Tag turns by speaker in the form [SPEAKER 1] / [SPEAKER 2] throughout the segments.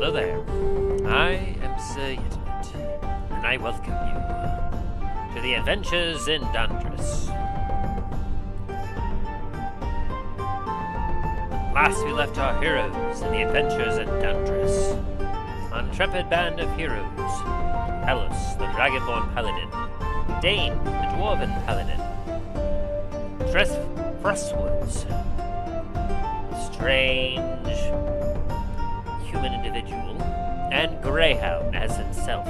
[SPEAKER 1] Hello there. I am Sir Yetiment, and I welcome you to the adventures in Dundras. Last we left our heroes in the adventures in Dundras. An intrepid band of heroes. Talos, the dragonborn paladin. Dain, the dwarven paladin. Treth strange human individual, and Greyhound as himself,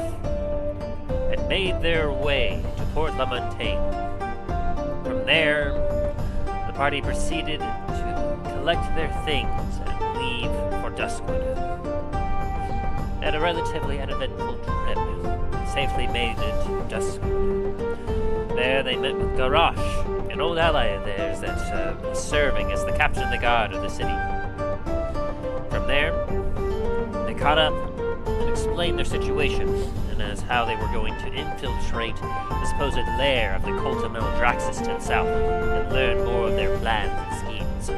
[SPEAKER 1] had made their way to Port La Montagne. From there, the party proceeded to collect their things and leave for Duskwood. At a relatively uneventful trip, safely made it to Duskwood. There they met with Garrosh, an old ally of theirs that was serving as the captain of the guard of the city. From there, they caught up and explained their situation, and as how they were going to infiltrate the supposed lair of the Cult of Maldraxxus to the south, and learn more of their plans and schemes.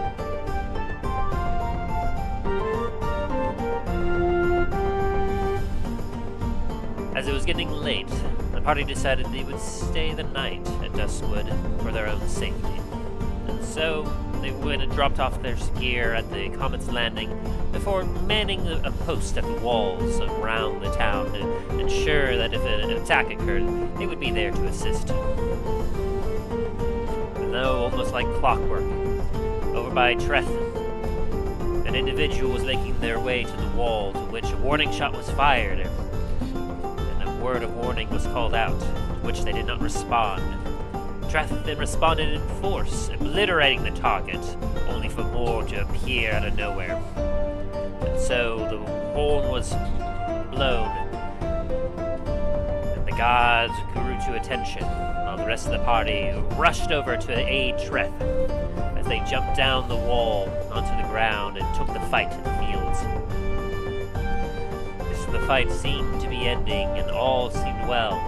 [SPEAKER 1] As it was getting late, the party decided they would stay the night at Duskwood for their own safety. And so, they went and dropped off their gear at the Comet's landing before manning a post at the walls around the town to ensure that if an attack occurred, they would be there to assist. And though almost like clockwork, over by Treth, an individual was making their way to the wall to which a warning shot was fired, and a word of warning was called out, to which they did not respond. Treth then responded in force, obliterating the target, only for more to appear out of nowhere. And so the horn was blown, and the gods grew to attention, while the rest of the party rushed over to aid Treth as they jumped down the wall onto the ground and took the fight to the fields. The fight seemed to be ending, and all seemed well.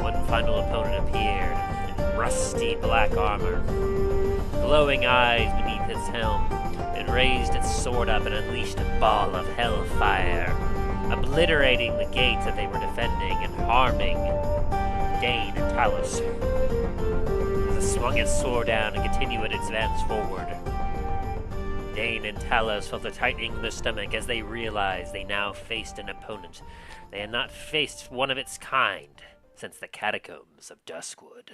[SPEAKER 1] One final opponent appeared, in rusty black armor, glowing eyes beneath its helm. It raised its sword up and unleashed a ball of hellfire, obliterating the gate that they were defending and harming Dain and Talos. As it swung its sword down and continued its advance forward, Dain and Talos felt a tightening in their stomach as they realized they now faced an opponent they had not faced one of its kind since the Catacombs of Duskwood.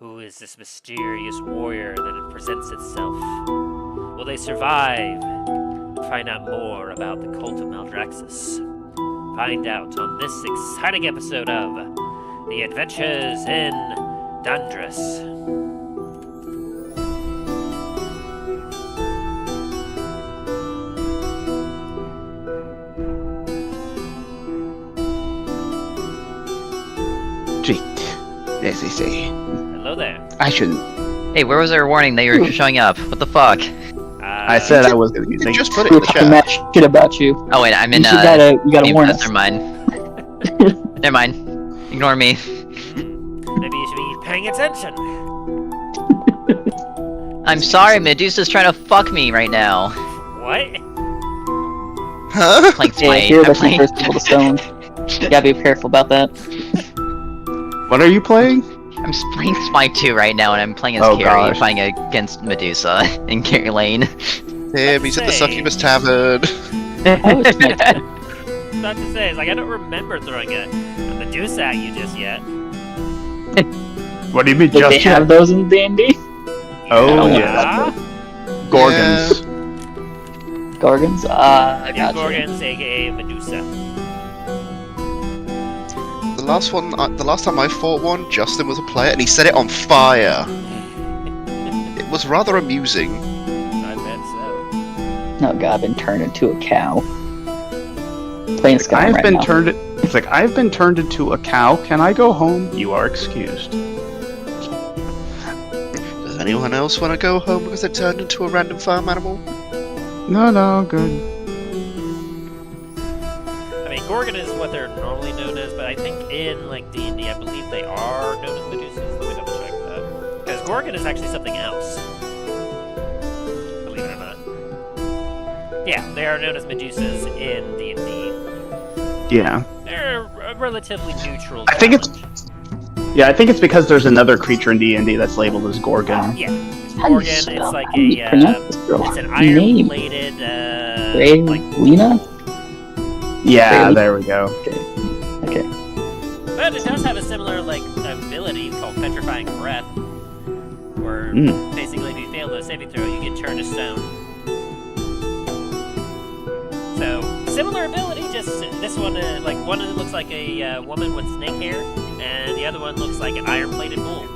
[SPEAKER 1] Who is this mysterious warrior that it presents itself? Will they survive? Find out more about the Cult of Maldraxxus. Find out on this exciting episode of The Adventures in Dundras.
[SPEAKER 2] As they say.
[SPEAKER 1] Hello there.
[SPEAKER 2] I shouldn't.
[SPEAKER 3] Hey, where was our warning that you were showing up? What the fuck?
[SPEAKER 2] I said I was going to
[SPEAKER 4] just put it in the chat.
[SPEAKER 5] Mad shit about you.
[SPEAKER 3] Oh wait, I'm in.
[SPEAKER 5] You gotta warn us.
[SPEAKER 3] Never mind. Never mind. Ignore me.
[SPEAKER 1] Maybe you should be paying attention.
[SPEAKER 3] I'm sorry, Medusa's trying to fuck me right now.
[SPEAKER 1] What?
[SPEAKER 4] Huh?
[SPEAKER 3] Playing
[SPEAKER 5] Yeah,
[SPEAKER 3] Smite.
[SPEAKER 5] here
[SPEAKER 3] I'm
[SPEAKER 5] that's the
[SPEAKER 3] playing.
[SPEAKER 5] first people to stone. You gotta be careful about that.
[SPEAKER 2] What are you playing?
[SPEAKER 3] I'm playing Smite 2 right now, and I'm playing as
[SPEAKER 2] Oh,
[SPEAKER 3] Carrie,
[SPEAKER 2] gosh.
[SPEAKER 3] fighting against Medusa in Carrie Lane.
[SPEAKER 4] Damn, he's at the Succubus Tavern.
[SPEAKER 5] Oh, it's Smite 2.
[SPEAKER 1] Not to say, it's like I don't remember throwing a Medusa at you just yet.
[SPEAKER 2] What do you mean,
[SPEAKER 5] Did they
[SPEAKER 2] just
[SPEAKER 5] have
[SPEAKER 2] yet?
[SPEAKER 5] those in D&D?
[SPEAKER 2] Oh,
[SPEAKER 1] yeah.
[SPEAKER 2] Gorgons.
[SPEAKER 5] Gorgons? I
[SPEAKER 1] Yeah,
[SPEAKER 5] gotcha.
[SPEAKER 1] Gorgons, aka Medusa.
[SPEAKER 4] The last time I fought one, Justin was a player and he set it on fire. It was rather amusing.
[SPEAKER 1] I bet so.
[SPEAKER 5] Oh god, I've been turned into a cow. Playing Skyrim
[SPEAKER 2] I've
[SPEAKER 5] right
[SPEAKER 2] been
[SPEAKER 5] now.
[SPEAKER 2] turned. It's like I've been turned into a cow. Can I go home? You are excused.
[SPEAKER 4] Does anyone else want to go home because they turned into a random farm animal?
[SPEAKER 2] No, good.
[SPEAKER 1] I mean, Gorgon is what they're normally known as, but I think in like D&D, I believe they are known as Medusas. Let me double check that. Because Gorgon is actually something else. Believe it or not. Yeah, they are known as Medusas in D&D.
[SPEAKER 2] Yeah.
[SPEAKER 1] They're a relatively neutral
[SPEAKER 2] I think it's-
[SPEAKER 1] challenge.
[SPEAKER 2] Yeah, I think it's because there's another creature in D&D that's labeled as Gorgon.
[SPEAKER 1] Yeah.
[SPEAKER 5] How do you
[SPEAKER 1] Gorgon, it's
[SPEAKER 5] spell-
[SPEAKER 1] like
[SPEAKER 5] how do you pronounce this girl?
[SPEAKER 1] it's an
[SPEAKER 5] Name.
[SPEAKER 1] iron-plated, like,
[SPEAKER 5] Lena?
[SPEAKER 2] Yeah,
[SPEAKER 5] Really?
[SPEAKER 2] there we go.
[SPEAKER 5] Okay.
[SPEAKER 1] but it does have a similar, like, ability called Petrifying Breath, where basically if you fail the saving throw, you get turned to stone. So, similar ability, just this one, like, one of it looks like a woman with snake hair, and the other one looks like an iron-plated bull.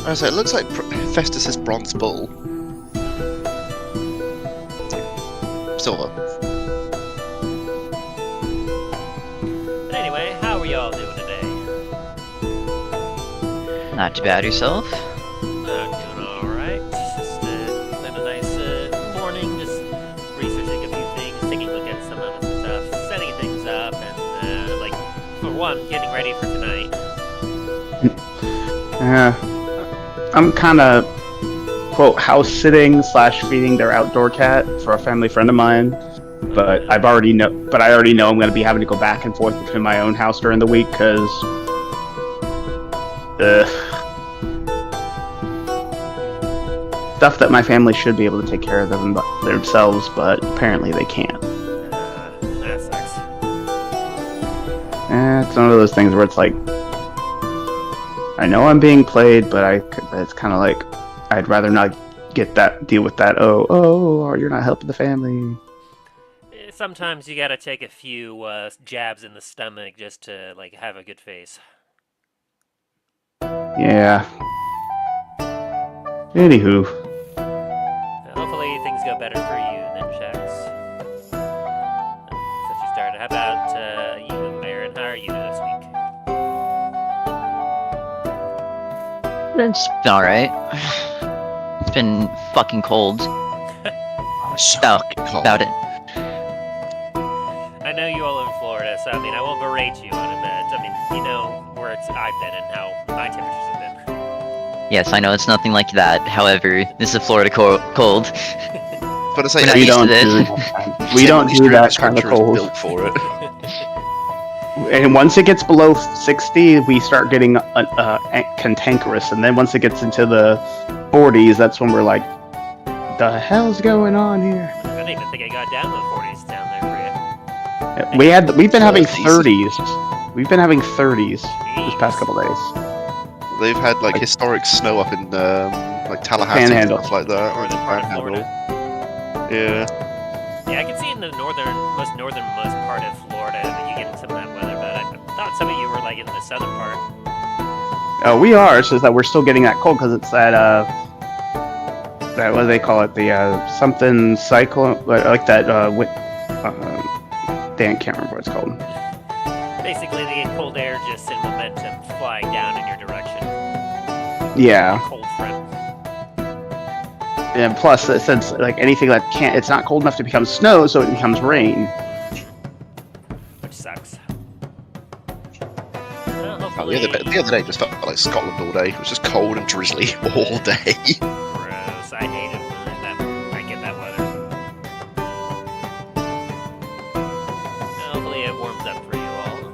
[SPEAKER 4] I was like, it looks like Festus's bronze bull. Sort of.
[SPEAKER 1] But anyway, how are y'all doing today?
[SPEAKER 3] Not too bad yourself.
[SPEAKER 1] Doing alright. Just had a nice morning, just researching a few things, taking a look at some of the stuff, setting things up, and, like, for one, getting ready for tonight.
[SPEAKER 2] I'm kind of, quote, house sitting / feeding their outdoor cat for a family friend of mine. But I already know I'm going to be having to go back and forth between my own house during the week because stuff that my family should be able to take care of themselves, but apparently they can't.
[SPEAKER 1] That sucks.
[SPEAKER 2] It's one of those things where it's like, I know I'm being played, but it's kind of like I'd rather not deal with that. Oh, you're not helping the family.
[SPEAKER 1] Sometimes you gotta take a few jabs in the stomach just to, like, have a good face.
[SPEAKER 2] Yeah. Anywho.
[SPEAKER 1] Hopefully things go better for you than Shax. Since you started, how about you, Aaron? How are you this week?
[SPEAKER 3] It's been alright. It's been fucking cold. About it.
[SPEAKER 1] I know you all live in Florida, so I mean, I won't berate you on it, but I mean, you know where I've been and how my temperatures have been.
[SPEAKER 3] Yes, I know it's nothing like that. However, this is a Florida cold.
[SPEAKER 4] But it's like,
[SPEAKER 3] We're not
[SPEAKER 2] We
[SPEAKER 3] used to
[SPEAKER 2] don't
[SPEAKER 3] this.
[SPEAKER 2] we don't do that kind of cold.
[SPEAKER 4] Built for it.
[SPEAKER 2] And once it gets below 60, we start getting cantankerous. And then once it gets into the 40s, that's when we're like, the hell's going on here?
[SPEAKER 1] I didn't even think I got down to the 40s down there for you.
[SPEAKER 2] We've been having
[SPEAKER 4] 30s.
[SPEAKER 2] 30s. We've been having 30s this past couple days.
[SPEAKER 4] They've had like historic snow up in like Tallahassee and
[SPEAKER 2] Panhandle.
[SPEAKER 4] stuff like that.
[SPEAKER 1] Northern part of
[SPEAKER 4] Panhandle.
[SPEAKER 1] Florida.
[SPEAKER 4] Yeah.
[SPEAKER 1] Yeah, I can see in the most northernmost part of Florida that you get some of that weather, but I thought some of you were like in the southern part.
[SPEAKER 2] Oh, we are. It's just that we're still getting that cold because it's that what do they call it? The something cyclone, like that. Dan can't remember what it's called.
[SPEAKER 1] Basically, they get cold air just in momentum flying down in your direction.
[SPEAKER 2] Yeah.
[SPEAKER 1] Cold front.
[SPEAKER 2] And plus, since like anything that it's not cold enough to become snow, so it becomes rain.
[SPEAKER 1] Which sucks.
[SPEAKER 4] Oh,
[SPEAKER 1] Well, hopefully...
[SPEAKER 4] the other day just felt like Scotland all day. It was just cold and drizzly all day.
[SPEAKER 1] Gross. I hate it when I get that weather. Hopefully it warms up for you all.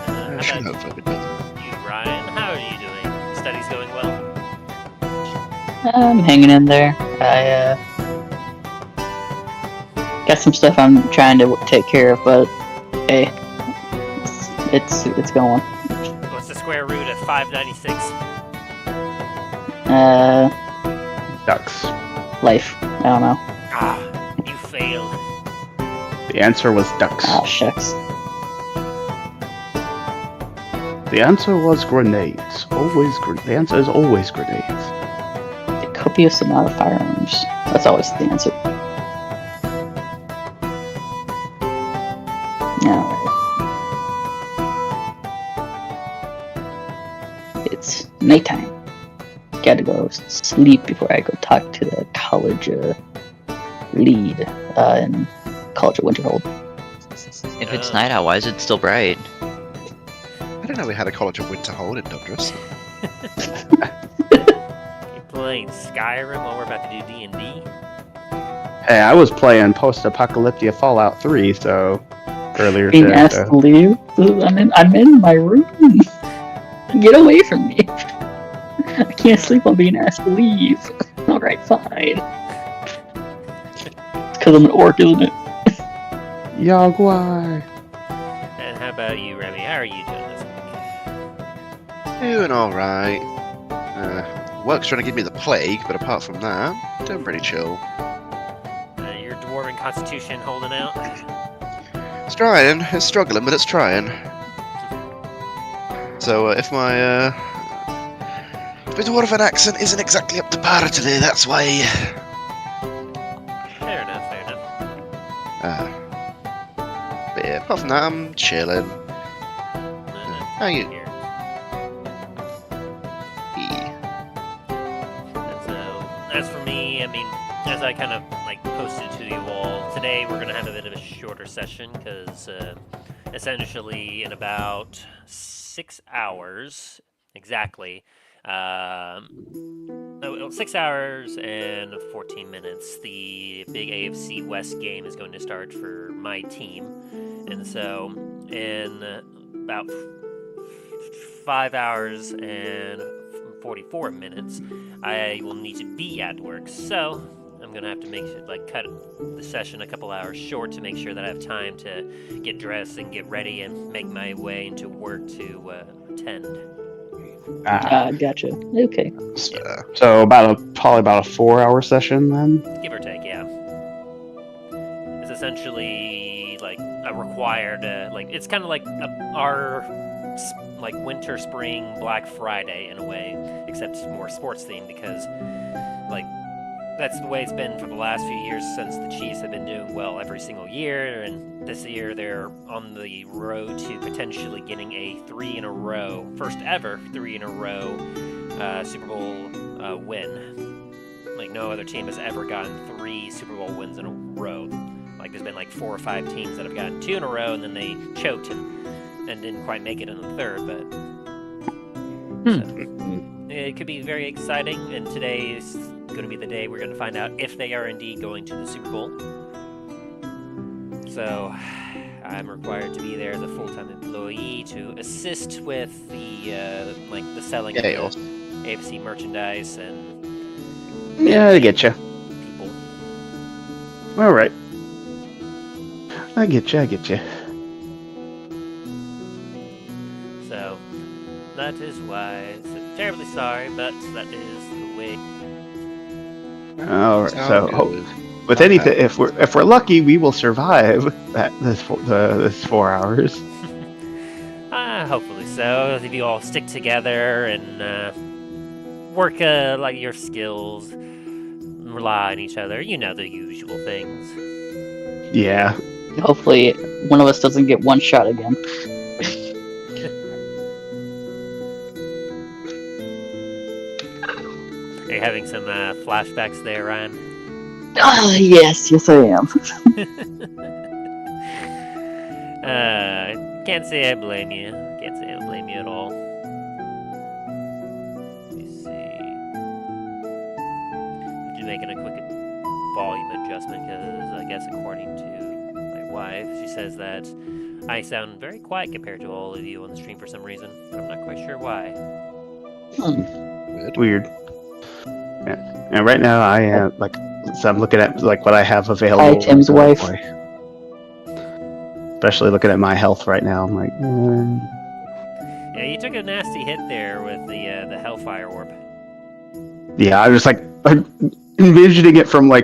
[SPEAKER 1] How
[SPEAKER 4] Should
[SPEAKER 1] about
[SPEAKER 4] hopefully be better.
[SPEAKER 1] you, Ryan? How are you doing? Studies going well?
[SPEAKER 5] I'm hanging in there. I got some stuff I'm trying to take care of, but hey, it's going.
[SPEAKER 1] What's the square root of 596?
[SPEAKER 2] Ducks.
[SPEAKER 5] Life. I don't know.
[SPEAKER 1] Ah, you failed.
[SPEAKER 2] The answer was ducks.
[SPEAKER 5] Ah, shucks.
[SPEAKER 2] The answer was grenades. The answer is always grenades.
[SPEAKER 5] A copious amount of firearms. That's always the answer. Alright. It's nighttime. Gotta go sleep before I go talk to the college lead in College of Winterhold.
[SPEAKER 3] If it's night out, why is it still bright?
[SPEAKER 4] I don't know we had a College of Winterhold in Dundras.
[SPEAKER 1] You're playing Skyrim while we're about to do D&D?
[SPEAKER 2] Hey, I was playing post-apocalyptic Fallout 3, so earlier
[SPEAKER 5] Being
[SPEAKER 2] today.
[SPEAKER 5] asked to leave. I'm in my room. Get away from me. I can't sleep on being asked to leave. Alright, fine. It's because I'm an orc, isn't it?
[SPEAKER 2] Jaguar.
[SPEAKER 1] And how about you, Remy? How are you doing this week?
[SPEAKER 4] Doing alright. Work's trying to give me the plague, but apart from that, doing pretty chill.
[SPEAKER 1] Your dwarven constitution holding out?
[SPEAKER 4] It's trying. It's struggling, but it's trying. So if my dwarven accent isn't exactly up to par today, that's why.
[SPEAKER 1] Fair enough, fair enough.
[SPEAKER 4] But yeah, apart from that, I'm chilling. How you?
[SPEAKER 1] Here.
[SPEAKER 4] Yeah.
[SPEAKER 1] And so, as for me, I mean, as I kind of like posted to you all, today we're gonna have a bit of a shorter session because essentially in about 6 hours exactly, 6 hours and 14 minutes, the big AFC West game is going to start for my team, and so in about 5 hours and 44 minutes, I will need to be at work. So I'm gonna have to cut the session a couple hours short to make sure that I have time to get dressed and get ready and make my way into work to attend.
[SPEAKER 5] Gotcha. Okay.
[SPEAKER 2] So probably about a 4-hour session then.
[SPEAKER 1] Give or take, yeah. It's essentially like a required, it's kind of like our winter, spring, Black Friday in a way, except more sports themed because, that's the way it's been for the last few years since the Chiefs have been doing well every single year, and this year they're on the road to potentially getting a first ever 3 in a row Super Bowl win. Like no other team has ever gotten 3 Super Bowl wins in a row. Like there's been 4 or 5 teams that have gotten 2 in a row and then they choked and didn't quite make it in the third, but so, it could be very exciting, and today is going to be the day we're going to find out if they are indeed going to the Super Bowl. So I'm required to be there as a full-time employee to assist with the selling of the AFC merchandise and
[SPEAKER 2] Yeah, I get you.
[SPEAKER 1] people.
[SPEAKER 2] All right. I get you.
[SPEAKER 1] So that is why. So terribly sorry, but that is the way.
[SPEAKER 2] All right. So
[SPEAKER 4] good.
[SPEAKER 2] with anything, if we're lucky, we will survive this 4 hours.
[SPEAKER 1] Hopefully so. If you all stick together and work your skills, rely on each other, you know the usual things.
[SPEAKER 2] Yeah.
[SPEAKER 5] Hopefully, one of us doesn't get one shot again.
[SPEAKER 1] Are you having some flashbacks there, Ryan?
[SPEAKER 5] Yes, I am.
[SPEAKER 1] Can't say I blame you. Can't say I blame you at all. Let me see. Just making a quick volume adjustment because I guess according to my wife, she says that I sound very quiet compared to all of you on the stream for some reason. I'm not quite sure why.
[SPEAKER 2] Weird. Yeah. And right now I am so I'm looking at what I have available.
[SPEAKER 5] Hi, Tim's wife.
[SPEAKER 2] Especially looking at my health right now, I'm like,
[SPEAKER 1] Yeah, you took a nasty hit there with the hellfire orb.
[SPEAKER 2] Yeah, I was I'm envisioning it from a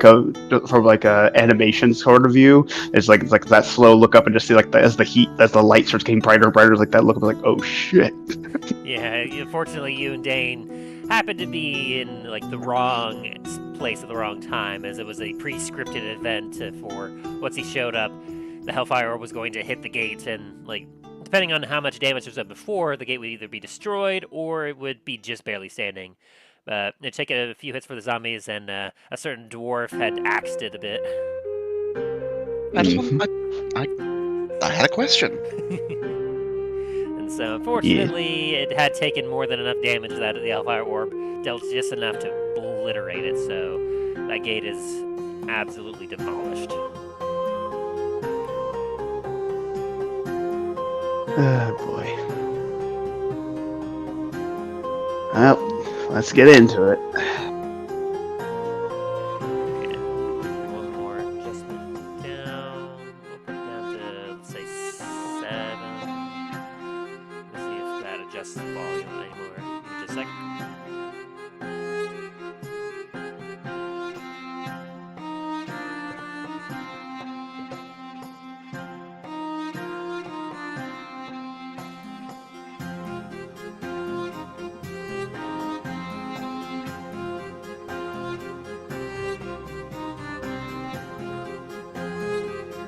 [SPEAKER 2] animation sort of view. It's like that slow look up and just see as the light starts getting brighter and brighter, that look up oh shit.
[SPEAKER 1] Yeah, fortunately you and Dain happened to be in the wrong place at the wrong time, as it was a pre-scripted event for once he showed up, the hellfire orb was going to hit the gate, and depending on how much damage was done before, the gate would either be destroyed or it would be just barely standing. It'd take a few hits for the zombies, and a certain dwarf had axed it a bit.
[SPEAKER 4] I had a question.
[SPEAKER 1] And And so, unfortunately, it had taken more than enough damage that the hellfire orb dealt just enough to obliterate it, so that gate is absolutely demolished.
[SPEAKER 2] Oh boy. Well, let's get into it.
[SPEAKER 1] One more adjustment down. We'll put it down to, let's say, 7. Let's see if that adjusts the volume anymore. Give me just a second.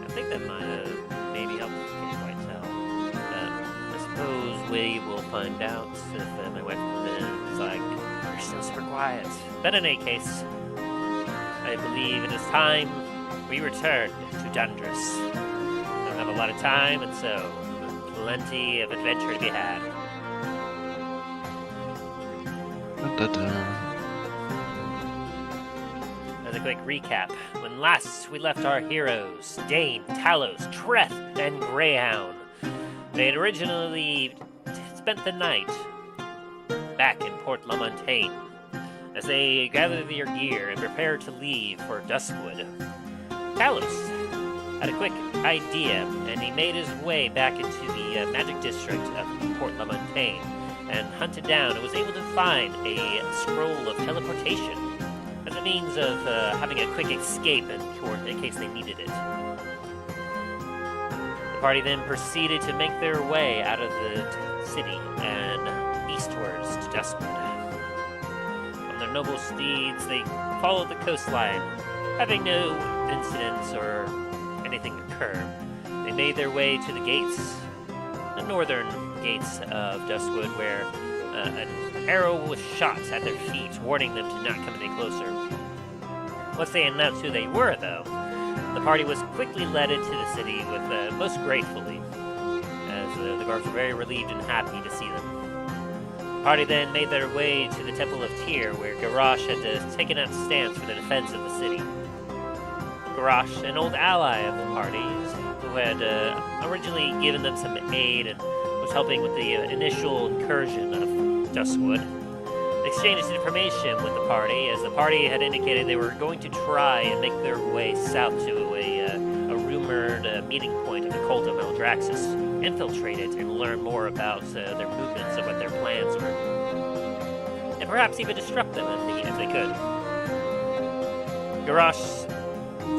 [SPEAKER 1] I think that might have maybe helped. Can't quite tell. I suppose we will find out if my wife is like, you're still super quiet. But in any case, I believe it is time we return to Dundras. Don't have a lot of time, and so plenty of adventure to be had. As a quick recap, when last we left our heroes, Dain, Talos, Treth, and Greyhound, they had originally spent the night back in Port La Montagne as they gathered their gear and prepared to leave for Duskwood. Talos had a quick idea, and he made his way back into the magic district of Port La Montagne and hunted down and was able to find a Scroll of Teleportation as a means of having a quick escape in case they needed it. The party then proceeded to make their way out of the city and eastwards to Duskwood. On their noble steeds, they followed the coastline, having no incidents or anything occur. They made their way to the gates, the northern gates of Duskwood, where an arrow was shot at their feet, warning them to not come any closer. Once they announced who they were, though, the party was quickly led into the city with most gratefully, as the guards were very relieved and happy to see them. The party then made their way to the Temple of Tyr, where Garrosh had taken out stance for the defense of the city. Garrosh, an old ally of the parties, who had originally given them some aid and was helping with the initial incursion of Duskwood, exchanged information with the party, as the party had indicated they were going to try and make their way south to a rumored meeting point of the Cult of Maldraxxus, infiltrate it and learn more about their movements and what their plans were, and perhaps even disrupt them if they could. Garrosh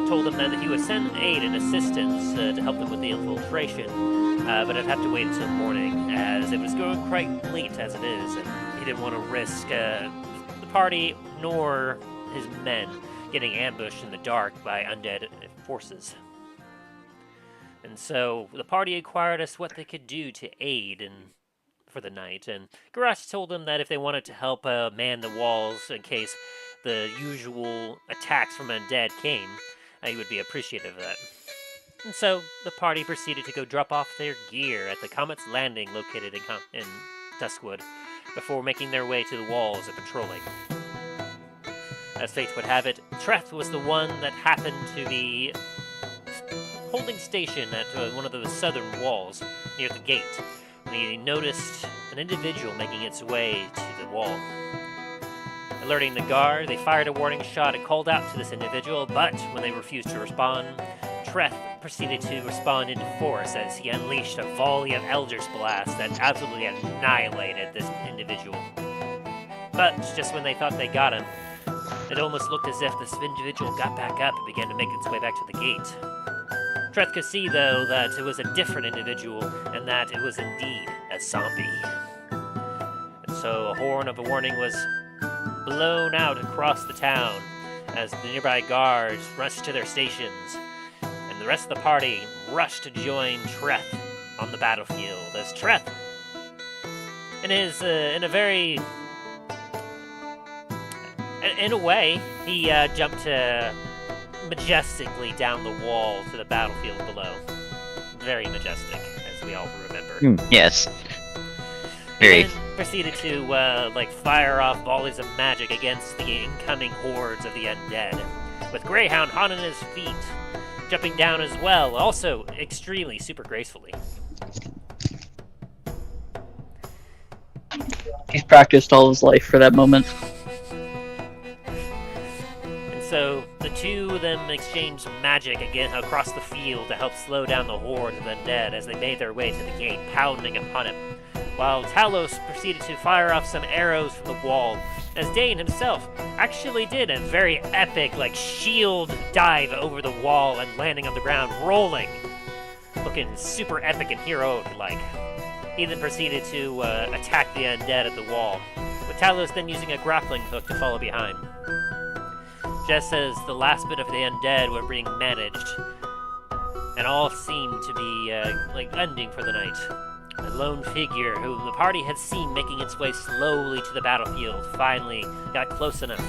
[SPEAKER 1] told them that he would send aid and assistance to help them with the infiltration, but I'd have to wait until morning, as it was going quite late as it is, and he didn't want to risk the party nor his men getting ambushed in the dark by undead forces. And so the party inquired us what they could do to aid for the night, and Garrosh told them that if they wanted to help man the walls in case the usual attacks from undead came, he would be appreciative of that. And so the party proceeded to go drop off their gear at the Comet's landing located in Duskwood, before making their way to the walls and patrolling. As fate would have it, Treth was the one that happened to be holding station at one of the southern walls near the gate, when he noticed an individual making its way to the wall. Alerting the guard, they fired a warning shot and called out to this individual, but when they refused to respond, Treth proceeded to respond into force as he unleashed a volley of Eldritch blasts that absolutely annihilated this individual. But just when they thought they got him, it almost looked as if this individual got back up and began to make its way back to the gate. Treth could see, though, that it was a different individual, and that it was indeed a zombie. And so a horn of a warning was blown out across the town as the nearby guards rushed to their stations, and the rest of the party rushed to join Treth on the battlefield, as Treth, in a way, he jumped majestically down the wall to the battlefield below. Very majestic, as we all remember.
[SPEAKER 3] Yes. Very.
[SPEAKER 1] then proceeded to fire off volleys of magic against the incoming hordes of the undead, with Greyhound on his feet, jumping down as well, also extremely super gracefully.
[SPEAKER 5] He's practiced all his life for that moment.
[SPEAKER 1] And so the two of them exchanged magic again across the field to help slow down the horde of undead as they made their way to the gate, pounding upon him, while Talos proceeded to fire off some arrows from the wall, as Dain himself actually did a very epic, shield dive over the wall and landing on the ground, rolling, looking super epic and heroic-like. He then proceeded to attack the undead at the wall, with Talos then using a grappling hook to follow behind. Just as the last bit of the undead were being managed, and all seemed to be ending for the night, a lone figure whom the party had seen making its way slowly to the battlefield finally got close enough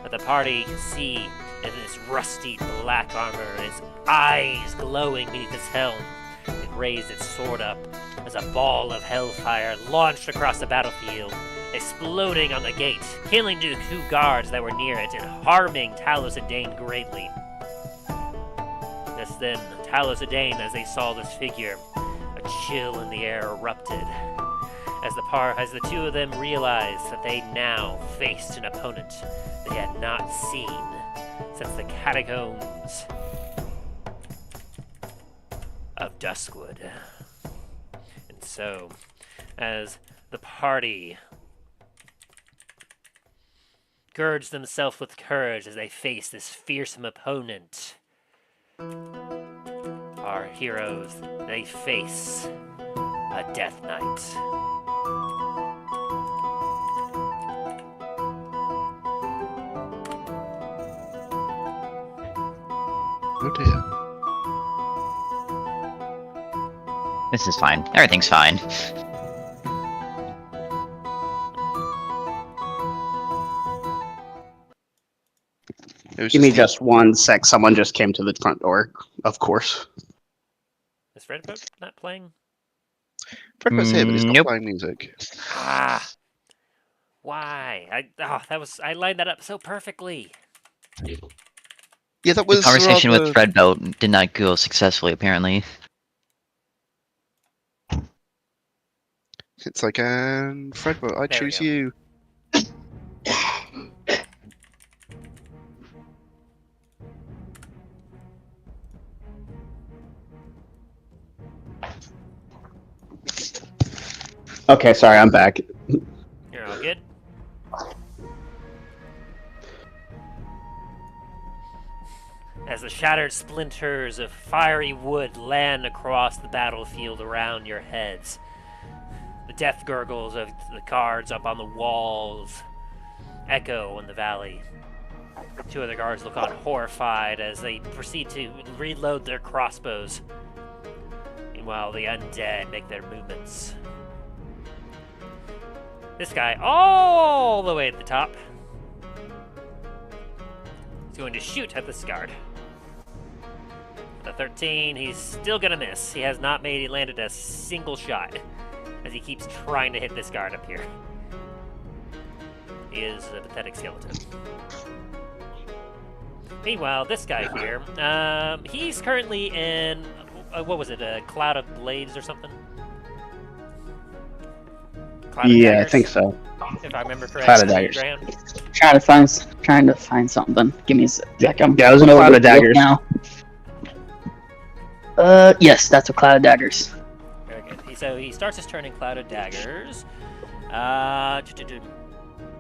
[SPEAKER 1] that the party could see in his rusty black armor, his eyes glowing beneath his helm. It raised its sword up as a ball of hellfire launched across the battlefield, exploding on the gate, killing the two guards that were near it and harming Talos and Dain greatly. Just then, Talos and Dain, as they saw this figure, a chill in the air erupted, as the two of them realized that they now faced an opponent they had not seen since the Catacombs of Duskwood. And so, as the party girds themselves with courage as they face this fearsome opponent, our heroes, they face a death knight.
[SPEAKER 4] Oh dear.
[SPEAKER 3] This is fine. Everything's fine.
[SPEAKER 2] Give me just 1 sec. Someone just came to the front door, of course.
[SPEAKER 1] Is Fredboat not playing?
[SPEAKER 4] Fredboat's here, but he's not
[SPEAKER 3] Nope.
[SPEAKER 4] playing music.
[SPEAKER 1] Ah! Why? I lined that up so perfectly.
[SPEAKER 4] Yeah, that
[SPEAKER 3] The
[SPEAKER 4] was
[SPEAKER 3] conversation
[SPEAKER 4] rather...
[SPEAKER 3] with Fredbelt did not go successfully, apparently.
[SPEAKER 1] There
[SPEAKER 4] It's Fredboat, I
[SPEAKER 1] we
[SPEAKER 4] choose
[SPEAKER 1] go.
[SPEAKER 4] you.
[SPEAKER 2] Okay, sorry, I'm back.
[SPEAKER 1] You're all good? As the shattered splinters of fiery wood land across the battlefield around your heads, the death gurgles of the guards up on the walls echo in the valley. Two other guards look on horrified as they proceed to reload their crossbows. Meanwhile, the undead make their movements. This guy, all the way at the top, is going to shoot at this guard. With a 13, he's still gonna miss. He has not landed a single shot as he keeps trying to hit this guard up here. He is a pathetic skeleton. Meanwhile, this guy here, he's currently in, what was it, a Cloud of Blades or something? Cloud of
[SPEAKER 2] Yeah,
[SPEAKER 1] Daggers,
[SPEAKER 2] I think so.
[SPEAKER 1] if I remember correctly.
[SPEAKER 2] Cloud of Daggers.
[SPEAKER 1] Graham?
[SPEAKER 5] Trying to find something. Give me a sec.
[SPEAKER 2] Yeah, I was in a Cloud of Daggers.
[SPEAKER 5] Now. Yes, that's a Cloud of Daggers.
[SPEAKER 1] Very good. So he starts his turn in Cloud of Daggers.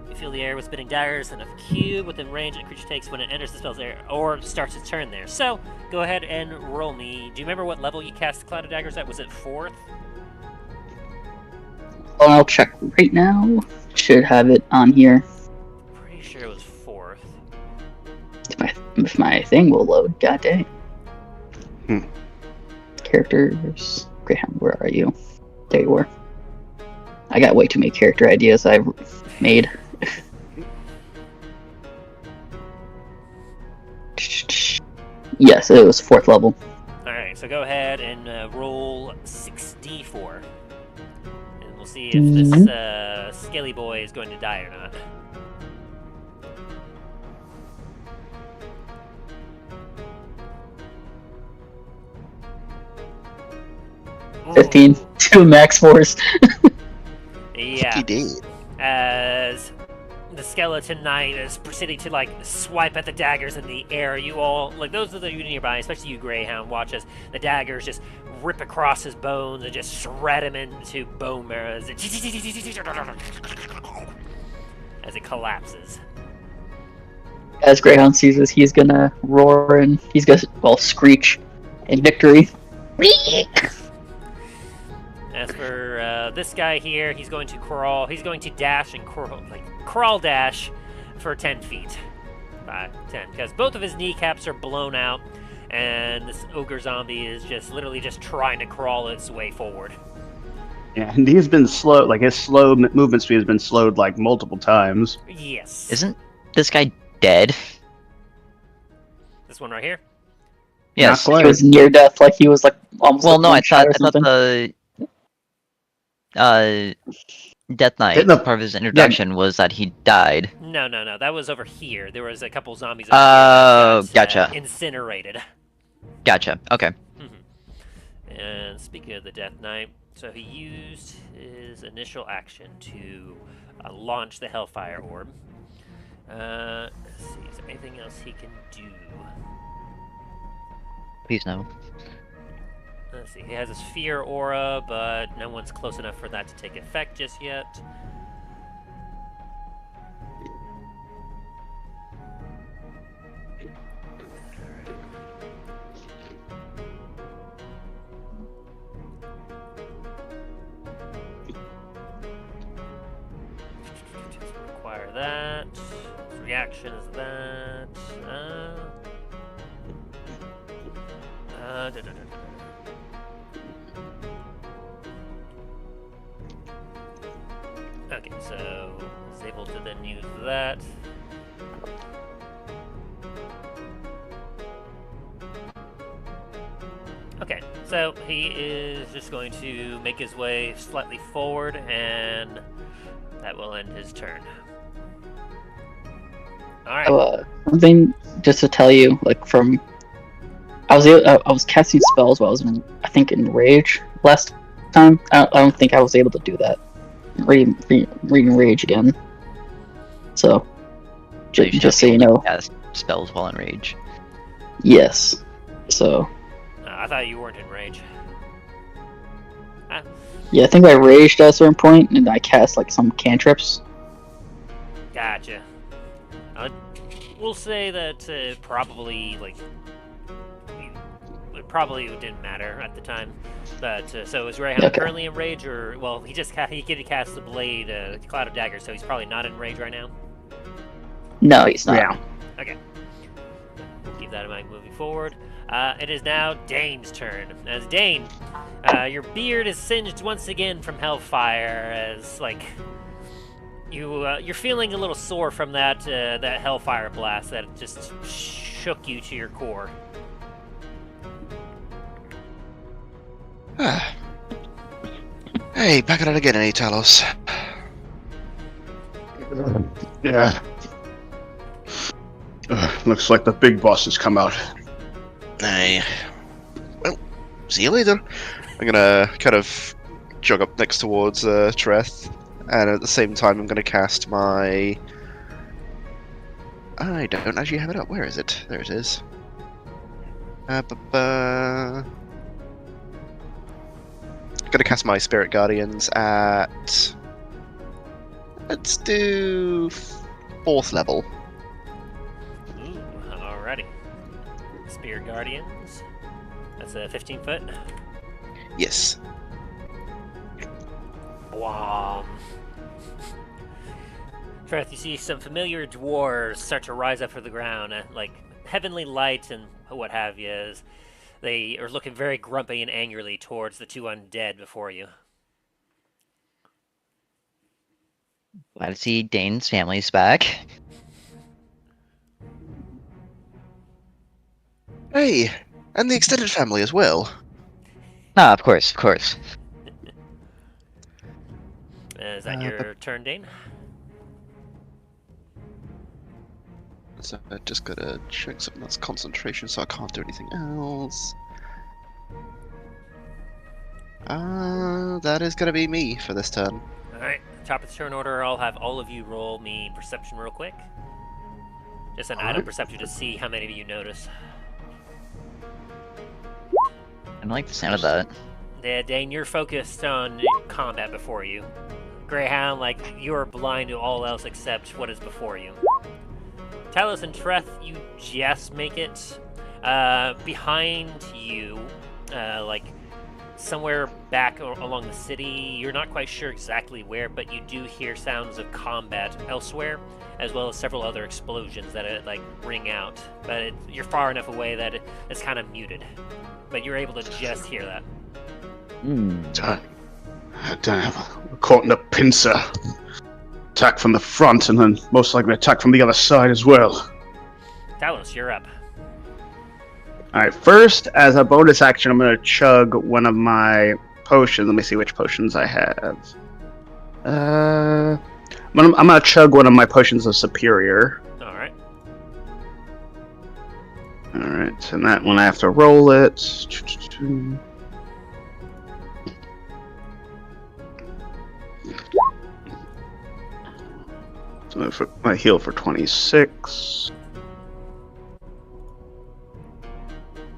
[SPEAKER 1] You feel the air with spinning daggers and a cube within range that the creature takes when it enters the spell's area or starts its turn there. So go ahead and roll me. Do you remember what level you cast Cloud of Daggers at? Was it 4th?
[SPEAKER 5] Oh, I'll check right now. Should have it on here.
[SPEAKER 1] Pretty sure it was 4th.
[SPEAKER 5] If my thing will load. God dang.
[SPEAKER 2] Hmm.
[SPEAKER 5] Characters. Greyhound, where are you? There you were. I got way too many character ideas I've made. Yes, it was 4th level.
[SPEAKER 1] Alright, so go ahead and roll 6d4. And we'll we'll see if this scaly boy is going to die or not. Ooh.
[SPEAKER 5] 15. 2 max force.
[SPEAKER 1] Yeah.
[SPEAKER 4] He did.
[SPEAKER 1] As the skeleton knight is proceeding to like swipe at the daggers in the air, you all, like those of you nearby, especially you Greyhound, watch as the daggers just rip across his bones and just shred him into bone marrow as it collapses.
[SPEAKER 5] As Greyhound sees this, he's gonna roar and he's gonna, well, screech in victory.
[SPEAKER 1] As for this guy here, he's going to crawl. He's going to dash and crawl dash for 10 feet. 5, 10. Because both of his kneecaps are blown out, and this ogre zombie is just literally just trying to crawl its way forward.
[SPEAKER 2] Yeah, and he's been slow. Like his slow movement speed has been slowed like multiple times.
[SPEAKER 1] Yes.
[SPEAKER 3] Isn't this guy dead?
[SPEAKER 1] This one right here?
[SPEAKER 3] Yes.
[SPEAKER 2] Not quite.
[SPEAKER 5] He was near death, like he was like almost.
[SPEAKER 3] Well,
[SPEAKER 5] like
[SPEAKER 3] no,
[SPEAKER 5] one
[SPEAKER 3] I
[SPEAKER 5] shot
[SPEAKER 3] thought
[SPEAKER 5] or something.
[SPEAKER 3] the Death Knight,
[SPEAKER 2] Didn't the-
[SPEAKER 3] part of his introduction was that he died.
[SPEAKER 1] No. That was over here. There was a couple zombies.
[SPEAKER 3] Oh,
[SPEAKER 1] over here that got,
[SPEAKER 3] gotcha.
[SPEAKER 1] Incinerated.
[SPEAKER 3] Gotcha. Okay.
[SPEAKER 1] And speaking of the Death Knight, so he used his initial action to launch the Hellfire Orb. Let's see, is there anything else he can do?
[SPEAKER 3] Please no.
[SPEAKER 1] Let's see, he has his Fear Aura, but no one's close enough for that to take effect just yet. Require that. His reaction is that. Okay, so it's able to then use that. Okay, so he is just going to make his way slightly forward, and that will end his turn. Alright.
[SPEAKER 5] Something just to tell you, like from, I was casting spells while I was in, I think, in rage last time. I don't think I was able to do that. Reading rage again. So, just so you know.
[SPEAKER 3] Cast spells while in rage.
[SPEAKER 5] Yes. So.
[SPEAKER 1] I thought you weren't in rage.
[SPEAKER 5] Yeah, I think I raged at a certain point, and I cast like some cantrips.
[SPEAKER 1] Gotcha. We'll say that probably like it probably didn't matter at the time. But so is Greyhound currently in rage, or well, he could cast the blade, Cloud of Daggers, so he's probably not in rage right now.
[SPEAKER 5] No, he's not.
[SPEAKER 2] Yeah.
[SPEAKER 1] Okay. Keep that in mind moving forward. It is now Dane's turn. As Dain, your beard is singed once again from hellfire, as like you're feeling a little sore from that hellfire blast that just shook you to your core.
[SPEAKER 4] Hey, back at it again, Talos.
[SPEAKER 2] Yeah. Looks like the big boss has come out.
[SPEAKER 4] Hey. Well, see you later. I'm gonna kind of jog up next towards Treth, and at the same time I'm gonna cast my... I don't actually have it up. Where is it? There it is. Gonna cast my Spirit Guardians at... Let's do... 4th level.
[SPEAKER 1] Ooh, alrighty. Spear Guardians. That's a 15 foot.
[SPEAKER 4] Yes.
[SPEAKER 1] Wow. Treth, you see some familiar dwarves start to rise up from the ground, like heavenly light and what have you, as they are looking very grumpy and angrily towards the two undead before you.
[SPEAKER 3] Glad to see Dane's family's back.
[SPEAKER 4] Hey, and the extended family as well.
[SPEAKER 3] Ah, of course, of course.
[SPEAKER 1] Is that your turn, Dain?
[SPEAKER 4] So I just gotta check something that's concentration, so I can't do anything else. That is gonna be me for this turn.
[SPEAKER 1] Alright, top of the turn order, I'll have all of you roll me perception real quick. Just an item perception to see how many of you notice.
[SPEAKER 3] I like the sound of that.
[SPEAKER 1] Yeah, Dain, you're focused on combat before you. Greyhound, like, you are blind to all else except what is before you. Talos and Treth, you just make it. Behind you, like, somewhere back along the city, you're not quite sure exactly where, but you do hear sounds of combat elsewhere, as well as several other explosions that, like, ring out. But you're far enough away that it's kind of muted. But you're able to just hear that.
[SPEAKER 2] Damn, we're caught in a pincer. Attack from the front, and then most likely attack from the other side as well.
[SPEAKER 1] Talos, you're up.
[SPEAKER 2] Alright, first, as a bonus action, I'm going to chug one of my potions. Let me see which potions I have. I'm going to chug one of my potions of Superior.
[SPEAKER 1] Alright.
[SPEAKER 2] Alright, and that one I have to roll it. So I heal for 26.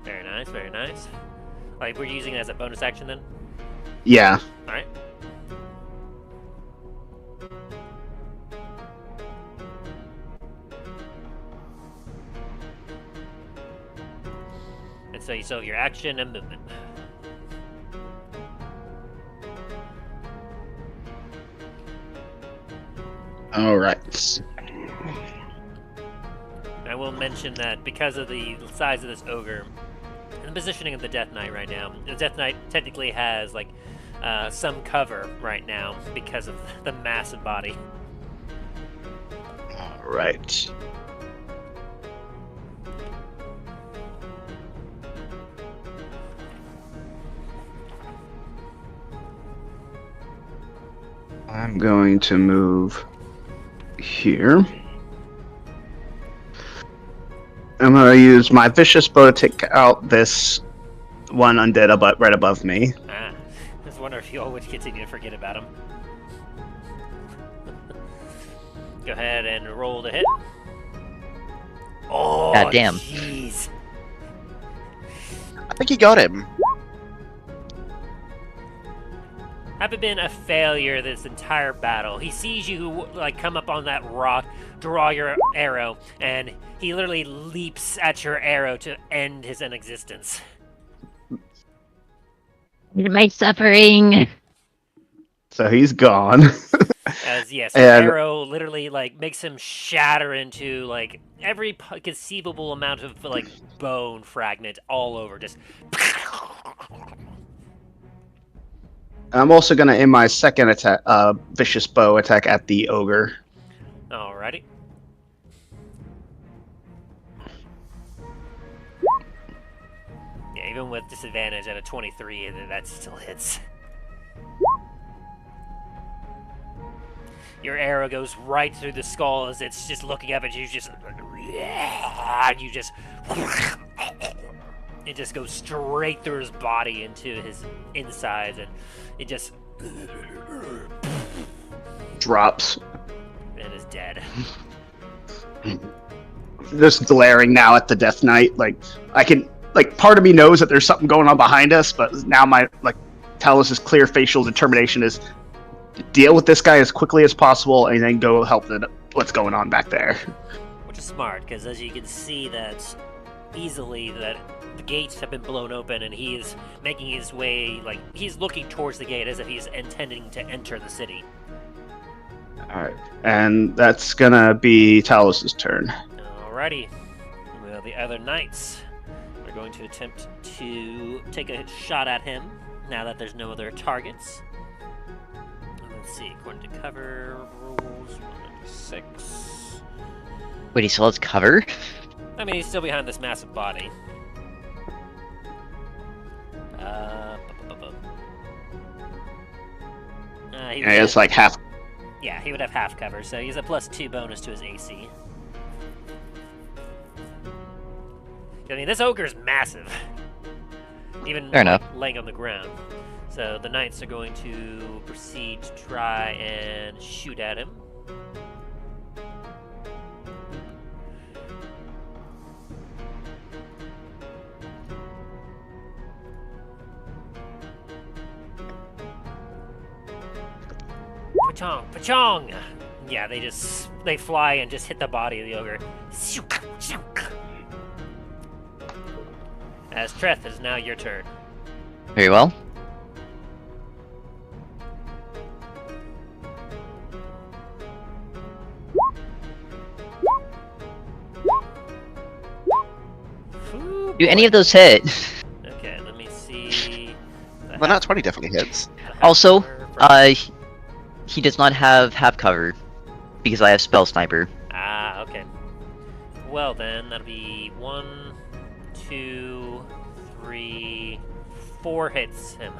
[SPEAKER 1] Very nice, very nice. Like, we're using it as a bonus action then?
[SPEAKER 2] Yeah.
[SPEAKER 1] Alright. And so you still have your action and movement.
[SPEAKER 2] Alright.
[SPEAKER 1] I will mention that because of the size of this ogre and the positioning of the Death Knight right now, the Death Knight technically has, like, some cover right now because of the massive body.
[SPEAKER 2] Alright. I'm going to move here. I'm going to use my vicious bow to take out this one undead right above me.
[SPEAKER 1] I just wonder if you all would continue to forget about him. Go ahead and roll to hit. Oh,
[SPEAKER 3] God damn.
[SPEAKER 1] Jeez.
[SPEAKER 4] I think he got him.
[SPEAKER 1] Haven't been a failure this entire battle. He sees you, like, come up on that rock, draw your arrow, and he literally leaps at your arrow to end his inexistence.
[SPEAKER 3] My suffering.
[SPEAKER 2] So he's gone.
[SPEAKER 1] As, yes, his
[SPEAKER 2] And-
[SPEAKER 1] arrow literally, like, makes him shatter into, like, every conceivable amount of, like, bone fragment all over, just...
[SPEAKER 2] I'm also going to aim my second attack, vicious bow attack at the ogre.
[SPEAKER 1] Alrighty. Yeah, even with disadvantage at a 23, that still hits. Your arrow goes right through the skull as it's just looking up at you, just... You just... It just goes straight through his body into his insides, and it just...
[SPEAKER 2] Drops.
[SPEAKER 1] And is dead.
[SPEAKER 2] Just glaring now at the Death Knight. Like, I can... Like, part of me knows that there's something going on behind us, but now my, like, Talos' clear facial determination is deal with this guy as quickly as possible and then go help what's going on back there.
[SPEAKER 1] Which is smart, because as you can see that easily that the gates have been blown open and he is making his way, like, he's looking towards the gate as if he's intending to enter the city.
[SPEAKER 2] Alright, and that's gonna be Talos' turn.
[SPEAKER 1] Alrighty. Well, the other knights are going to attempt to take a shot at him now that there's no other targets. Let's see, according to cover rules, 196.
[SPEAKER 3] Wait, he still has cover?
[SPEAKER 1] I mean, he's still behind this massive body. He
[SPEAKER 2] Yeah, it's like half.
[SPEAKER 1] Yeah, he would have half cover, so he's a +2 bonus to his AC. I mean, this ogre's massive. Even
[SPEAKER 3] Fair enough.
[SPEAKER 1] laying on the ground. So the knights are going to proceed to try and shoot at him. Pachong! Pachong! Yeah, they fly and just hit the body of the ogre. As Treth, it is now your turn.
[SPEAKER 3] Very well.
[SPEAKER 1] Ooh,
[SPEAKER 3] Do any
[SPEAKER 1] boy.
[SPEAKER 3] of those hit?
[SPEAKER 1] Okay, let me see.
[SPEAKER 4] Well, that 20 definitely hits.
[SPEAKER 3] Also, he does not have half cover because I have spell sniper.
[SPEAKER 1] Ah, okay. Well then, that'll be 1, 2, 3, 4 hits him.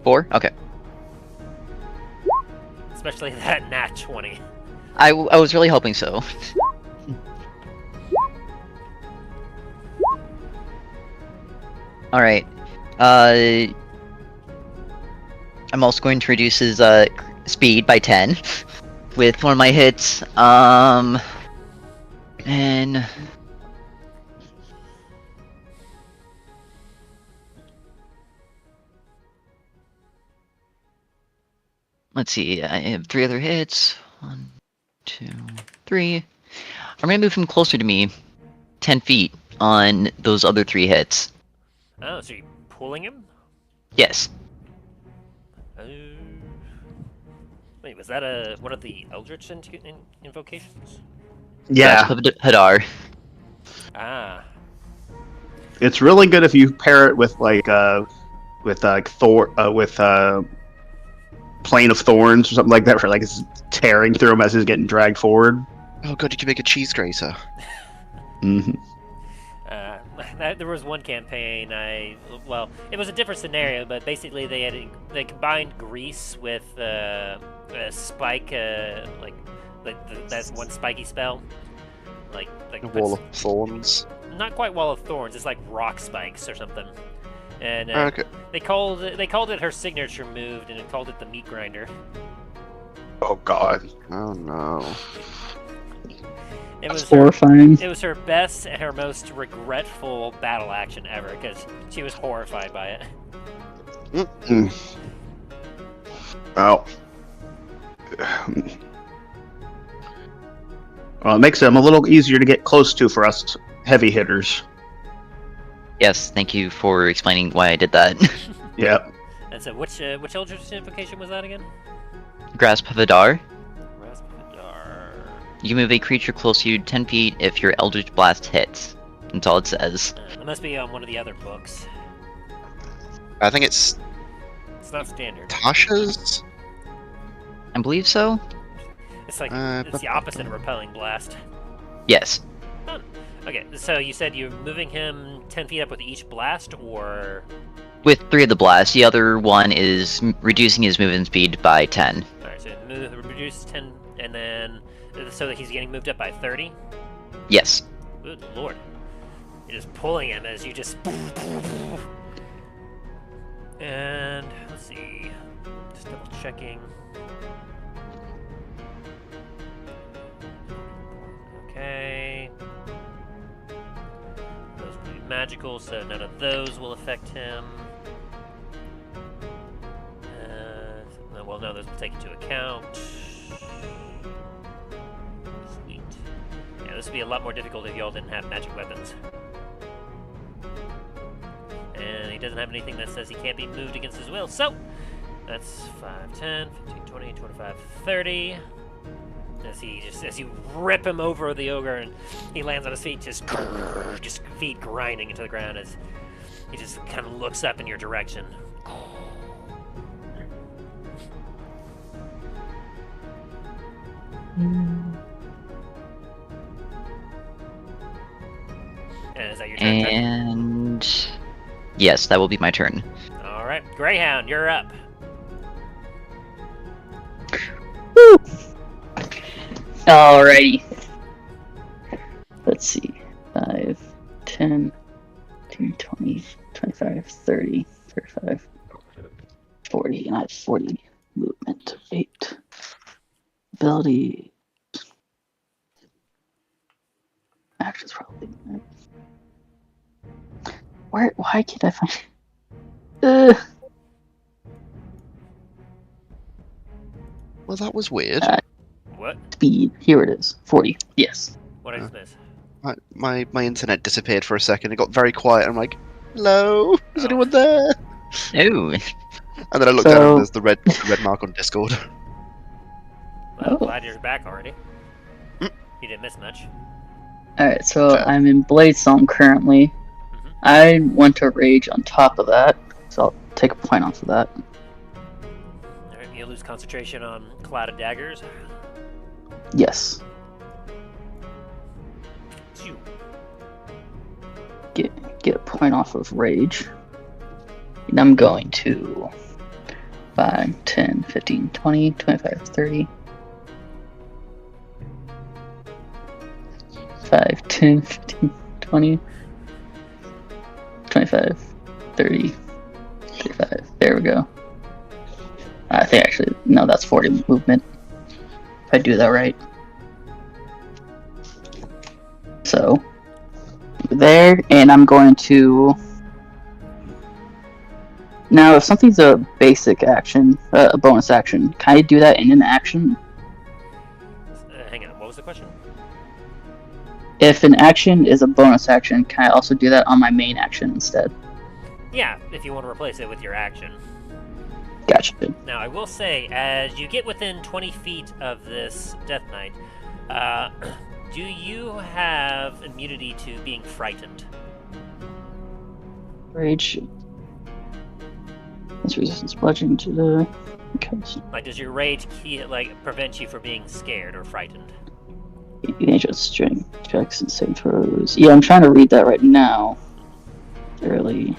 [SPEAKER 3] 4? Okay.
[SPEAKER 1] Especially that nat 20.
[SPEAKER 3] I was really hoping so. Alright. I'm also going to reduce his speed by 10 with one of my hits. And let's see, I have 3 other hits. 1, 2, 3. I'm gonna move him closer to me, 10 feet on those other 3 hits.
[SPEAKER 1] Oh, so you're pulling him?
[SPEAKER 3] Yes.
[SPEAKER 1] Wait, was that one of the Eldritch invocations?
[SPEAKER 2] Yeah,
[SPEAKER 3] Hadar.
[SPEAKER 1] Ah.
[SPEAKER 2] it's really good if you pair it with Plane of Thorns or something like that, where like it's tearing through him as he's getting dragged forward.
[SPEAKER 4] Oh god, you can make a cheese grater.
[SPEAKER 2] Mm-hmm.
[SPEAKER 1] There was one campaign well, it was a different scenario, but basically they combined grease with a spike, that's one spiky spell, like
[SPEAKER 4] A wall of thorns.
[SPEAKER 1] not quite wall of thorns, it's like rock spikes or something, and
[SPEAKER 4] Okay.
[SPEAKER 1] they called it her signature move, and it called it the meat grinder.
[SPEAKER 2] Oh god.
[SPEAKER 4] Oh no.
[SPEAKER 1] It
[SPEAKER 5] That's
[SPEAKER 1] was
[SPEAKER 5] horrifying.
[SPEAKER 1] It was her best and her most regretful battle action ever, because she was horrified by it.
[SPEAKER 2] Mm-mm. Well, it makes them a little easier to get close to for us heavy hitters.
[SPEAKER 3] Yes, thank you for explaining why I did that.
[SPEAKER 2] Yep.
[SPEAKER 1] And so, which Eldritch invocation was that again?
[SPEAKER 3] Grasp of Hadar.
[SPEAKER 1] Raspadar.
[SPEAKER 3] You move a creature close to you 10 feet if your Eldritch Blast hits. That's all it says.
[SPEAKER 1] It must be on one of the other books.
[SPEAKER 4] I think it's
[SPEAKER 1] It's not standard.
[SPEAKER 4] Tasha's?
[SPEAKER 3] I believe so?
[SPEAKER 1] It's like it's the opposite of repelling blast.
[SPEAKER 3] Yes.
[SPEAKER 1] Okay, so you said you're moving him 10 feet up with each blast, or
[SPEAKER 3] With 3 of the blasts, the other one is reducing his movement speed by 10.
[SPEAKER 1] alright, so reduce 10, and then so that he's getting moved up by 30.
[SPEAKER 3] Yes.
[SPEAKER 1] Good lord. You're just pulling him as you just. And let's see. Just double checking. Okay. Those will be magical, so none of those will affect him. Well, no, those will take into account. Sweet. Yeah, this would be a lot more difficult if y'all didn't have magic weapons. And he doesn't have anything that says he can't be moved against his will, so that's 5, 10, 15, 20, 25, 30. As you rip him over the ogre and he lands on his feet, just feet grinding into the ground as he just kind of looks up in your direction. And is that your turn?
[SPEAKER 3] And yes, that will be my turn.
[SPEAKER 1] All right, Greyhound, you're up.
[SPEAKER 5] Woo! Alrighty. Let's see. 5, 10, 15, 20, 25, 30, 35, 40, and I have 40 movement. 8. Ability. Actions probably. Why can't I find.
[SPEAKER 4] Well, that was weird.
[SPEAKER 1] What?
[SPEAKER 5] Speed. Here it is. 40. Yes.
[SPEAKER 1] What did I miss?
[SPEAKER 4] My internet disappeared for a second. It got very quiet. I'm like, hello? Is anyone there?
[SPEAKER 3] Ooh.
[SPEAKER 4] And then I looked down and there's the red mark on Discord.
[SPEAKER 1] Well, glad you're back already. You didn't miss much.
[SPEAKER 5] Alright, so I'm in Bladestorm currently.
[SPEAKER 1] Mm-hmm.
[SPEAKER 5] I want to rage on top of that, so I'll take a point off of that.
[SPEAKER 1] Alright, you lose concentration on Cloud of Daggers.
[SPEAKER 5] Yes.
[SPEAKER 1] Phew.
[SPEAKER 5] Get a point off of rage. And I'm going to 5, 10, 15, 20, 25, 30. 5, 10, 15, 20, 25, 30, 35. There we go. I think actually, no, that's 40 movement. If I do that right. So, there, and I'm going to... Now, if something's a basic action, a bonus action, can I do that in an action?
[SPEAKER 1] Hang on, what was the question?
[SPEAKER 5] If an action is a bonus action, can I also do that on my main action instead?
[SPEAKER 1] Yeah, if you want to replace it with your action.
[SPEAKER 5] Gotcha.
[SPEAKER 1] Now, I will say, as you get within 20 feet of this Death Knight, do you have immunity to being frightened?
[SPEAKER 5] Rage. That's resistance bludgeoning to the coast.
[SPEAKER 1] Like, does your rage prevent you from being scared or frightened?
[SPEAKER 5] Advantage strength checks and save throws. Yeah, I'm trying to read that right now. Early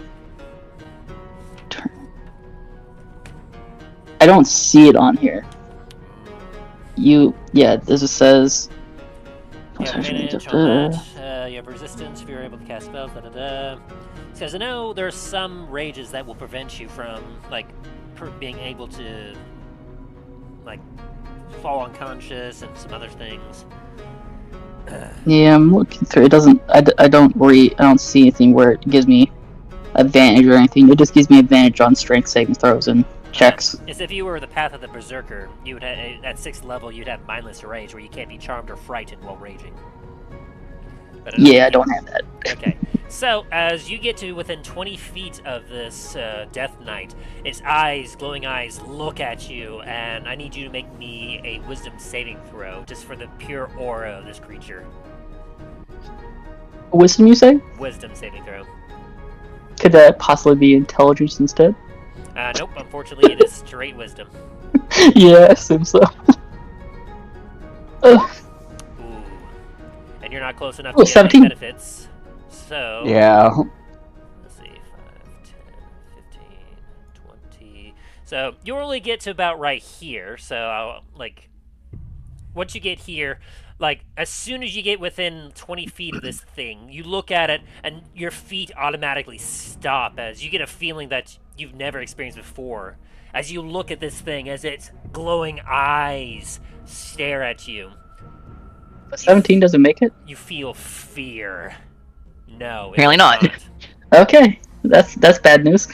[SPEAKER 5] turn. I don't see it on here. As it says.
[SPEAKER 1] You have advantage on that. You have resistance if you're able to cast spells. It says, I know there's some rages that will prevent you from, being able to, fall unconscious and some other things.
[SPEAKER 5] Yeah, I'm looking through. It doesn't. I don't see anything where it gives me advantage or anything. It just gives me advantage on strength saving throws and checks.
[SPEAKER 1] It's if you were the Path of the Berserker, you would have, at 6th level, you'd have mindless rage, where you can't be charmed or frightened while raging. But
[SPEAKER 5] I don't have that.
[SPEAKER 1] Okay, so as you get to within 20 feet of this Death Knight, its glowing eyes, look at you, and I need you to make me a Wisdom saving throw, just for the pure aura of this creature.
[SPEAKER 5] Wisdom, you say?
[SPEAKER 1] Wisdom saving throw.
[SPEAKER 5] Could that possibly be intelligence instead?
[SPEAKER 1] Nope, unfortunately it is straight Wisdom.
[SPEAKER 5] Yeah, I assume so.
[SPEAKER 1] Ooh. And you're not close enough to get
[SPEAKER 5] 17.
[SPEAKER 1] any benefits, so...
[SPEAKER 2] Yeah.
[SPEAKER 1] Let's see, 5, 10, 15, 20... So, you only get to about right here, so, once you get here, as soon as you get within 20 feet of this thing, you look at it, and your feet automatically stop, as you get a feeling that you've never experienced before. As you look at this thing, as its glowing eyes stare at you.
[SPEAKER 5] 17 doesn't make it?
[SPEAKER 1] You feel fear. No,
[SPEAKER 3] Apparently not.
[SPEAKER 5] Okay, that's bad news.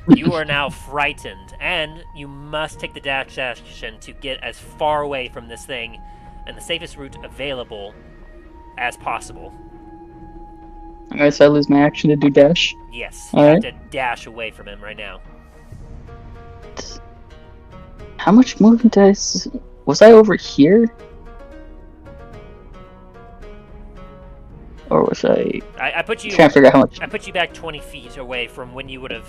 [SPEAKER 1] You are now frightened, and you must take the dash action to get as far away from this thing, and the safest route available as possible.
[SPEAKER 5] Alright, so I lose my action to do dash.
[SPEAKER 1] Yes, you
[SPEAKER 5] Alright.
[SPEAKER 1] have to dash away from him right now.
[SPEAKER 5] How much movement did was I over here? Or was I
[SPEAKER 1] I put you.
[SPEAKER 5] trying to figure out how much?
[SPEAKER 1] I put you back 20 feet away from when you would have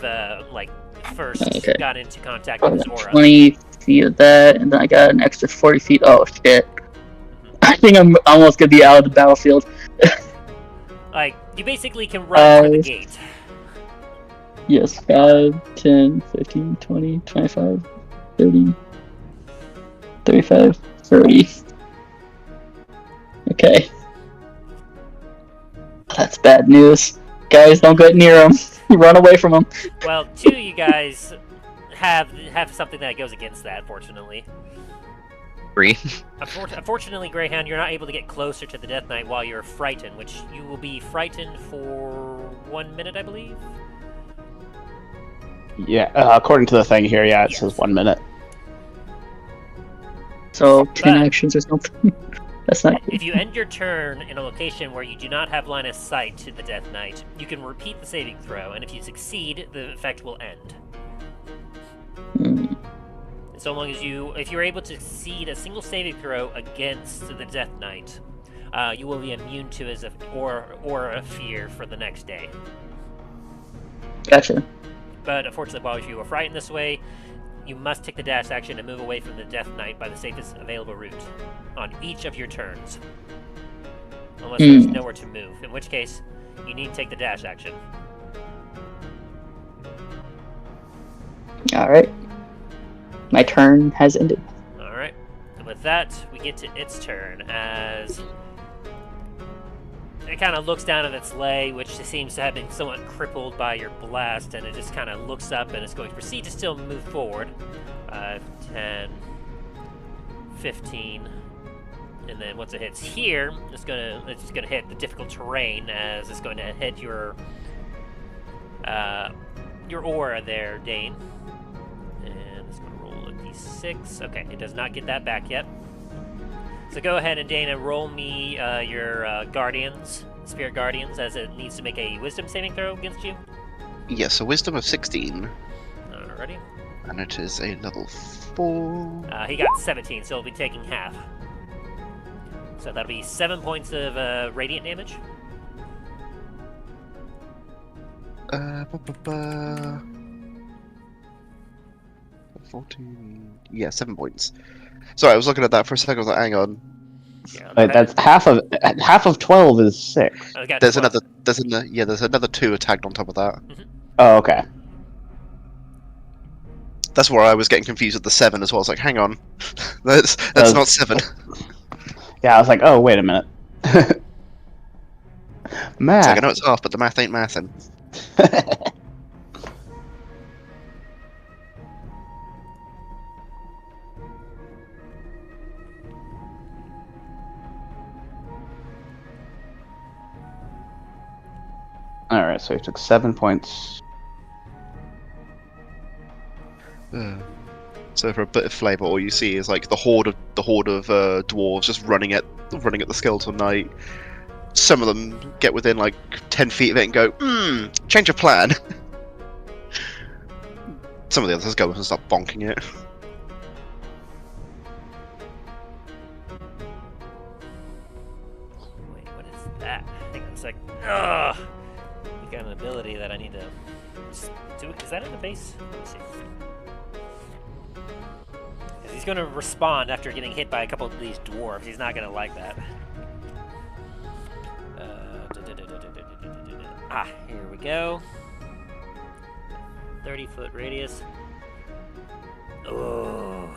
[SPEAKER 1] first
[SPEAKER 5] Okay.
[SPEAKER 1] got into contact with his aura.
[SPEAKER 5] 20 feet of that, and then I got an extra 40 feet. Oh shit! I think I'm almost gonna be out of the battlefield.
[SPEAKER 1] You basically can run through the gate.
[SPEAKER 5] Yes, 5, 10, 15, 20, 25, 30. 35, 30. Okay. That's bad news. Guys, don't get near him. Run away from him.
[SPEAKER 1] Well, two of you guys have something that goes against that, fortunately.
[SPEAKER 3] 3.
[SPEAKER 1] Unfortunately, Greyhound, you're not able to get closer to the Death Knight while you're frightened, which you will be frightened for 1 minute, I believe.
[SPEAKER 2] Yeah, according to the thing here, yeah, it
[SPEAKER 1] Yes.
[SPEAKER 2] says 1 minute.
[SPEAKER 5] So 10 actions or something. That's not good.
[SPEAKER 1] If you end your turn in a location where you do not have line of sight to the Death Knight, you can repeat the saving throw, and if you succeed, the effect will end. So long as if you're able to succeed a single saving throw against the Death Knight, you will be immune to his aura of fear for the next day.
[SPEAKER 5] Gotcha.
[SPEAKER 1] But unfortunately, while you are frightened this way, you must take the dash action and move away from the Death Knight by the safest available route on each of your turns. Unless there's nowhere to move, in which case, you need to take the dash action.
[SPEAKER 5] Alright. My turn has ended.
[SPEAKER 1] Alright. And with that, we get to its turn as it kind of looks down at its lay, which seems to have been somewhat crippled by your blast, and it just kind of looks up and it's going to proceed to still move forward. 10, 15, and then once it hits here, it's just gonna hit the difficult terrain as it's going to hit your aura there, Dain. And it's going to roll a d6. Okay, it does not get that back yet. So go ahead and Dain, and roll me your guardians, spirit guardians, as it needs to make a wisdom saving throw against you.
[SPEAKER 4] Yes, a wisdom of 16.
[SPEAKER 1] Alrighty.
[SPEAKER 4] And it is a level 4.
[SPEAKER 1] He got 17, so he'll be taking half. So that'll be 7 points of radiant damage.
[SPEAKER 4] 14. Yeah, 7 points. Sorry, I was looking at that for a second. I was like, hang on.
[SPEAKER 1] Yeah,
[SPEAKER 2] Wait, that's half of 12 is 6.
[SPEAKER 1] I got
[SPEAKER 4] There's
[SPEAKER 1] 12.
[SPEAKER 4] there's another 2 tagged on top of that.
[SPEAKER 2] Oh, okay.
[SPEAKER 4] That's where I was getting confused with the 7 as well. I was like, hang on, that's not 7.
[SPEAKER 2] Yeah, I was like, oh, wait a minute. Math.
[SPEAKER 4] It's like, I know it's half, but the math ain't mathin'.
[SPEAKER 2] Alright, so he took 7 points.
[SPEAKER 4] So for a bit of flavour, all you see is like the horde of dwarves just running at the skeleton knight. Some of them get within like 10 feet of it and go, change of plan. Some of the others go and start bonking it.
[SPEAKER 1] Wait, what is that? I think it's like, ugh! You got an ability that I need to do. Is that in the base? Let me see. He's going to respond after getting hit by a couple of these dwarves. He's not going to like that. Here we go. 30-foot radius. Oh.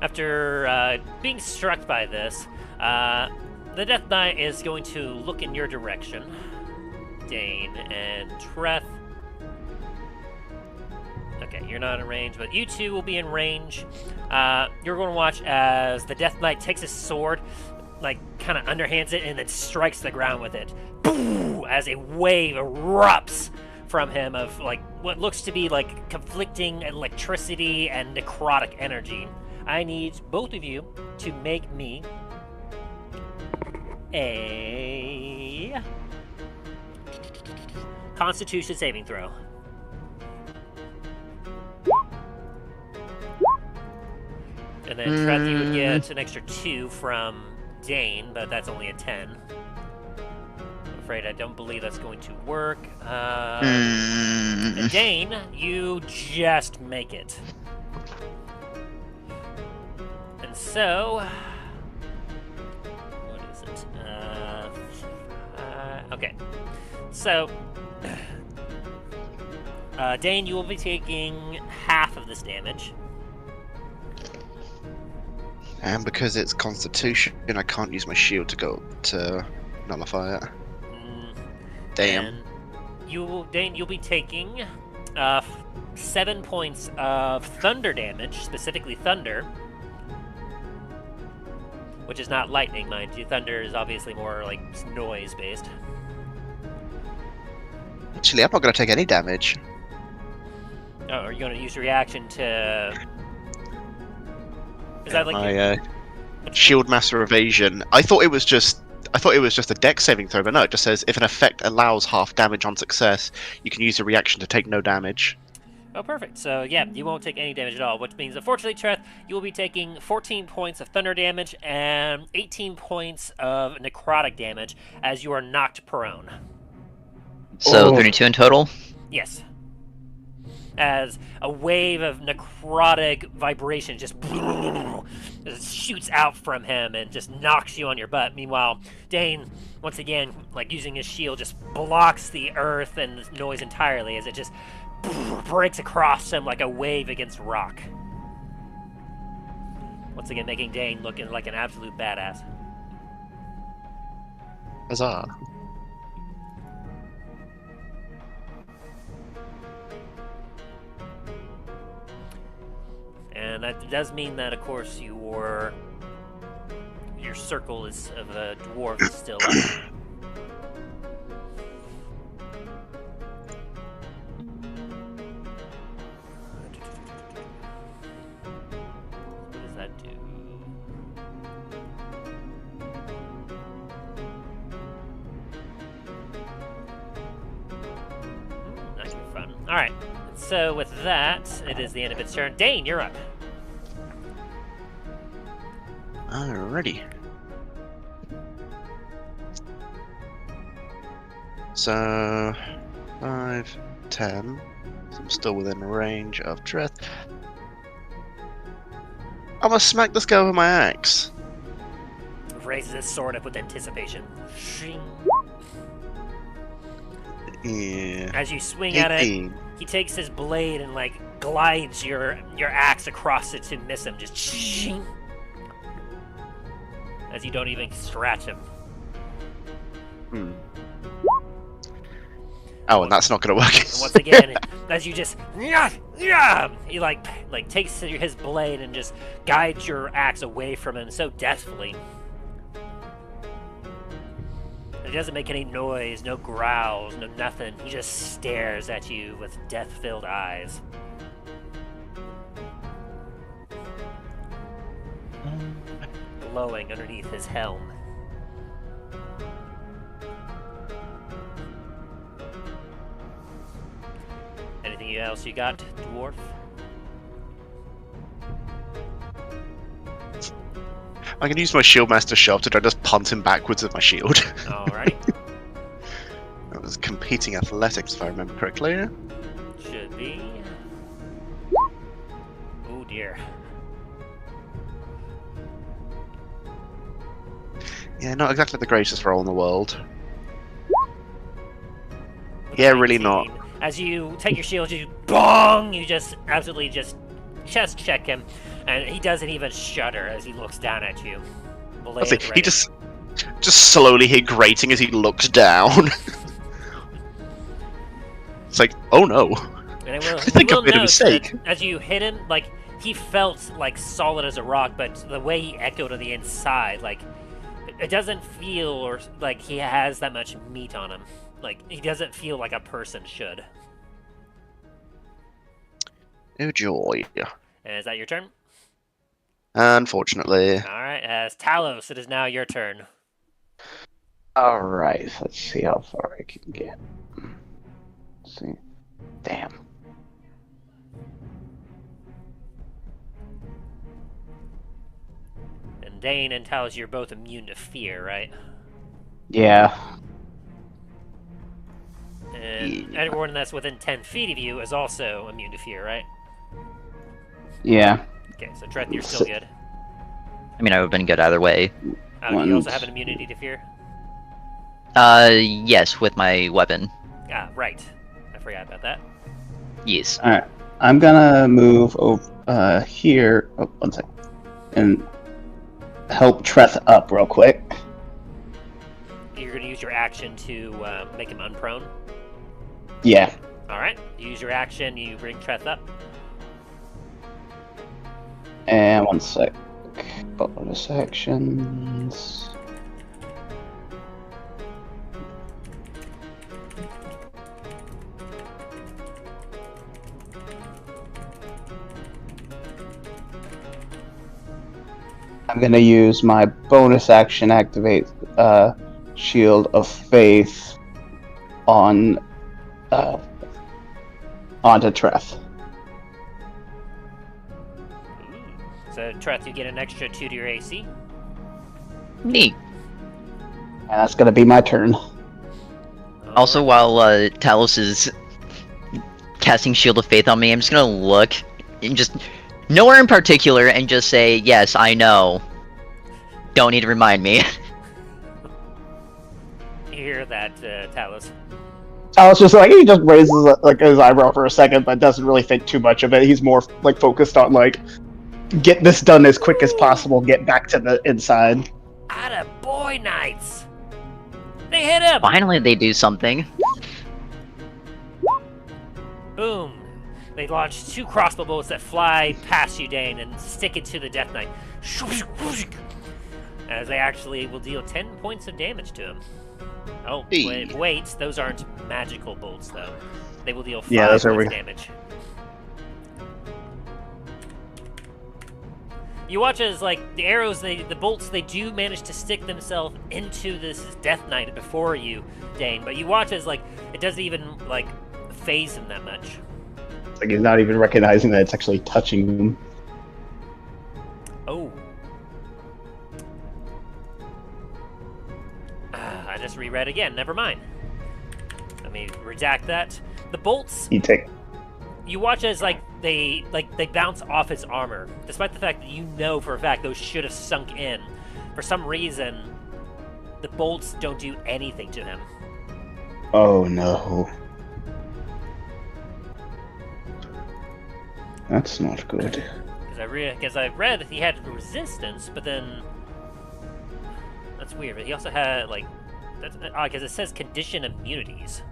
[SPEAKER 1] After being struck by this, the Death Knight is going to look in your direction, Dain, and Treth. Okay, you're not in range, but you two will be in range. You're going to watch as the Death Knight takes his sword, like, kind of underhands it, and then strikes the ground with it. Boom! As a wave erupts from him of, like, what looks to be, like, conflicting electricity and necrotic energy. I need both of you to make me a Constitution saving throw. And then Treth, you would get an extra 2 from Dain, but that's only a 10. I'm afraid I don't believe that's going to work. And Dain, you just make it. And so, what is it? Okay. So, Dain, you will be taking half of this damage.
[SPEAKER 4] And because it's Constitution, I can't use my shield to nullify it. Damn.
[SPEAKER 1] And Dain, you'll be taking 7 points of thunder damage, specifically thunder, which is not lightning, mind you. Thunder is obviously more like noise based.
[SPEAKER 4] Actually, I'm not going to take any damage.
[SPEAKER 1] Oh, are you going to use your reaction to? Is that like
[SPEAKER 4] my shield master evasion? I thought it was just a dex saving throw, but no, it just says if an effect allows half damage on success, you can use a reaction to take no damage.
[SPEAKER 1] Oh, perfect. So, yeah, you won't take any damage at all, which means, unfortunately, Treth, you will be taking 14 points of thunder damage and 18 points of necrotic damage as you are knocked prone.
[SPEAKER 3] So 32 in total?
[SPEAKER 1] Yes. As a wave of necrotic vibration just shoots out from him and just knocks you on your butt. Meanwhile, Dain, once again, like using his shield, just blocks the earth and noise entirely as it just breaks across him like a wave against rock. Once again, making Dain looking like an absolute badass.
[SPEAKER 4] Huzzah.
[SPEAKER 1] And that does mean that, of course, your circle is of a dwarf is still up. What does that do? That could be fun. All right. So with that, it is the end of its turn. Dain, you're up.
[SPEAKER 4] Alrighty. So 5, 10. So I'm still within range of Treth. I'm gonna smack this guy with my axe.
[SPEAKER 1] Raises his sword up with anticipation. Shing.
[SPEAKER 4] Yeah.
[SPEAKER 1] As you swing at it,
[SPEAKER 4] 18.
[SPEAKER 1] he takes his blade and like glides your axe across it to miss him. Just shing. As you don't even scratch him.
[SPEAKER 4] Oh, and that's not gonna work.
[SPEAKER 1] And once again, as you just he like takes his blade and just guides your axe away from him so deathfully. He doesn't make any noise, no growls, no nothing. He just stares at you with death-filled eyes. Glowing underneath his helm. Anything else you got, dwarf?
[SPEAKER 4] I can use my Shieldmaster shove to try to just punt him backwards with my shield.
[SPEAKER 1] Alrighty.
[SPEAKER 4] That was competing athletics, if I remember correctly.
[SPEAKER 1] Should be. Oh dear.
[SPEAKER 4] Yeah, not exactly the greatest roll in the world. Yeah, really not.
[SPEAKER 1] As you take your shield, you bong! You just absolutely just chest check him, and he doesn't even shudder as he looks down at you.
[SPEAKER 4] He just slowly hear grating as he looks down. It's like, oh no.
[SPEAKER 1] And I
[SPEAKER 4] think I've made a mistake.
[SPEAKER 1] As you hit him, like he felt like solid as a rock, but the way he echoed on the inside, like it doesn't feel or like he has that much meat on him. Like he doesn't feel like a person should.
[SPEAKER 4] Oh joy.
[SPEAKER 1] And is that your turn?
[SPEAKER 4] Unfortunately.
[SPEAKER 1] Alright, as Talos, it is now your turn.
[SPEAKER 2] Alright, let's see how far I can get. Let's see. Damn.
[SPEAKER 1] And Dain and Talos, you're both immune to fear, right?
[SPEAKER 2] Yeah.
[SPEAKER 1] And everyone that's within 10 feet of you is also immune to fear, right?
[SPEAKER 2] Yeah.
[SPEAKER 1] Okay, so Treth, you're still good.
[SPEAKER 3] I mean, I would have been good either way.
[SPEAKER 1] You also have an immunity to fear?
[SPEAKER 3] Yes, with my weapon.
[SPEAKER 1] Ah, right. I forgot about that.
[SPEAKER 3] Yes.
[SPEAKER 2] All right, I'm gonna move over here. Oh, one second, and help Treth up real quick.
[SPEAKER 1] You're going to use your action to make him unprone.
[SPEAKER 2] Yeah.
[SPEAKER 1] All right. Use your action. You bring Treth up.
[SPEAKER 2] And one sec. Bonus actions. I'm gonna use my bonus action activate Shield of Faith on onto Treth.
[SPEAKER 1] So, Treth, you get an extra 2 to your AC.
[SPEAKER 3] Neat.
[SPEAKER 2] And that's gonna be my turn.
[SPEAKER 3] Also, while Talos is casting Shield of Faith on me, I'm just gonna look and just nowhere in particular and just say, yes, I know. Don't need to remind me.
[SPEAKER 1] You hear that, Talos?
[SPEAKER 2] I was just like, he just raises like his eyebrow for a second, but doesn't really think too much of it. He's more like focused on like, get this done as quick as possible, get back to the inside.
[SPEAKER 1] Atta boy, knights! They hit him!
[SPEAKER 3] Finally, they do something.
[SPEAKER 1] Boom! They launch 2 crossbow bolts that fly past you, Dain, and stick it to the Death Knight. As they actually will deal 10 points of damage to him. Oh, wait, those aren't magical bolts, though. They will deal 5
[SPEAKER 2] those are
[SPEAKER 1] points of damage. You watch as, like, the arrows, the bolts, they do manage to stick themselves into this Death Knight before you, Dain, but you watch as, like, it doesn't even, like, phase him that much.
[SPEAKER 2] Like he's not even recognizing that it's actually touching him.
[SPEAKER 1] Oh. I just reread again, never mind. Let me redact that. The bolts, you watch as they bounce off his armor, despite the fact that you know for a fact those should have sunk in. For some reason, the bolts don't do anything to him.
[SPEAKER 2] Oh no. That's not good.
[SPEAKER 1] Because I read that he had resistance, but then that's weird. But he also had that's odd because it says condition immunities.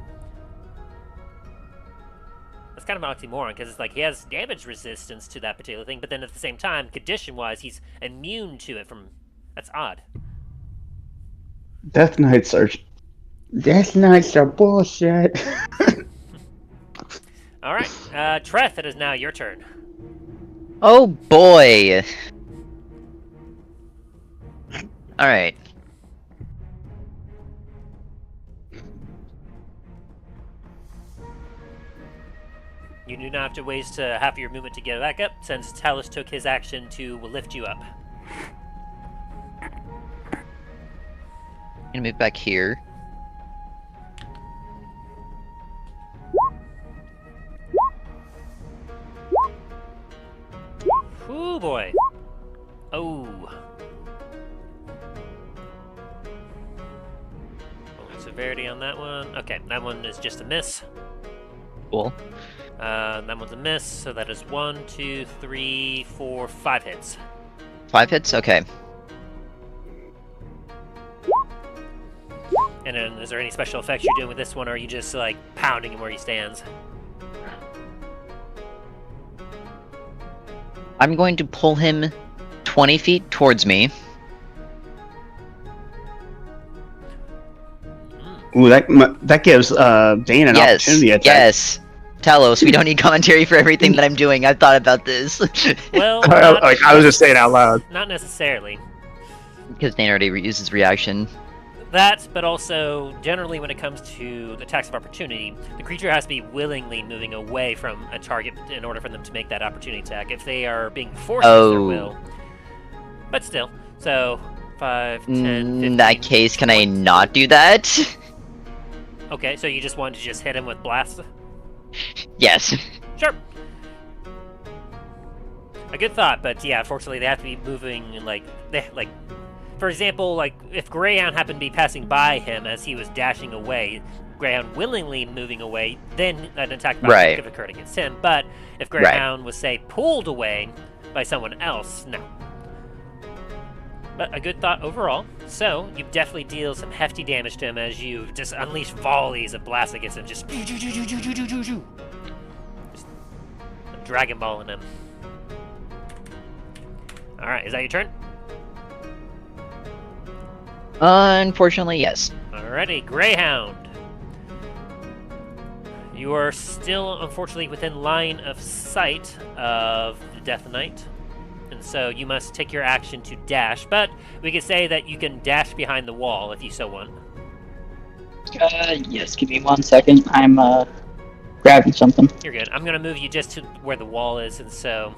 [SPEAKER 1] That's kind of an oxymoron because it's like he has damage resistance to that particular thing, but then at the same time, condition-wise, he's immune to it from. That's odd.
[SPEAKER 2] Death Knights are bullshit.
[SPEAKER 1] All right, Treth, it is now your turn.
[SPEAKER 3] Oh boy. All right.
[SPEAKER 1] You do not have to waste half of your movement to get back up, since Talos took his action to lift you up.
[SPEAKER 3] I'm gonna move back here.
[SPEAKER 1] Ooh boy. Oh. Severity on that one. Okay, that one is just a miss.
[SPEAKER 3] Cool.
[SPEAKER 1] That one's a miss, so that is 1, 2, 3, 4, 5 hits.
[SPEAKER 3] 5 hits? Okay.
[SPEAKER 1] And then, is there any special effects you're doing with this one, or are you just, like, pounding him where he stands?
[SPEAKER 3] I'm going to pull him 20 feet towards me.
[SPEAKER 2] Ooh, that gives Dain an opportunity attack.
[SPEAKER 3] Yes. Talos, we don't need commentary for everything that I'm doing. I've thought about this.
[SPEAKER 1] Well,
[SPEAKER 2] I was just saying out loud.
[SPEAKER 1] Not necessarily.
[SPEAKER 3] Because Dain already uses reaction.
[SPEAKER 1] That, but also, generally when it comes to the attacks of opportunity, the creature has to be willingly moving away from a target in order for them to make that opportunity attack. If they are being forced with their will. But still, so 5, 10, 15.
[SPEAKER 3] In that case, can I not do that?
[SPEAKER 1] Okay, so you just wanted to just hit him with blast?
[SPEAKER 3] Yes.
[SPEAKER 1] Sure. A good thought, but yeah, unfortunately they have to be moving, for example, if Greyhound happened to be passing by him as he was dashing away, Greyhound willingly moving away, then an attack by
[SPEAKER 3] Right.
[SPEAKER 1] could have occurred against him. But if Greyhound was, say, pulled away by someone else, no. But a good thought overall. So, you definitely deal some hefty damage to him as you just unleash volleys of blast against him. Just Dragon Balling him. Alright, is that your turn?
[SPEAKER 3] Unfortunately, yes.
[SPEAKER 1] Alrighty, Greyhound. You are still, unfortunately, within line of sight of the Death Knight. And so you must take your action to dash, but we could say that you can dash behind the wall if you so want.
[SPEAKER 5] Yes, give me 1 second. I'm grabbing something.
[SPEAKER 1] You're good. I'm going to move you just to where the wall is, and so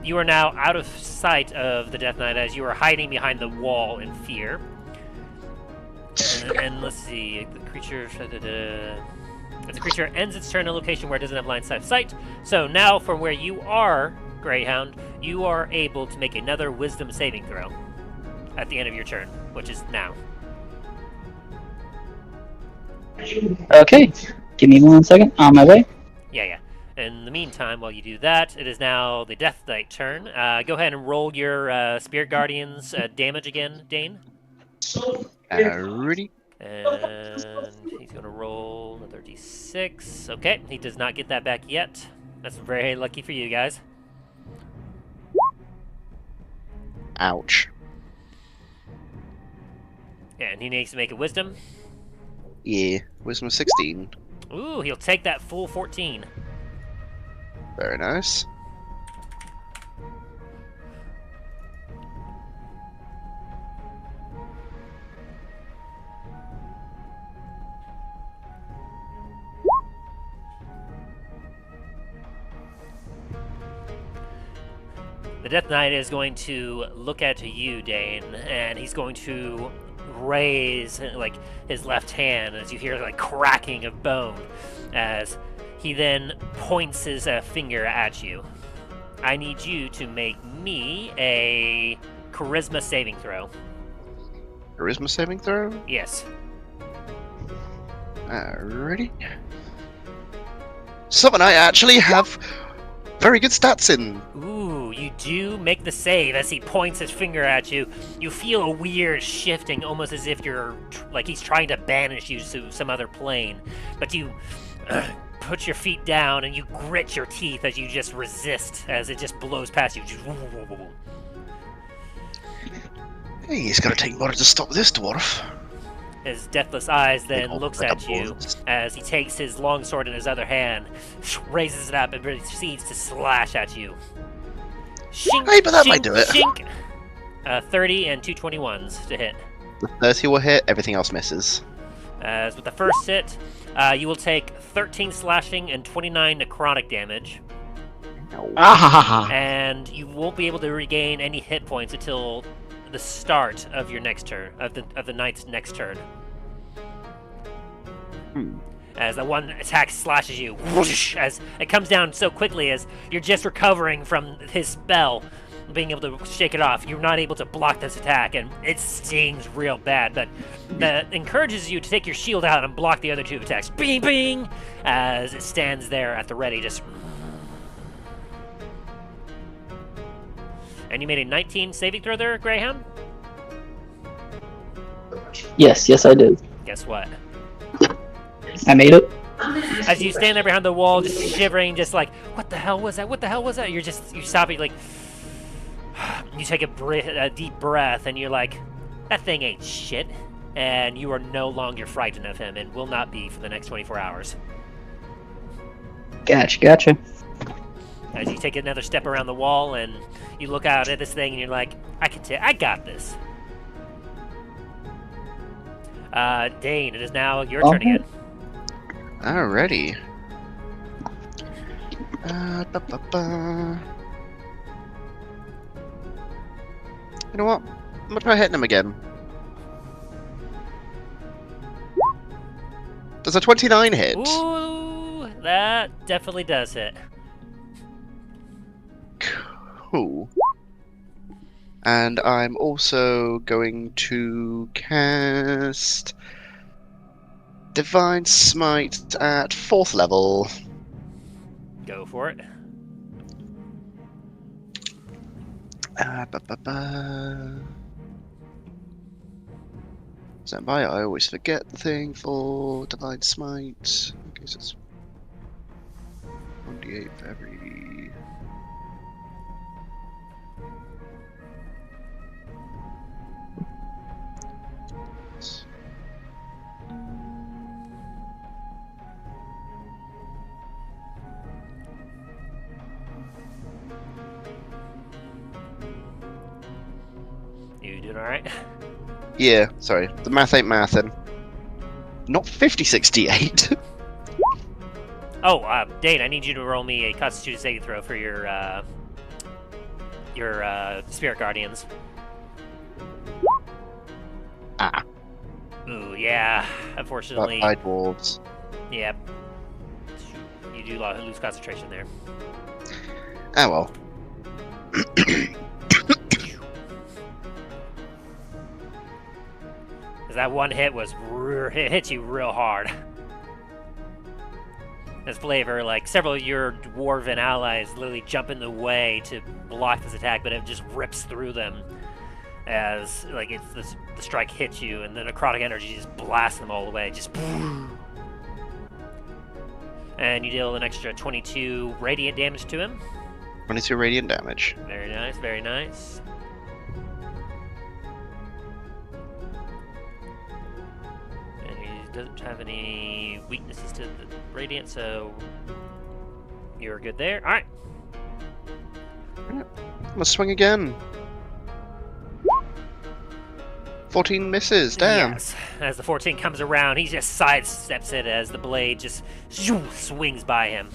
[SPEAKER 1] you are now out of sight of the Death Knight as you are hiding behind the wall in fear. And let's see, the creature... If the creature ends its turn in a location where it doesn't have line of sight, so now from where you are, Greyhound, you are able to make another Wisdom saving throw at the end of your turn, which is now.
[SPEAKER 5] Okay, give me 1 second. On my way.
[SPEAKER 1] Yeah. In the meantime, while you do that, it is now the Death Knight turn. Go ahead and roll your Spirit Guardian's damage again, Dain.
[SPEAKER 4] Alrighty.
[SPEAKER 1] And he's going to roll another d6. Okay, he does not get that back yet. That's very lucky for you guys.
[SPEAKER 4] Ouch.
[SPEAKER 1] Yeah, and he needs to make a Wisdom.
[SPEAKER 4] Yeah, wisdom 16.
[SPEAKER 1] Ooh, he'll take that full 14.
[SPEAKER 4] Very nice.
[SPEAKER 1] The Death Knight is going to look at you, Dain, and he's going to raise like his left hand as you hear like cracking of bone as he then points his finger at you. I need you to make me a charisma saving throw.
[SPEAKER 4] Charisma saving throw?
[SPEAKER 1] Yes.
[SPEAKER 4] Alrighty. Something I actually have very good stats in.
[SPEAKER 1] Ooh, you do make the save as he points his finger at you. You feel a weird shifting, almost as if you're like he's trying to banish you to some other plane. But you put your feet down and you grit your teeth as you just resist as it just blows past you.
[SPEAKER 4] Hey, it's gonna take more to stop this dwarf.
[SPEAKER 1] His deathless eyes then
[SPEAKER 4] Big
[SPEAKER 1] looks
[SPEAKER 4] old
[SPEAKER 1] at you
[SPEAKER 4] balls.
[SPEAKER 1] as he takes his longsword in his other hand, raises it up, and proceeds to slash at you. Shink,
[SPEAKER 4] Hey, but that might
[SPEAKER 1] shink,
[SPEAKER 4] do it.
[SPEAKER 1] Shink. 30 and 2 21s to hit.
[SPEAKER 4] The 30 will hit, everything else misses.
[SPEAKER 1] As with the first hit, you will take 13 slashing and 29 necrotic damage, and you won't be able to regain any hit points until the start of your next turn, of the knight's next turn. As the one attack slashes you, whoosh, as it comes down so quickly as you're just recovering from his spell, being able to shake it off. You're not able to block this attack, and it stings real bad, but that encourages you to take your shield out and block the other two attacks. Bing, bing! As it stands there at the ready, just... And you made a 19 saving throw there, Greyhound?
[SPEAKER 5] Yes, I did.
[SPEAKER 1] Guess what?
[SPEAKER 5] I made it.
[SPEAKER 1] As you stand there behind the wall, just shivering, just like, what the hell was that? What the hell was that? You stop it, like, you take a deep breath, and you're like, that thing ain't shit. And you are no longer frightened of him, and will not be for the next 24 hours.
[SPEAKER 5] Gotcha.
[SPEAKER 1] As you take another step around the wall, and you look out at this thing, and you're like, I got this. Dain, it is now your turn again.
[SPEAKER 4] Alrighty. You know what? I'm gonna try hitting him again. Does a 29 hit?
[SPEAKER 1] Ooh, that definitely does hit.
[SPEAKER 4] Cool. And I'm also going to cast Divine Smite at 4th level.
[SPEAKER 1] Go for it.
[SPEAKER 4] Stand by, I always forget the thing for Divine Smite. Okay, so it's 1d8 for every.
[SPEAKER 1] You doing alright?
[SPEAKER 4] Yeah, sorry, the math ain't mathin'. Not 5068.
[SPEAKER 1] Oh, Dain, I need you to roll me a Constitution saving throw for your Spirit Guardians.
[SPEAKER 4] Ah.
[SPEAKER 1] Ooh, yeah. Unfortunately.
[SPEAKER 4] High dwarves.
[SPEAKER 1] Yep. You do lose concentration there.
[SPEAKER 4] Ah well.
[SPEAKER 1] Because that one hit was it hit you real hard. This flavor, like several of your dwarven allies literally jump in the way to block this attack, but it just rips through them as like the strike hits you, and then necrotic energy just blasts them all the way. Just and you deal an extra 22 radiant damage to him.
[SPEAKER 4] 22 radiant damage.
[SPEAKER 1] Very nice, very nice. And he doesn't have any weaknesses to the radiant, so you're good there. Alright.
[SPEAKER 4] I'm gonna swing again. 14 misses, damn.
[SPEAKER 1] Yes. As the 14 comes around, he just sidesteps it as the blade just swings by him.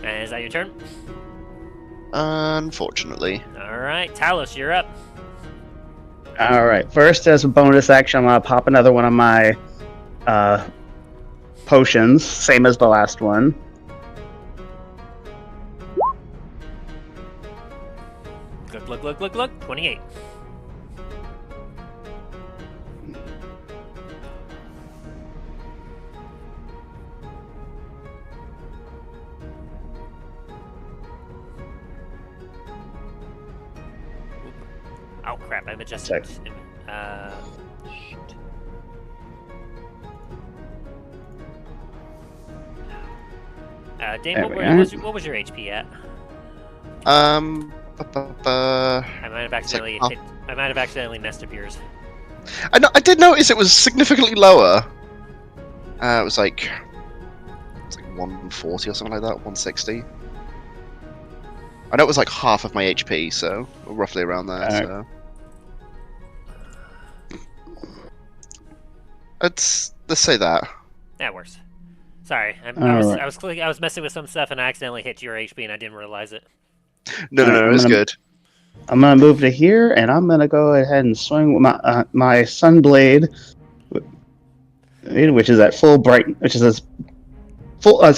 [SPEAKER 1] And is that your turn?
[SPEAKER 4] Unfortunately.
[SPEAKER 1] Alright, Talos, you're up.
[SPEAKER 2] Alright, first as a bonus action, I'm gonna pop another one of my potions, same as the last one.
[SPEAKER 1] Look. 28. Oh crap, I'm adjusting. Shoot. Dane, what was your HP at? I might have accidentally messed up yours.
[SPEAKER 4] I did notice it was significantly lower. It was like 140 or something like that, 160. I know it was like half of my HP, so roughly around there. So let's say that.
[SPEAKER 1] That works. Sorry, I was messing with some stuff and I accidentally hit your HP and I didn't realize it.
[SPEAKER 4] No, it's good.
[SPEAKER 2] I'm gonna move to here, and I'm gonna go ahead and swing with my Sunblade, which is at full bright, which is as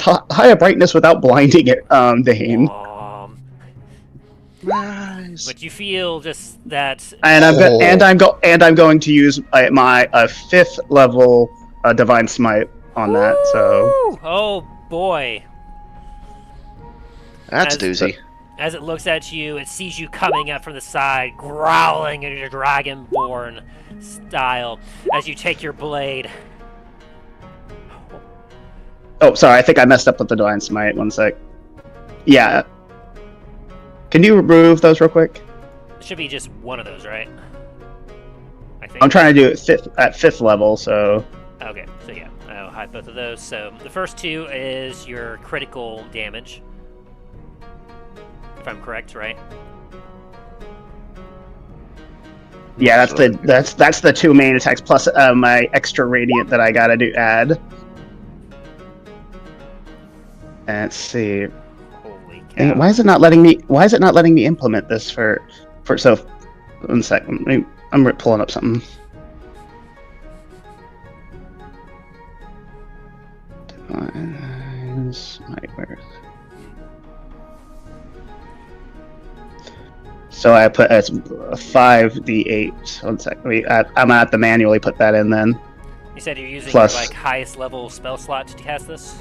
[SPEAKER 2] high a brightness without blinding it. Dain.
[SPEAKER 4] Nice.
[SPEAKER 1] But you feel just that,
[SPEAKER 2] and I'm going to use my 5th level Divine Smite on that. So.
[SPEAKER 1] Oh boy.
[SPEAKER 4] That's a doozy.
[SPEAKER 1] As it looks at you, it sees you coming up from the side, growling in your dragonborn style as you take your blade.
[SPEAKER 2] Oh, sorry, I think I messed up with the Divine Smite. One sec. Yeah. Can you remove those real quick?
[SPEAKER 1] It should be just one of those, right? I think.
[SPEAKER 2] I'm trying to do it at 5th level, so...
[SPEAKER 1] Okay, so yeah, I'll hide both of those. So the first 2 is your critical damage. If I'm correct, right?
[SPEAKER 2] Yeah, that's the 2 main attacks plus my extra radiant that I gotta add. And let's see.
[SPEAKER 1] Holy cow!
[SPEAKER 2] And why is it not letting me implement this for so? 1 second. I'm pulling up something. Divine Smite, where is it? So I put as 5d8. 1 sec. I'm gonna have to manually put that in then.
[SPEAKER 1] You said you're using
[SPEAKER 2] Plus-
[SPEAKER 1] your like highest level spell slot to cast this?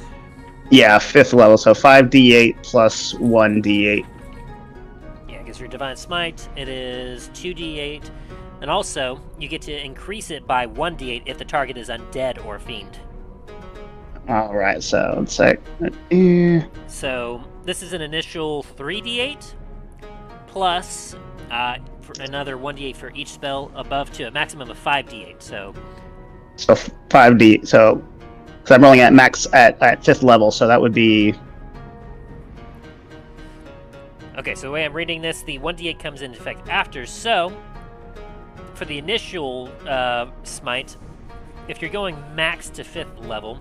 [SPEAKER 2] Yeah, 5th level, so 5d8 plus 1d8.
[SPEAKER 1] Yeah, because your Divine Smite, it is 2d8, and also you get to increase it by 1d8 if the target is undead or fiend.
[SPEAKER 2] Alright, so 1 sec.
[SPEAKER 1] So this is an initial 3d8 plus for another 1d8 for each spell above to a maximum of 5d8. So
[SPEAKER 2] 5d. So I'm rolling at max at 5th level, so that would be.
[SPEAKER 1] okay, so the way I'm reading this, the 1d8 comes into effect after. So for the initial smite, if you're going max to 5th level,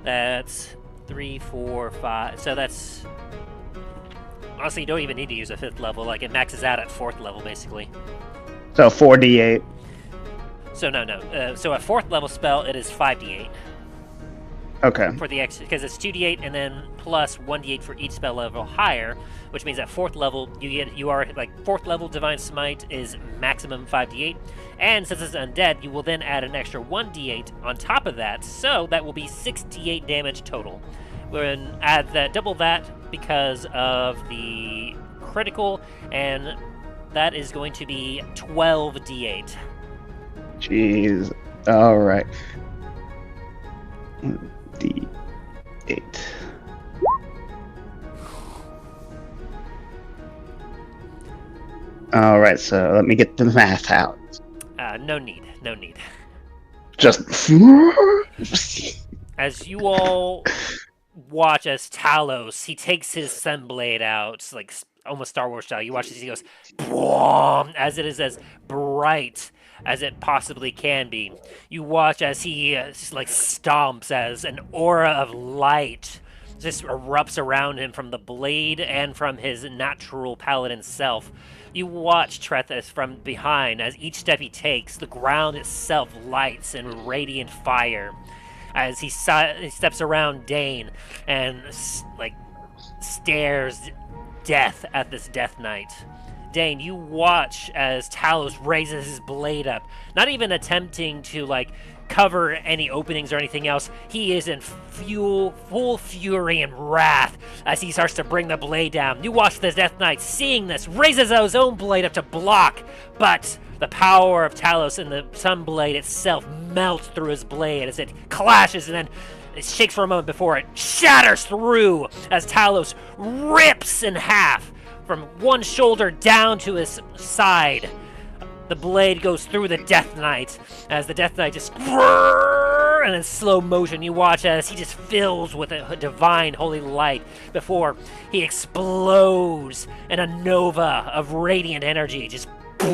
[SPEAKER 1] that's 3, 4, 5. So that's honestly, you don't even need to use a 5th level. Like it maxes out at 4th level, basically.
[SPEAKER 2] So 4d8.
[SPEAKER 1] So no. So a 4th level spell, it is 5d8
[SPEAKER 2] Okay.
[SPEAKER 1] for the X, because it's 2d8 and then plus 1d8 for each spell level higher, which means at 4th level you are like 4th level Divine Smite is maximum 5d8, and since it's undead, you will then add an extra 1d8 on top of that, so that will be 6d8 damage total. We're gonna add that, double that because of the critical, and that is going to be 12d8.
[SPEAKER 2] Jeez. Alright. D8. Alright, so let me get the math out.
[SPEAKER 1] No need.
[SPEAKER 2] Just.
[SPEAKER 1] As you all watch as Talos, he takes his Sunblade out, like almost Star Wars style. You watch as he goes, "Bwom," as it is as bright as it possibly can be. You watch as he just like stomps as an aura of light just erupts around him from the blade and from his natural paladin self. You watch Treth as from behind, as each step he takes, the ground itself lights in radiant fire. As he steps around Dain and like stares death at this Death Knight. Dain, you watch as Talos raises his blade up, not even attempting to like cover any openings or anything else. He is in full fury and wrath as he starts to bring the blade down. You watch the Death Knight, seeing this, raises his own blade up to block, but the power of Talos and the Sunblade itself melts through his blade as it clashes, and then it shakes for a moment before it shatters through as Talos rips in half from one shoulder down to his side. The blade goes through the Death Knight as the Death Knight just, and in slow motion you watch as he just fills with a divine holy light before he explodes in a nova of radiant energy. Just
[SPEAKER 4] Hey,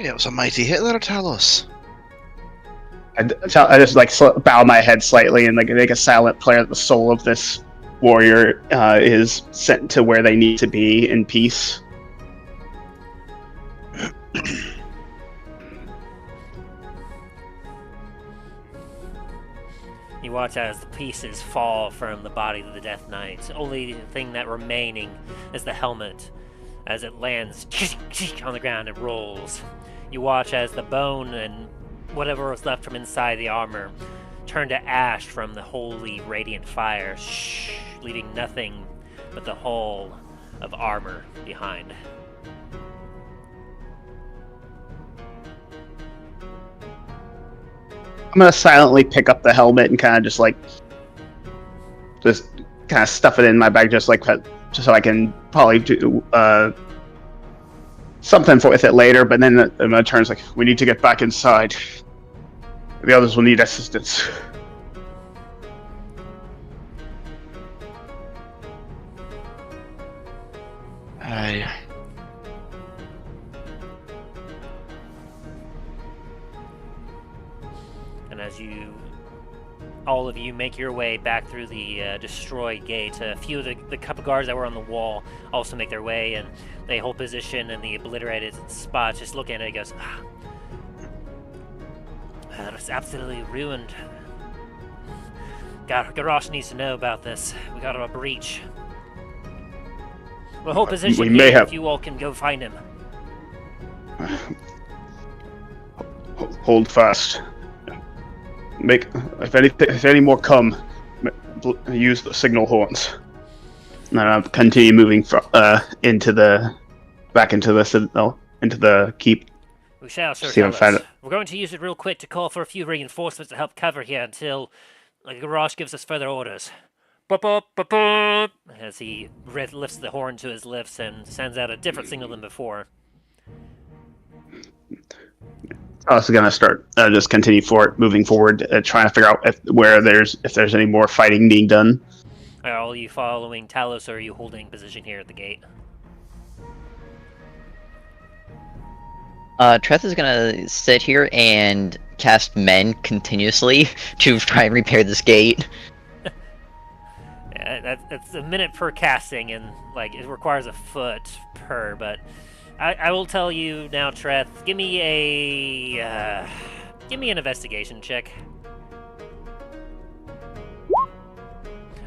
[SPEAKER 4] it was a mighty hit there, Talos.
[SPEAKER 2] I just like bow my head slightly and like make a silent prayer that the soul of this warrior is sent to where they need to be in peace.
[SPEAKER 1] You watch as the pieces fall from the body of the Death Knight. Only thing that remaining is the helmet as it lands on the ground and rolls. You watch as the bone and whatever was left from inside the armor turn to ash from the holy radiant fire, leaving nothing but the hull of armor behind.
[SPEAKER 2] I'm gonna silently pick up the helmet and kind of just kind of stuff it in my bag, just so I can probably do something with it later. But then I'm gonna turn, like, we need to get back inside. The others will need assistance.
[SPEAKER 4] Aye.
[SPEAKER 1] And as all of you make your way back through the destroyed gate, a few of the couple guards that were on the wall also make their way, and they hold position in the obliterated spots, just looking at it. He goes, that was absolutely ruined. Garrosh needs to know about this. We got a breach. We'll hold position
[SPEAKER 2] We
[SPEAKER 1] here
[SPEAKER 2] may have-
[SPEAKER 1] if you all can go find him.
[SPEAKER 2] Hold fast. If any more come, use the signal horns. And then I'll continue moving back into the citadel, into the keep.
[SPEAKER 1] We shall, Sir
[SPEAKER 2] See if I find
[SPEAKER 1] Talos.
[SPEAKER 2] it.
[SPEAKER 1] We're going to use it real quick to call for a few reinforcements to help cover here until Garrosh gives us further orders. Bop, bop, bop, bop, as he lifts the horn to his lips and sends out a different signal than before.
[SPEAKER 2] I was gonna start just continue moving forward, trying to figure out if there's any more fighting being done.
[SPEAKER 1] Are all you following Talos, or are you holding position here at the gate?
[SPEAKER 3] Treth is gonna sit here and cast men continuously to try and repair this gate.
[SPEAKER 1] Yeah, that's a minute per casting, and it requires a foot per. But I will tell you now, Treth. Give me an investigation check.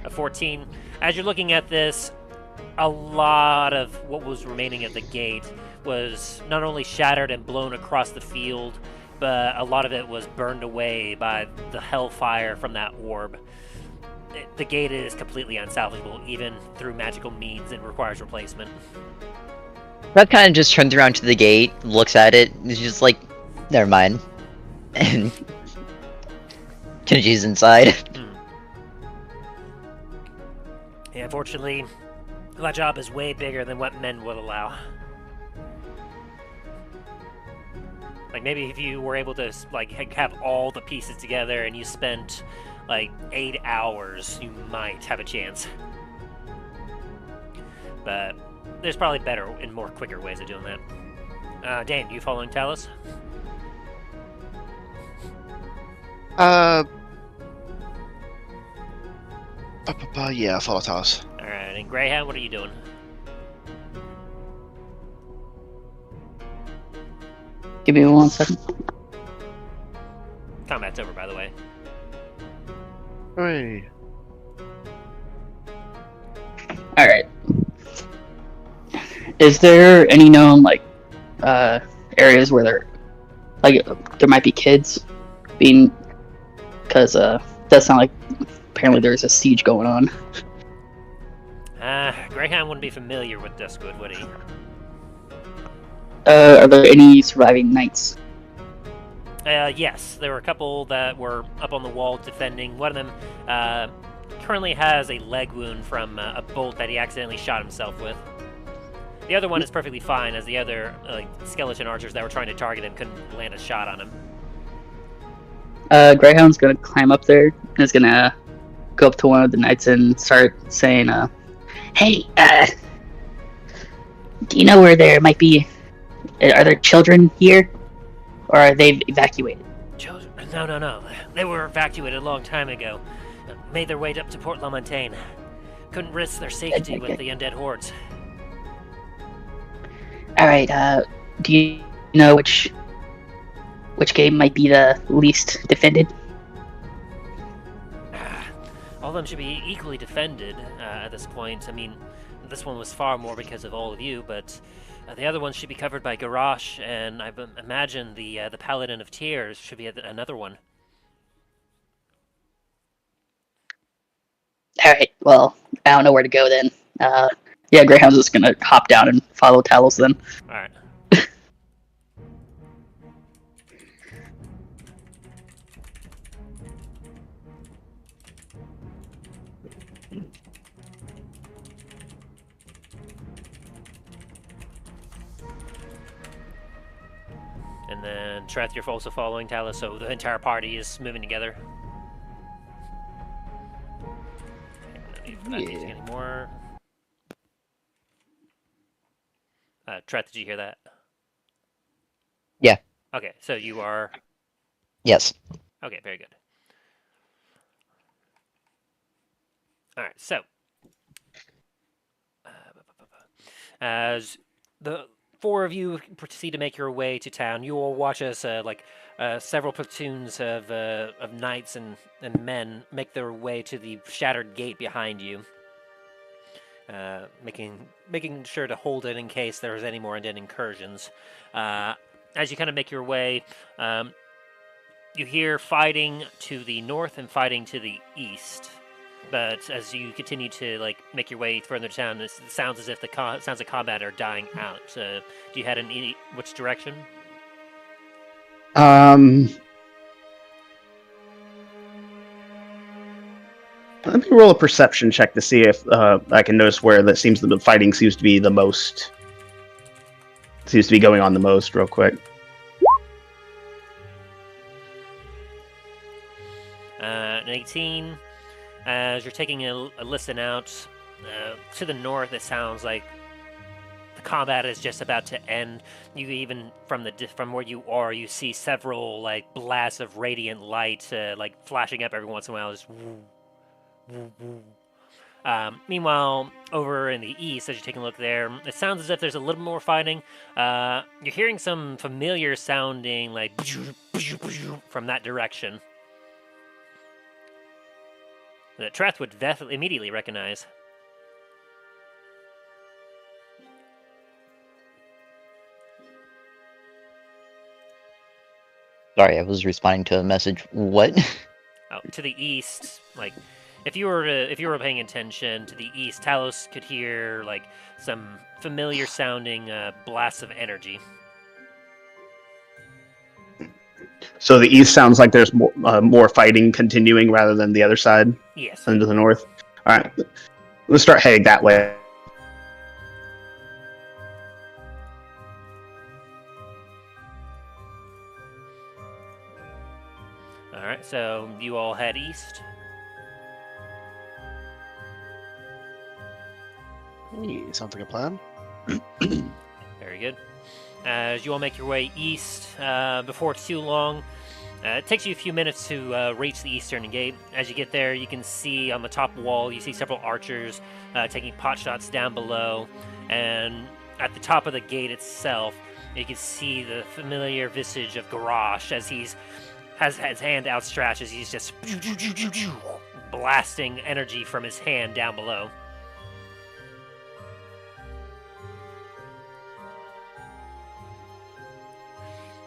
[SPEAKER 1] A 14. As you're looking at this, a lot of what was remaining of the gate was not only shattered and blown across the field, but a lot of it was burned away by the hellfire from that orb. The gate is completely unsalvageable, even through magical means, and requires replacement.
[SPEAKER 3] Treth kind of just turns around to the gate, looks at it, and is just like, never mind. And continues inside.
[SPEAKER 1] Yeah, unfortunately, that job is way bigger than what men would allow. Maybe if you were able to have all the pieces together and you spent 8 hours, you might have a chance. But there's probably better and more quicker ways of doing that. Dain, you following Talos?
[SPEAKER 4] Yeah, follow Talos.
[SPEAKER 1] Alright, and Greyhound, what are you doing?
[SPEAKER 5] Give me 1 second.
[SPEAKER 1] Combat's over, by the way.
[SPEAKER 4] Hooray.
[SPEAKER 5] Alright. Is there any known, areas where there might be kids being... Because, it does sound like apparently there's a siege going on.
[SPEAKER 1] Greyhound wouldn't be familiar with Duskwood, would he?
[SPEAKER 5] Are there any surviving knights?
[SPEAKER 1] Yes, there were a couple that were up on the wall defending. One of them currently has a leg wound from a bolt that he accidentally shot himself with. The other one is perfectly fine, as the other skeleton archers that were trying to target him couldn't land a shot on him.
[SPEAKER 5] Greyhound's gonna climb up there and is gonna go up to one of the knights and start saying, hey, do you know where there might be... Are there children here? Or are they evacuated?
[SPEAKER 1] Children? No. They were evacuated a long time ago. Made their way up to Port La Montagne. Couldn't risk their safety with the undead hordes.
[SPEAKER 5] Alright, do you know which gate might be the least defended?
[SPEAKER 1] All of them should be equally defended at this point. I mean, this one was far more because of all of you, but the other ones should be covered by Garrosh, and I imagine the Paladin of Tyr should be another one.
[SPEAKER 5] Alright, well, I don't know where to go then. Yeah, Greyhound's just gonna hop down and follow Talos then.
[SPEAKER 1] Alright. And then Treth, you're also following Talos, so the entire party is moving together. Not using any more. Treth, did you hear that?
[SPEAKER 3] Yeah.
[SPEAKER 1] Okay, so you are...
[SPEAKER 3] Yes.
[SPEAKER 1] Okay, very good. Alright, so... as the four of you proceed to make your way to town. You will watch as several platoons of knights and men make their way to the shattered gate behind you, making sure to hold it in case there's any more undead incursions. As you kind of make your way, you hear fighting to the north and fighting to the east. But as you continue to make your way further down, it sounds as if the sounds of combat are dying out. Do you head in which direction?
[SPEAKER 2] Let me roll a perception check to see if I can notice where the fighting seems to be going on the most. Real quick.
[SPEAKER 1] An 18. As you're taking a listen out, to the north, it sounds like the combat is just about to end. You even from where you are, you see several blasts of radiant light flashing up every once in a while. Just woo, woo, woo. Meanwhile, over in the east, as you're taking a look there, it sounds as if there's a little more fighting. You're hearing some familiar sounding from that direction that Treth would definitely immediately recognize.
[SPEAKER 3] Sorry, I was responding to a message. What?
[SPEAKER 1] Oh, to the east, if you were paying attention to the east, Talos could hear some familiar sounding blasts of energy.
[SPEAKER 2] So the east sounds like there's more fighting continuing rather than the other side.
[SPEAKER 1] Yes.
[SPEAKER 2] Into the north. All right, let's start heading that way.
[SPEAKER 1] All right, so you all head east.
[SPEAKER 4] Hey, sounds like a plan.
[SPEAKER 1] Very good. As you all make your way east, before too long, it takes you a few minutes to reach the eastern gate. As you get there, you can see on the top wall, you see several archers taking pot shots down below. And at the top of the gate itself, you can see the familiar visage of Garrosh as has his hand outstretched as he's just blasting energy from his hand down below.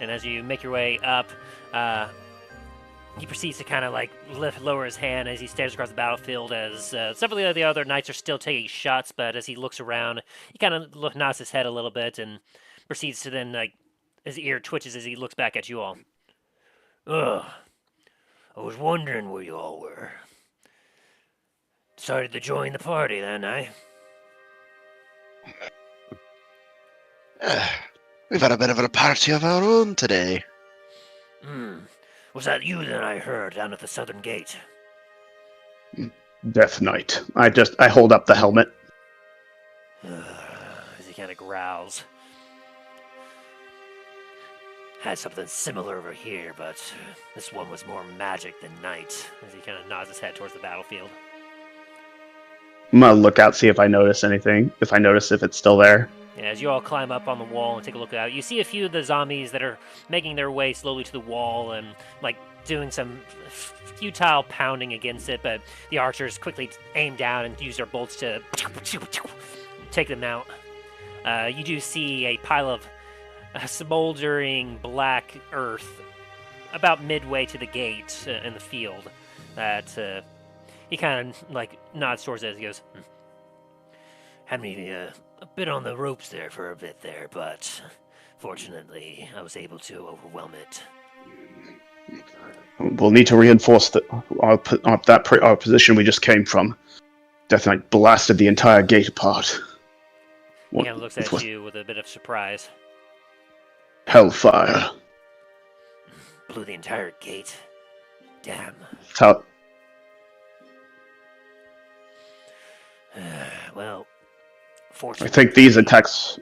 [SPEAKER 1] And as you make your way up, he proceeds to kind of lower his hand as he stares across the battlefield as several of the other knights are still taking shots, but as he looks around, he kind of nods his head a little bit and proceeds to then, his ear twitches as he looks back at you all. Ugh. I was wondering where you all were. Decided to join the party then, eh?
[SPEAKER 4] We've had a bit of a party of our own today.
[SPEAKER 1] Was that you that I heard down at the southern gate?
[SPEAKER 2] Death Knight. I hold up the helmet.
[SPEAKER 1] As he kind of growls. Had something similar over here, but this one was more magic than night. As he kind of nods his head towards the battlefield.
[SPEAKER 2] I'm gonna look out, see if I notice anything. If it's still there.
[SPEAKER 1] Yeah, as you all climb up on the wall and take a look out, you see a few of the zombies that are making their way slowly to the wall and doing some futile pounding against it, but the archers quickly aim down and use their bolts to take them out. You do see a pile of smoldering black earth about midway to the gate in the field that he kind of nods towards it as he goes, Had me a bit on the ropes there for a bit there, but fortunately I was able to overwhelm it.
[SPEAKER 2] We'll need to reinforce our position we just came from. Death Knight blasted the entire gate apart.
[SPEAKER 1] He kind of looks at you with a bit of surprise.
[SPEAKER 2] Hellfire.
[SPEAKER 1] Blew the entire gate. Damn.
[SPEAKER 2] How?
[SPEAKER 1] Well,
[SPEAKER 2] I
[SPEAKER 1] fortunately,
[SPEAKER 2] think these attacks.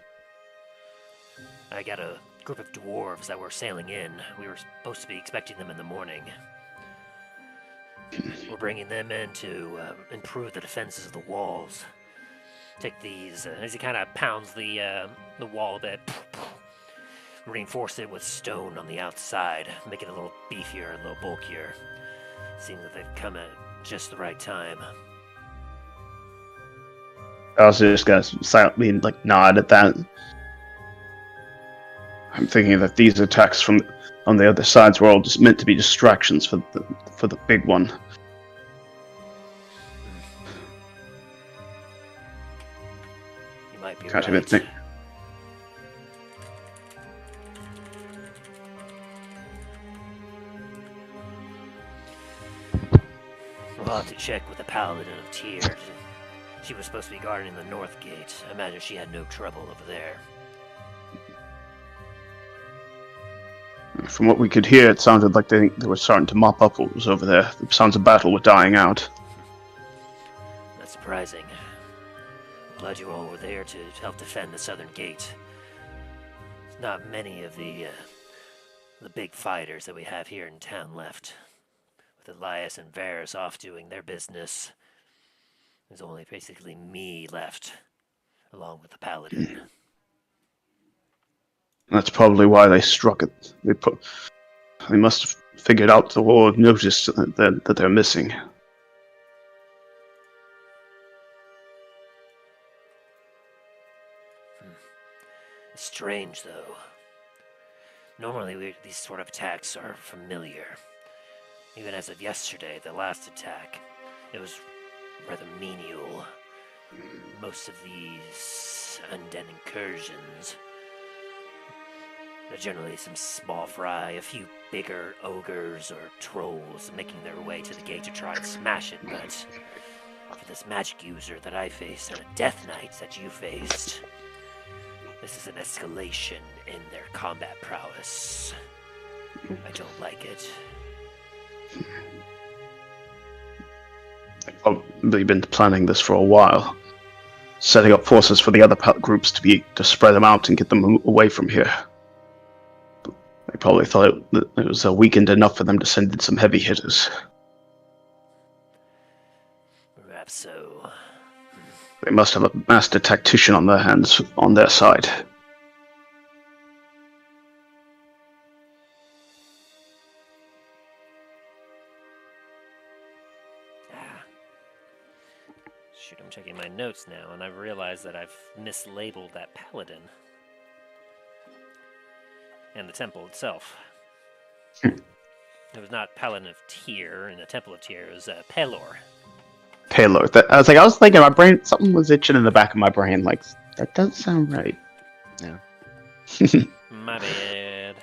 [SPEAKER 1] I got a group of dwarves that were sailing in. We were supposed to be expecting them in the morning. We're bringing them in to improve the defenses of the walls. Take these as he kind of pounds the wall a bit. Reinforce it with stone on the outside, make it a little beefier, a little bulkier. Seems that they've come at just the right time.
[SPEAKER 2] I was just gonna silently nod at that. I'm thinking that these attacks from on the other sides were all just meant to be distractions for the big one.
[SPEAKER 1] You might be
[SPEAKER 2] Can't
[SPEAKER 1] right.
[SPEAKER 2] even think.
[SPEAKER 1] We'll have to check with the paladin of Tyr. She was supposed to be guarding the north gate. I imagine she had no trouble over there.
[SPEAKER 2] From what we could hear, it sounded like they were starting to mop up what was over there. The sounds of battle were dying out.
[SPEAKER 1] Not surprising. Glad you all were there to help defend the southern gate. There's not many of the big fighters that we have here in town left. With Elias and Varys off doing their business, there's only basically me left, along with the paladin.
[SPEAKER 2] That's probably why they struck it. They must have figured out the war, noticed that they're missing.
[SPEAKER 1] It's strange, though. Normally, these sort of attacks are familiar. Even as of yesterday, the last attack, it was rather menial. Most of these undead incursions, they're generally some small fry, a few bigger ogres or trolls making their way to the gate to try and smash it, but for this magic user that I faced and a death knight that you faced, this is an escalation in their combat prowess. I don't like it.
[SPEAKER 2] They've probably been planning this for a while, setting up forces for the other groups to spread them out and get them away from here. They probably thought it was weakened enough for them to send in some heavy hitters.
[SPEAKER 1] Perhaps so.
[SPEAKER 2] They must have a master tactician on their hands, on their side.
[SPEAKER 1] Shoot, I'm checking my notes now, and I've realized that I've mislabeled that paladin. And the temple itself. It was not Paladin of Tyr in the Temple of Tyr, it was Pelor.
[SPEAKER 2] Pelor. I was thinking, my brain, something was itching in the back of my brain, that doesn't sound right.
[SPEAKER 4] Yeah.
[SPEAKER 1] My bad.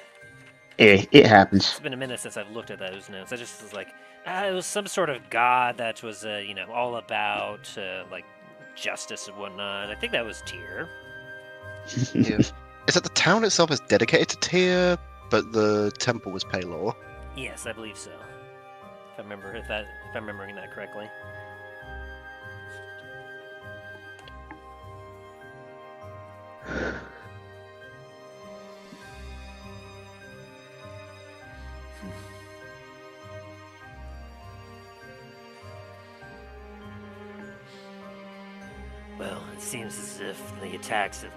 [SPEAKER 2] It happens.
[SPEAKER 1] It's been a minute since I've looked at those notes. I just was like, it was some sort of god that was, all about, justice and whatnot. I think that was Tyr.
[SPEAKER 4] Yeah. Is that the town itself is dedicated to Tyr, but the temple was Pelor?
[SPEAKER 1] Yes, I believe so. If I'm remembering that correctly. Well, it seems as if the attacks have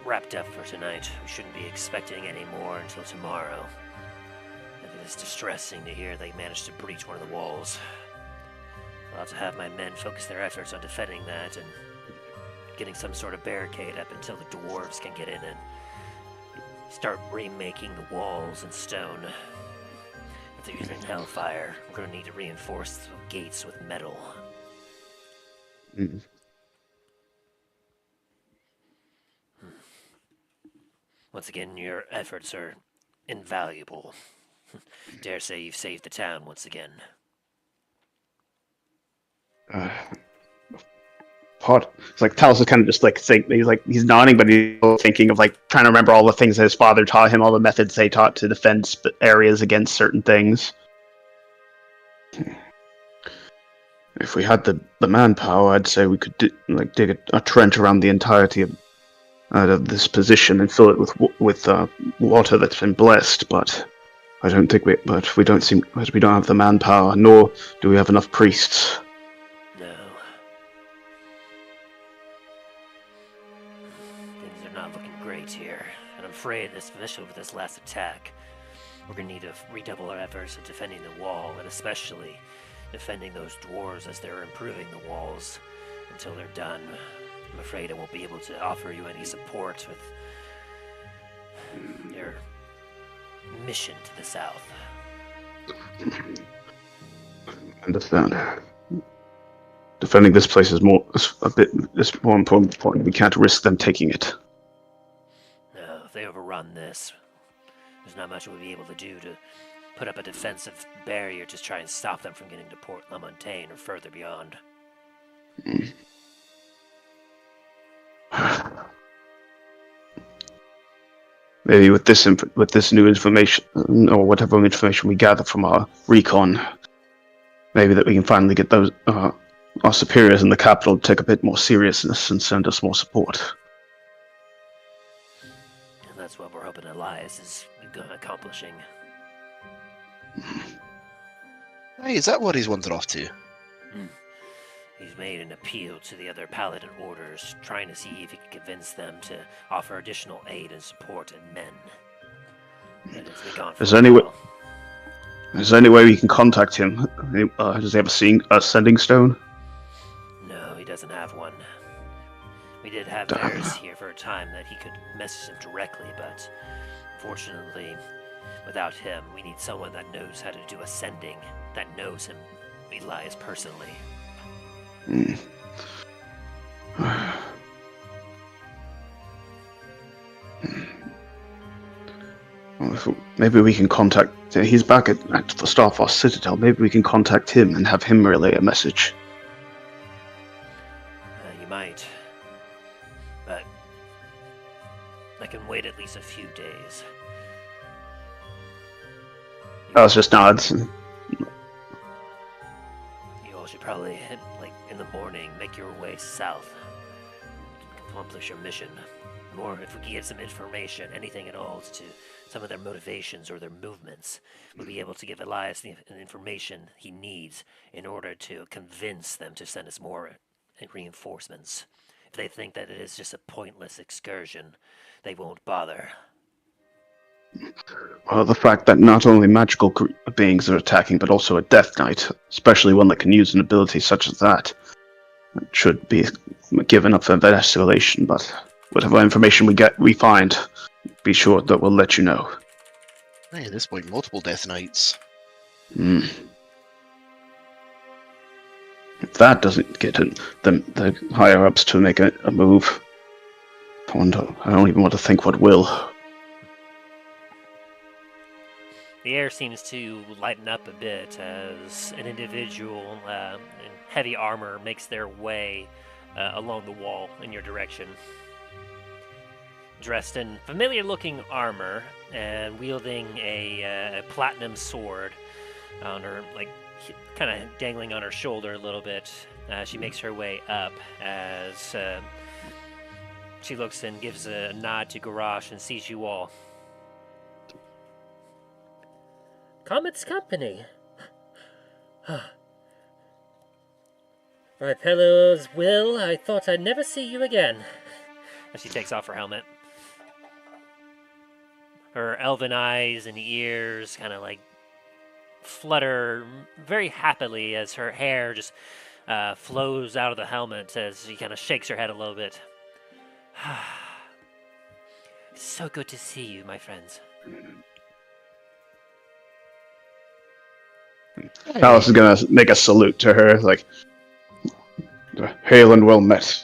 [SPEAKER 1] wrapped up for tonight. We shouldn't be expecting any more until tomorrow. It is distressing to hear they managed to breach one of the walls. I'll have to have my men focus their efforts on defending that and getting some sort of barricade up until the dwarves can get in and start remaking the walls in stone. If they're using hellfire, we're going to need to reinforce the gates with metal.
[SPEAKER 2] Mm.
[SPEAKER 1] Once again, your efforts are invaluable. Dare say you've saved the town once again.
[SPEAKER 2] It's like Talos is kind of just he's nodding, but he's thinking of trying to remember all the things that his father taught him, all the methods they taught to defend areas against certain things. If we had the manpower, I'd say we could dig a trench around the entirety of this position and fill it with water that's been blessed. But I don't think we don't have the manpower, nor do we have enough priests.
[SPEAKER 1] No. not looking great here, and I'm afraid, especially with this last attack, we're gonna need to redouble our efforts in defending the wall, and especially defending those dwarves as they're improving the walls until they're done. I'm afraid I won't be able to offer you any support with your mission to the south.
[SPEAKER 2] Understand. Defending this place is more important. We can't risk them taking it.
[SPEAKER 1] No, if they overrun this, there's not much we'll be able to do to put up a defensive barrier to try and stop them from getting to Port La Montagne or further beyond.
[SPEAKER 2] Maybe with this new information, or whatever information we gather from our recon, maybe that we can finally get those our superiors in the capital to take a bit more seriousness and send us more support.
[SPEAKER 1] And that's what we're hoping Elias is accomplishing.
[SPEAKER 4] Hey, is that what he's wandered off to?
[SPEAKER 1] He's made an appeal to the other paladin orders, trying to see if he can convince them to offer additional aid and support and men. But it's been gone for
[SPEAKER 2] Is
[SPEAKER 1] a
[SPEAKER 2] there any way?
[SPEAKER 1] while.
[SPEAKER 2] Is there any way we can contact him? Does he have a sending stone?
[SPEAKER 1] No, he doesn't have one. We did have theirs here for a time that he could message him directly, but fortunately, without him, we need someone that knows how to do a sending, that knows him, Elias personally.
[SPEAKER 2] Well, maybe we can contact. He's back at the Starfrost Citadel. Maybe we can contact him and have him relay a message.
[SPEAKER 1] You might, but I can wait at least a few days.
[SPEAKER 2] It's just nods.
[SPEAKER 1] You all should probably, in the morning, make your way south. Accomplish your mission. Or if we can get some information, anything at all, to some of their motivations or their movements, we'll be able to give Elias the information he needs in order to convince them to send us more reinforcements. If they think that it is just a pointless excursion, they won't bother.
[SPEAKER 2] Well, the fact that not only magical beings are attacking, but also a Death Knight, especially one that can use an ability such as that, should be given up for escalation. But whatever information we find, be sure that we'll let you know.
[SPEAKER 4] Hey, at this point, multiple Death Knights.
[SPEAKER 2] If that doesn't get the higher ups to make a move, I don't even want to think what will.
[SPEAKER 1] The air seems to lighten up a bit as an individual in heavy armor makes their way along the wall in your direction. Dressed in familiar-looking armor and wielding a platinum sword on her, kind of dangling on her shoulder a little bit. She makes her way up as she looks and gives a nod to Garrosh and sees you all. Comet's company. My pillow's will, I thought I'd never see you again. As she takes off her helmet. Her elven eyes and ears kind of flutter very happily as her hair just flows out of the helmet as she kind of shakes her head a little bit. It's so good to see you, my friends.
[SPEAKER 2] Alice is gonna make a salute to her, hail and well met.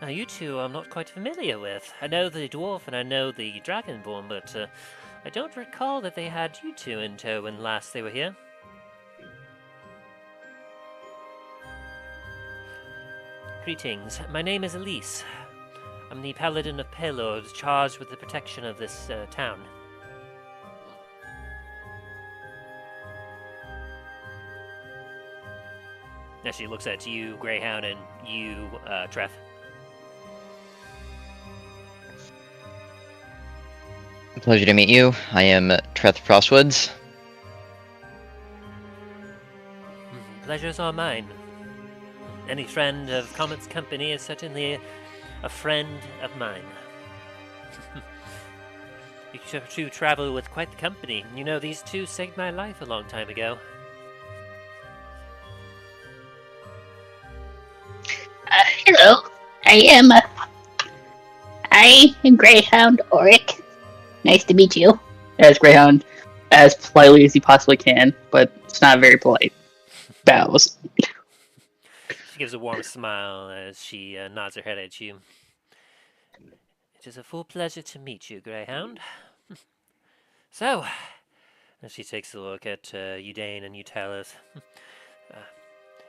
[SPEAKER 1] Now, you two I'm not quite familiar with. I know the dwarf and I know the dragonborn, but I don't recall that they had you two in tow when last they were here. Greetings. My name is Elise. I'm the paladin of Pelord, charged with the protection of this town. Now she looks at you, Greyhound, and you, Treth.
[SPEAKER 3] Pleasure to meet you. I am Treth Frostwoods.
[SPEAKER 1] Pleasure's all mine. any friend of Comet's company is certainly a friend of mine. You two travel with quite the company. You know, these two saved my life a long time ago.
[SPEAKER 5] Hello. I am Greyhound Auric. Nice to meet you. As Greyhound, as politely as he possibly can, but it's not very polite. Bows.
[SPEAKER 1] She gives a warm smile as she nods her head at you. It is a full pleasure to meet you, Greyhound. So, as she takes a look at you, Dain, and you, Talos.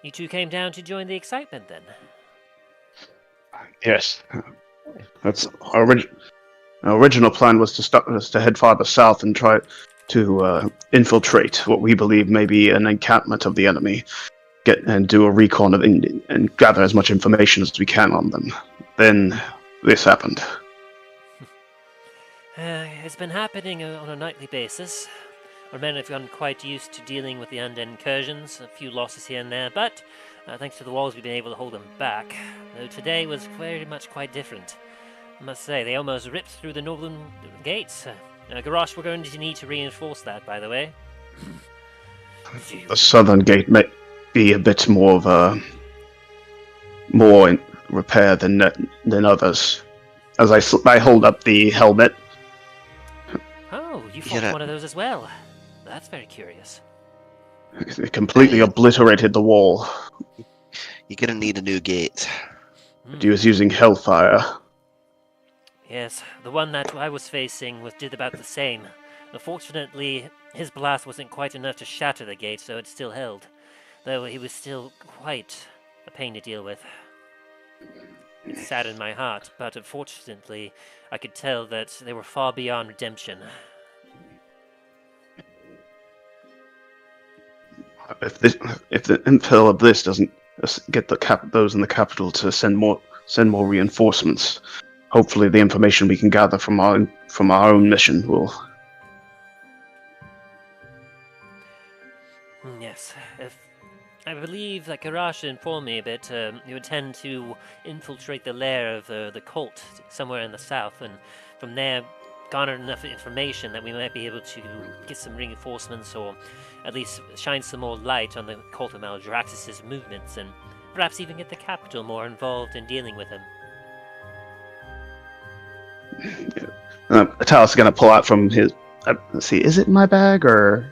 [SPEAKER 1] You two came down to join the excitement, then?
[SPEAKER 2] Yes. That's our original plan was to head farther south and try to infiltrate what we believe may be an encampment of the enemy, and do a recon of and gather as much information as we can on them. Then this happened.
[SPEAKER 1] It's been happening on a nightly basis. Our men have gotten quite used to dealing with the undead incursions, a few losses here and there, but thanks to the walls we've been able to hold them back. Though today was very much quite different. I must say, they almost ripped through the northern gates. Garrosh, we're going to need to reinforce that, by the way.
[SPEAKER 2] The southern gate may be a bit more in repair than others. As I hold up the helmet.
[SPEAKER 1] Oh, you fought one of those as well. That's very curious.
[SPEAKER 2] It completely obliterated the wall.
[SPEAKER 4] You're gonna need a new gate.
[SPEAKER 2] He was using hellfire.
[SPEAKER 1] Yes, the one that I was facing did about the same. Unfortunately, his blast wasn't quite enough to shatter the gate, so it still held. Though he was still quite a pain to deal with. It saddened my heart, but unfortunately, I could tell that they were far beyond redemption.
[SPEAKER 2] If the intel of this doesn't get those in the capital to send more reinforcements, hopefully the information we can gather from our own mission will.
[SPEAKER 1] Yes, I believe that Garrosh informed me a bit. You intend to infiltrate the lair of the cult somewhere in the south, and from there garner enough information that we might be able to get some reinforcements, or at least shine some more light on the Cult of Maldraxxus' movements, and perhaps even get the capital more involved in dealing with him.
[SPEAKER 2] Talos is going to pull out from his. Let's see, is it in my bag or?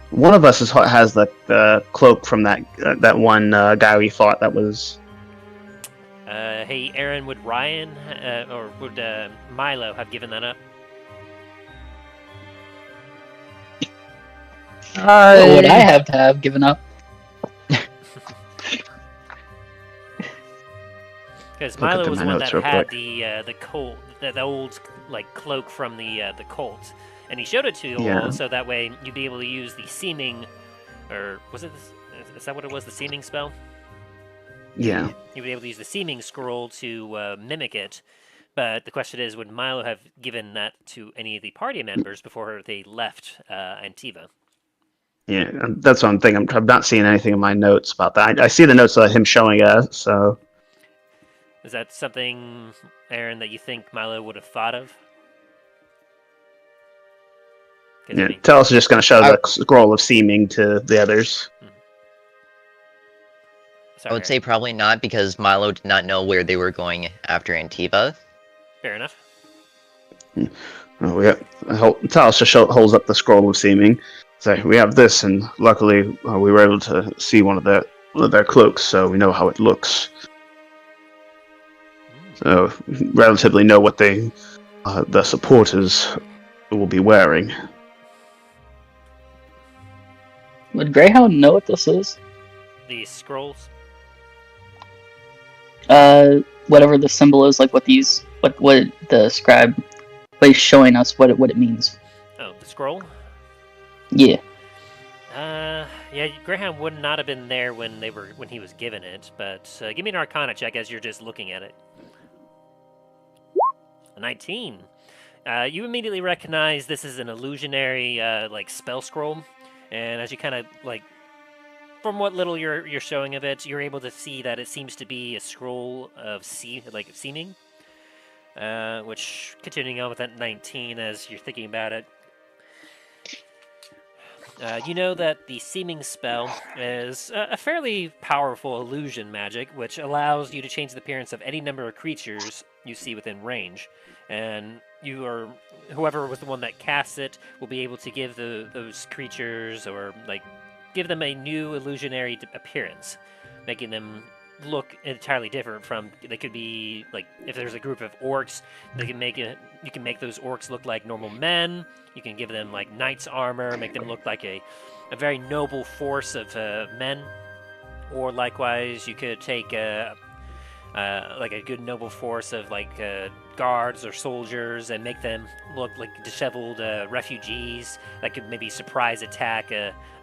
[SPEAKER 2] One of us has the cloak from that one guy we fought. That was.
[SPEAKER 1] Hey, Aaron, would Ryan or would Milo have given that up?
[SPEAKER 5] What would I have to have given up?
[SPEAKER 1] Because Milo was the one that had
[SPEAKER 2] quick.
[SPEAKER 1] the cult, the old cloak from the cult, and he showed it to you
[SPEAKER 2] Yeah.
[SPEAKER 1] all, so that way you'd be able to use the seeming, or was it? Is that what it was? The seeming spell?
[SPEAKER 2] Yeah.
[SPEAKER 1] You'd be able to use the seeming scroll to mimic it. But the question is, would Milo have given that to any of the party members before they left Antiva?
[SPEAKER 2] Yeah, that's what I'm thinking. I'm not seeing anything in my notes about that. I see the notes of him showing us. So.
[SPEAKER 1] Is that something, Aaron, that you think Milo would have thought of?
[SPEAKER 2] Yeah, Talos is just going to show the scroll of seeming to the others.
[SPEAKER 3] I would say probably not, because Milo did not know where they were going after Antiva.
[SPEAKER 1] Fair enough.
[SPEAKER 2] Talos just holds up the scroll of seeming. So we have this, and luckily we were able to see one of their cloaks, so we know how it looks. So relatively know what the supporters will be wearing.
[SPEAKER 5] Would Greyhound know what this is?
[SPEAKER 1] The scrolls?
[SPEAKER 5] Whatever the symbol is, like what the scribe, what he's showing us, what it means.
[SPEAKER 1] Oh, the scroll?
[SPEAKER 5] Yeah.
[SPEAKER 1] Yeah, Greyhound would not have been there when he was given it, but give me an Arcana check as you're just looking at it. A 19. You immediately recognize this is an illusionary spell scroll, and as you kind of from what little you're showing of it, you're able to see that it seems to be a scroll of seeming. Which, continuing on with that 19 as you're thinking about it, you know that the seeming spell is a fairly powerful illusion magic, which allows you to change the appearance of any number of creatures you see within range. And whoever was the one that casts it will be able to give those creatures, or give them a new illusionary appearance, making them look entirely different from. They could be if there's a group of orcs, you can make those orcs look like normal men. You can give them knight's armor, make them look like a very noble force of men. Or likewise, you could take a good noble force of guards or soldiers and make them look like disheveled refugees that could maybe surprise attack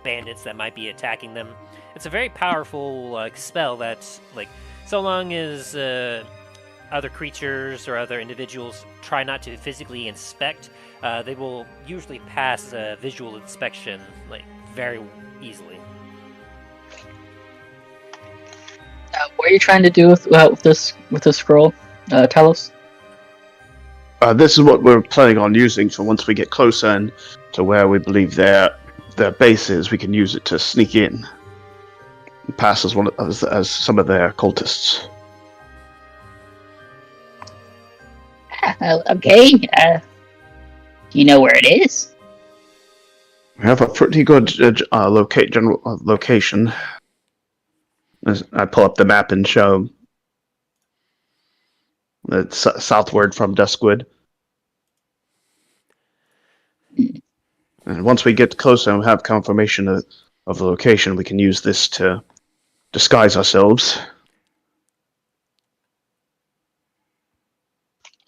[SPEAKER 1] bandits that might be attacking them. It's a very powerful spell that's so long as other creatures or other individuals try not to physically inspect, they will usually pass visual inspection very easily.
[SPEAKER 5] What are you trying to do with this scroll, Talos?
[SPEAKER 2] This is what we're planning on using. So once we get closer and to where we believe their base is, we can use it to sneak in, and pass as some of their cultists.
[SPEAKER 5] Okay. You know where it is?
[SPEAKER 2] We have a pretty good general location. As I pull up the map and show it's southward from Duskwood. And once we get closer and have confirmation of the location, we can use this to disguise ourselves.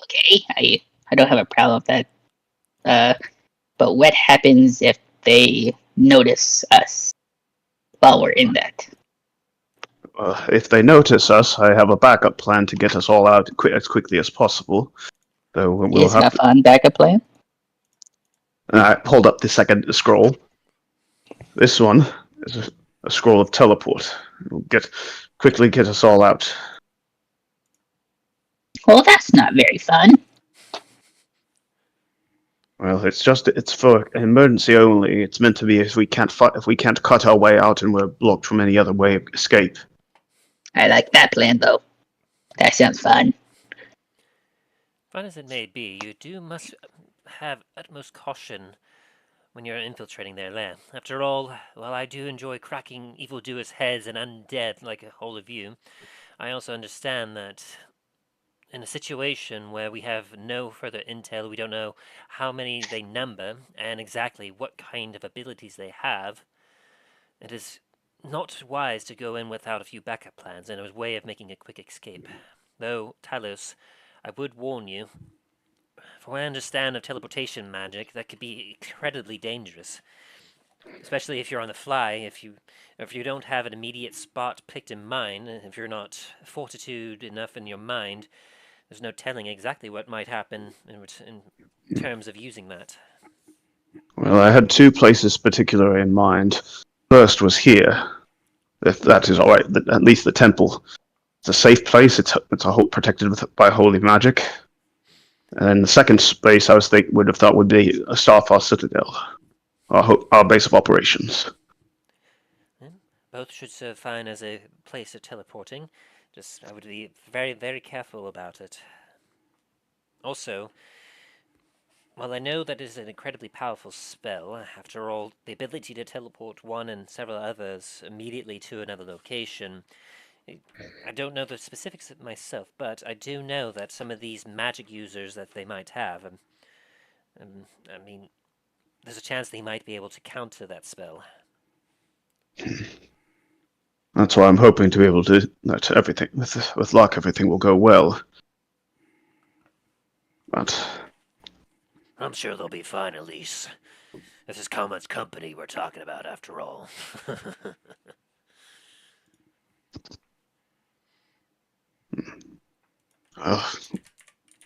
[SPEAKER 5] Okay, I don't have a problem with that. But what happens if they notice us while we're in that?
[SPEAKER 2] If they notice us, I have a backup plan to get us all out as quickly as possible. So we'll
[SPEAKER 5] Isn't a fun backup plan?
[SPEAKER 2] And I pulled up the second scroll. This one is a scroll of teleport. It'll quickly get us all out.
[SPEAKER 5] Well, that's not very fun.
[SPEAKER 2] Well, it's for emergency only. It's meant to be if we can't cut our way out and we're blocked from any other way of escape.
[SPEAKER 5] I like that plan, though. That sounds fun.
[SPEAKER 1] Fun as it may be, you must have utmost caution when you're infiltrating their land. After all, while I do enjoy cracking evildoers' heads and undead like all of you, I also understand that in a situation where we have no further intel, we don't know how many they number and exactly what kind of abilities they have, it is not wise to go in without a few backup plans and a way of making a quick escape. Though, Talos, I would warn you, from what I understand of teleportation magic, that could be incredibly dangerous. Especially if you're on the fly, if you don't have an immediate spot picked in mind, if you're not fortitude enough in your mind, there's no telling exactly what might happen in terms of using that.
[SPEAKER 2] Well, I had two places particular in mind. First was here. If that is all right, at least the temple. It's a safe place. It's protected by holy magic. And the second space would have thought would be a Starfar Citadel, our base of operations.
[SPEAKER 1] Both should serve fine as a place of teleporting. I would be very, very careful about it. Also, while I know that it is an incredibly powerful spell, after all, the ability to teleport one and several others immediately to another location, I don't know the specifics of myself, but I do know that some of these magic users that they might have, I mean, there's a chance they might be able to counter that spell.
[SPEAKER 2] That's why I'm hoping to be able to. That everything, with luck, everything will go well. But
[SPEAKER 1] I'm sure they'll be fine, Elise. This is Comet's company we're talking about, after all.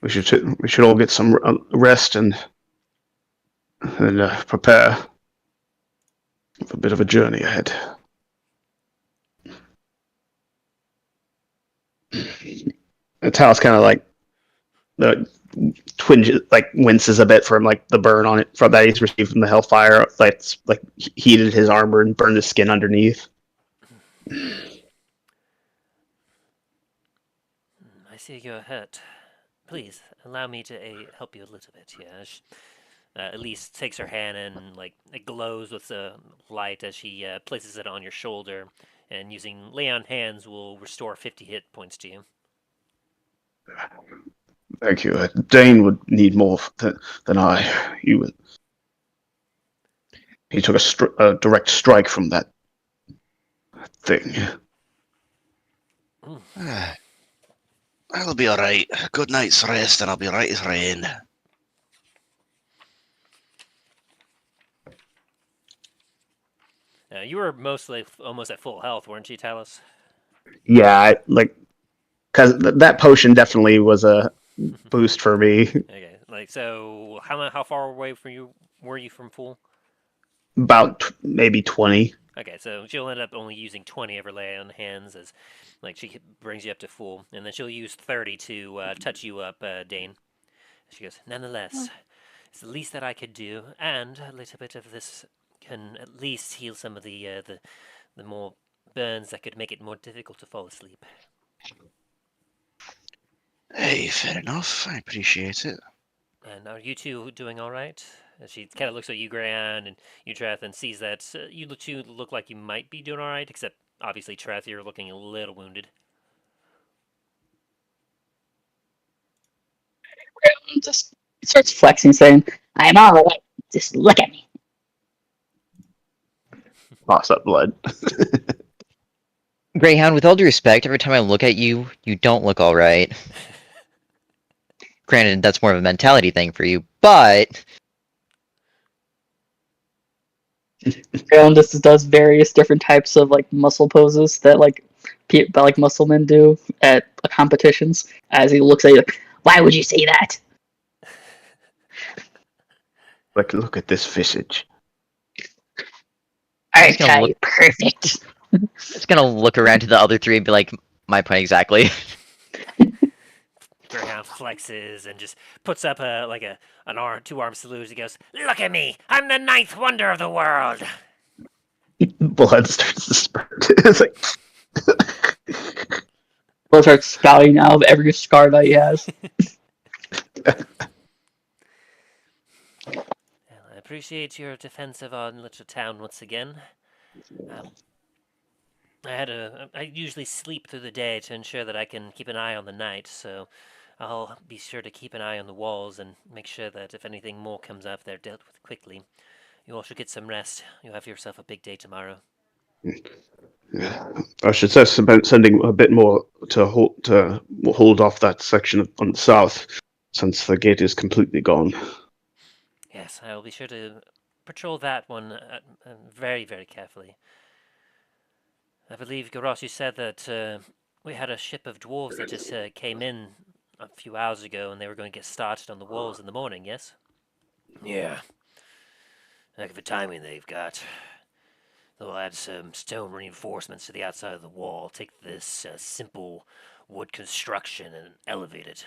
[SPEAKER 2] we should all get some rest and prepare for a bit of a journey ahead. Talos kind of like the twinges, like winces a bit from like the burn on it from that he's received from the hellfire. That's like heated his armor and burned his skin underneath.
[SPEAKER 1] I see you're hurt. Please allow me to help you a little bit. Yeah. At least takes her hand and like it glows with the light as she places it on your shoulder, and using lay on hands will restore 50 hit points to you.
[SPEAKER 2] Thank you. Dain would need more than I. He took a direct strike from that thing.
[SPEAKER 4] I'll be alright. Good night's rest and I'll be right as rain.
[SPEAKER 1] You were mostly almost at full health, weren't you, Talos?
[SPEAKER 2] Yeah, because that potion definitely was a boost for me.
[SPEAKER 1] Okay, like so, how far away from you were you from full?
[SPEAKER 2] About maybe 20.
[SPEAKER 1] Okay, so she'll end up only using 20 of her lay on hands as, like, she brings you up to full, and then she'll use 30 to touch you up, Dain. She goes, nonetheless, it's the least that I could do, and a little bit of this can at least heal some of the more burns that could make it more difficult to fall asleep.
[SPEAKER 4] Hey, fair enough. I appreciate it.
[SPEAKER 1] And are you two doing all right? She kind of looks at you, Greyhound, and you, Treth, and sees that you two look like you might be doing all right, except obviously, Treth, you're looking a little wounded.
[SPEAKER 5] Just starts flexing, saying, "I'm all right. Just look at me."
[SPEAKER 2] Lost up blood.
[SPEAKER 3] Greyhound, with all due respect, every time I look at you, you don't look alright. Granted, that's more of a mentality thing for you, but...
[SPEAKER 5] Greyhound just does various different types of like muscle poses that like muscle men do at competitions. As he looks at you, like, "Why would you say that?"
[SPEAKER 2] Like, look at this visage.
[SPEAKER 5] I tell you, perfect.
[SPEAKER 3] Just gonna look around to the other three and be like, my point exactly.
[SPEAKER 1] Greyhound flexes and just puts up an two-arm salute. He goes, "Look at me! I'm the 9th wonder of the world!"
[SPEAKER 2] Blood starts to spurt. It's like...
[SPEAKER 5] Blood starts spouting out of every scar that he has.
[SPEAKER 1] Well, I appreciate your defense of our little town once again. I usually sleep through the day to ensure that I can keep an eye on the night, so I'll be sure to keep an eye on the walls and make sure that if anything more comes up, they're dealt with quickly. You all should get some rest. You'll have yourself a big day tomorrow.
[SPEAKER 2] Yeah. I should say about sending a bit more to hold off that section on the south, since the gate is completely gone.
[SPEAKER 1] Yes, I will be sure to patrol that one very, very carefully. I believe, Garrosh, you said that we had a ship of dwarves that just came in a few hours ago, and they were going to get started on the walls in the morning, yes? Yeah. Heck of a timing they've got. They'll add some stone reinforcements to the outside of the wall, take this simple wood construction and elevate it.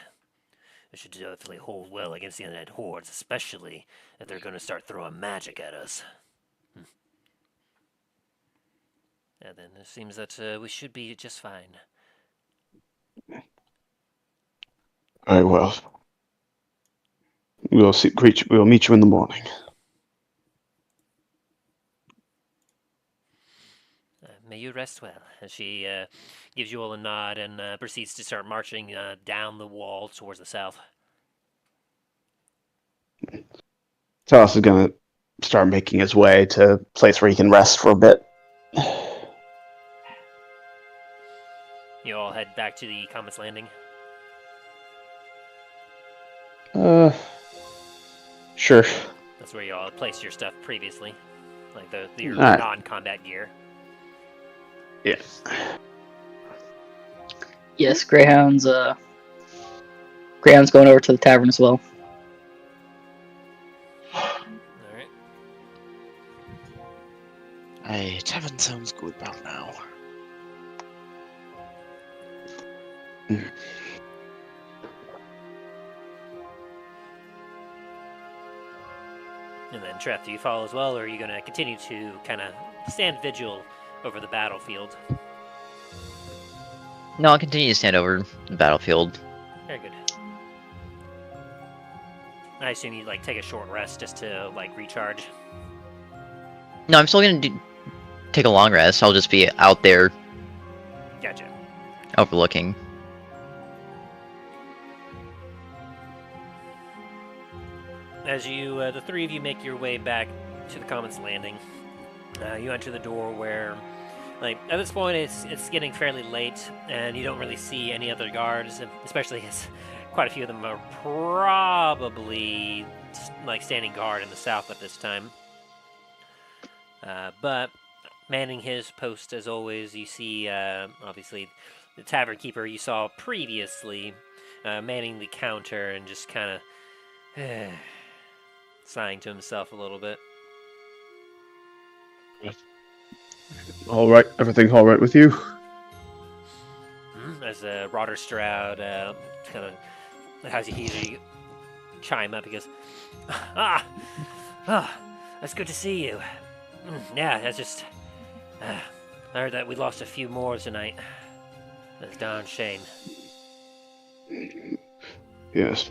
[SPEAKER 1] It should definitely hold well against the undead hordes, especially if they're going to start throwing magic at us. And then it seems that we should be just fine.
[SPEAKER 2] Very well. We'll meet you in the morning.
[SPEAKER 1] May you rest well. And she gives you all a nod and proceeds to start marching down the wall towards the south.
[SPEAKER 2] Talos is going to start making his way to a place where he can rest for a bit.
[SPEAKER 1] You all head back to the Comet's Landing.
[SPEAKER 2] Sure.
[SPEAKER 1] That's where you all placed your stuff previously, like your
[SPEAKER 2] Alright.
[SPEAKER 1] non-combat gear.
[SPEAKER 2] Yeah.
[SPEAKER 5] Yes, Greyhound's going over to the tavern as well.
[SPEAKER 1] Alright.
[SPEAKER 4] Hey, tavern sounds good about now.
[SPEAKER 1] And then, Treth, do you follow as well, or are you going to continue to kind of stand vigil over the battlefield?
[SPEAKER 3] No, I'll continue to stand over the battlefield.
[SPEAKER 1] Very good. I assume you take a short rest just to recharge.
[SPEAKER 3] No, I'm still gonna take a long rest. I'll just be out there
[SPEAKER 1] Gotcha.
[SPEAKER 3] overlooking.
[SPEAKER 1] As you, the three of you make your way back to the Comet's Landing, you enter the door where, at this point it's getting fairly late, and you don't really see any other guards, especially as quite a few of them are probably standing guard in the south at this time. But manning his post as always, you see obviously the tavern keeper you saw previously manning the counter and just kind of sighing to himself a little bit.
[SPEAKER 2] All right, everything all right with you?
[SPEAKER 1] As Roder Stroud kind of, as he hears you chime up, he goes, that's good to see you. Yeah, that's just, I heard that we lost a few more tonight. That's a darn shame.
[SPEAKER 2] Yes.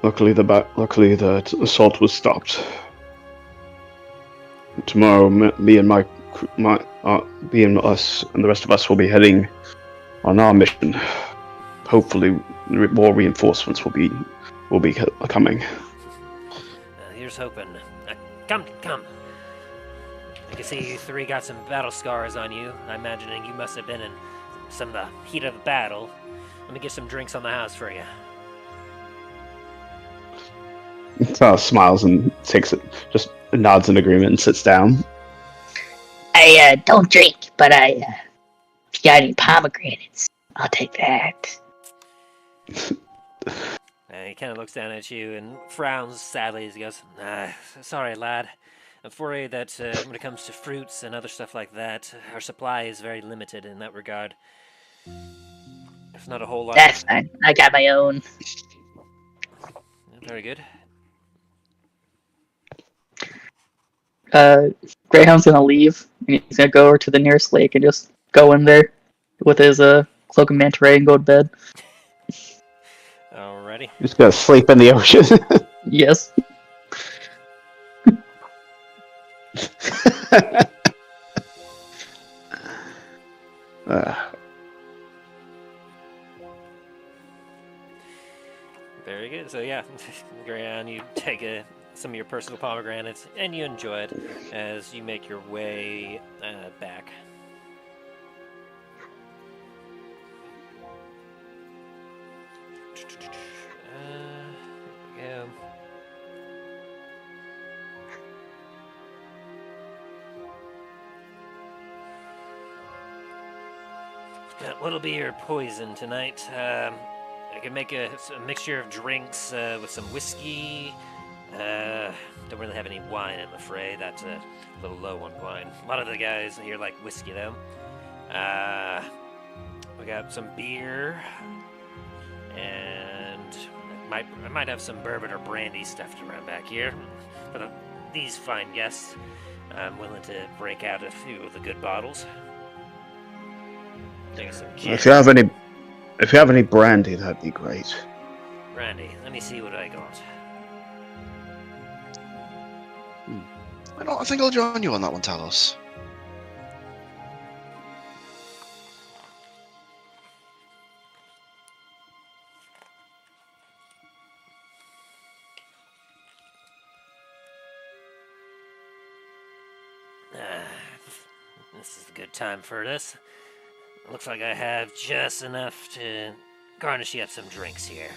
[SPEAKER 2] Luckily, the assault was stopped. Tomorrow, me and me and us and the rest of us will be heading on our mission. Hopefully, more reinforcements will be coming.
[SPEAKER 1] Here's hoping. Come. I can see you three got some battle scars on you. I'm imagining you must have been in some of the heat of the battle. Let me get some drinks on the house for you.
[SPEAKER 2] Smiles and takes it, just nods in agreement and sits down.
[SPEAKER 5] I don't drink, but if you got any pomegranates, I'll take that.
[SPEAKER 1] He kind of looks down at you and frowns sadly as he goes, sorry, lad. I'm worried that when it comes to fruits and other stuff like that, our supply is very limited in that regard. There's not a whole lot.
[SPEAKER 5] That's fine. I got my own.
[SPEAKER 1] Very good.
[SPEAKER 5] Greyhound's gonna leave, and he's gonna go over to the nearest lake and just go in there with his cloak and manta ray and go to bed.
[SPEAKER 1] Alrighty.
[SPEAKER 2] Just gonna sleep in the ocean.
[SPEAKER 5] Yes.
[SPEAKER 1] Very good. So yeah, Greyhound, you take some of your personal pomegranates and you enjoy it as you make your way back. There we go. What'll be your poison tonight? I can make a mixture of drinks with some whiskey. Don't really have any wine, I'm afraid. That's a little low on wine. A lot of the guys here like whiskey, though. We got some beer, and I might have some bourbon or brandy stuffed around back here. For these fine guests, I'm willing to break out a few of the good bottles. Take some gin.
[SPEAKER 2] If you have any brandy, that'd be great.
[SPEAKER 1] Brandy. Let me see what I got.
[SPEAKER 4] I think I'll join you on that one, Talos.
[SPEAKER 1] This is a good time for this. Looks like I have just enough to garnish you up some drinks here.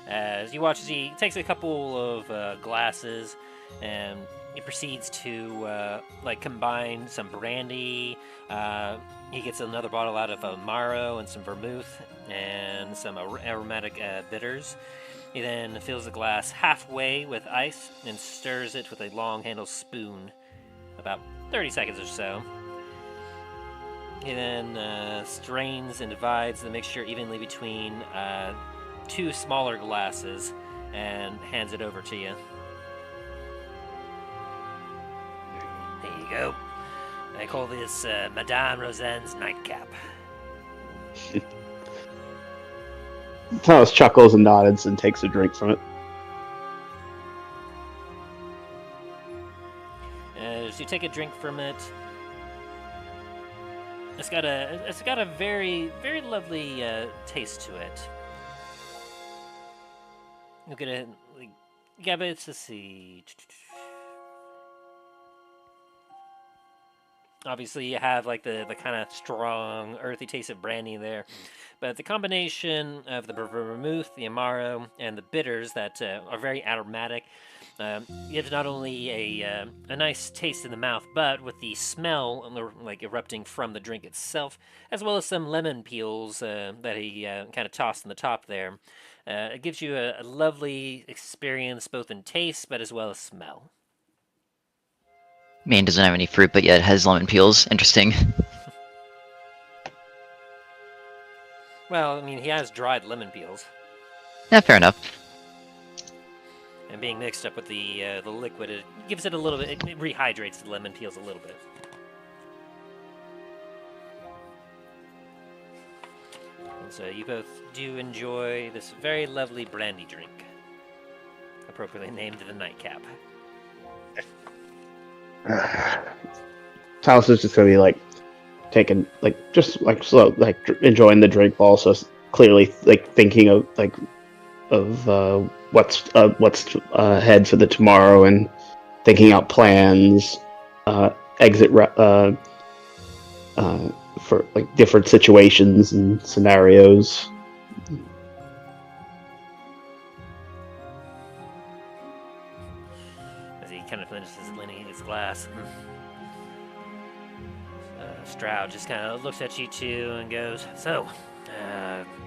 [SPEAKER 1] As you watch as he takes a couple of glasses and he proceeds to combine some brandy. He gets another bottle out of Amaro and some vermouth and some aromatic bitters. He then fills the glass halfway with ice and stirs it with a long-handled spoon, about 30 seconds or so. He then strains and divides the mixture evenly between 2 smaller glasses and hands it over to you. There you go. I call this Madame Roseanne's nightcap.
[SPEAKER 2] Talos chuckles and nods and takes a drink from it.
[SPEAKER 1] As you take a drink from it, it's got a very, very lovely taste to it. Look at it. Yeah, but let's see. Obviously, you have like the kind of strong, earthy taste of brandy there, but the combination of the vermouth, the amaro, and the bitters that are very aromatic gives not only a nice taste in the mouth, but with the smell like erupting from the drink itself, as well as some lemon peels that he kind of tossed on the top there. It gives you a lovely experience both in taste, but as well as smell.
[SPEAKER 3] Man doesn't have any fruit, but yet has lemon peels. Interesting.
[SPEAKER 1] Well, I mean, he has dried lemon peels,
[SPEAKER 3] Yeah, fair enough.
[SPEAKER 1] and being mixed up with the liquid, it gives it a little bit. It rehydrates the lemon peels a little bit. And so you both do enjoy this very lovely brandy drink, appropriately named the nightcap.
[SPEAKER 2] Talos is just gonna be like taking just slow, enjoying the drink, but also clearly thinking of what's ahead for the tomorrow and thinking out plans, exit for different situations and scenarios.
[SPEAKER 1] As he kind of finishes cleaning his glass, Stroud just kind of looks at you two and goes, "So,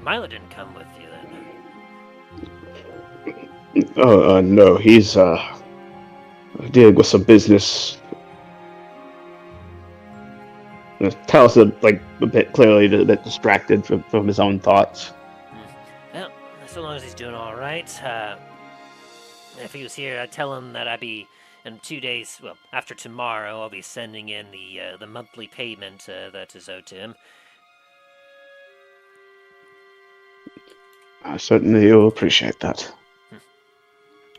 [SPEAKER 1] Milo didn't come with you then?"
[SPEAKER 2] No, he's dealing with some business. Talos is a bit clearly a bit distracted from his own thoughts.
[SPEAKER 1] Well, so long as he's doing all right. If he was here, I'd tell him that I'd be in 2 days. Well, after tomorrow, I'll be sending in the monthly payment that is owed to him.
[SPEAKER 2] I certainly will appreciate that.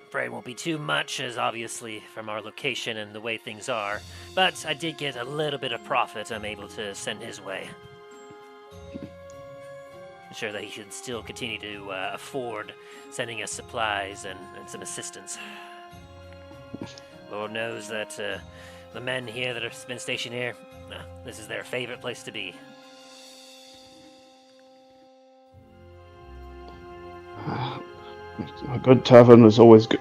[SPEAKER 1] Afraid it won't be too much, as obviously from our location and the way things are. But I did get a little bit of profit I'm able to send his way. Ensure that he can still continue to afford sending us supplies and some assistance. Lord knows that the men here that have been stationed here, this is their favorite place to be.
[SPEAKER 2] A good tavern is always good,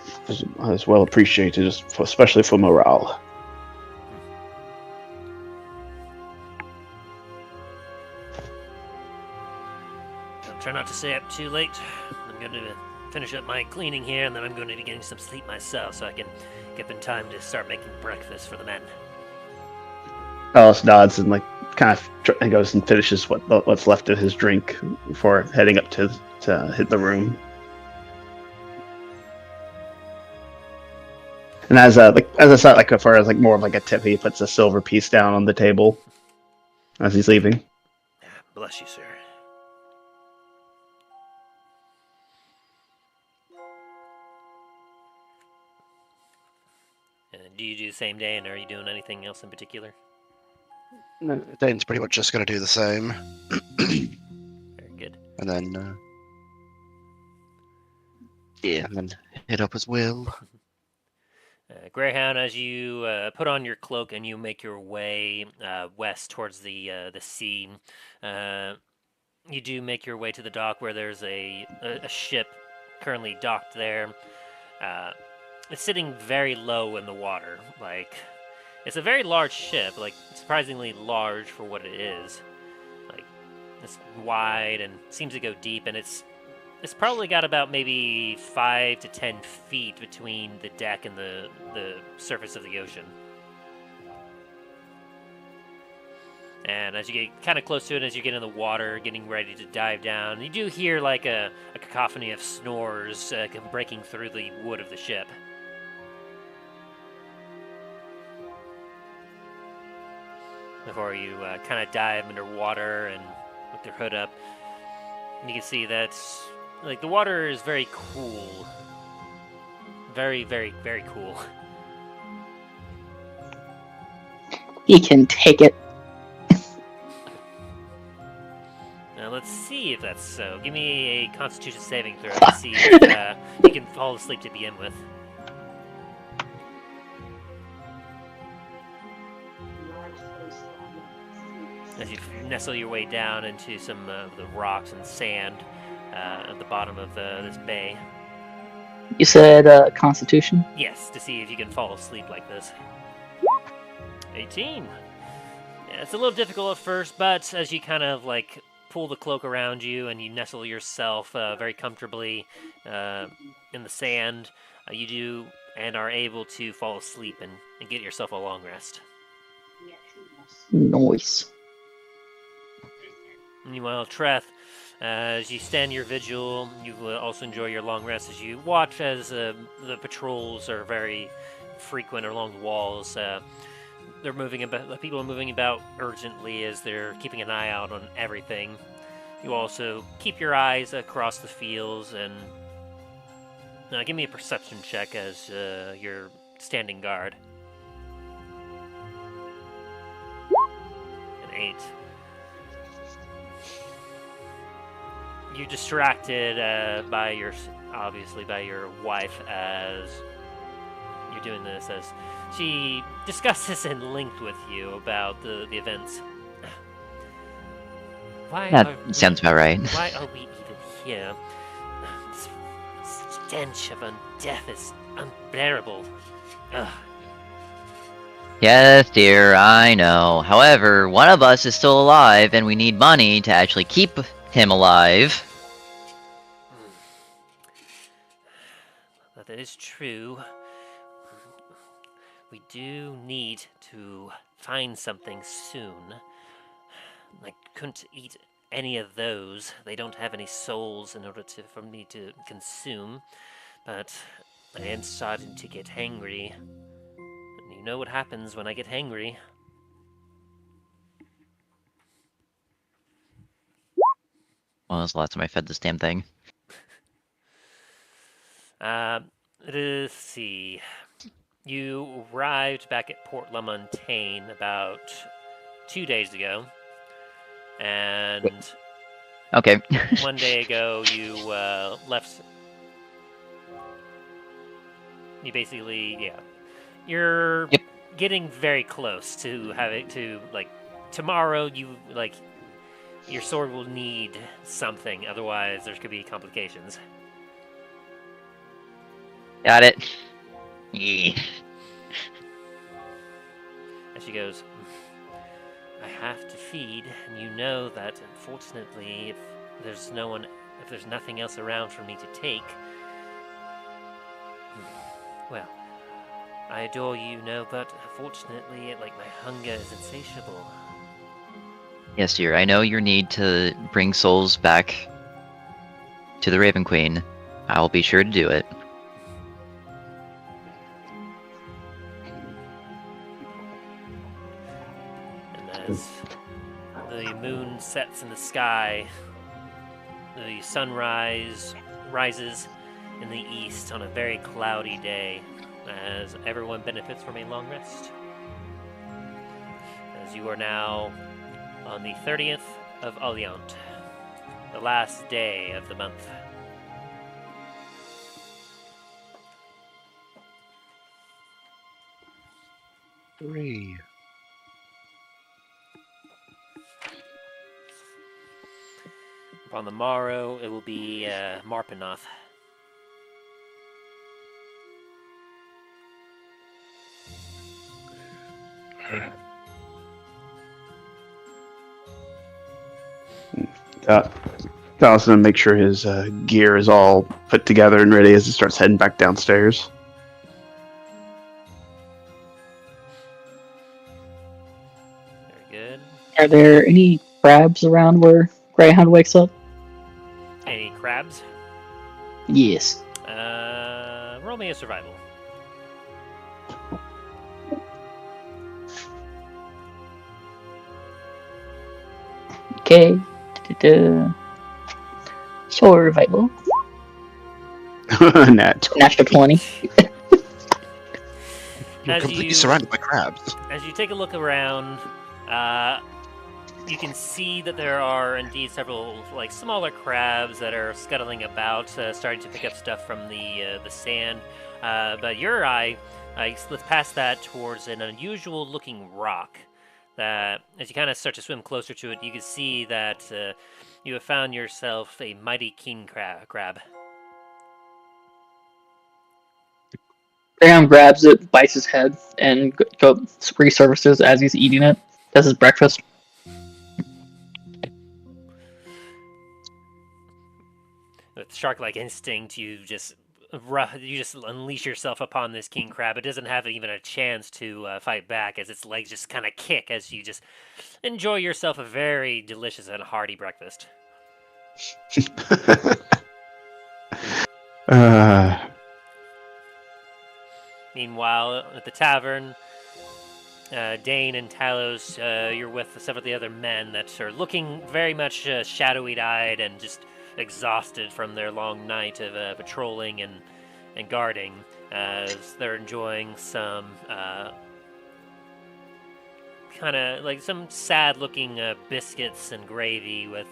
[SPEAKER 2] as well appreciated, especially for morale.
[SPEAKER 1] I'll try not to stay up too late. I'm going to finish up my cleaning here, and then I'm going to be getting some sleep myself, so I can get in time to start making breakfast for the men.
[SPEAKER 2] Talos nods and and goes and finishes what's left of his drink before heading up to hit the room. And as I said, for as more of a tip, he puts a silver piece down on the table as he's leaving.
[SPEAKER 1] Bless you, sir. Do you do the same day, and are you doing anything else in particular?
[SPEAKER 4] Dane's pretty much just going to do the same.
[SPEAKER 1] Very good.
[SPEAKER 4] And then, and then head up as well.
[SPEAKER 1] Greyhound, as you put on your cloak and you make your way west towards the sea, you do make your way to the dock where there's a ship currently docked there. It's sitting very low in the water. It's a very large ship, surprisingly large for what it is. It's wide and seems to go deep, and it's probably got about maybe 5 to 10 feet between the deck and the surface of the ocean. And as you get kind of close to it, as you get in the water, getting ready to dive down, you do hear like a cacophony of snores breaking through the wood of the ship. Before you kind of dive underwater and with your hood up, and you can see that like the water is very cool. Very, very, very cool.
[SPEAKER 5] He can take it.
[SPEAKER 1] Now let's see if that's so. Give me a Constitution saving throw to see if you can fall asleep to begin with. As you nestle your way down into some of the rocks and sand at the bottom of this bay.
[SPEAKER 5] You said Constitution?
[SPEAKER 1] Yes, to see if you can fall asleep like this. 18. Yeah, it's a little difficult at first, but as you kind of like pull the cloak around you and you nestle yourself very comfortably in the sand, you do and are able to fall asleep and get yourself a long rest.
[SPEAKER 5] Nice.
[SPEAKER 1] Meanwhile, Treth, as you stand your vigil, you will also enjoy your long rest as you watch as the patrols are very frequent along the walls. They're moving about. People are moving about urgently as they're keeping an eye out on everything. You also keep your eyes across the fields and give me a perception check as you're standing guard. An 8. You're distracted by your wife as you're doing this, as she discusses in length with you about the events.
[SPEAKER 3] Sounds about right.
[SPEAKER 1] Why are we even here? This stench of undeath is unbearable. Ugh.
[SPEAKER 3] Yes, dear, I know. However, one of us is still alive, and we need money to actually keep him alive.
[SPEAKER 1] That is true. We do need to find something soon. I couldn't eat any of those. They don't have any souls in order for me to consume. But I am starting to get hangry. And you know what happens when I get hangry.
[SPEAKER 3] When was the last time I fed this damn thing?
[SPEAKER 1] Let's see. You arrived back at Port La Montagne about 2 days ago. And
[SPEAKER 3] okay.
[SPEAKER 1] one day ago, you left. You basically, you're getting very close to having to tomorrow. Your sword will need something, otherwise there could be complications.
[SPEAKER 3] Got it. Yeah.
[SPEAKER 1] And she goes, I have to feed, and you know that, unfortunately, if there's nothing else around for me to take, well, I adore you, but unfortunately, my hunger is insatiable.
[SPEAKER 3] Yes, dear, I know your need to bring souls back to the Raven Queen. I will be sure to do it.
[SPEAKER 1] As the moon sets in the sky, the sunrise rises in the east on a very cloudy day, as everyone benefits from a long rest. As you are now on the 30th of Alliant, the last day of the month.
[SPEAKER 4] Three.
[SPEAKER 1] On the morrow, it will be Marpenoth.
[SPEAKER 2] Talos gonna make sure his gear is all put together and ready as he starts heading back downstairs.
[SPEAKER 1] Very good.
[SPEAKER 5] Are there any crabs around where Greyhound wakes up?
[SPEAKER 1] Any crabs?
[SPEAKER 5] Yes.
[SPEAKER 1] Roll me a survival.
[SPEAKER 5] Okay. Survival.
[SPEAKER 2] Nat.
[SPEAKER 5] Natural 20.
[SPEAKER 4] You're
[SPEAKER 1] As
[SPEAKER 4] completely
[SPEAKER 1] you-
[SPEAKER 4] surrounded by crabs.
[SPEAKER 1] As you take a look around, you can see that there are indeed several like smaller crabs that are scuttling about, starting to pick up stuff from the sand. But your eye slips past that towards an unusual-looking rock. That, as you kind of start to swim closer to it, you can see that you have found yourself a mighty king crab.
[SPEAKER 5] Greyhound grabs it, bites his head, and go resurfaces as he's eating it. Does his breakfast.
[SPEAKER 1] With shark-like instinct, you just unleash yourself upon this king crab. It doesn't have even a chance to fight back, as its legs just kind of kick as you just enjoy yourself a very delicious and hearty breakfast. Meanwhile, at the tavern, Dain and Talos, you're with several of the other men that are looking very much shadowy-eyed and just exhausted from their long night of patrolling and guarding, as they're enjoying some kind of like some sad-looking biscuits and gravy with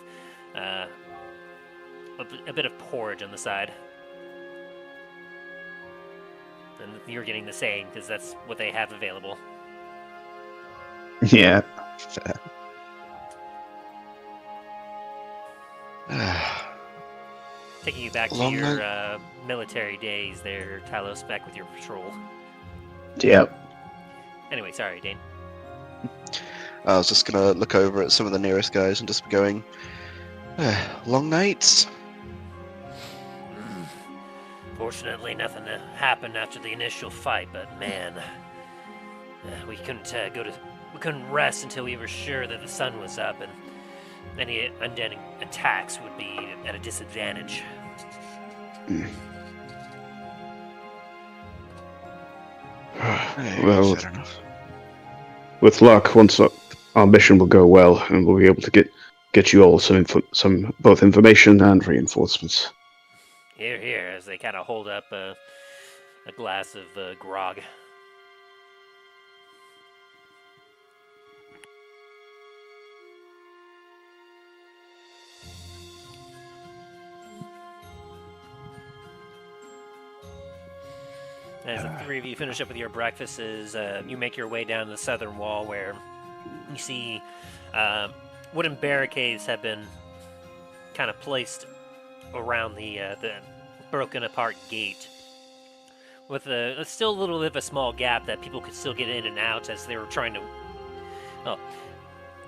[SPEAKER 1] a bit of porridge on the side. And you're getting the same because that's what they have available.
[SPEAKER 2] Yeah.
[SPEAKER 4] Fair.
[SPEAKER 1] Taking you back to
[SPEAKER 4] Long
[SPEAKER 1] your military days there, Talos, back with your patrol.
[SPEAKER 2] Yep.
[SPEAKER 1] Anyway, sorry, Dane.
[SPEAKER 4] I was just gonna look over at some of the nearest guys and just be going, long nights?
[SPEAKER 1] Fortunately, nothing happened after the initial fight, but man, we couldn't rest until we were sure that the sun was up, and any undead attacks would be at a disadvantage.
[SPEAKER 2] Well,
[SPEAKER 4] fair enough.
[SPEAKER 2] with luck, once our mission will go well, and we'll be able to get you all some both information and reinforcements.
[SPEAKER 1] Here, here, as they kind of hold up a glass of grog. As the three of you finish up with your breakfasts, you make your way down to the southern wall, where you see wooden barricades have been kind of placed around the broken apart gate, with still a little bit of a small gap that people could still get in and out as they were trying to. Well,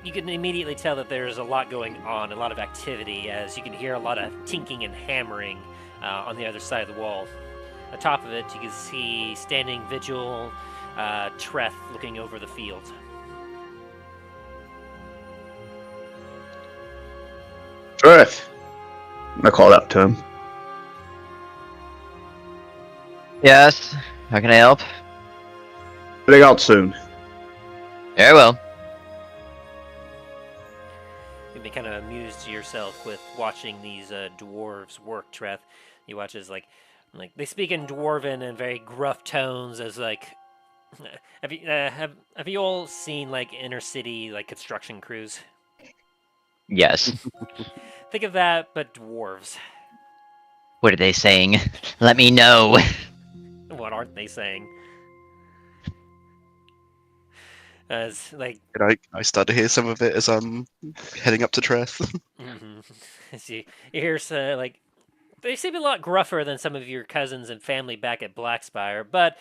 [SPEAKER 1] you can immediately tell that there's a lot going on, a lot of activity, as you can hear a lot of tinking and hammering on the other side of the wall. Atop of it, you can see standing vigil, Treth looking over the field.
[SPEAKER 2] Treth! I called out to him.
[SPEAKER 3] Yes. How can I help?
[SPEAKER 2] Getting out soon.
[SPEAKER 3] Very well.
[SPEAKER 1] You've been kind of amused to yourself with watching these dwarves work, Treth. You watch as like they speak in dwarven and very gruff tones, as like. Have you all seen like inner city like construction crews?
[SPEAKER 3] Yes.
[SPEAKER 1] Think of that, but dwarves.
[SPEAKER 3] What are they saying? Let me know.
[SPEAKER 1] What aren't they saying? As like.
[SPEAKER 4] And I start to hear some of it as I'm heading up to Treth.
[SPEAKER 1] As you hear like. They seem a lot gruffer than some of your cousins and family back at Blackspire, but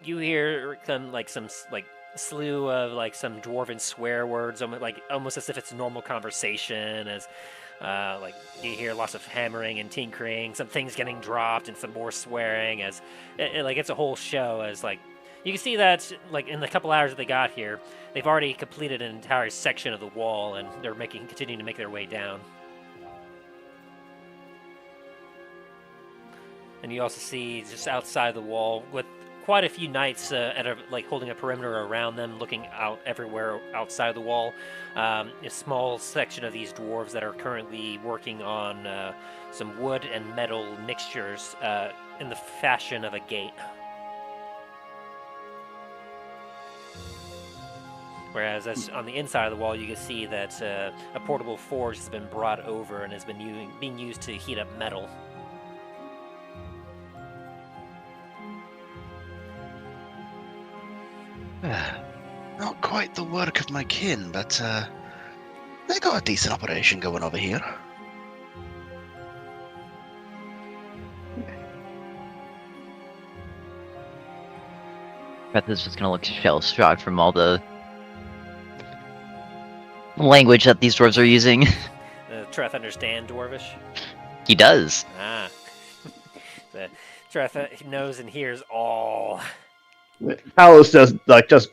[SPEAKER 1] you hear some slew of like some dwarven swear words, almost as if it's normal conversation. As like you hear lots of hammering and tinkering, some things getting dropped, and some more swearing. As it's a whole show. As like You can see that, like, in the couple hours that they got here, they've already completed an entire section of the wall, and they're continuing to make their way down. And you also see just outside the wall with quite a few knights holding a perimeter around them, looking out everywhere outside the wall. A small section of these dwarves that are currently working on some wood and metal mixtures in the fashion of a gate. Whereas on the inside of the wall, you can see that a portable forge has been brought over and has been being used to heat up metal.
[SPEAKER 4] Not quite the work of my kin, but they got a decent operation going over here.
[SPEAKER 3] Treth is just gonna look shell-shocked from all the language that these dwarves are using.
[SPEAKER 1] Treth understand Dwarvish?
[SPEAKER 3] He does.
[SPEAKER 1] Ah. Treth knows and hears all.
[SPEAKER 2] Talos just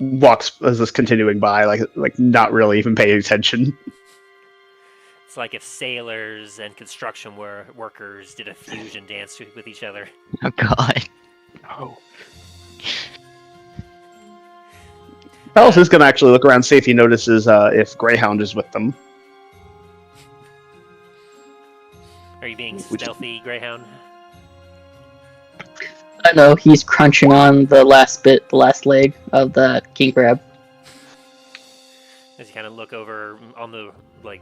[SPEAKER 2] walks as this continuing by, like not really even paying attention.
[SPEAKER 1] It's like if sailors and construction workers did a fusion dance with each other.
[SPEAKER 3] Oh god.
[SPEAKER 2] Oh. Talos is gonna actually look around, see if he notices if Greyhound is with them.
[SPEAKER 1] Are you being stealthy, Greyhound?
[SPEAKER 5] I know he's crunching on the last leg of the king crab.
[SPEAKER 1] As you kind of look over on the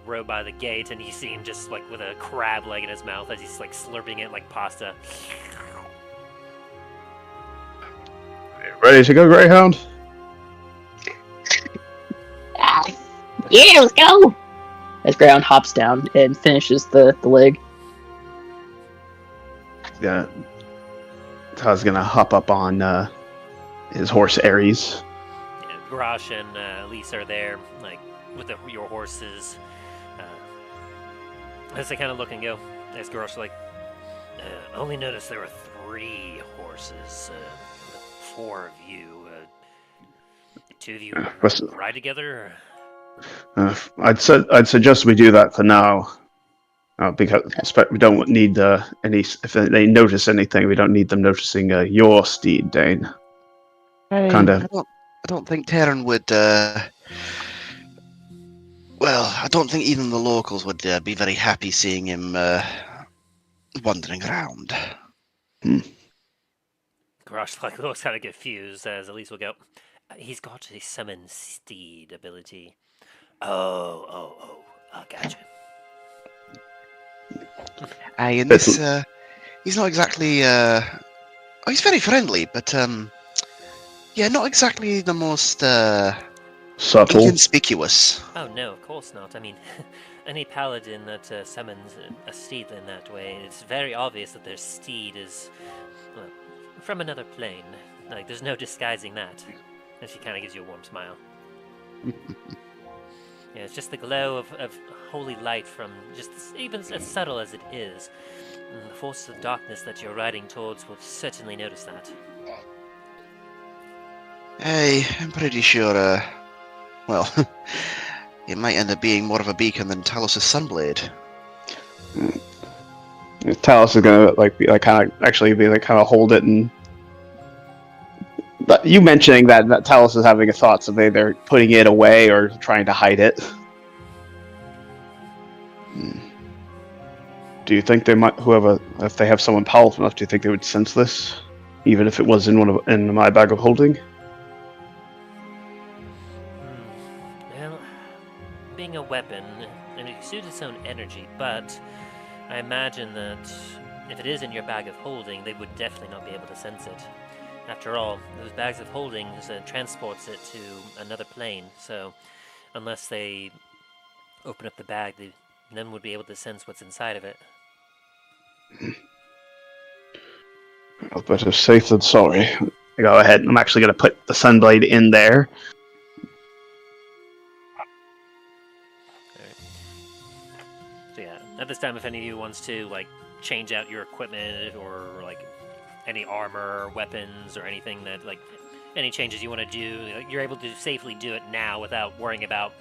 [SPEAKER 1] row by the gate, and you see him just with a crab leg in his mouth as he's slurping it like pasta.
[SPEAKER 2] Ready to go, Greyhound?
[SPEAKER 5] Yeah, let's go! As Greyhound hops down and finishes the leg.
[SPEAKER 2] Yeah. Talos gonna hop up on his horse Ares.
[SPEAKER 1] Yeah, Garrosh and Elise are there, with your horses. As they kind of look and go, as Garrosh only noticed there were 3 horses, 4 of you. 2 of you ride together?
[SPEAKER 2] I'd suggest we do that for now. Because we don't need any. If they notice anything, we don't need them noticing your steed, Dain. Kind of.
[SPEAKER 4] I don't think Terran would. Well, I don't think even the locals would be very happy seeing him wandering around.
[SPEAKER 1] Garrosh looks kind of confused as Elise will go. He's got a summon steed ability. Oh, gotcha.
[SPEAKER 4] And this, he's not exactly. He's very friendly, but yeah, not exactly the most
[SPEAKER 2] subtle,
[SPEAKER 4] inconspicuous.
[SPEAKER 1] Oh no, of course not. I mean, any paladin that summons a steed in that way, it's very obvious that their steed is from another plane. There's no disguising that. And she kind of gives you a warm smile. Yeah, it's just the glow of holy light from just even as subtle as it is. And the forces of darkness that you're riding towards will certainly notice that.
[SPEAKER 4] Hey, I'm pretty sure, well, it might end up being more of a beacon than Talos' Sunblade.
[SPEAKER 2] Talos is gonna kind of hold it, and but you mentioning that Talos is having a thoughts of either putting it away or trying to hide it. Do you think they might, if they have someone powerful enough, do you think they would sense this, even if it was in my bag of holding?
[SPEAKER 1] Well, being a weapon, it exudes its own energy, but I imagine that if it is in your bag of holding, they would definitely not be able to sense it. After all, those bags of holdings transports it to another plane, so unless they open up the bag, none would be able to sense what's inside of it.
[SPEAKER 2] Well, better safe than sorry. Go ahead. I'm actually going to put the Sunblade in there.
[SPEAKER 1] Alright. So yeah, at this time, if any of you wants to change out your equipment or any armor, or weapons, or anything that any changes you want to do, like, you're able to safely do it now without worrying about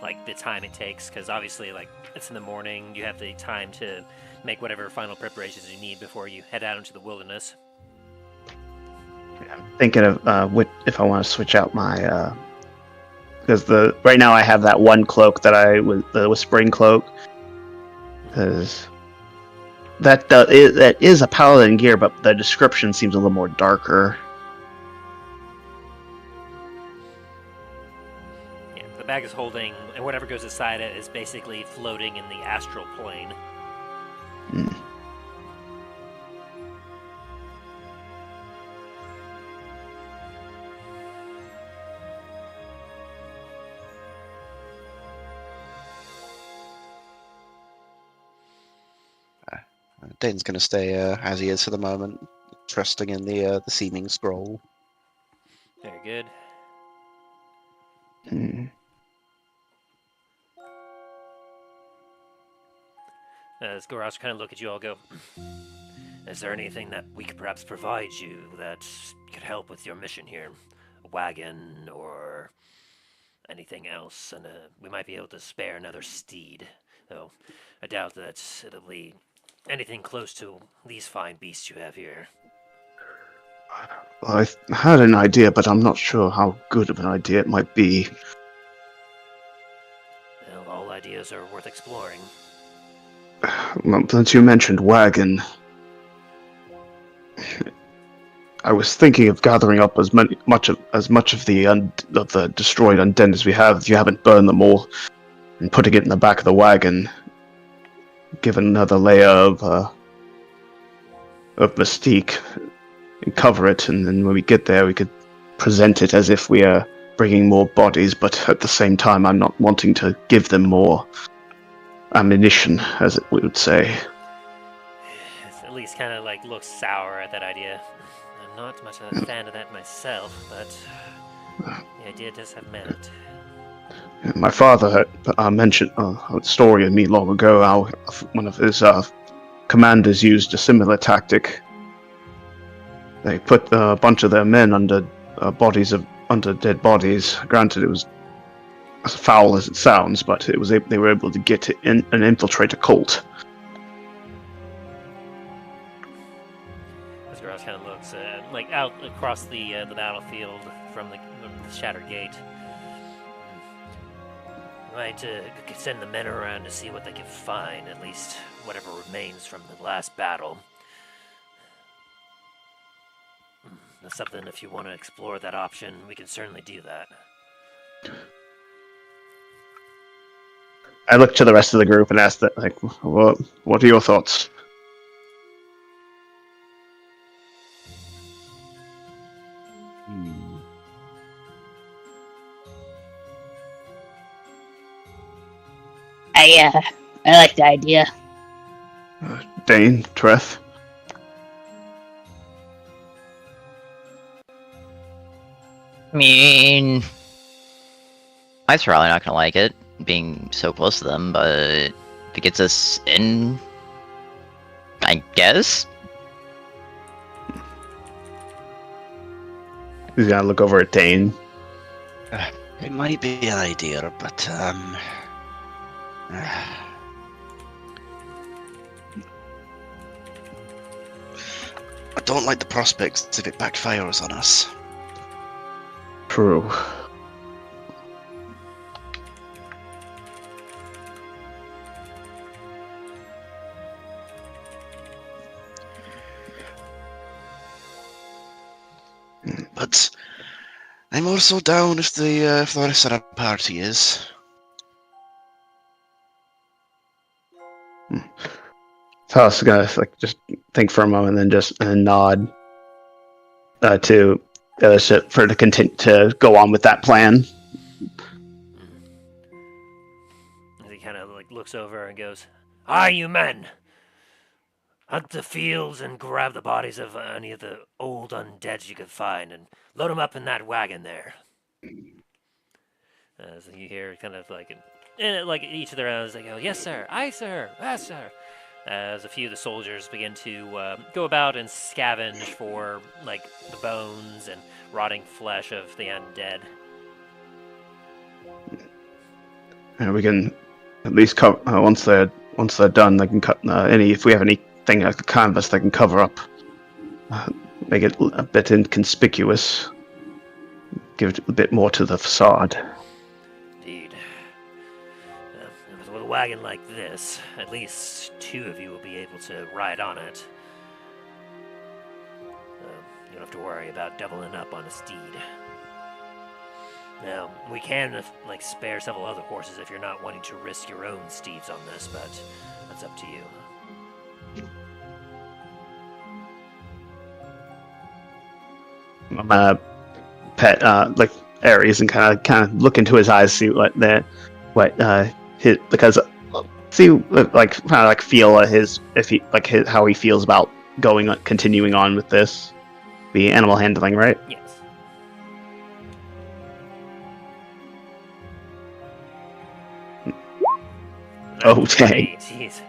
[SPEAKER 1] like the time it takes, because obviously like it's in the morning, you have the time to make whatever final preparations you need before you head out into the wilderness.
[SPEAKER 2] I'm thinking of if I want to switch out my because right now I have that one cloak that the whispering cloak, because that is a paladin gear, but the description seems a little more darker.
[SPEAKER 1] Yeah, the bag is holding, and whatever goes inside it is basically floating in the astral plane.
[SPEAKER 2] Mm.
[SPEAKER 4] Dane's going to stay as he is for the moment, trusting in the seeming scroll.
[SPEAKER 1] Very good.
[SPEAKER 2] Mm.
[SPEAKER 1] As Garrosh kind of look at you all, go, is there anything that we could perhaps provide you that could help with your mission here? A wagon or anything else? And we might be able to spare another steed, though I doubt that it'll be anything close to these fine beasts you have here.
[SPEAKER 2] Well, I had an idea, but I'm not sure how good of an idea it might be.
[SPEAKER 1] Well, all ideas are worth exploring.
[SPEAKER 2] Well, since you mentioned wagon, I was thinking of gathering up as much of the destroyed undead as we have, if you haven't burned them all, and putting it in the back of the wagon, given another layer of mystique, and cover it, and then when we get there, we could present it as if we are bringing more bodies, but at the same time, I'm not wanting to give them more ammunition, as we would say.
[SPEAKER 1] At least kind of like looks sour at that idea. I'm not much of a fan of that myself, but the idea does have merit.
[SPEAKER 2] My father had mentioned a story of me long ago how one of his commanders used a similar tactic. They put a bunch of their men under dead bodies. Granted, it was as foul as it sounds, but they were able to get in and infiltrate a cult.
[SPEAKER 1] As Garrosh kind of looks like out across the battlefield from the Shattered Gate. Might send the men around to see what they can find, at least whatever remains from the last battle. That's something, if you want to explore that option, we can certainly do that.
[SPEAKER 2] I looked to the rest of the group and asked that, like, what are your thoughts?
[SPEAKER 5] I like the idea.
[SPEAKER 2] Dain, Treth?
[SPEAKER 3] I mean, I'm probably not gonna like it, being so close to them, but if it gets us in, I guess?
[SPEAKER 2] He's gonna look over at Dain.
[SPEAKER 4] It might be an idea, but I don't like the prospects if it backfires on us.
[SPEAKER 2] True.
[SPEAKER 4] But I'm also down if the rest of the party is.
[SPEAKER 2] Talos is gonna just think for a moment, and then nod to the others for to continue to go on with that plan.
[SPEAKER 1] He kind of like looks over and goes, "Aye, you men! Hunt the fields and grab the bodies of any of the old undeads you can find, and load them up in that wagon there." So you hear kind of like each of their own, they go, "Yes, sir. Aye, sir. Yes, sir." as a few of the soldiers begin to go about and scavenge for like the bones and rotting flesh of the undead.
[SPEAKER 2] And we can at least cover once they're done. They can cut if we have anything like a canvas, they can cover up, make it a bit inconspicuous, give it a bit more to the facade.
[SPEAKER 1] Indeed. With a wagon like this, at least 2 of you will be able to ride on it. You don't have to worry about doubling up on a steed. Now, we can spare several other horses if you're not wanting to risk your own steeds on this, but that's up to you.
[SPEAKER 2] I'm pet Ares and kind of look into his eyes, see feel how he feels about continuing on with this, the animal handling, right?
[SPEAKER 1] Yes.
[SPEAKER 2] Okay.
[SPEAKER 1] Jeez.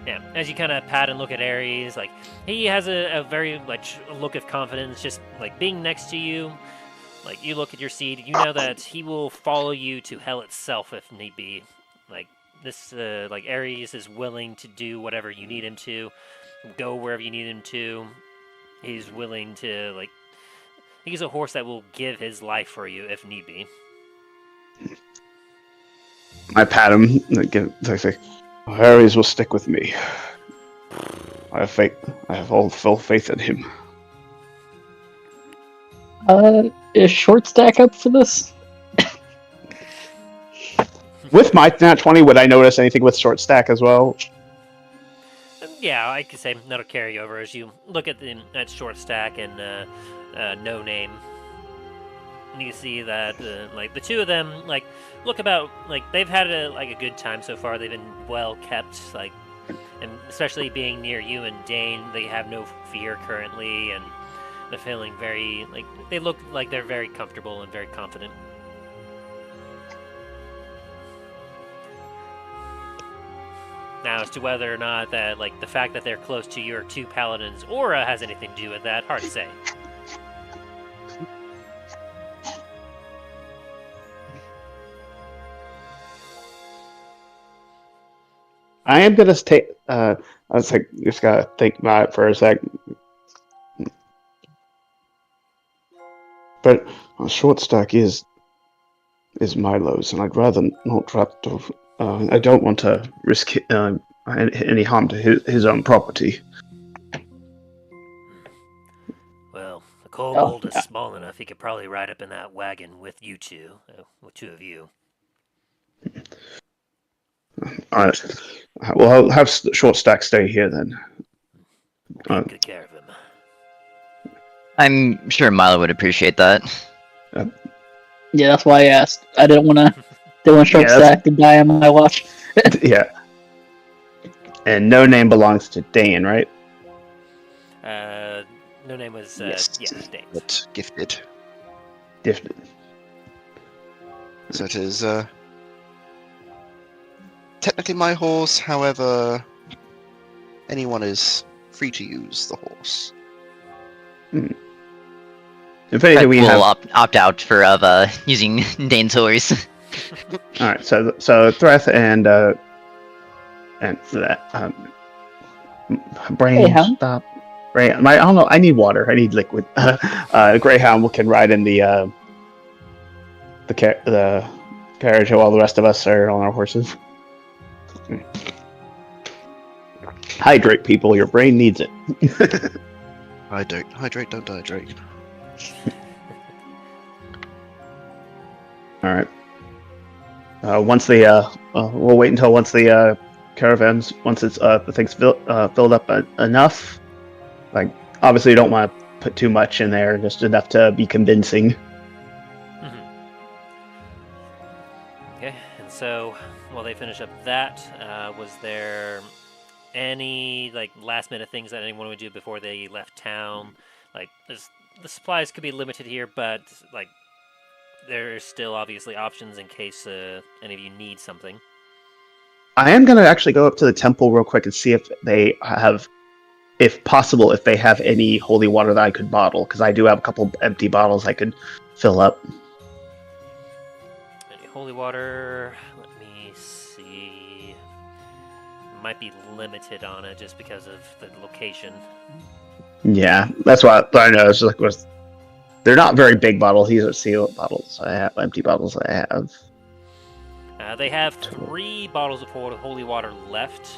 [SPEAKER 1] Yeah, as you kind of pat and look at Ares, he has a very look of confidence, just being next to you. You look at your seed, you know that he will follow you to hell itself if need be. Ares is willing to do whatever you need him to, go wherever you need him to. He's willing to he's a horse that will give his life for you if need be.
[SPEAKER 2] I pat him. I say, Ares will stick with me. I have faith. I have all full faith in him.
[SPEAKER 5] Is short stack up for this?
[SPEAKER 2] With my nat 20, would I notice anything with short stack as well?
[SPEAKER 1] Yeah, I could say that'll carry over as you look at that short stack and no name. And you see that the 2 of them look about they've had a good time so far. They've been well kept, and especially being near you and Dain, they have no fear currently, and they're feeling very they look like they're very comfortable and very confident. Now, as to whether or not that the fact that they're close to your 2 paladins' aura has anything to do with that, hard to say.
[SPEAKER 2] I am gonna take. I was just gotta think about it for a sec. But short stack is Milo's, and I'd rather not drop the. I don't want to risk any harm to his own property.
[SPEAKER 1] Well, the kobold is small enough; he could probably ride up in that wagon with you 2, with 2 of you.
[SPEAKER 2] All right. Well, I'll have short stack stay here then.
[SPEAKER 1] Take good care of him.
[SPEAKER 3] I'm sure Milo would appreciate that.
[SPEAKER 5] Yeah, that's why I asked. I didn't want short stack to die on my watch.
[SPEAKER 2] Yeah. And no name belongs to Dain, right?
[SPEAKER 1] No name was
[SPEAKER 4] yes,
[SPEAKER 1] Dain.
[SPEAKER 4] But gifted.
[SPEAKER 2] Gifted.
[SPEAKER 4] So it is technically my horse, however, anyone is free to use the horse.
[SPEAKER 2] If anything, we
[SPEAKER 3] will
[SPEAKER 2] have
[SPEAKER 3] opt out for using Dane's horse.
[SPEAKER 2] all right. So Treth and brain
[SPEAKER 5] Greyhound.
[SPEAKER 2] stop. I don't know. I need water. I need liquid. Greyhound can ride in the carriage while the rest of us are on our horses. Hydrate, people. Your brain needs it.
[SPEAKER 4] Hydrate, don't hydrate.
[SPEAKER 2] All right. Once we'll wait until once the caravans, once it's the thing's filled up enough. Obviously, you don't want to put too much in there, just enough to be convincing.
[SPEAKER 1] Mm-hmm. Okay, and so while they finish up that, was there any last minute things that anyone would do before they left town? The supplies could be limited here, but there's still obviously options in case any of you need something.
[SPEAKER 2] I am gonna actually go up to the temple real quick and see if they have, if possible, if they have any holy water that I could bottle, because I do have a couple empty bottles I could fill up.
[SPEAKER 1] Any holy water? Let me see. Might be limited on it just because of the location.
[SPEAKER 2] Yeah, that's what I know. It's like they're not very big bottles. These are sealed bottles. I have empty bottles. I have.
[SPEAKER 1] They have 3 bottles of holy water left.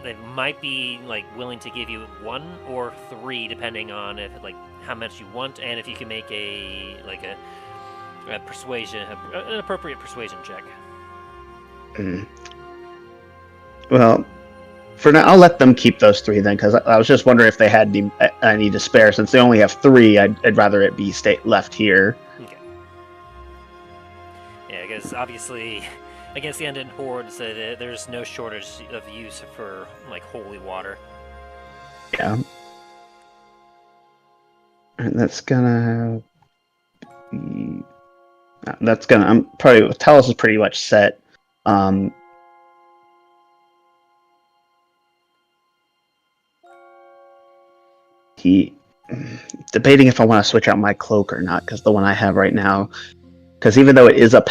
[SPEAKER 1] They might be like willing to give you 1 or 3, depending on if like how much you want, and if you can make a persuasion, an appropriate persuasion check.
[SPEAKER 2] Well, for now, I'll let them keep those 3 then, because I was just wondering if they had any to spare. Since they only have 3, I'd rather it be left here.
[SPEAKER 1] Okay. Yeah, because obviously, against the undead hordes, there's no shortage of use for like holy water.
[SPEAKER 2] Yeah. And that's gonna. I'm probably Talos is pretty much set. He debating if I want to switch out my cloak or not, because the one I have right now, because even though it is a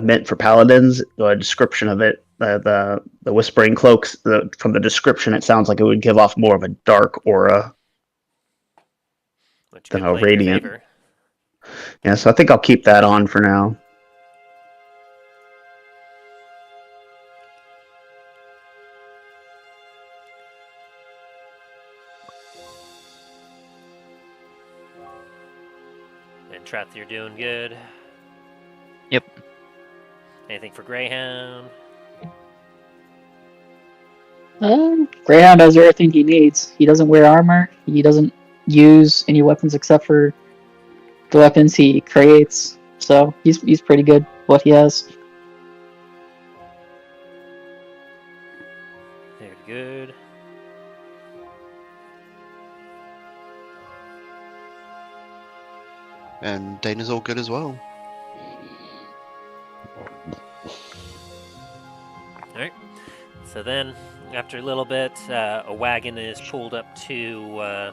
[SPEAKER 2] meant for paladins, the description of it, the whispering cloaks, from the description, it sounds like it would give off more of a dark aura than a radiant. Yeah, so I think I'll keep that on for now.
[SPEAKER 1] And Treth, you're doing good.
[SPEAKER 3] Yep.
[SPEAKER 1] Anything for Greyhound?
[SPEAKER 5] Greyhound has everything he needs. He doesn't wear armor. He doesn't use any weapons except for the weapons he creates. So he's pretty good what he has.
[SPEAKER 1] Very good.
[SPEAKER 4] And Dain is all good as well.
[SPEAKER 1] Alright. So then, after a little bit, a wagon is pulled up to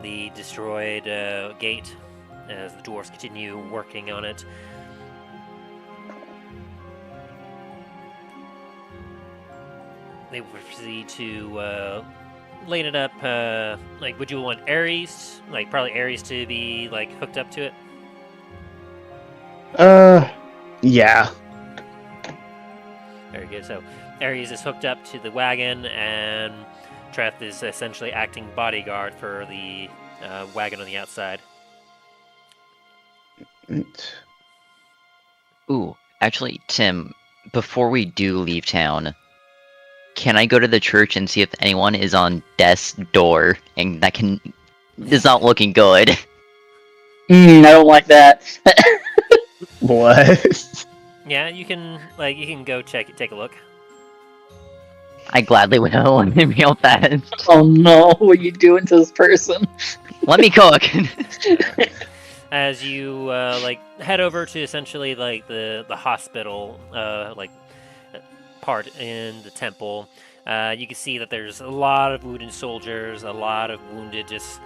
[SPEAKER 1] the destroyed gate as the dwarves continue working on it. They proceed to lane it up. Like, would you want Ares? Like, probably Ares to be like hooked up to it.
[SPEAKER 2] Yeah.
[SPEAKER 1] Very good. So Ares is hooked up to the wagon, and Treth is essentially acting bodyguard for the wagon on the outside.
[SPEAKER 3] Ooh, actually, Tim, before we do leave town, can I go to the church and see if anyone is on death's door? And that is not looking good.
[SPEAKER 5] I don't like that.
[SPEAKER 2] What?
[SPEAKER 1] Yeah, you can go take a look.
[SPEAKER 3] I gladly will. Let me help that.
[SPEAKER 5] Oh no, what are you doing to this person?
[SPEAKER 3] Let me cook.
[SPEAKER 1] As you head over to essentially like the hospital part in the temple, you can see that there's a lot of wounded soldiers, a lot of wounded, just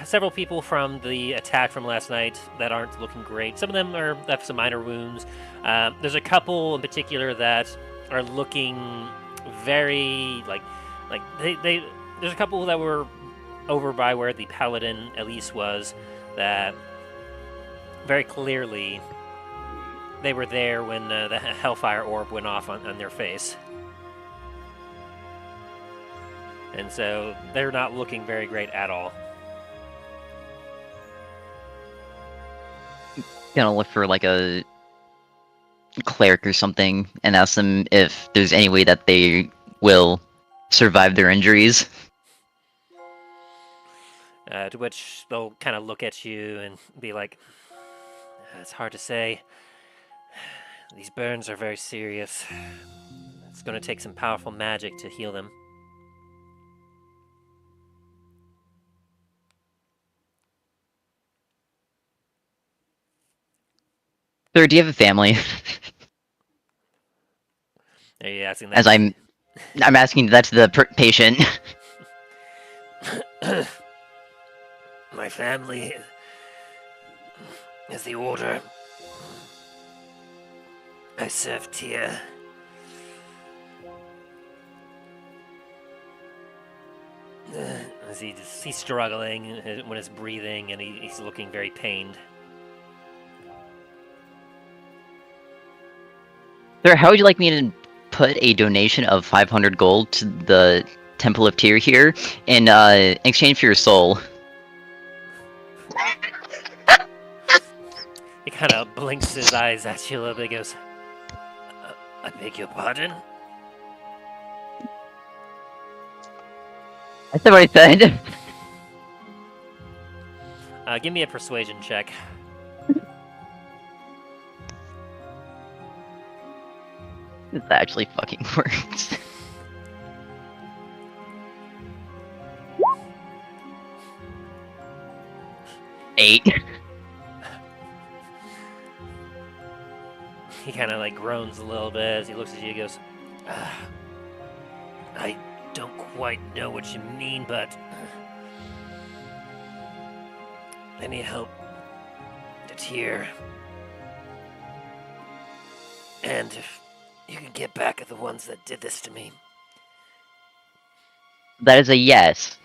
[SPEAKER 1] several people from the attack from last night that aren't looking great. Some of them have some minor wounds. There's a couple in particular that are looking very there's a couple that were over by where the paladin Elise was, that very clearly they were there when the hellfire orb went off on their face. And so they're not looking very great at all.
[SPEAKER 3] Gonna look for like a cleric or something and ask them if there's any way that they will survive their injuries.
[SPEAKER 1] To which they'll kind of look at you and be like, "It's hard to say. These burns are very serious. It's going to take some powerful magic to heal them."
[SPEAKER 3] Sir, do you have a family?
[SPEAKER 1] Are you asking that?
[SPEAKER 3] As I'm asking that to the patient.
[SPEAKER 1] My family is the order. I serve Tyr. He's struggling when he's breathing, and he's looking very pained.
[SPEAKER 3] Sir, how would you like me to put a donation of 500 gold to the Temple of Tyr here in exchange for your soul?
[SPEAKER 1] He kind of blinks his eyes at you a little bit. Goes, "I beg your pardon."
[SPEAKER 3] I said what I said.
[SPEAKER 1] Give me a persuasion check.
[SPEAKER 3] This actually fucking works. Eight.
[SPEAKER 1] He kind of like groans a little bit as he looks at you and goes, I don't quite know what you mean, but I need help to Tyr. And if you can get back at the ones that did this to me.
[SPEAKER 3] That is a yes.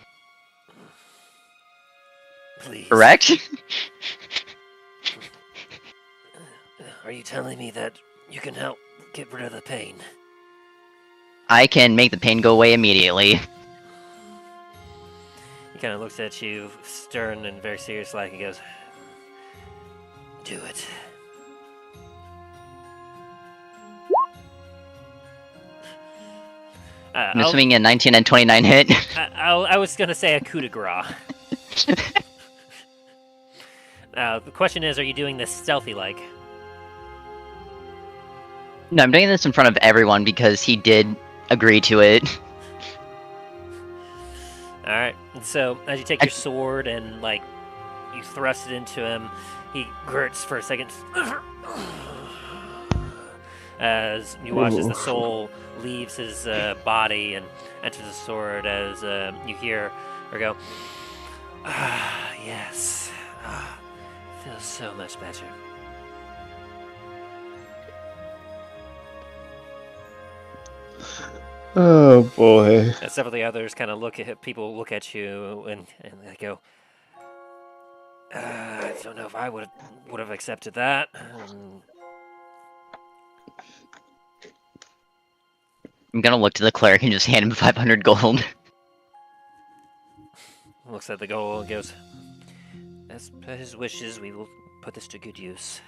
[SPEAKER 1] Please.
[SPEAKER 3] Correct?
[SPEAKER 1] Are you telling me that you can help get rid of the pain?
[SPEAKER 3] I can make the pain go away immediately.
[SPEAKER 1] He kind of looks at you, stern and very serious like, and goes, do it.
[SPEAKER 3] I'm assuming a 19 and 29 hit.
[SPEAKER 1] I was going to say a coup de grace. The question is, are you doing this stealthy-like?
[SPEAKER 3] No, I'm doing this in front of everyone because he did agree to it.
[SPEAKER 1] Alright, so as you take your sword and, like, you thrust it into him, he grunts for a second. As you watch as the soul leaves his body and enters the sword, as you hear her go, yes, feels so much better.
[SPEAKER 2] Oh boy.
[SPEAKER 1] And several of the others kind of look at you and they go, I don't know if I would have accepted that.
[SPEAKER 3] I'm gonna look to the cleric and just hand him 500 gold.
[SPEAKER 1] Looks at the gold and goes, as per his wishes, we will put this to good use.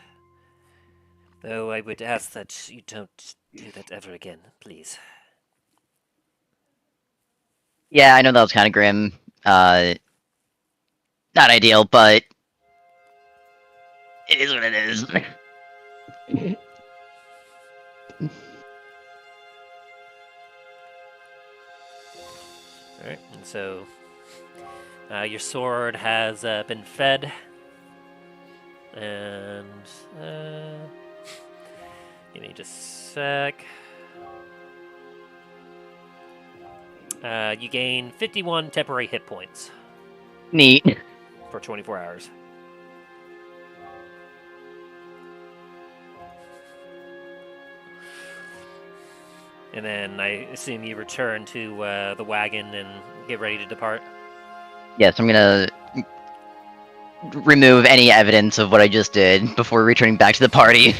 [SPEAKER 1] Though I would ask that you don't do that ever again, please.
[SPEAKER 3] Yeah, I know that was kind of grim. Not ideal, but it is what it is.
[SPEAKER 1] Alright, and so your sword has been fed, and give me just a sec. You gain 51 temporary hit points
[SPEAKER 3] Neat.
[SPEAKER 1] for 24 hours. And then I assume you return to the wagon and get ready to depart.
[SPEAKER 3] Yes, I'm gonna remove any evidence of what I just did before returning back to the party.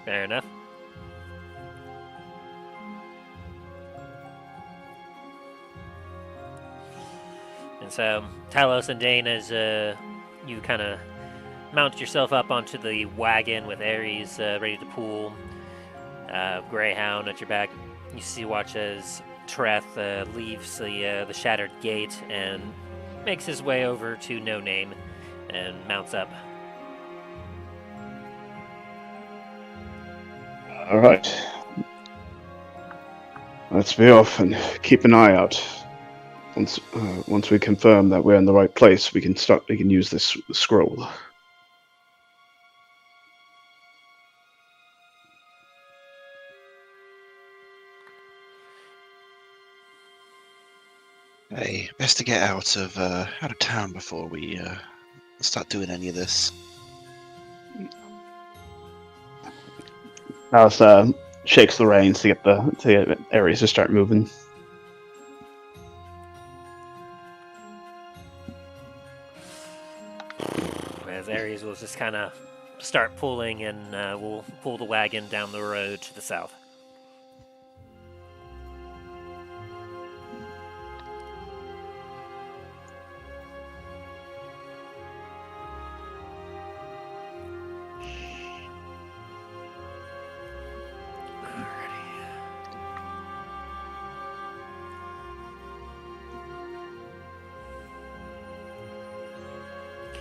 [SPEAKER 1] Fair enough. And so, Talos and Dain, as you kind of mount yourself up onto the wagon with Ares ready to pull, Greyhound at your back, you watch as Treth leaves the shattered gate and makes his way over to No Name and mounts up.
[SPEAKER 2] All right. Let's be off and keep an eye out. Once we confirm that we're in the right place, we can use this scroll.
[SPEAKER 4] Hey, best to get out of town before we start doing any of this.
[SPEAKER 2] Alice shakes the reins to get Ares to start moving.
[SPEAKER 1] As Ares will just kind of start pulling, and we'll pull the wagon down the road to the south.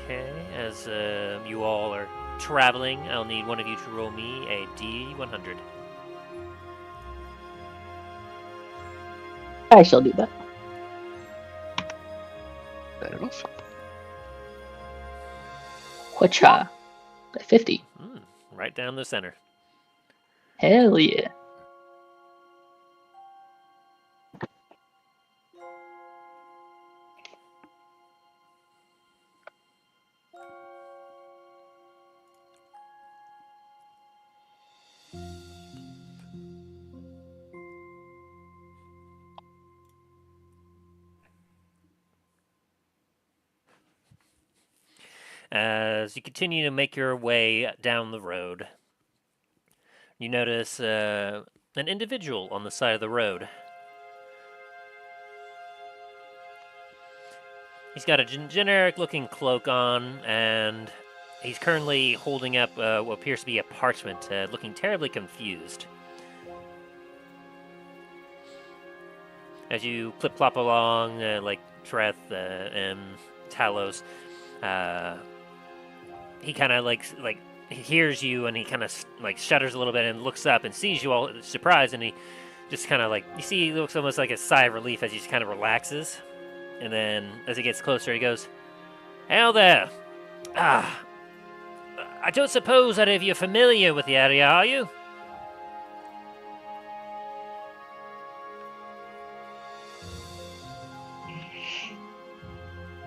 [SPEAKER 1] Okay, as you all are traveling, I'll need one of you to roll me a D100.
[SPEAKER 5] I shall do that.
[SPEAKER 4] Fair enough.
[SPEAKER 5] Whatcha? 50.
[SPEAKER 1] Right down the center.
[SPEAKER 5] Hell yeah.
[SPEAKER 1] As you continue to make your way down the road, you notice an individual on the side of the road. He's got a generic-looking cloak on, and he's currently holding up what appears to be a parchment, looking terribly confused. As you clip-clop along, like Treth and Talos, he kind of like he hears you, and he kind of like shudders a little bit and looks up and sees you all surprised, and he just kind of like, you see, he looks almost like a sigh of relief as he just kind of relaxes, and then as he gets closer, he goes, "Hello there. I don't suppose that if you're familiar with the area, are you?"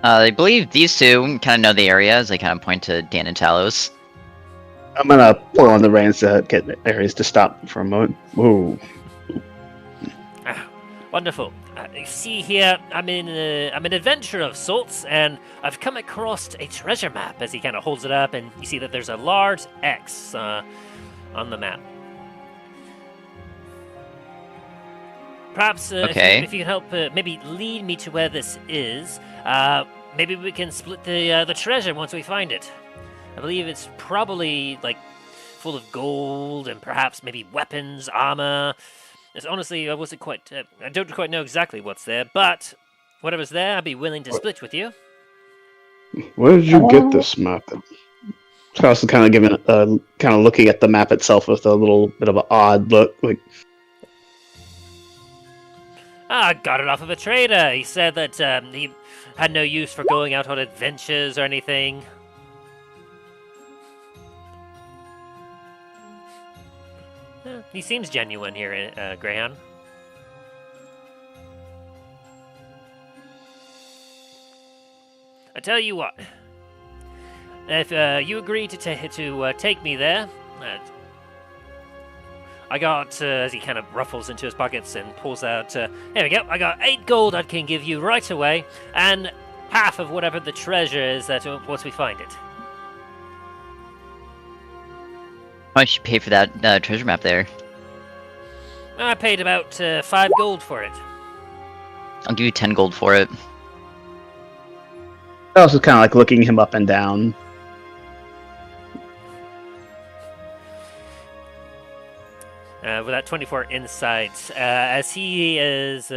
[SPEAKER 3] I believe these two kind of know the area as they kind of point to Dain and Talos.
[SPEAKER 2] I'm gonna pull on the reins to get Ares to stop for a moment. Whoa.
[SPEAKER 1] Wonderful. You see here, I'm an adventurer of sorts, and I've come across a treasure map. As he kind of holds it up, and you see that there's a large X on the map. Perhaps if you can help maybe lead me to where this is, maybe we can split the treasure once we find it. I believe it's probably like full of gold and perhaps maybe weapons, armor. Honestly, I don't quite know exactly what's there, but whatever's there, I'd be willing to split with you.
[SPEAKER 2] Where did you get this map? Also kind of looking at the map itself with a little bit of an odd look, like.
[SPEAKER 1] I got it off of a trader. He said that he had no use for going out on adventures or anything. He seems genuine here, Greyhound. I tell you what, if you agree to take me there, I got, as he kind of ruffles into his pockets and pulls out, here we go, I got 8 gold I can give you right away, and half of whatever the treasure is that once we find it.
[SPEAKER 3] Why don't you pay for that treasure map there?
[SPEAKER 1] I paid about 5 gold for it.
[SPEAKER 3] I'll give you 10 gold for it.
[SPEAKER 2] I was kind of like looking him up and down.
[SPEAKER 1] With that 24 insights, as he is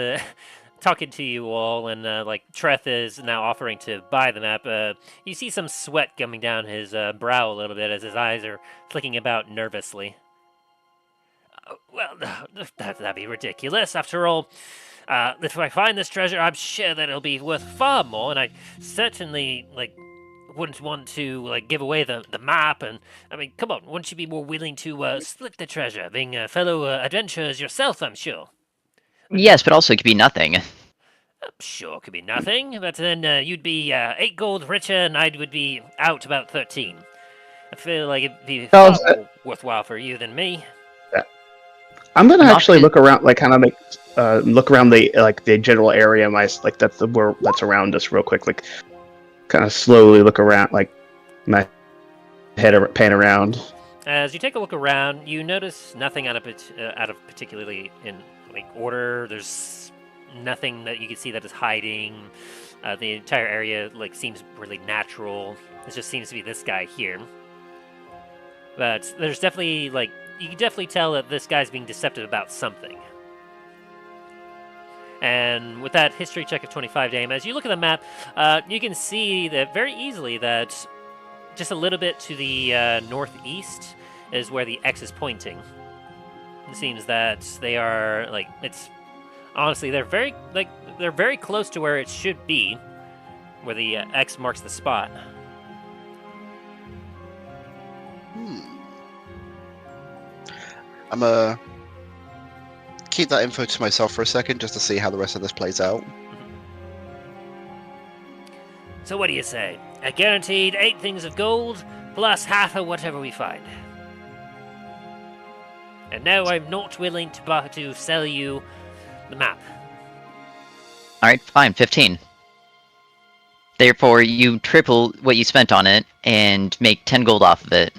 [SPEAKER 1] talking to you all, and like Treth is now offering to buy the map, you see some sweat coming down his brow a little bit as his eyes are flicking about nervously. Well, that'd be ridiculous. After all, if I find this treasure, I'm sure that it'll be worth far more, and I certainly wouldn't want to give away the map. And I mean, come on, wouldn't you be more willing to split the treasure, being fellow adventurers yourself? I'm sure.
[SPEAKER 3] Yes, but also it could be nothing.
[SPEAKER 1] Sure, could be nothing, but then you'd be 8 gold richer and I would be out about 13. I feel like it'd be far
[SPEAKER 2] Sounds-
[SPEAKER 1] more worthwhile for you than me.
[SPEAKER 2] I'm gonna
[SPEAKER 3] Not
[SPEAKER 2] actually
[SPEAKER 3] good.
[SPEAKER 2] look around, like kind of make look around the general area, that's around us real quick, like kind of slowly look around, like my head pan around.
[SPEAKER 1] As you take a look around, you notice nothing out of particularly in like order. There's nothing that you can see that is hiding. The entire area like seems really natural. It just seems to be this guy here. But there's definitely like you can definitely tell that this guy's being deceptive about something. And with that history check of 25, Dame, as you look at the map, you can see that very easily that just a little bit to the northeast is where the X is pointing. It seems that they are like it's honestly they're very close to where it should be, where the X marks the spot.
[SPEAKER 4] I'm keep that info to myself for a second, just to see how the rest of this plays out.
[SPEAKER 1] So what do you say? A guaranteed 8 things of gold plus half of whatever we find. And no, I'm not willing to sell you the map.
[SPEAKER 3] Alright, fine, 15. Therefore, you triple what you spent on it and make 10 gold off of it.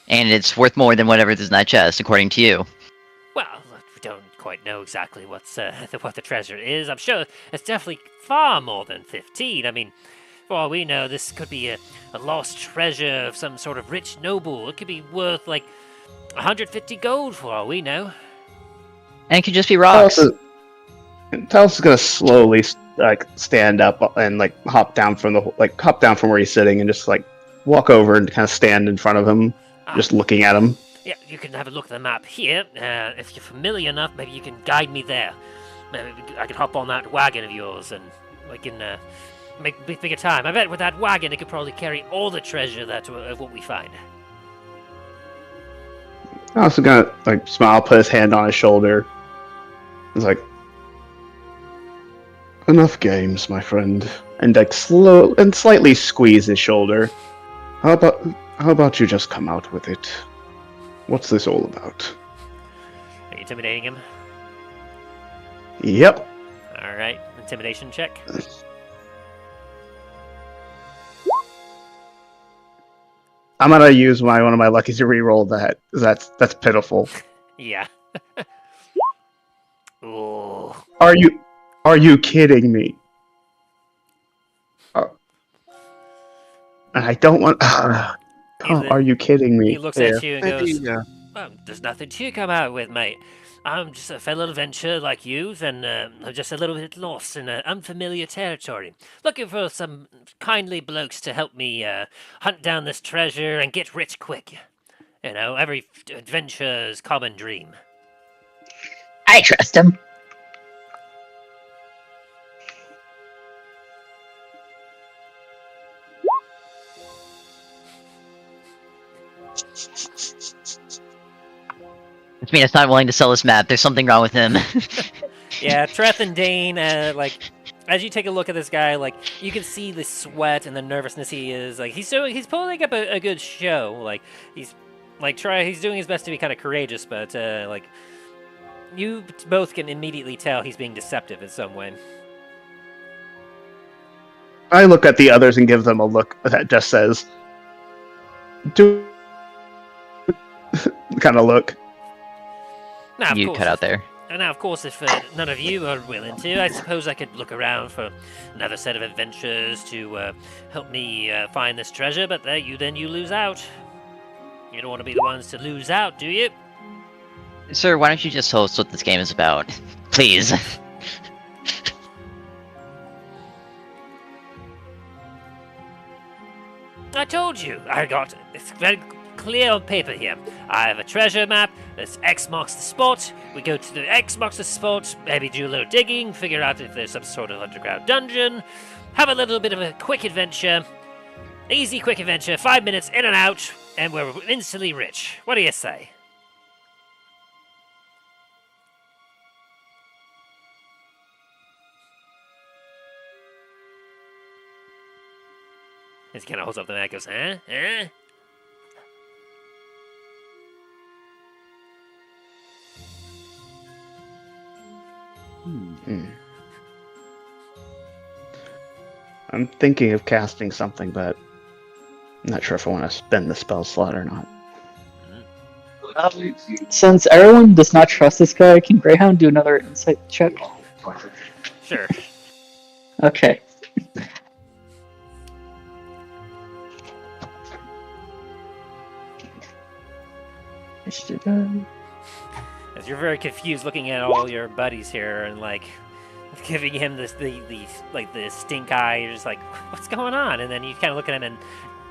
[SPEAKER 3] And it's worth more than whatever is in that chest, according to you.
[SPEAKER 1] Well, we don't quite know exactly what the treasure is. I'm sure it's definitely far more than 15. I mean, for all we know, this could be a lost treasure of some sort of rich noble. It could be worth like 150 gold for all we know.
[SPEAKER 3] And it could just be rocks.
[SPEAKER 2] Talos is gonna slowly like stand up and like hop down from where he's sitting and just like walk over and kind of stand in front of him, just looking at him.
[SPEAKER 1] Yeah, you can have a look at the map here. If you're familiar enough, maybe you can guide me there. Maybe I can hop on that wagon of yours and we can make bigger time. I bet with that wagon it could probably carry all the treasure of what we find.
[SPEAKER 2] Talos is gonna like smile, put his hand on his shoulder. He's like, "Enough games, my friend," and like slow and slightly squeeze his shoulder. How about you just come out with it? What's this all about?
[SPEAKER 1] Are you intimidating him?
[SPEAKER 2] Yep.
[SPEAKER 1] Alright, intimidation check.
[SPEAKER 2] I'm gonna use one of my luckies to re-roll that. That's pitiful.
[SPEAKER 1] Yeah. Ooh.
[SPEAKER 2] Are you kidding me? I don't want. Are you kidding me?
[SPEAKER 1] He looks at you and
[SPEAKER 4] Maybe,
[SPEAKER 1] goes, well, there's nothing to come out with, mate. I'm just a fellow adventurer like you, and I'm just a little bit lost in unfamiliar territory. Looking for some kindly blokes to help me hunt down this treasure and get rich quick. You know, every adventurer's common dream.
[SPEAKER 5] I trust him.
[SPEAKER 3] Which means it's not willing to sell this map. There's something wrong with him.
[SPEAKER 1] Yeah, Treth and Dain, like, as you take a look at this guy, like, you can see the sweat and the nervousness he is. Like, he's pulling up a good show. Like, he's doing his best to be kind of courageous, but, like, you both can immediately tell he's being deceptive in some way.
[SPEAKER 2] I look at the others and give them a look that just says, "Do," kind of look.
[SPEAKER 1] Now, of
[SPEAKER 3] You
[SPEAKER 1] course,
[SPEAKER 3] cut out there.
[SPEAKER 1] Now, of course, if none of you are willing to, I suppose I could look around for another set of adventurers to help me find this treasure, but you lose out. You don't want to be the ones to lose out, do you?
[SPEAKER 3] Sir, why don't you just tell us what this game is about? Please.
[SPEAKER 1] I told you, it's very clear on paper here. I have a treasure map, this X marks the spot, we go to the X marks the spot, maybe do a little digging, figure out if there's some sort of underground dungeon, have a little bit of a quick adventure, easy quick adventure, 5 minutes in and out, and we're instantly rich. What do you say? As he kind of holds up the map, goes, huh? Huh?
[SPEAKER 2] I'm thinking of casting something, but I'm not sure if I want to spend the spell slot or not.
[SPEAKER 5] Since everyone does not trust this guy, can Greyhound do another insight check?
[SPEAKER 1] Sure.
[SPEAKER 5] Okay.
[SPEAKER 1] As you're very confused looking at all your buddies here and like giving him the stink eye, you're just like, what's going on? And then you kind of look at him and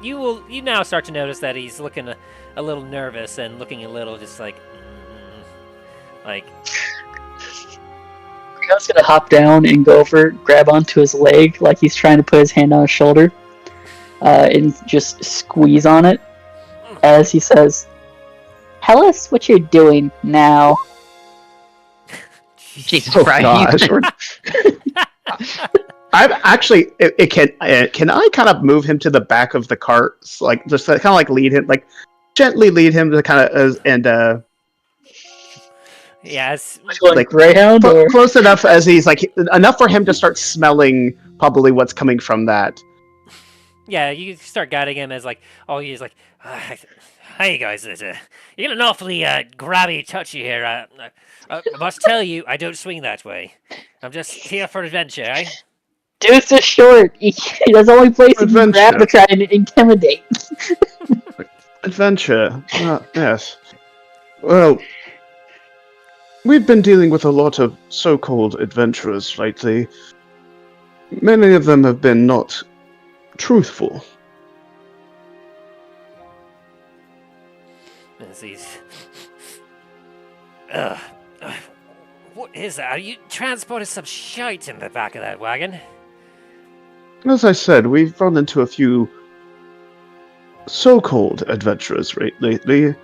[SPEAKER 1] you now start to notice that he's looking a little nervous and looking a little just like
[SPEAKER 5] Greyhound's gonna hop down and go over, grab onto his leg like he's trying to put his hand on his shoulder, and just squeeze on it as he says, "Tell us what you're doing now."
[SPEAKER 3] Jesus
[SPEAKER 2] Oh
[SPEAKER 3] Christ.
[SPEAKER 2] gosh. I'm actually. Can I kind of move him to the back of the cart, like just kind of like lead him, like gently lead him to kind of
[SPEAKER 1] yes.
[SPEAKER 2] like
[SPEAKER 5] Greyhound, or
[SPEAKER 2] close enough as he's like enough for him to start smelling probably what's coming from that.
[SPEAKER 1] Yeah, you start guiding him as like, he's like, hey guys, you're getting awfully grabby, touchy here. I must tell you, I don't swing that way. I'm just here for adventure, eh?
[SPEAKER 5] dude's just short. That's the only place he can grab to try and intimidate.
[SPEAKER 2] Adventure. Yes. Well, we've been dealing with a lot of so-called adventurers lately. Many of them have been not truthful.
[SPEAKER 1] What is that? Are you transporting some shite in the back of that wagon?
[SPEAKER 2] As I said, we've run into a few so-called adventurers lately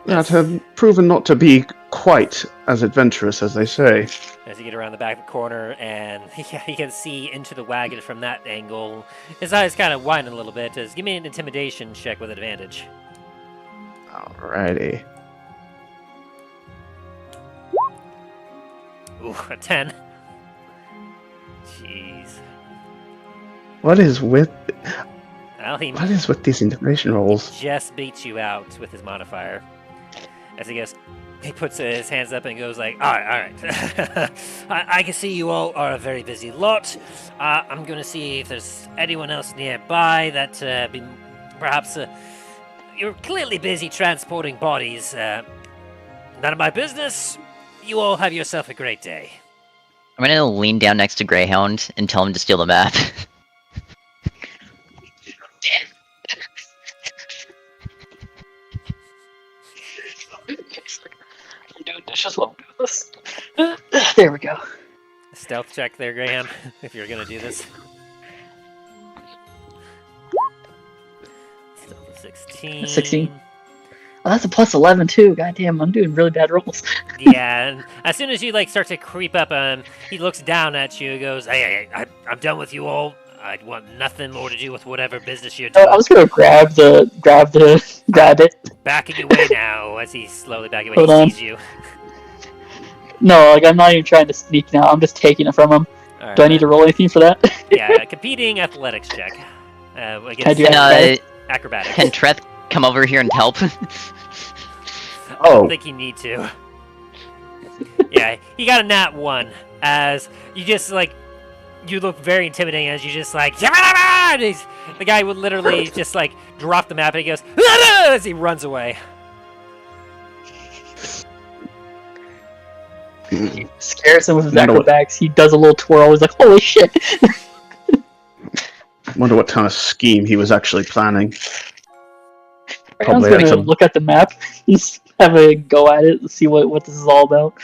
[SPEAKER 2] that have proven not to be quite as adventurous as they say.
[SPEAKER 1] As you get around the back of the corner and you can see into the wagon from that angle, his eyes kind of widen a little bit. Give me an intimidation check with advantage.
[SPEAKER 2] Alrighty.
[SPEAKER 1] Ooh, a 10. Jeez.
[SPEAKER 2] What is with
[SPEAKER 1] Well,
[SPEAKER 2] what is with these intimidation rolls?
[SPEAKER 1] He just beats you out with his modifier. As he puts his hands up and goes like, all right. I can see you all are a very busy lot. I'm going to see if there's anyone else nearby that perhaps you're clearly busy transporting bodies. None of my business. You all have yourself a great day.
[SPEAKER 3] I'm gonna lean down next to Greyhound and tell him to steal the map.
[SPEAKER 5] Just won't do this. There we go.
[SPEAKER 1] Stealth check there, Graham, if you're gonna do this. Stealth of 16.
[SPEAKER 5] 16. Oh, that's a plus 11 too. Goddamn, I'm doing really bad rolls.
[SPEAKER 1] Yeah, and as soon as you start to creep up, he looks down at you and goes, "Hey, I'm done with you all. I want nothing more to do with whatever business you're doing."
[SPEAKER 5] I was gonna grab it.
[SPEAKER 1] Backing away now as he's slowly backing away.
[SPEAKER 5] Hold
[SPEAKER 1] He
[SPEAKER 5] on.
[SPEAKER 1] sees you.
[SPEAKER 5] No, I'm not even trying to sneak now. I'm just taking it from him.
[SPEAKER 1] All right,
[SPEAKER 5] Do I need to roll anything for that?
[SPEAKER 1] Yeah, competing athletics check.
[SPEAKER 5] Can I
[SPEAKER 1] Against
[SPEAKER 5] do that?
[SPEAKER 1] acrobatics.
[SPEAKER 3] Can Treth come over here and help?
[SPEAKER 1] I
[SPEAKER 2] Oh,
[SPEAKER 1] don't think you need to. Yeah, he got a nat 1 as you just you look very intimidating as you just the guy would literally just drop the map and he goes as he runs away.
[SPEAKER 5] He scares him with his acrobatics. He does a little twirl. He's like, "Holy shit!"
[SPEAKER 2] wonder what kind of scheme he was actually planning.
[SPEAKER 5] I'm
[SPEAKER 2] Probably
[SPEAKER 5] gonna
[SPEAKER 2] like some-
[SPEAKER 5] look at the map, just have a go at it, see what this is all about.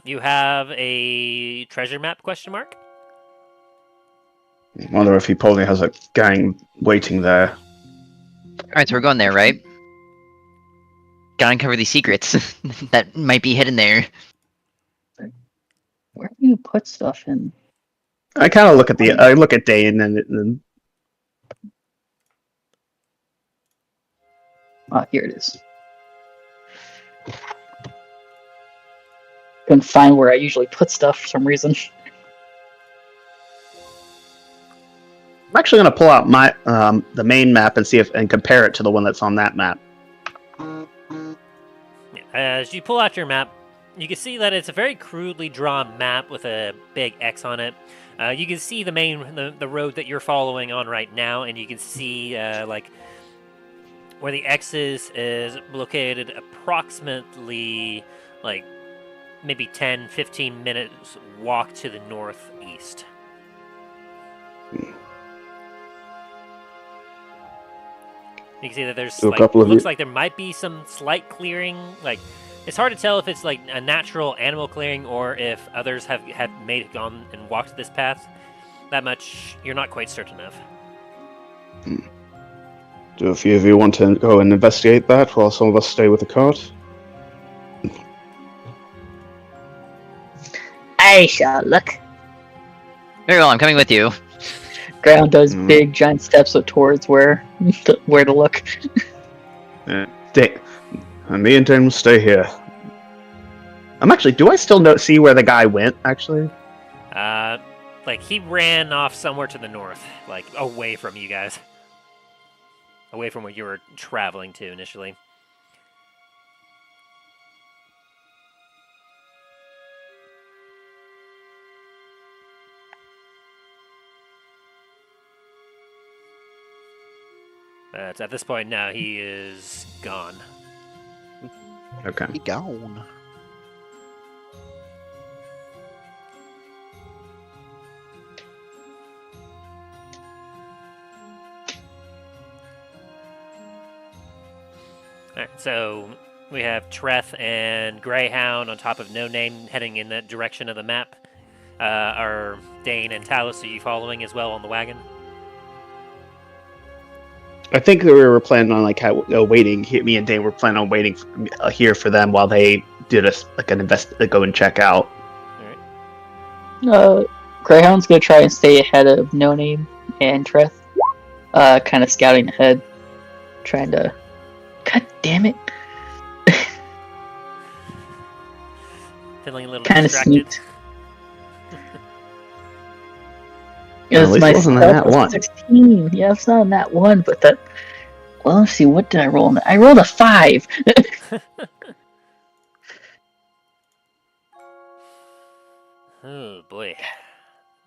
[SPEAKER 1] You have a treasure map ?
[SPEAKER 2] Wonder if he probably has a gang waiting there.
[SPEAKER 3] Alright, so we're going there, right? Gotta uncover these secrets that might be hidden there.
[SPEAKER 5] Where do you put stuff in?
[SPEAKER 2] I kind of look at I look at Dain and
[SPEAKER 5] Here it is. Couldn't find where I usually put stuff for some reason.
[SPEAKER 2] I'm actually going to pull out my the main map and see if and compare it to the one that's on that map.
[SPEAKER 1] As you pull out your map, you can see that it's a very crudely drawn map with a big X on it. You can see the road that you're following on right now, and you can see like where the X is located approximately like maybe 10-15 minutes walk to the northeast. You can see that there's looks like there might be some slight clearing. Like, it's hard to tell if it's like a natural animal clearing or if others have gone and walked this path. That much you're not quite certain of.
[SPEAKER 2] Do a few of you want to go and investigate that while some of us stay with the cart?
[SPEAKER 5] I shall look.
[SPEAKER 3] Very well, I'm coming with you.
[SPEAKER 5] Ground does big giant steps towards where to look.
[SPEAKER 2] Me and Dain will stay here. Do I still see where the guy went, actually?
[SPEAKER 1] Like, he ran off somewhere to the north, like, away from you guys. Away from where you were traveling to initially. At this point now, he is gone.
[SPEAKER 2] Okay.
[SPEAKER 4] He gone.
[SPEAKER 1] Alright, so we have Treth and Greyhound on top of No Name heading in that direction of the map. Are Dain and Talos, are you following as well on the wagon?
[SPEAKER 2] I think that we were planning on waiting. Me and Dain were planning on waiting here for them while they did go and check out.
[SPEAKER 1] All right.
[SPEAKER 5] Greyhound's gonna try and stay ahead of No Name and Treth. Kind of scouting ahead, trying to. God damn it!
[SPEAKER 1] Feeling a little
[SPEAKER 5] kind of
[SPEAKER 1] distracted.
[SPEAKER 5] sneaked.
[SPEAKER 2] At least it wasn't in that one.
[SPEAKER 5] 16. Yeah, it's not in that one, but that. Well, let's see. What did I roll? I rolled a 5.
[SPEAKER 1] Oh boy.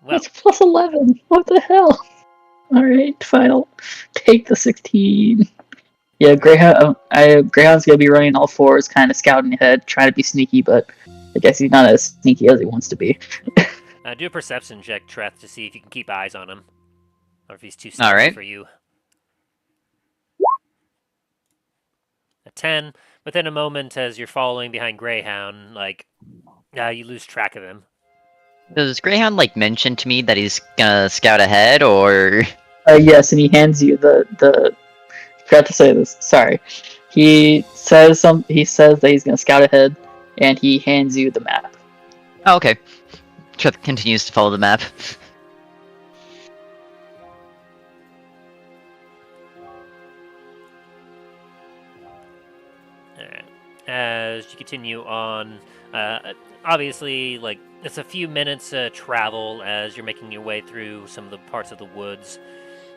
[SPEAKER 1] Well,
[SPEAKER 5] That's plus 11. What the hell? All right, fine. I'll take the 16. Yeah, Greyhound's gonna be running all fours, kind of scouting ahead, trying to be sneaky, but I guess he's not as sneaky as he wants to be.
[SPEAKER 1] do a perception check, Treth, to see if you can keep eyes on him. Or if he's too sneaky for you. A 10. Within a moment, as you're following behind Greyhound, you lose track of him.
[SPEAKER 3] Does Greyhound, mention to me that he's gonna scout ahead, or...?
[SPEAKER 5] Yes, and he hands you the... Forgot to say this, sorry. He says that he's gonna scout ahead, and he hands you the map.
[SPEAKER 3] Oh, okay. Treth continues to follow the map.
[SPEAKER 1] Alright. As you continue on, obviously, it's a few minutes travel as you're making your way through some of the parts of the woods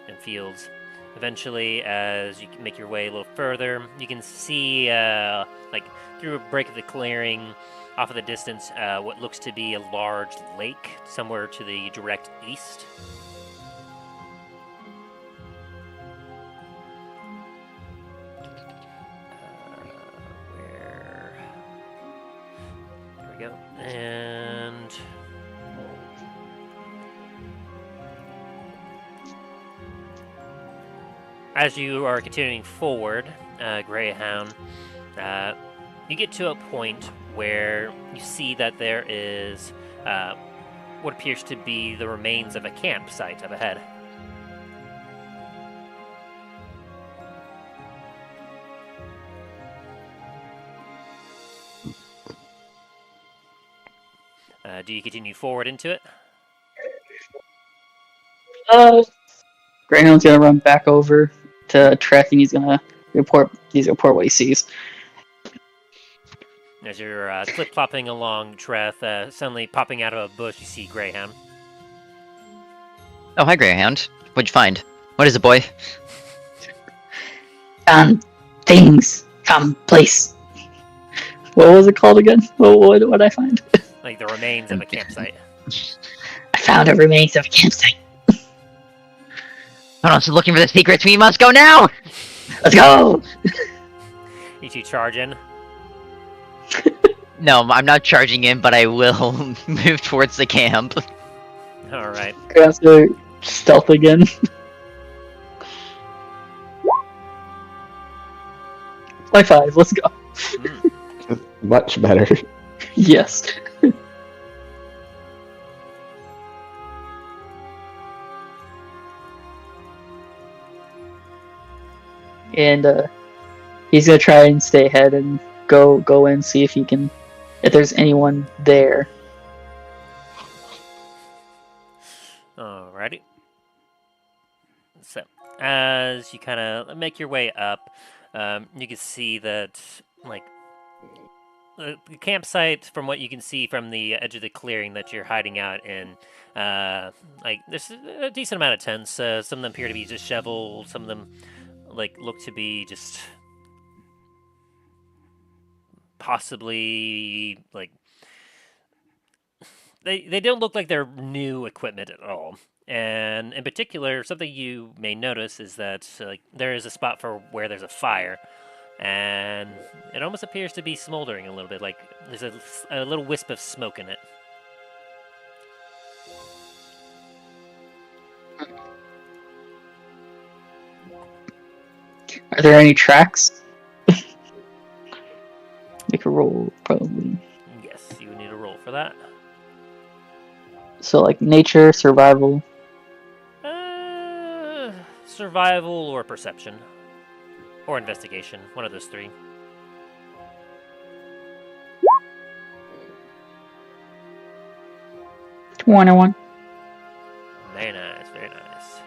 [SPEAKER 1] and fields. Eventually, as you make your way a little further, you can see, through a break of the clearing, off in the distance, what looks to be a large lake somewhere to the direct east. There we go. And... as you are continuing forward, Greyhound, you get to a point where you see that there is what appears to be the remains of a campsite up ahead. Do you continue forward into it?
[SPEAKER 5] Greyhound's gonna run back over to Treth and he's gonna report what he sees.
[SPEAKER 1] As you're clip-clopping along, Treth, suddenly popping out of a bush, you see Greyhound.
[SPEAKER 3] Oh, hi, Greyhound. What'd you find? What is it, boy?
[SPEAKER 5] Things. Place. What was it called again? What did I find?
[SPEAKER 1] Like the remains of a campsite.
[SPEAKER 5] I found the remains of a campsite.
[SPEAKER 3] Hold on, looking for the secrets. We must go now!
[SPEAKER 5] Let's go!
[SPEAKER 1] You two charge in.
[SPEAKER 3] No, I'm not charging in, but I will move towards the camp.
[SPEAKER 1] Alright.
[SPEAKER 5] Greyhound's gonna stealth again. High five, let's go.
[SPEAKER 2] Much better.
[SPEAKER 5] Yes. And he's gonna try and stay ahead and go in, see if there's anyone there.
[SPEAKER 1] Alrighty. So, as you kind of make your way up, you can see that, like, the campsite, from what you can see from the edge of the clearing that you're hiding out in, like, there's a decent amount of tents. Some of them appear to be disheveled, some of them, like, look to be just possibly, like, they don't look like they're new equipment at all. And in particular, something you may notice is that like there is a spot for where there's a fire, and it almost appears to be smoldering a little bit. Like there's a little wisp of smoke in it.
[SPEAKER 5] Are there any tracks? Make a roll, probably.
[SPEAKER 1] Yes, you would need a roll for that.
[SPEAKER 5] So, like, nature, survival.
[SPEAKER 1] Survival or perception. Or investigation. One of those three.
[SPEAKER 5] One.
[SPEAKER 1] Very nice, very nice.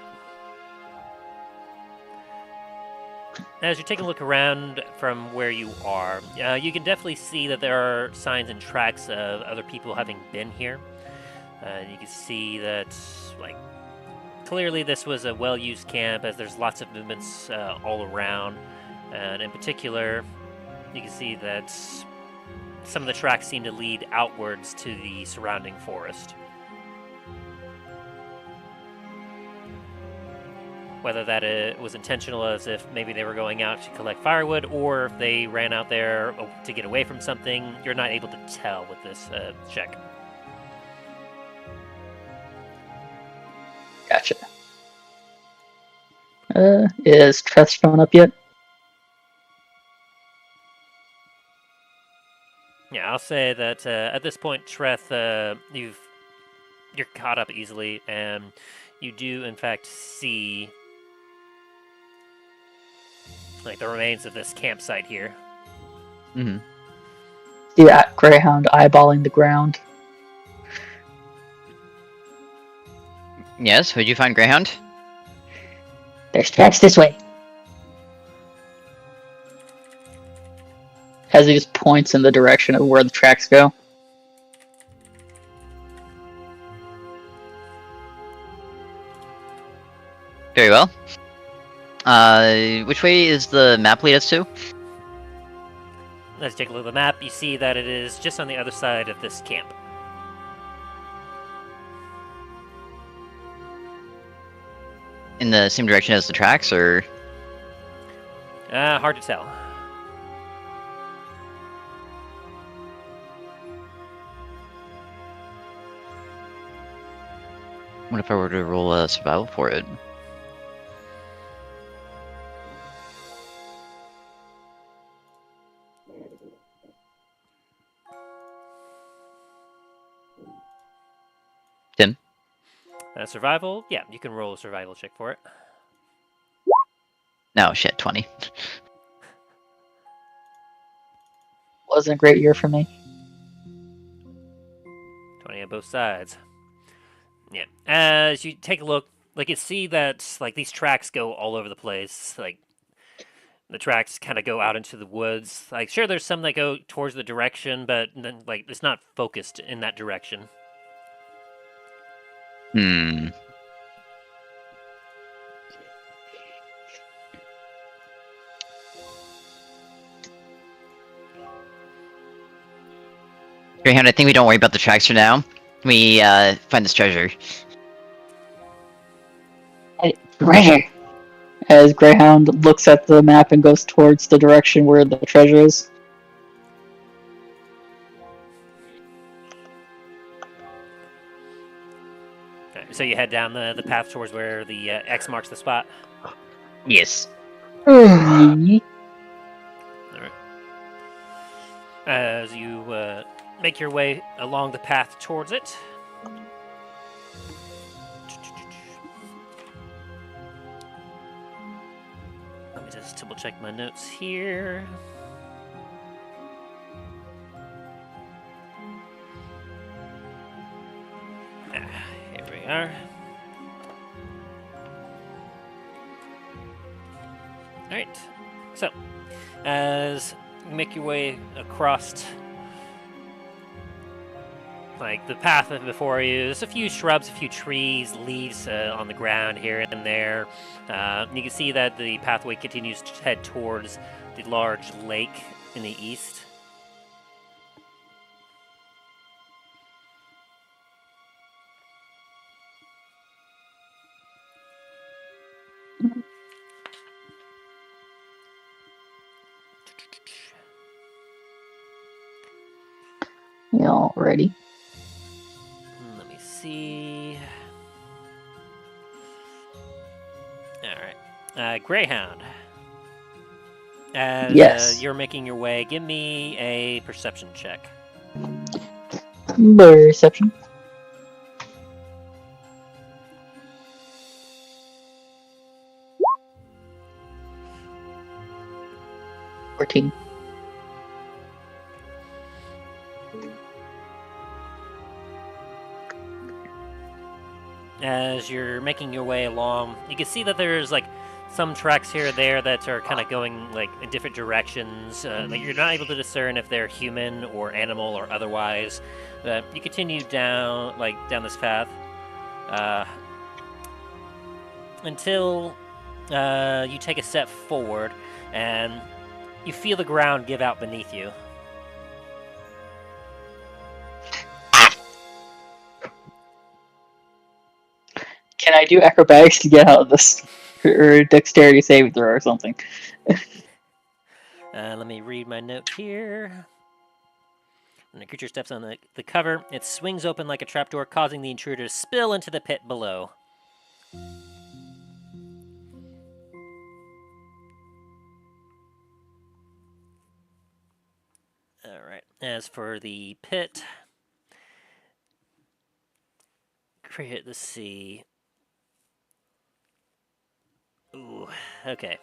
[SPEAKER 1] As you're taking a look around from where you are, you can definitely see that there are signs and tracks of other people having been here. You can see that, like, clearly this was a well-used camp, as there's lots of movements all around. And in particular, you can see that some of the tracks seem to lead outwards to the surrounding forest. Whether that was intentional, as if maybe they were going out to collect firewood, or if they ran out there to get away from something, you're not able to tell with this check.
[SPEAKER 5] Gotcha. Is Treth shown up yet?
[SPEAKER 1] Yeah, I'll say that at this point, Treth, you're caught up easily, and you do in fact see like the remains of this campsite here.
[SPEAKER 3] Mm-hmm.
[SPEAKER 5] See that Greyhound eyeballing the ground.
[SPEAKER 3] Yes, who'd you find, Greyhound?
[SPEAKER 5] There's tracks this way. As he just points in the direction of where the tracks go.
[SPEAKER 3] Very well. Which way is the map lead us to?
[SPEAKER 1] Let's take a look at the map. You see that it is just on the other side of this camp.
[SPEAKER 3] In the same direction as the tracks, or?
[SPEAKER 1] Hard to tell.
[SPEAKER 3] What if I were to roll a survival for it? Tim?
[SPEAKER 1] Survival? Yeah, you can roll a survival check for it.
[SPEAKER 3] No, shit, 20.
[SPEAKER 5] Wasn't a great year for me.
[SPEAKER 1] 20 on both sides. Yeah. As you take a look, like you see that like these tracks go all over the place. Like the tracks kind of go out into the woods. Like sure, there's some that go towards the direction, but then like it's not focused in that direction.
[SPEAKER 3] Hmm. Greyhound, I think we don't worry about the tracks for now. We find this treasure.
[SPEAKER 5] Treasure. As Greyhound looks at the map and goes towards the direction where the treasure is.
[SPEAKER 1] Okay, so you head down the path towards where the X marks the spot.
[SPEAKER 3] Yes.
[SPEAKER 1] As you make your way along the path towards it. Let me just double check my notes here. Here we are. Alright, so as you make your way across like the path before you, there's a few shrubs, a few trees, leaves on the ground here and there. You can see that the pathway continues to head towards the large lake in the east.
[SPEAKER 5] Alrighty.
[SPEAKER 1] Let me see. Alright. Greyhound. As
[SPEAKER 5] Yes.
[SPEAKER 1] you're making your way, give me a perception check.
[SPEAKER 5] Perception. 14.
[SPEAKER 1] As you're making your way along, you can see that there's like some tracks here or there that are kind of going like in different directions. Like you're not able to discern if they're human or animal or otherwise. You continue down this path until you take a step forward and you feel the ground give out beneath you.
[SPEAKER 5] Can I do acrobatics to get out of this? Or dexterity saving throw or something?
[SPEAKER 1] Let me read my note here. When the creature steps on the cover, it swings open like a trapdoor, causing the intruder to spill into the pit below. Alright, as for the pit, let's see. Ooh, okay.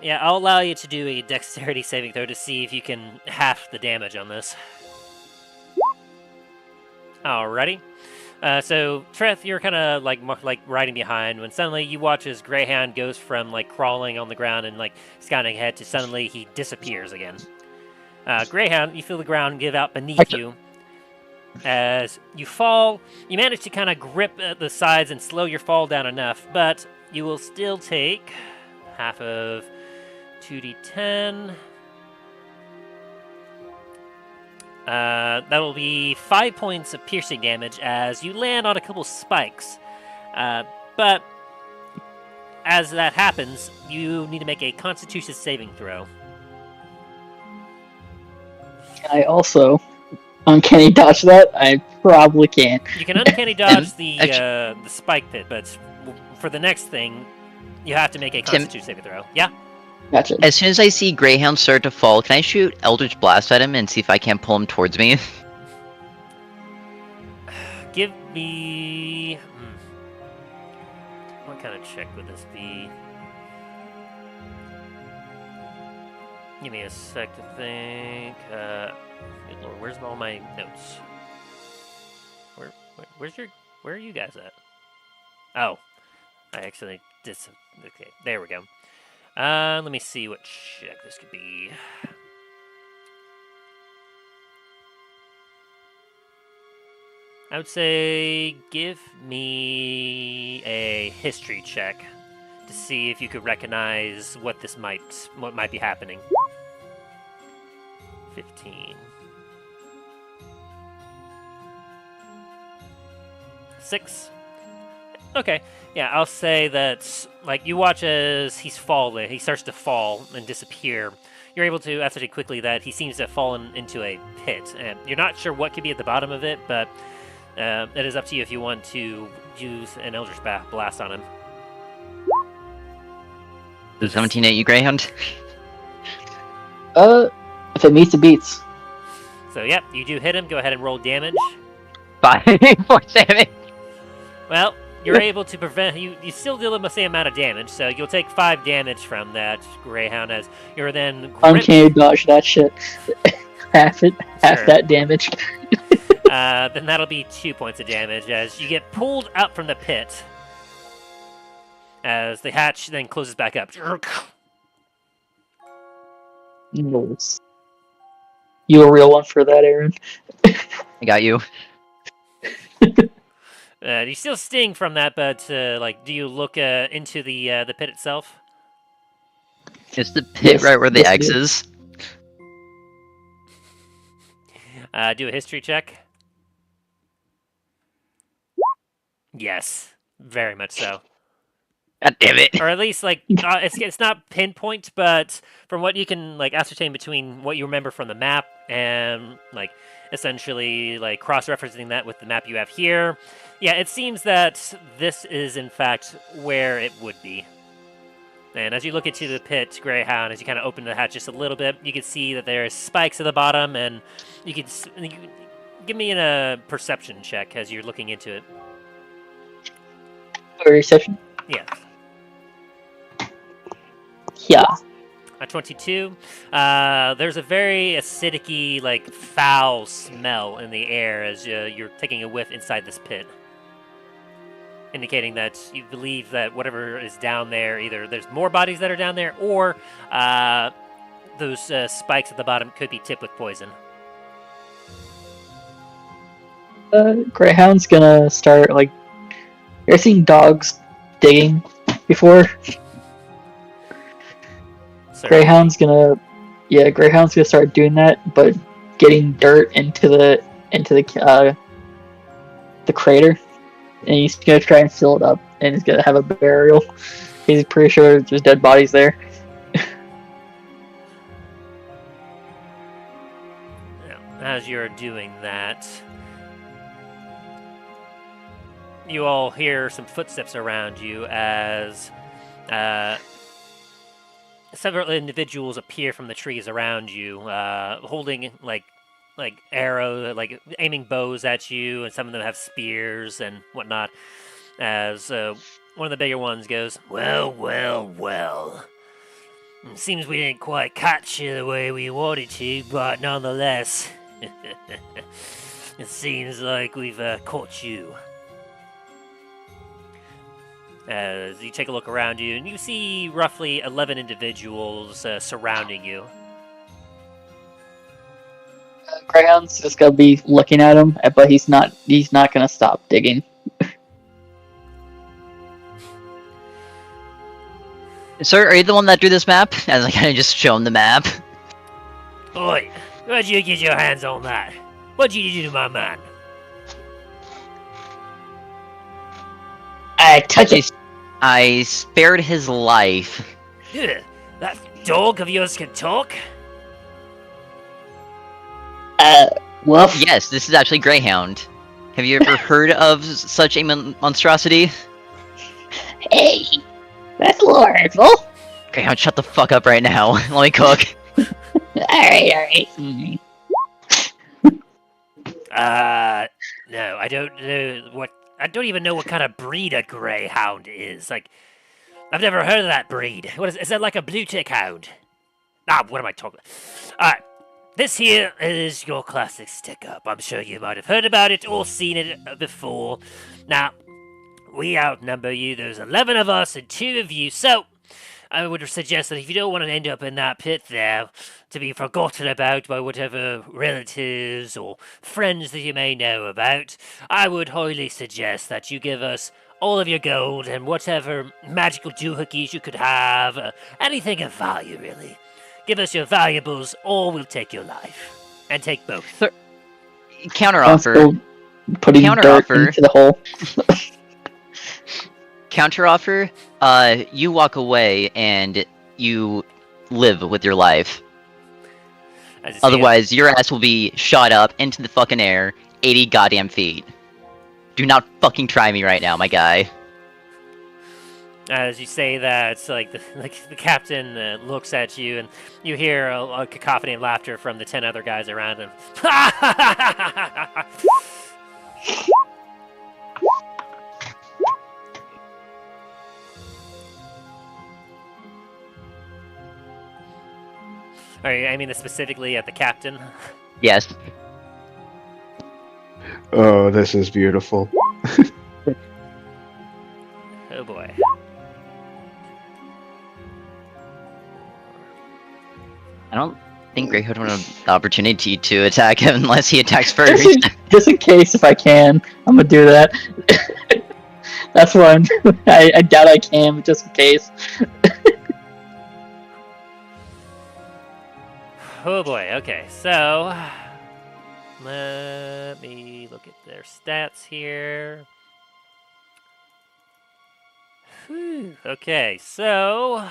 [SPEAKER 1] Yeah, I'll allow you to do a dexterity saving throw to see if you can half the damage on this. Alrighty. So, Treth, you're kind of like riding behind when suddenly you watch as Greyhound goes from like crawling on the ground and like scouting ahead to suddenly he disappears again. Greyhound, you feel the ground give out beneath you. As you fall, you manage to kind of grip at the sides and slow your fall down enough, but you will still take half of 2d10. That will be 5 points of piercing damage as you land on a couple spikes. But as that happens, you need to make a Constitution saving throw.
[SPEAKER 5] Can I also uncanny dodge that? I probably can't.
[SPEAKER 1] You can uncanny dodge the spike pit, but for the next thing, you have to make a Constitution saving throw. Yeah?
[SPEAKER 5] Gotcha.
[SPEAKER 3] As soon as I see Greyhound start to fall, can I shoot Eldritch Blast at him and see if I can't pull him towards me?
[SPEAKER 1] Give me... What kind of check would this be? Give me a sec to think. Good lord, where's all my notes? Where are you guys at? Oh, I actually did some. Okay, there we go. Let me see what check this could be. I would say give me a history check to see if you could recognize what might be happening. 15. 6. Okay, yeah, I'll say that, like, you watch as he starts to fall and disappear. You're able to ascertain quickly that he seems to have fallen into a pit. And you're not sure what could be at the bottom of it, but it is up to you if you want to use an Eldritch Blast on him.
[SPEAKER 3] Does 17 hit you, Greyhound?
[SPEAKER 5] If it meets, it beats.
[SPEAKER 1] So, yep, you do hit him. Go ahead and roll damage.
[SPEAKER 3] 5 force damage.
[SPEAKER 1] Well, you're able to prevent... You still deal with the same amount of damage, so you'll take 5 damage from that, Greyhound, as you're then...
[SPEAKER 5] Uncanny dodge that shit. half that damage.
[SPEAKER 1] Then that'll be 2 points of damage, as you get pulled out from the pit. As the hatch then closes back up.
[SPEAKER 5] Nice. You a real one for that, Aaron?
[SPEAKER 3] I got you.
[SPEAKER 1] You still sting from that, but do you look into the pit itself?
[SPEAKER 3] Is the pit
[SPEAKER 5] Yes,
[SPEAKER 3] right where the
[SPEAKER 5] yes,
[SPEAKER 3] X
[SPEAKER 5] it
[SPEAKER 3] is?
[SPEAKER 1] Do a history check. Yes, very much so.
[SPEAKER 3] God damn it.
[SPEAKER 1] Or at least, it's not pinpoint, but from what you can, ascertain between what you remember from the map and, essentially, cross-referencing that with the map you have here, yeah, it seems that this is, in fact, where it would be. And as you look into the pit, Greyhound, as you kind of open the hatch just a little bit, you can see that there's spikes at the bottom, and you can give me a perception check as you're looking into it.
[SPEAKER 5] Reception?
[SPEAKER 1] Yeah.
[SPEAKER 5] Yeah.
[SPEAKER 1] A 22. There's a very acidic-y, foul smell in the air as you're taking a whiff inside this pit, indicating that you believe that whatever is down there, either there's more bodies that are down there, or those spikes at the bottom could be tipped with poison.
[SPEAKER 5] Greyhound's gonna start, you ever seen dogs digging before?
[SPEAKER 1] Certainly.
[SPEAKER 5] Greyhound's gonna start doing that, but getting dirt into the crater, and he's gonna try and fill it up, and he's gonna have a burial. He's pretty sure there's dead bodies there.
[SPEAKER 1] As you're doing that, you all hear some footsteps around you as several individuals appear from the trees around you, holding arrows, aiming bows at you, and some of them have spears and whatnot. As one of the bigger ones goes, "Well, well, well. It seems we didn't quite catch you the way we wanted to, but nonetheless, it seems like we've caught you." As you take a look around you, and you see roughly 11 individuals surrounding you.
[SPEAKER 5] Greyhound's just gonna be looking at him, but he's not gonna stop digging.
[SPEAKER 3] Sir, are you the one that drew this map? As I kind of just show him the map.
[SPEAKER 1] Oi, where'd you get your hands on that? What'd you do to my man?
[SPEAKER 5] I touch it.
[SPEAKER 3] I spared his life.
[SPEAKER 1] Ugh, that dog of yours can talk?
[SPEAKER 5] Woof.
[SPEAKER 3] Yes, this is actually Greyhound. Have you ever heard of such a monstrosity?
[SPEAKER 5] Hey, that's a little hurtful.
[SPEAKER 3] Greyhound, shut the fuck up right now. Let me cook.
[SPEAKER 5] Alright.
[SPEAKER 1] No, I don't know what... I don't even know what kind of breed a greyhound is. I've never heard of that breed. What is that, like a blue tick hound? What am I talking about? Alright, this here is your classic stick-up. I'm sure you might have heard about it or seen it before. Now, we outnumber you. There's 11 of us and 2 of you, so I would suggest that if you don't want to end up in that pit there, to be forgotten about by whatever relatives or friends that you may know about, I would highly suggest that you give us all of your gold and whatever magical doohickeys you could have, anything of value, really. Give us your valuables, or we'll take your life. And take both.
[SPEAKER 3] Counteroffer.
[SPEAKER 5] Putting dirt
[SPEAKER 3] Counteroffer.
[SPEAKER 5] into the hole.
[SPEAKER 3] Counteroffer. You walk away and you live with your life.
[SPEAKER 1] As you see
[SPEAKER 3] Otherwise, your ass will be shot up into the fucking air, 80 goddamn feet. Do not fucking try me right now, my guy.
[SPEAKER 1] As you say that, it's like the captain looks at you, and you hear a cacophony of laughter from the 10 other guys around him. Are you aiming specifically at the captain?
[SPEAKER 3] Yes.
[SPEAKER 2] Oh, this is beautiful.
[SPEAKER 1] Oh boy.
[SPEAKER 3] I don't think Greyhound would have the opportunity to attack him unless he attacks first.
[SPEAKER 5] Just in case, if I can, I'm gonna do that. That's what I'm doing. I doubt I can, but just in case.
[SPEAKER 1] Oh boy, okay, so let me look at their stats here. Whew. Okay, so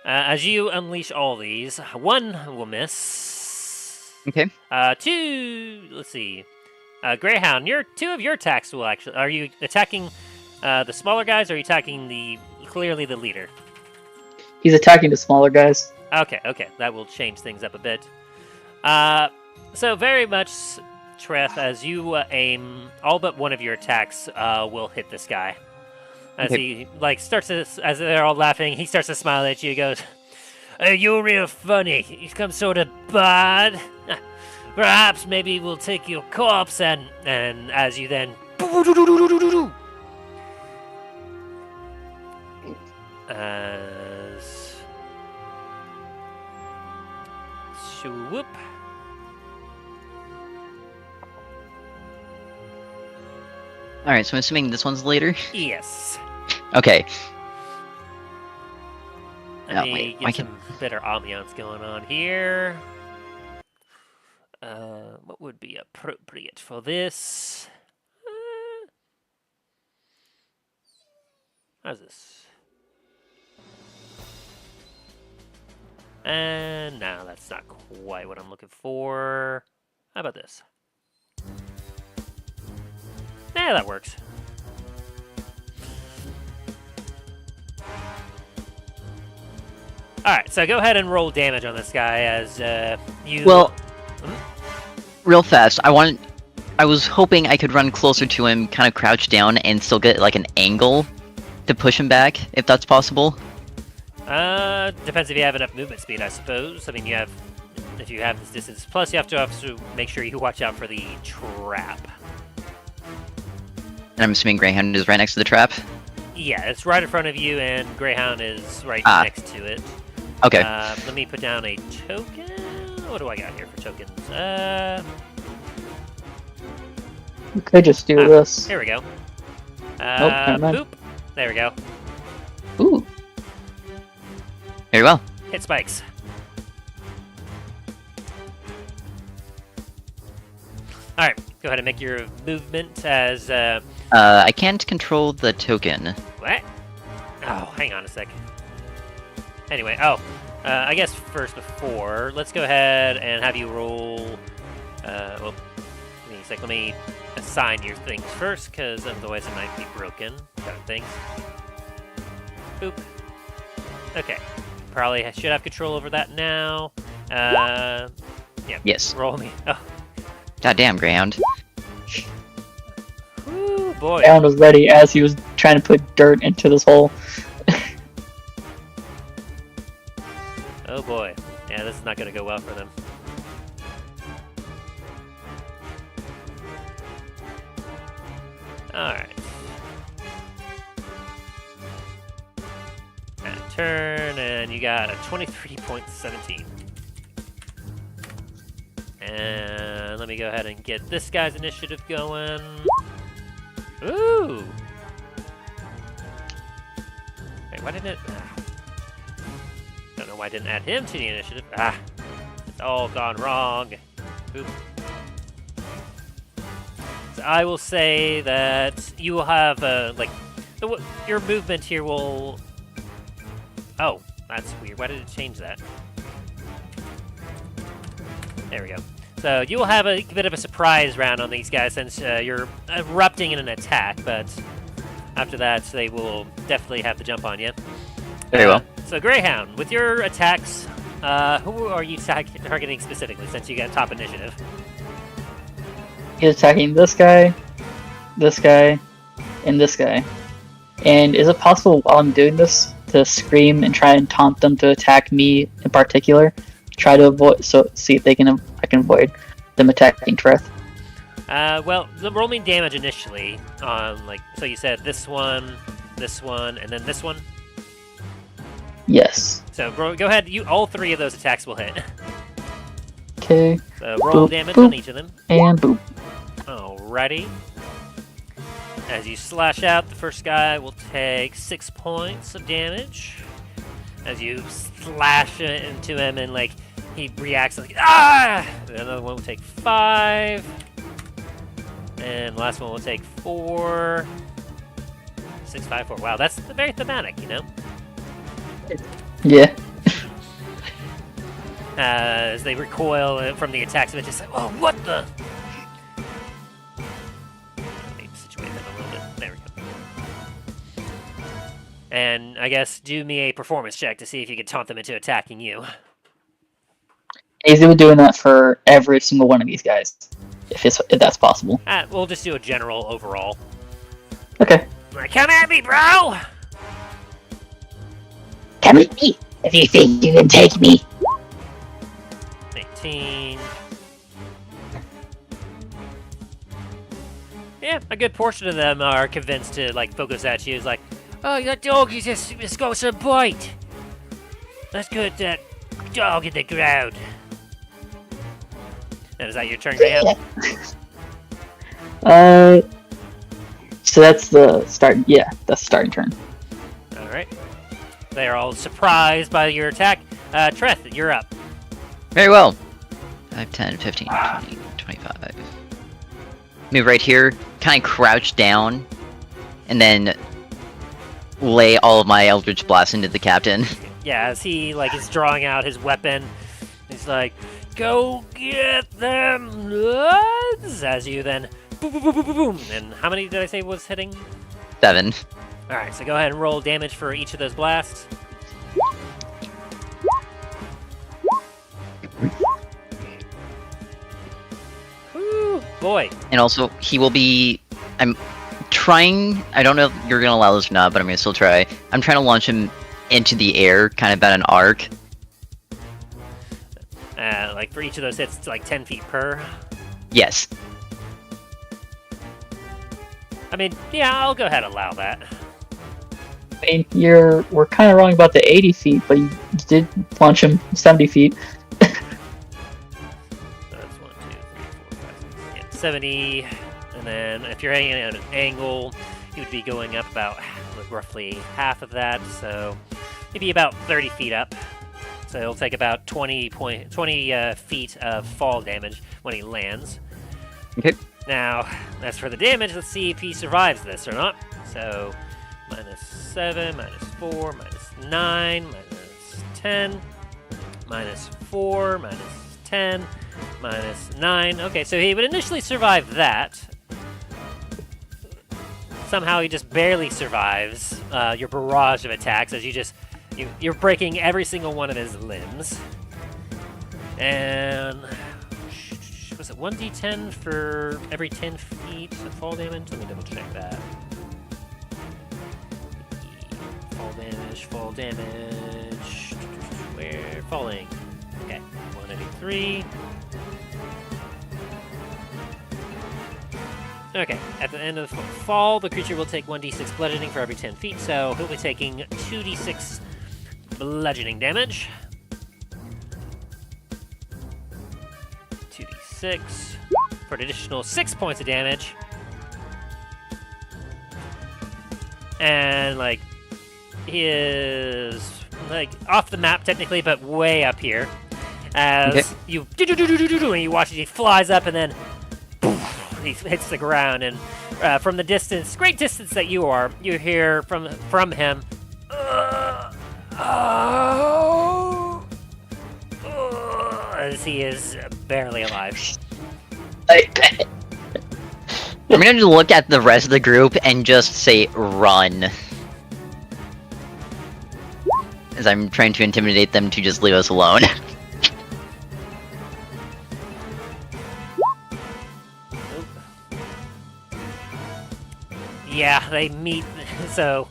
[SPEAKER 1] as you unleash all these, 1 will miss.
[SPEAKER 3] Okay.
[SPEAKER 1] 2, let's see. Greyhound, 2 of your attacks will actually. Are you attacking the smaller guys, or are you attacking clearly the leader?
[SPEAKER 5] He's attacking the smaller guys.
[SPEAKER 1] Okay, that will change things up a bit. So very much, Treth, as you aim, all but 1 of your attacks will hit this guy. As he starts to, as they're all laughing, he starts to smile at you. He goes, "You're real funny. You come sort of bad. Perhaps maybe we'll take your corpse and as you then." Swoop.
[SPEAKER 3] Alright, so I'm assuming this one's later?
[SPEAKER 1] Yes.
[SPEAKER 3] Okay.
[SPEAKER 1] Let
[SPEAKER 3] Oh,
[SPEAKER 1] me
[SPEAKER 3] wait,
[SPEAKER 1] get
[SPEAKER 3] why
[SPEAKER 1] some better ambiance going on here. What would be appropriate for this? How's this? And no, that's not quite what I'm looking for. How about this? Yeah, that works. Alright, so go ahead and roll damage on this guy as you...
[SPEAKER 3] Well, real fast, I was hoping I could run closer to him, kind of crouch down, and still get like an angle to push him back, if that's possible.
[SPEAKER 1] Depends if you have enough movement speed, I suppose. I mean, if you have this distance. Plus, you have to make sure you watch out for the trap.
[SPEAKER 3] And I'm assuming Greyhound is right next to the trap?
[SPEAKER 1] Yeah, it's right in front of you, and Greyhound is right next to it.
[SPEAKER 3] Okay.
[SPEAKER 1] Let me put down a token. What do I got here for tokens?
[SPEAKER 5] We could just do this.
[SPEAKER 1] Here we go.
[SPEAKER 5] never mind.
[SPEAKER 1] Boop. There we go.
[SPEAKER 5] Ooh.
[SPEAKER 3] Very well.
[SPEAKER 1] Hit spikes. Alright, go ahead and make your movement as,
[SPEAKER 3] I can't control the token.
[SPEAKER 1] What? Oh, hang on a sec. Anyway, I guess first before, let's go ahead and have you roll, well, give me a sec, let me assign your things first, because otherwise it might be broken, kind of things. Boop. Okay. Probably should have control over that now. Yeah.
[SPEAKER 3] Yes.
[SPEAKER 1] Roll me. Oh.
[SPEAKER 3] Goddamn, Greyhound.
[SPEAKER 1] Ooh, boy.
[SPEAKER 5] Alan was ready as he was trying to put dirt into this hole.
[SPEAKER 1] Oh boy. Yeah, this is not going to go well for them. Alright. Turn, and you got a 23.17. And let me go ahead and get this guy's initiative going. Ooh! Wait, why didn't it... Don't know why I didn't add him to the initiative. It's all gone wrong. Oop. So I will say that you will have, your movement here will... Oh, that's weird. Why did it change that? There we go. So you will have a bit of a surprise round on these guys since you're erupting in an attack, but after that they will definitely have the jump on you.
[SPEAKER 3] Very well.
[SPEAKER 1] So Greyhound, with your attacks, who are you targeting specifically since you got top initiative?
[SPEAKER 5] He's attacking this guy, and this guy. And is it possible while I'm doing this to scream and try and taunt them to attack me in particular? Try to avoid, see if I can avoid them attacking Treth.
[SPEAKER 1] Well, roll me damage initially on so you said this one, and then this one.
[SPEAKER 5] Yes.
[SPEAKER 1] So go ahead. All three of those attacks will hit.
[SPEAKER 5] Okay.
[SPEAKER 1] So roll
[SPEAKER 5] Boop,
[SPEAKER 1] damage
[SPEAKER 5] boop,
[SPEAKER 1] on each of them.
[SPEAKER 5] And boop.
[SPEAKER 1] Alrighty. As you slash out, the first guy will take 6 points of damage. As you slash into him and he reacts like ah! Another one will take 5. And the last one will take 4. 6, 5, 4. Wow, that's very thematic, you know?
[SPEAKER 5] Yeah.
[SPEAKER 1] As they recoil from the attacks, it's just like, oh, what the? Let me situate them a little bit. There we go. And I guess do me a performance check to see if you can taunt them into attacking you.
[SPEAKER 5] He's doing that for every single one of these guys, if that's possible.
[SPEAKER 1] We'll just do a general overall.
[SPEAKER 5] Okay.
[SPEAKER 1] Come at me, bro!
[SPEAKER 5] Come at me if you think you can take me.
[SPEAKER 1] 18. Yeah, a good portion of them are convinced to focus at you. It's like, oh, that dog is just got some bite. Let's get that dog in the ground. And is that your turn, Graham?
[SPEAKER 5] So that's the start. Yeah, that's the starting turn.
[SPEAKER 1] All right. They are all surprised by your attack. Treth, you're up.
[SPEAKER 3] Very well. 5, 10, 15, 20, 25. Move right here, kind of crouch down, and then lay all of my Eldritch Blast into the captain.
[SPEAKER 1] Yeah, as he is drawing out his weapon, he's like, "Go get them!" As you then boom, boom, boom, boom, boom, boom. And how many did I say was hitting?
[SPEAKER 3] 7.
[SPEAKER 1] All right, so go ahead and roll damage for each of those blasts. Woo, boy.
[SPEAKER 3] And also, he will be... I'm trying... I don't know if you're going to allow this or not, but I'm going to still try. I'm trying to launch him into the air, kind of at an arc.
[SPEAKER 1] For each of those hits, it's 10 feet per.
[SPEAKER 3] Yes.
[SPEAKER 1] I mean, yeah, I'll go ahead and allow that.
[SPEAKER 5] I mean, we're kind of wrong about the 80 feet, but you did launch him 70 feet.
[SPEAKER 1] So that's 1, 2, 3, 4, 5, 6, yeah, 70. And then if you're hanging at an angle, you would be going up about roughly half of that, so maybe about 30 feet up. So it'll take about 20 feet of fall damage when he lands.
[SPEAKER 3] Okay.
[SPEAKER 1] Now, as for the damage, let's see if he survives this or not. So, -7, -4, -9, -10, -4, -10, -9. Okay, so he would initially survive that. Somehow he just barely survives your barrage of attacks as you're breaking every single one of his limbs. And was it 1d10 for every 10 feet of fall damage? Let me double check that. Fall damage. Where? Falling. Okay, 183. Okay, at the end of the fall, the creature will take 1d6 bludgeoning for every 10 feet, so he'll be taking 2d6 bludgeoning damage. 2d6 for an additional 6 points of damage. And, like, he is, like, off the map technically, but way up here. As you and you watch as he flies up and then poof, he hits the ground. And from the distance, great distance that you are, you hear from him, as he is barely alive.
[SPEAKER 3] I'm gonna look at the rest of the group and just say run. As I'm trying to intimidate them to just leave us alone.
[SPEAKER 1] Yeah, they meet, so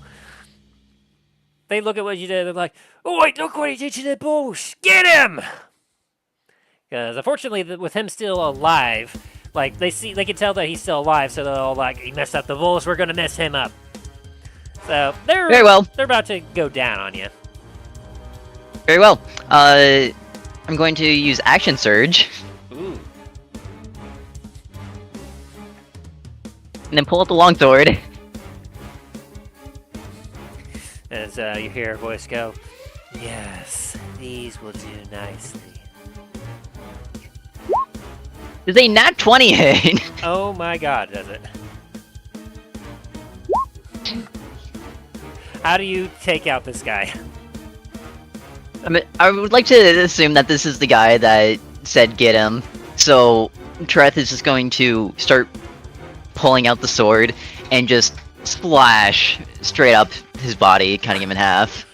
[SPEAKER 1] they look at what you did, they're like, oh wait, look what he did to the bush! Get him! Because unfortunately, with him still alive, like, they can tell that he's still alive, so they're all like, he messed up the bulls, we're gonna mess him up. So,
[SPEAKER 3] Very well.
[SPEAKER 1] They're about to go down on you.
[SPEAKER 3] Very well. I'm going to use Action Surge.
[SPEAKER 1] Ooh.
[SPEAKER 3] And then pull out the longsword.
[SPEAKER 1] As you hear a voice go, yes, these will do nicely.
[SPEAKER 3] Does a nat 20 hit?
[SPEAKER 1] Oh my god, does it? How do you take out this guy?
[SPEAKER 3] I mean, I would like to assume that this is the guy that said get him. So, Treth is just going to start pulling out the sword and just splash straight up his body, cutting him in half.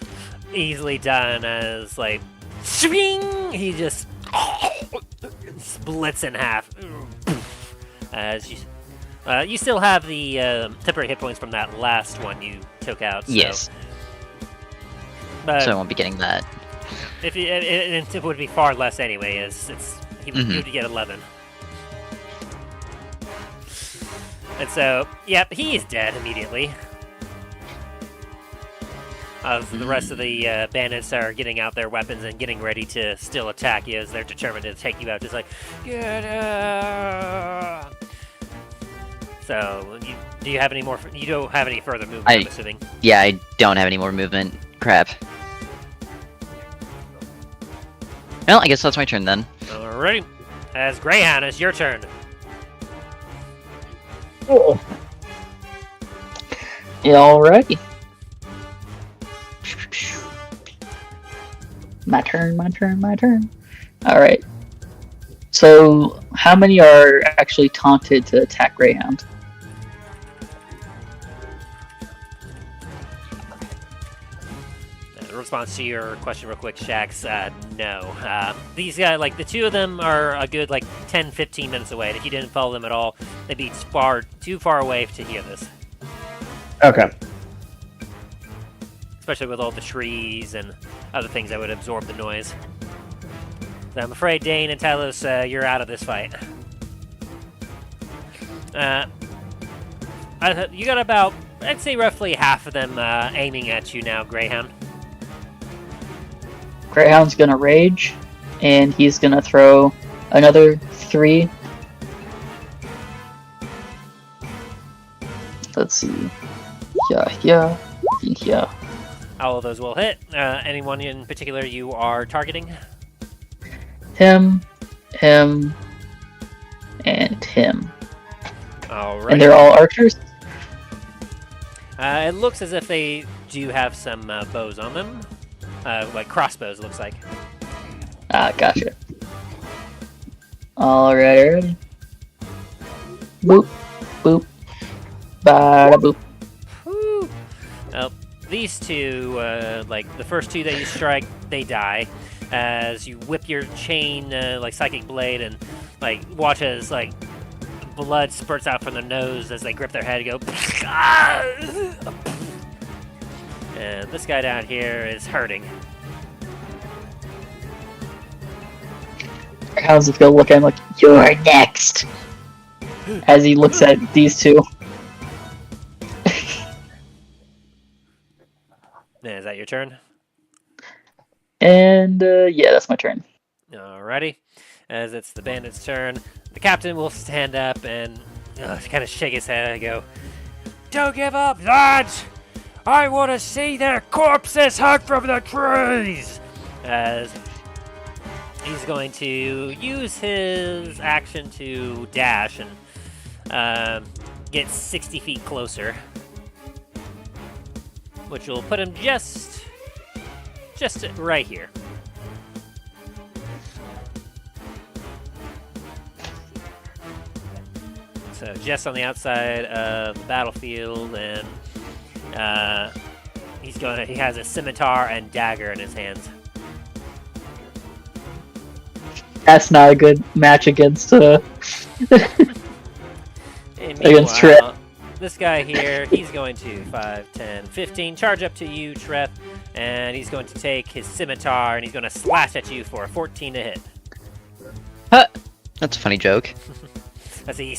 [SPEAKER 1] Easily done, as like swing, he just splits in half. As you still have the temporary hit points from that last one you took out. So.
[SPEAKER 3] Yes.
[SPEAKER 1] But
[SPEAKER 3] So I won't be getting that.
[SPEAKER 1] if it would be far less anyway, as he would get 11. And so, yep, he is dead immediately. The rest of the bandits are getting out their weapons and getting ready to still attack you as they're determined to take you out. Just like, get up! So, do you have any more? You don't have any further movement, I'm assuming.
[SPEAKER 3] Yeah, I don't have any more movement. Crap. Well, I guess that's my turn then.
[SPEAKER 1] Alright. As Greyhound, it's your turn.
[SPEAKER 5] Oh. Yeah, alrighty. My turn. Alright. So, how many are actually taunted to attack Greyhound?
[SPEAKER 1] In response to your question real quick, Shax, no. These guys, like, the two of them are a good, like, 10-15 minutes away, and if you didn't follow them at all, they'd be too far away to hear this.
[SPEAKER 2] Okay.
[SPEAKER 1] Especially with all the trees and other things that would absorb the noise. So I'm afraid, Dain and Talos, you're out of this fight. You got about, I'd say roughly half of them aiming at you now, Greyhound.
[SPEAKER 5] Greyhound's gonna rage, and he's gonna throw another 3. Let's see. Yeah.
[SPEAKER 1] All of those will hit. Anyone in particular you are targeting?
[SPEAKER 5] Him, and him.
[SPEAKER 1] Alright.
[SPEAKER 5] And they're all archers?
[SPEAKER 1] It looks as if they do have some bows on them. Like crossbows, looks like.
[SPEAKER 5] Ah, gotcha. Alright. Boop, boop, bada boop.
[SPEAKER 1] Whew. Well, these two, like the first two that you strike, they die. As you whip your chain, like psychic blade, and like watch as like blood spurts out from their nose as they grip their head and go. And this guy down here is hurting.
[SPEAKER 5] How's it feel? Look at him like, you're next. as he looks at these two.
[SPEAKER 1] Is that your turn?
[SPEAKER 5] And yeah, that's my turn.
[SPEAKER 1] Alrighty. As it's the bandit's turn, the captain will stand up and kind of shake his head and go, "Don't give up, lads! I want to see their corpses hung from the trees!" As he's going to use his action to dash and get 60 feet closer, which will put him just right here. So just on the outside of the battlefield, and he has a scimitar and dagger in his hands.
[SPEAKER 5] That's not a good match against against Treth.
[SPEAKER 1] This guy here, he's going to 5, 10, 15 charge up to you, Treth, and he's going to take his scimitar and he's going to slash at you for a 14 to hit.
[SPEAKER 3] That's a funny joke.
[SPEAKER 1] As he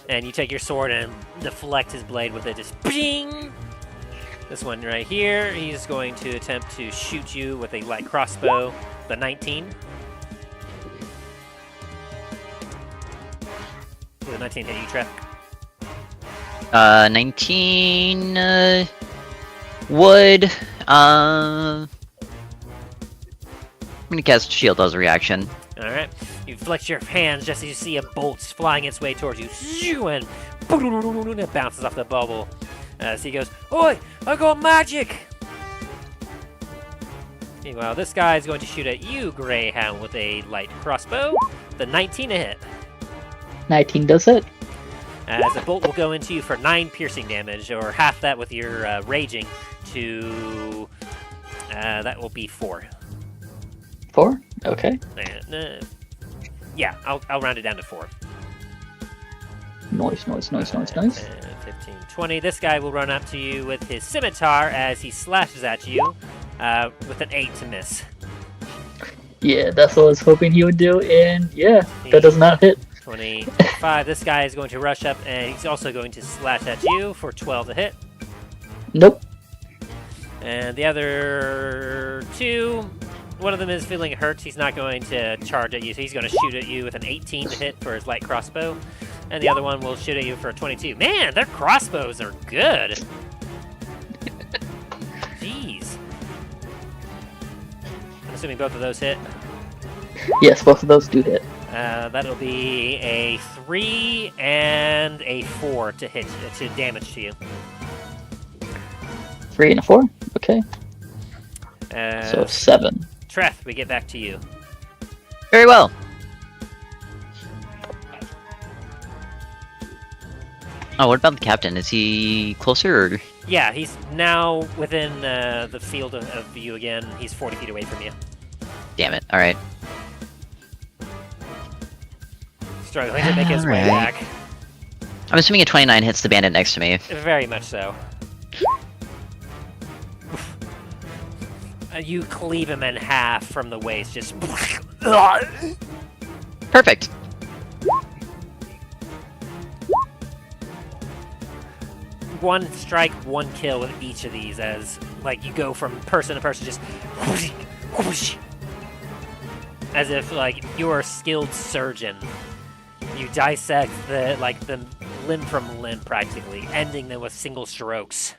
[SPEAKER 1] and you take your sword and deflect his blade with it, just bing. This one right here, he's going to attempt to shoot you with a light crossbow, the 19. Will the 19 hit you, Treth?
[SPEAKER 3] 19 would. I'm gonna cast Shield as a reaction.
[SPEAKER 1] Alright. You flex your hands just as you see a bolt flying its way towards you. And it bounces off the bubble. So he goes, "Oi! I got magic!" Meanwhile, this guy is going to shoot at you, Greyhound, with a light crossbow. The 19 to hit.
[SPEAKER 5] 19 does it.
[SPEAKER 1] As a bolt will go into you for 9 piercing damage, or half that with your raging to... that will be 4.
[SPEAKER 5] 4? Okay.
[SPEAKER 1] And, yeah, I'll round it down to 4.
[SPEAKER 5] Nice.
[SPEAKER 1] 15, 20. This guy will run up to you with his scimitar as he slashes at you with an 8 to miss.
[SPEAKER 5] Yeah, that's what I was hoping he would do, and yeah, that does not hit.
[SPEAKER 1] 25. This guy is going to rush up, and he's also going to slash at you for 12 to hit.
[SPEAKER 5] Nope.
[SPEAKER 1] And the other 2, one of them is feeling hurt. He's not going to charge at you, so he's going to shoot at you with an 18 to hit for his light crossbow. And the other one will shoot at you for a 22. Man, their crossbows are good. Jeez. I'm assuming both of those hit.
[SPEAKER 5] Yes, both of those do hit.
[SPEAKER 1] That'll be a 3 and a 4 to hit, to damage to you.
[SPEAKER 5] 3 and a 4? Okay. So 7.
[SPEAKER 1] Treth, we get back to you.
[SPEAKER 3] Very well. Oh, what about the captain? Is he closer? Or...
[SPEAKER 1] Yeah, he's now within the field of view again. He's 40 feet away from you.
[SPEAKER 3] Damn it. Alright.
[SPEAKER 1] Struggling to make his way back.
[SPEAKER 3] I'm assuming a 29 hits the bandit next to me.
[SPEAKER 1] Very much so. You cleave him in half from the waist, just...
[SPEAKER 3] Perfect.
[SPEAKER 1] One strike, one kill with each of these, as like you go from person to person, just as if like you're a skilled surgeon. You dissect the limb from limb practically, ending them with single strokes.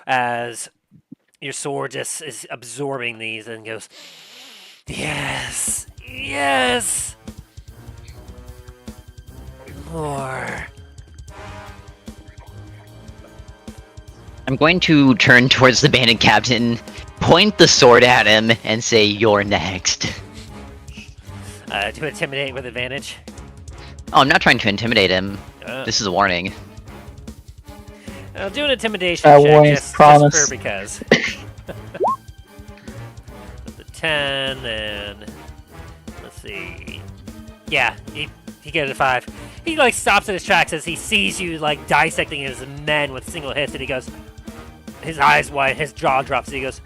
[SPEAKER 1] As your sword just is absorbing these and goes, yes, yes, more.
[SPEAKER 3] I'm going to turn towards the bandit captain, point the sword at him, and say, "You're next."
[SPEAKER 1] To intimidate with advantage.
[SPEAKER 3] Oh, I'm not trying to intimidate him. This is a warning.
[SPEAKER 1] I'll do an intimidation check just for because. With the 10 and let's see. Yeah, he gets a 5. He like stops in his tracks as he sees you like dissecting his men with single hits, and he goes, his eyes wide, his jaw drops, and he goes,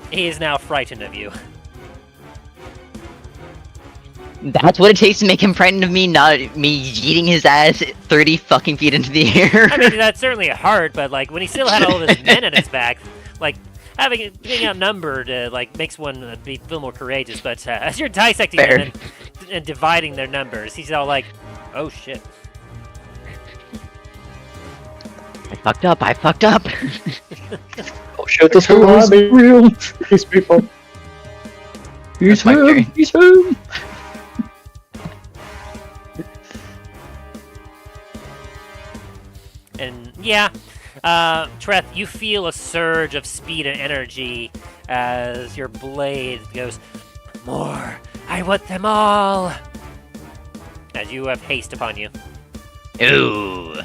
[SPEAKER 1] he is now frightened of you.
[SPEAKER 3] That's what it takes to make him frightened of me, not me yeeting his ass 30 fucking feet into the air.
[SPEAKER 1] I mean, that's certainly hard, but like when he still had all of his men at his back, like being outnumbered like makes one feel more courageous. But as you're dissecting them and dividing their numbers, he's all like, "Oh shit."
[SPEAKER 3] I fucked up.
[SPEAKER 5] Oh shit, this was real.
[SPEAKER 2] These people.
[SPEAKER 5] He's
[SPEAKER 3] my turn.
[SPEAKER 5] him. He's him.
[SPEAKER 1] And yeah, Treth, you feel a surge of speed and energy as your blade goes, "More! I want them all!" As you have haste upon you.
[SPEAKER 3] Ooh.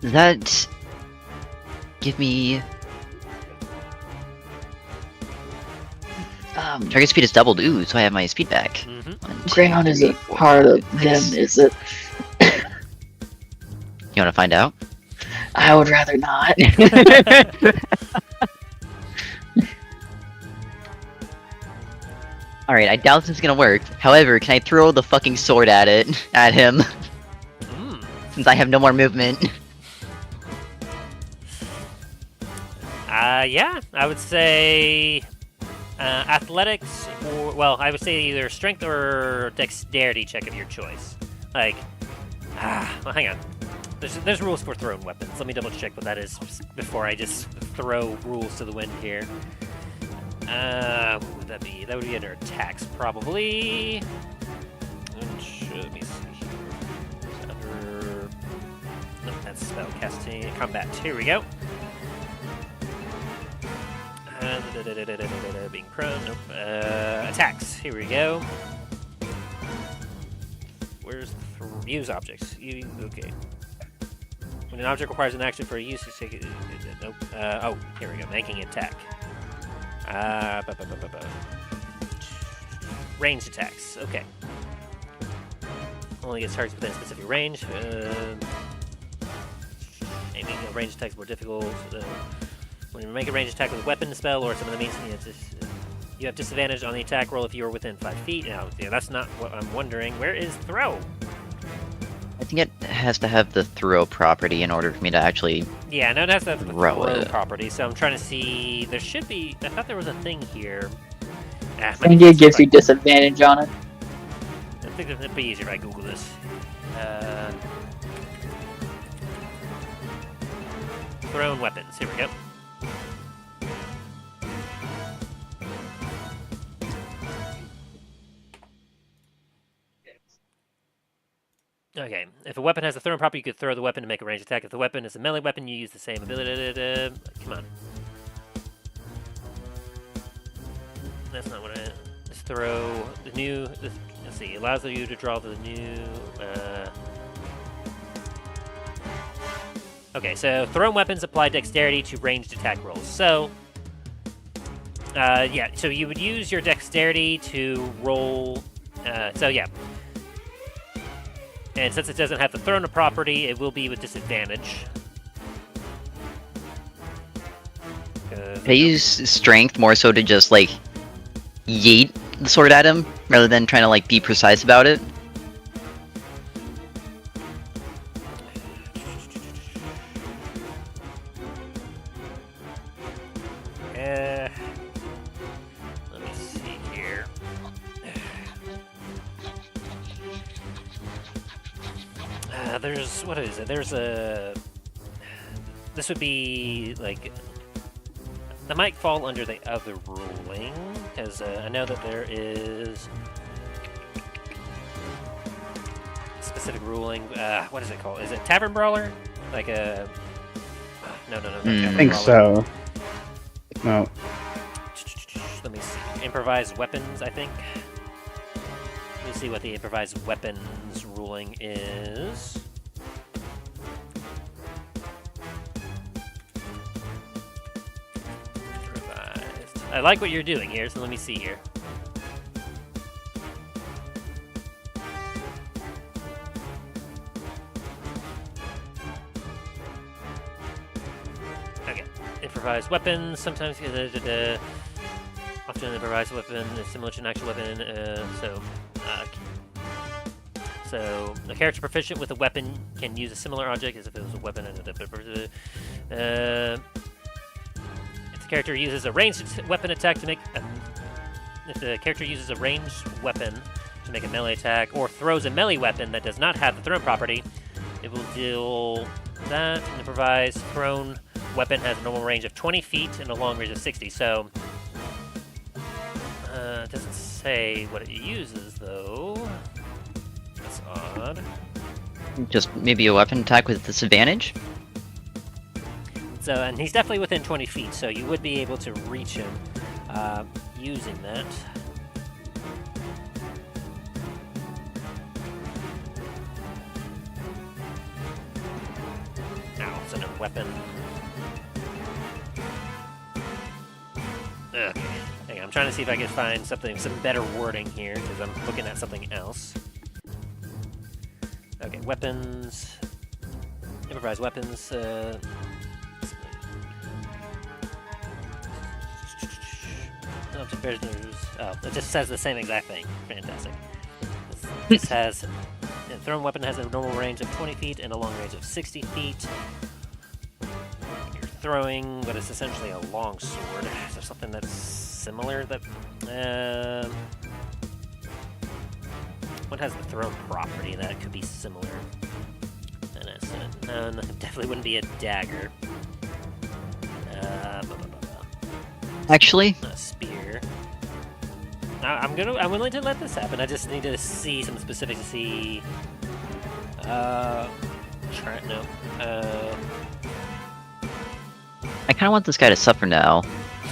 [SPEAKER 3] Does that give me... target speed is doubled. Ooh, so I have my speed back.
[SPEAKER 1] Mm-hmm.
[SPEAKER 5] Greyhound isn't part of them, is it?
[SPEAKER 3] You want to find out?
[SPEAKER 5] I would rather not.
[SPEAKER 3] Alright, I doubt this is gonna work. However, can I throw the fucking sword at him? Since I have no more movement.
[SPEAKER 1] Yeah, I would say athletics, or well, I would say either strength or dexterity check of your choice. Like, well, hang on. There's rules for thrown weapons. Let me double check what that is before I just throw rules to the wind here. What would that be? That would be under attacks, probably. Let me see here. Under... No, that's spellcasting. Combat. Here we go. Being prone. Nope. Attacks. Here we go. Where's use objects? Okay. When an object requires an action for a use, take it. Nope. Oh, here we go. Making attack. Ranged attacks. Okay. Only gets targets within a specific range. Aiming at ranged attacks more difficult. When you make a ranged attack with a weapon, spell, or some of the means, you have disadvantage on the attack roll if you are within 5 feet. Now, yeah, that's not what I'm wondering. Where is throw?
[SPEAKER 3] I think it has to have the throw property in order for me to actually...
[SPEAKER 1] Yeah, no, it has to have the
[SPEAKER 3] throw
[SPEAKER 1] throw
[SPEAKER 3] it.
[SPEAKER 1] property, so I'm trying to see... There should be... I thought there was a thing here.
[SPEAKER 5] I think it gives you disadvantage on it.
[SPEAKER 1] I think it'd be easier if I Google this. Thrown weapons. Here we go. Okay, if a weapon has a thrown property, you could throw the weapon to make a ranged attack. If the weapon is a melee weapon, you use the same ability. Come on. That's not what I... Let's throw the new... Let's see, allows you to draw the new... Okay, so thrown weapons apply dexterity to ranged attack rolls. So... yeah, so you would use your dexterity to roll... so yeah. And since it doesn't have the thrown property, it will be with disadvantage.
[SPEAKER 3] I use strength more so to just, like, yeet the sword at him, rather than trying to, like, be precise about it.
[SPEAKER 1] Let me see here. There's... What is it? There's a... This would be, like... That might fall under the other ruling, because I know that there is... specific ruling. What is it called? Is it Tavern Brawler? Like a... No.
[SPEAKER 2] I think so. No.
[SPEAKER 1] Let me see. Improvised weapons, I think. Let me see what the improvised weapons ruling is. Improvised. I like what you're doing here, so let me see here. Improvised weapons, sometimes... often improvised weapon is similar to an actual weapon. So a character proficient with a weapon can use a similar object as if it was a weapon. If the character uses a ranged weapon attack to make if the character uses a ranged weapon to make a melee attack, or throws a melee weapon that does not have the thrown property, it will deal that. An improvised thrown weapon has a normal range of 20 feet and a long range of 60. So it doesn't say what it uses though. That's odd.
[SPEAKER 3] Just maybe a weapon attack with disadvantage?
[SPEAKER 1] So, and he's definitely within 20 feet, so you would be able to reach him using that. Now, it's another weapon. Okay, hang on, I'm trying to see if I can find some better wording here, because I'm looking at something else. Okay, weapons. Improvised weapons. Oh, it just says the same exact thing. Fantastic. This has a thrown weapon has a normal range of 20 feet and a long range of 60 feet. You're throwing what is essentially a long sword. Is there something that's similar that what has the thrown property that could be similar? And that's none. Definitely wouldn't be a dagger.
[SPEAKER 3] Actually,
[SPEAKER 1] A spear. I'm willing to let this happen. I just need to see some specifics to see. No.
[SPEAKER 3] I kind of want this guy to suffer now.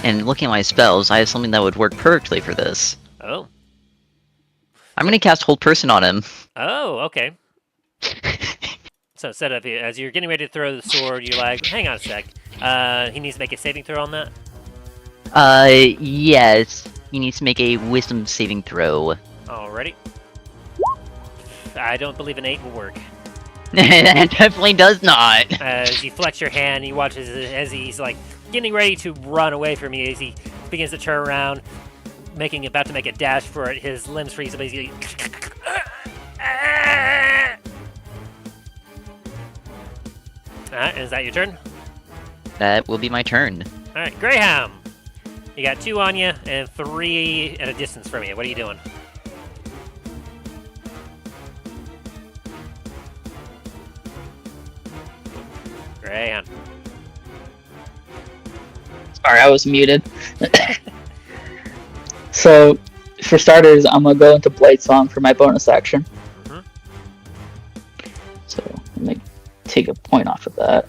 [SPEAKER 3] And looking at my spells, I have something that would work perfectly for this.
[SPEAKER 1] Oh.
[SPEAKER 3] I'm gonna cast Hold Person on him.
[SPEAKER 1] Oh, okay. So set up here. As you're getting ready to throw the sword, you're like, hang on a sec. He needs to make a saving throw on that?
[SPEAKER 3] Yes. He needs to make a wisdom saving throw.
[SPEAKER 1] Alrighty. I don't believe an 8 will work.
[SPEAKER 3] That definitely does not.
[SPEAKER 1] As you flex your hand, you watch as he's like getting ready to run away from you, as he begins to turn around, about to make a dash for it. His limbs freeze, but he's Alright, is that your turn?
[SPEAKER 3] That will be my turn.
[SPEAKER 1] Alright, Greyhound! You got 2 on you and 3 at a distance from you. What are you doing? Greyhound.
[SPEAKER 5] Sorry, I was muted. So, for starters, I'm gonna go into Blade Song for my bonus action.
[SPEAKER 1] Mhm.
[SPEAKER 5] So, let me take a point off of that.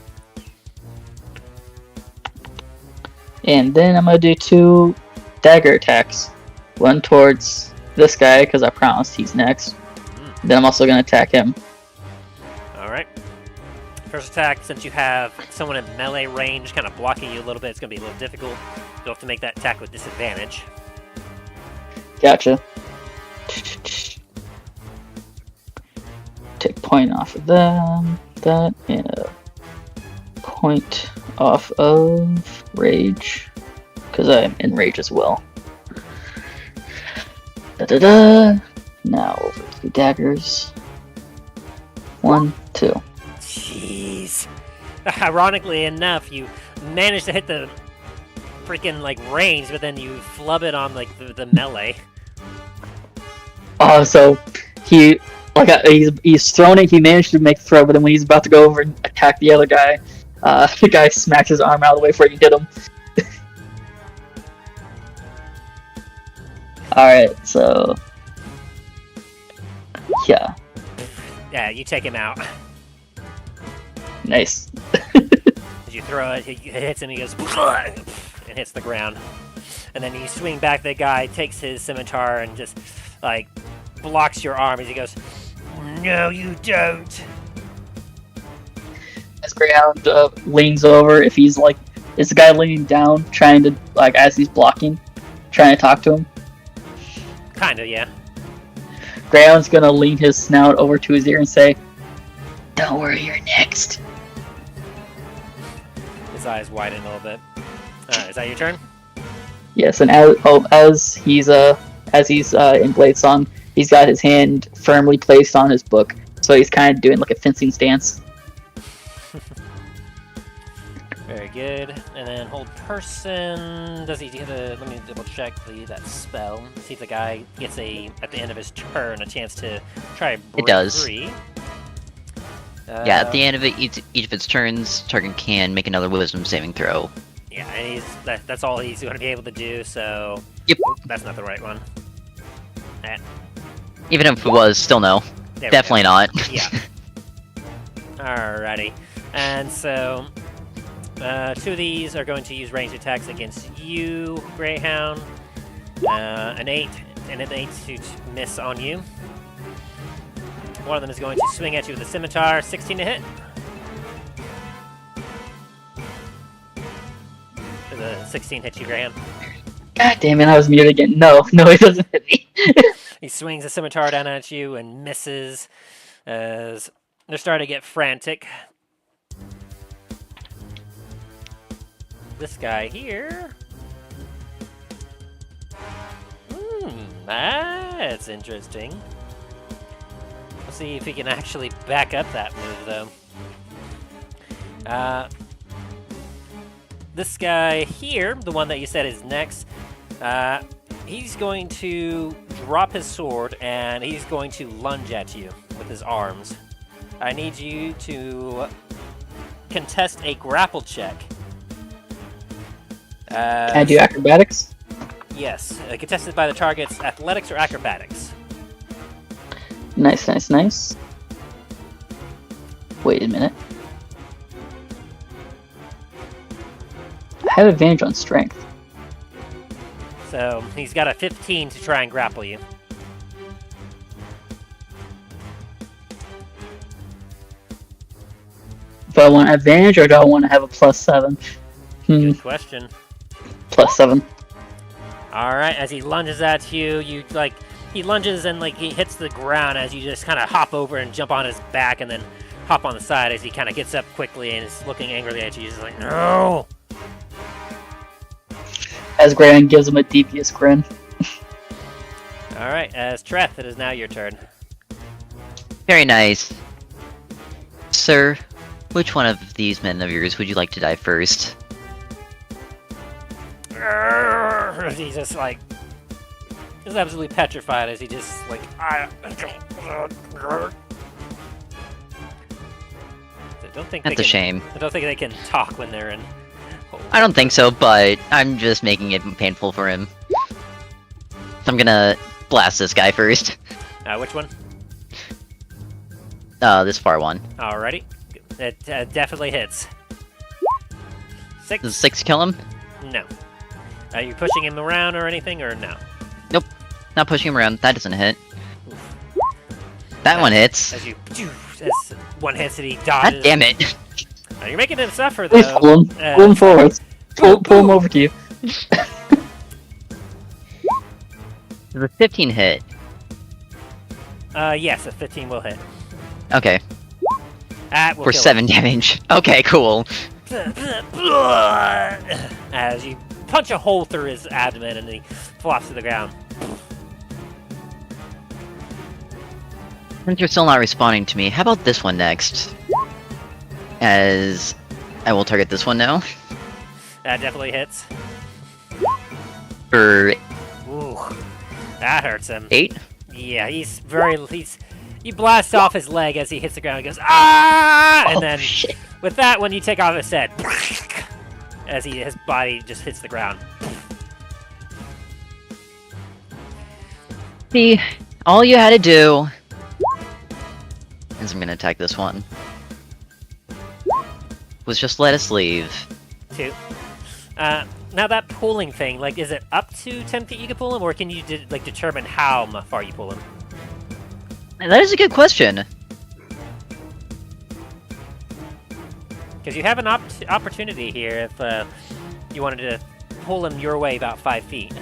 [SPEAKER 5] And then I'm gonna do 2 dagger attacks. One towards this guy, because I promised he's next. Then I'm also gonna attack him.
[SPEAKER 1] Alright. First attack, since you have someone in melee range kind of blocking you a little bit, it's going to be a little difficult. You'll have to make that attack with disadvantage.
[SPEAKER 5] Gotcha. Take point off of that, and a point off of rage, because I'm in rage as well. Da-da-da! Now over to the daggers. 1, 2.
[SPEAKER 1] Jeez. Ironically enough, you managed to hit the freaking range, but then you flub it on the melee.
[SPEAKER 5] Oh, so he's thrown it. He managed to make the throw, but then when he's about to go over and attack the other guy, the guy smacks his arm out of the way before he can hit him. All right, so yeah.
[SPEAKER 1] Yeah, you take him out.
[SPEAKER 5] Nice.
[SPEAKER 1] As you throw it, he hits him, he goes and hits the ground. And then you swing back, the guy takes his scimitar and just blocks your arm as he goes, "No, you don't."
[SPEAKER 5] As Greyhound leans over, if he's is the guy leaning down, trying to as he's blocking, trying to talk to him?
[SPEAKER 1] Kinda, yeah.
[SPEAKER 5] Greyhound's gonna lean his snout over to his ear and say, "Don't worry, you're next."
[SPEAKER 1] His eyes widen a little bit. Is that your turn?
[SPEAKER 5] Yes, and as he's in Bladesong, he's got his hand firmly placed on his book, so he's kind of doing like a fencing stance.
[SPEAKER 1] Very good. And then hold person. Does he get a? Let me double check that spell. See if the guy gets at the end of his turn a chance to try and break
[SPEAKER 3] It does.
[SPEAKER 1] free.
[SPEAKER 3] Yeah, at the end of it, each of its turns, target can make another Wisdom saving throw.
[SPEAKER 1] Yeah, and that's all he's going to be able to do. So.
[SPEAKER 3] Yep.
[SPEAKER 1] Oh, that's not the right one.
[SPEAKER 3] Even if it was, still no.
[SPEAKER 1] There we
[SPEAKER 3] Definitely
[SPEAKER 1] go.
[SPEAKER 3] not.
[SPEAKER 1] Yeah. Alrighty. And so, 2 of these are going to use ranged attacks against you, Greyhound. An 8 and an 8 to miss on you. One of them is going to swing at you with a scimitar. 16 to hit. Does a 16 hit you, Greyhound?
[SPEAKER 5] God damn it, I was muted again. No, it doesn't hit me.
[SPEAKER 1] He swings a scimitar down at you and misses as they're starting to get frantic. This guy here. That's interesting. We'll see if he can actually back up that move, though. This guy here, the one that you said is next, he's going to drop his sword and he's going to lunge at you with his arms. I need you to contest a grapple check.
[SPEAKER 5] Can I do acrobatics?
[SPEAKER 1] Yes, contested by the target's athletics or acrobatics.
[SPEAKER 5] Nice. Wait a minute. I have advantage on strength.
[SPEAKER 1] So he's got a 15 to try and grapple you.
[SPEAKER 5] Do I want advantage or do I want to have a +7?
[SPEAKER 1] Good question.
[SPEAKER 5] +7.
[SPEAKER 1] All right, as he lunges at you, he lunges and he hits the ground as you just kind of hop over and jump on his back and then hop on the side as he kind of gets up quickly and is looking angrily at you. He's like, no!
[SPEAKER 5] As Graham gives him a devious grin.
[SPEAKER 1] All right, as Treth, it is now your turn.
[SPEAKER 3] Very nice. Sir, which one of these men of yours would you like to die first?
[SPEAKER 1] He's just he's absolutely petrified as he just I don't think
[SPEAKER 3] That's a shame.
[SPEAKER 1] I don't think they can talk when they're in.
[SPEAKER 3] I don't think so, but I'm just making it painful for him. So I'm gonna blast this guy first.
[SPEAKER 1] Which one?
[SPEAKER 3] This far one.
[SPEAKER 1] Alrighty. It definitely hits. 6?
[SPEAKER 3] Does 6 kill him?
[SPEAKER 1] No. Are you pushing him around or anything, or no?
[SPEAKER 3] Nope. Not pushing him around. That doesn't hit. That one hits.
[SPEAKER 1] As one hits and he dodges.
[SPEAKER 3] God damn it.
[SPEAKER 1] Now, you're making him suffer, though.
[SPEAKER 5] Please pull him. Pull him forward. Pull him over to you.
[SPEAKER 3] Does a 15 hit?
[SPEAKER 1] Yes, a 15 will hit.
[SPEAKER 3] Okay.
[SPEAKER 1] That will
[SPEAKER 3] For
[SPEAKER 1] kill
[SPEAKER 3] 7 damage. Okay, cool.
[SPEAKER 1] him. As you punch a hole through his abdomen and he flops to the ground.
[SPEAKER 3] Since you're still not responding to me, how about this one next? As I will target this one now.
[SPEAKER 1] That definitely hits.
[SPEAKER 3] For
[SPEAKER 1] Ooh, that hurts him.
[SPEAKER 3] 8?
[SPEAKER 1] Yeah, you blast off his leg as he hits the ground and goes, ah! And then,
[SPEAKER 3] shit.
[SPEAKER 1] with that one, you take off his head. As his body just hits the ground.
[SPEAKER 3] See, all you had to do is I'm gonna attack this one. Was just let us leave.
[SPEAKER 1] 2. Now that pulling thing, is it up to 10 feet you can pull him, or can you determine how far you pull him?
[SPEAKER 3] That is a good question.
[SPEAKER 1] Because you have an opportunity here if you wanted to pull him your way about 5 feet.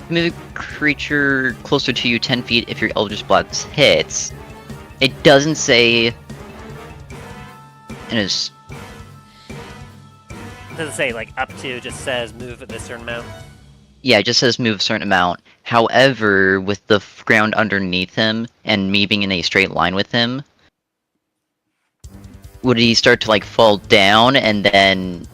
[SPEAKER 3] Move a creature closer to you 10 feet if your Eldritch Blast hits. It doesn't say...
[SPEAKER 1] does it say like up to? It just says move at this certain amount.
[SPEAKER 3] Yeah, it just says move a certain amount. However, with the ground underneath him and me being in a straight line with him, would he start to like fall down and then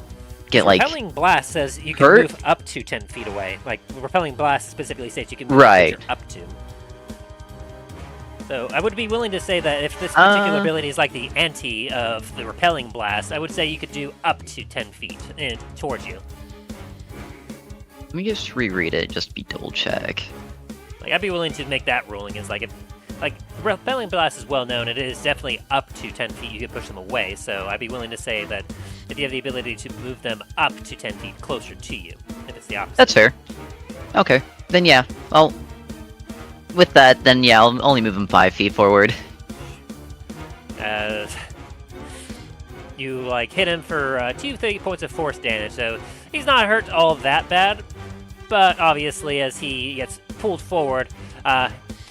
[SPEAKER 3] get like
[SPEAKER 1] Repelling blast says you can
[SPEAKER 3] hurt?
[SPEAKER 1] move up to 10 feet away. Like repelling blast specifically states you can move
[SPEAKER 3] Right.
[SPEAKER 1] up to. So I would be willing to say that if this particular ability is like the anti of the repelling blast, I would say you could do up to 10 feet towards you.
[SPEAKER 3] Let me just reread it, just to be double check.
[SPEAKER 1] Like I'd be willing to make that ruling. It's like if repelling blast is well known, it is definitely up to 10 feet. You can push them away. So I'd be willing to say that if you have the ability to move them up to 10 feet closer to you, if it's the opposite.
[SPEAKER 3] That's fair. Okay, then yeah. Well, with that, then yeah, I'll only move him 5 feet forward.
[SPEAKER 1] You like hit him for 2 points of force damage, so he's not hurt all that bad. But obviously, as he gets pulled forward,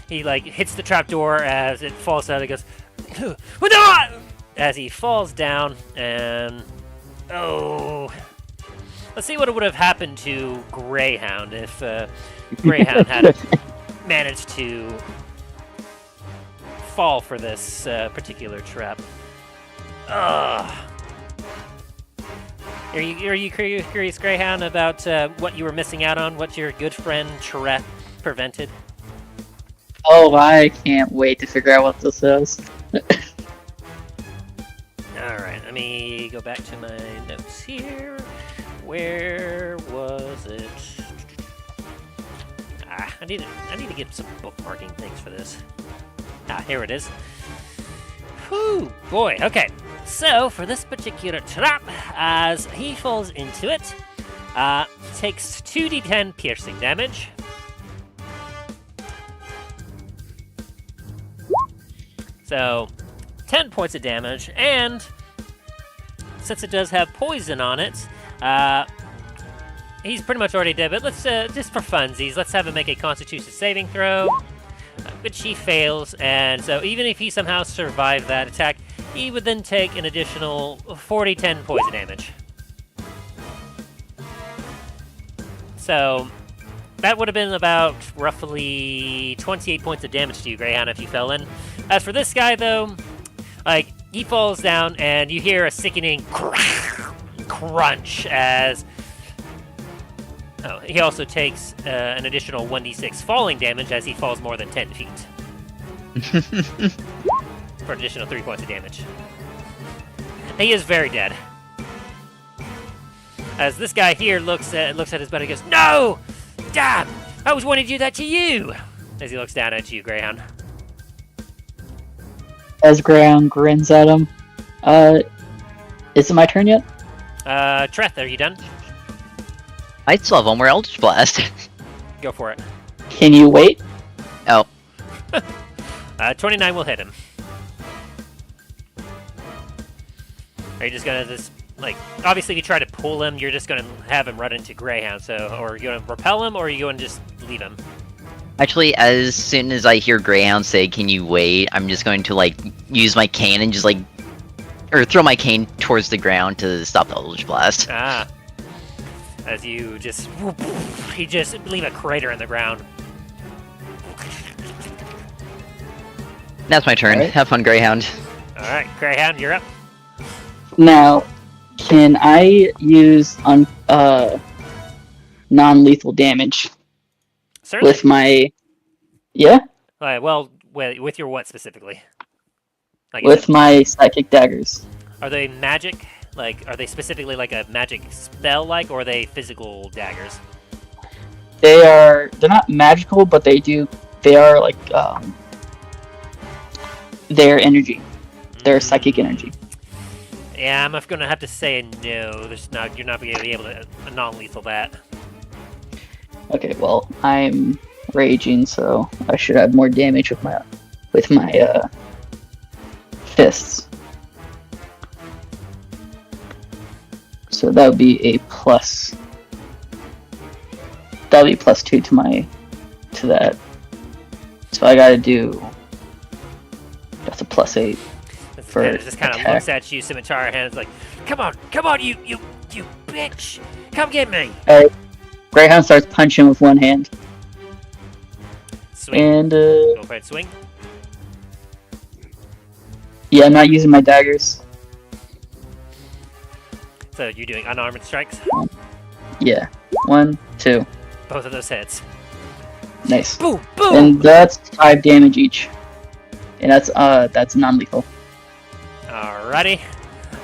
[SPEAKER 1] he like hits the trapdoor as it falls out. He goes, "No!" As he falls down, and let's see what would have happened to Greyhound if Greyhound had managed to fall for this particular trap. Are you curious, Greyhound, about what you were missing out on? What your good friend Treth prevented?
[SPEAKER 5] Oh, I can't wait to figure out what this is.
[SPEAKER 1] Alright, let me go back to my notes here. Where was it? I need to get some bookmarking things for this. Here it is. Whew, boy, okay. So, for this particular trap, as he falls into it, takes 2d10 piercing damage. So, 10 points of damage, and since it does have poison on it, he's pretty much already dead, but let's, just for funsies, let's have him make a Constitution saving throw, which he fails, and so even if he somehow survived that attack, he would then take an additional 10 poison damage. So, that would have been about roughly 28 points of damage to you, Greyhound, if you fell in. As for this guy, though, like, he falls down, and you hear a sickening crunch as... Oh, he also takes an additional 1d6 falling damage as he falls more than 10 feet. For an additional 3 points of damage. He is very dead. As this guy here looks at his buddy and goes, "No! Damn! I was wanting to do that to you!" As he looks down at you, Greyhound.
[SPEAKER 5] As Greyhound grins at him. Is it my turn yet?
[SPEAKER 1] Treth, are you done?
[SPEAKER 3] I still have one more Eldritch Blast.
[SPEAKER 1] Go for it.
[SPEAKER 5] Can you wait?
[SPEAKER 3] Oh.
[SPEAKER 1] 29 will hit him. Are you just gonna like, obviously if you try to pull him, you're just gonna have him run into Greyhound, so, or are you gonna repel him, or are you gonna just leave him?
[SPEAKER 3] Actually, as soon as I hear Greyhound say, "Can you wait?" I'm just going to, like, use my cane and just, like, or throw my cane towards the ground to stop the Eldritch Blast.
[SPEAKER 1] As you just, he just leave a crater in the ground.
[SPEAKER 3] That's my turn.
[SPEAKER 5] Alright.
[SPEAKER 3] Have fun, Greyhound.
[SPEAKER 1] Alright, Greyhound, you're up.
[SPEAKER 5] Now, can I use non-lethal damage
[SPEAKER 1] Certainly.
[SPEAKER 5] with my... Yeah?
[SPEAKER 1] Well, with your what specifically? Like,
[SPEAKER 5] With my psychic daggers.
[SPEAKER 1] are they magic? Like, are they specifically like a magic spell, like, or are they physical daggers?
[SPEAKER 5] They're not magical, but they are like, their energy. Their psychic energy.
[SPEAKER 1] Yeah, I'm gonna have to say no. You're not gonna be able to non-lethal that.
[SPEAKER 5] Okay, well, I'm raging, so I should have more damage with my fists. So that would be a plus. That would be +2 to that. So I gotta do. That's a +8.
[SPEAKER 1] That's
[SPEAKER 5] for
[SPEAKER 1] And it just kind of
[SPEAKER 5] attack.
[SPEAKER 1] looks at you, scimitar in hand. It's like, come on, you bitch, come get me.
[SPEAKER 5] Alright. Greyhound starts punching with one hand.
[SPEAKER 1] Swing.
[SPEAKER 5] And
[SPEAKER 1] Go for it, swing.
[SPEAKER 5] yeah, I'm not using my daggers.
[SPEAKER 1] So you're doing unarmored strikes.
[SPEAKER 5] Yeah. 1, 2.
[SPEAKER 1] Both of those hits.
[SPEAKER 5] Nice.
[SPEAKER 1] Boom, boom.
[SPEAKER 5] And that's 5 damage each. And that's non-lethal.
[SPEAKER 1] Alrighty.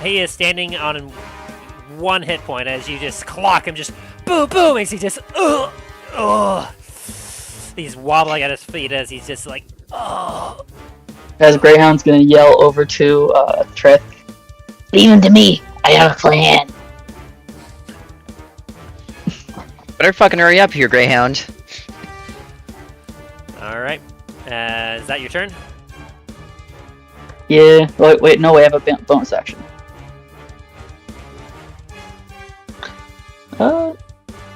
[SPEAKER 1] He is standing on 1 hit point as you just clock him, just boom, boom, as he just he's wobbling at his feet as he's just like,
[SPEAKER 5] As Greyhound's gonna yell over to Treth, "Leave him to me. I have a plan."
[SPEAKER 3] Better fucking hurry up here, Greyhound.
[SPEAKER 1] Alright. Is that your turn?
[SPEAKER 5] Yeah. Wait, no, I have a bonus action.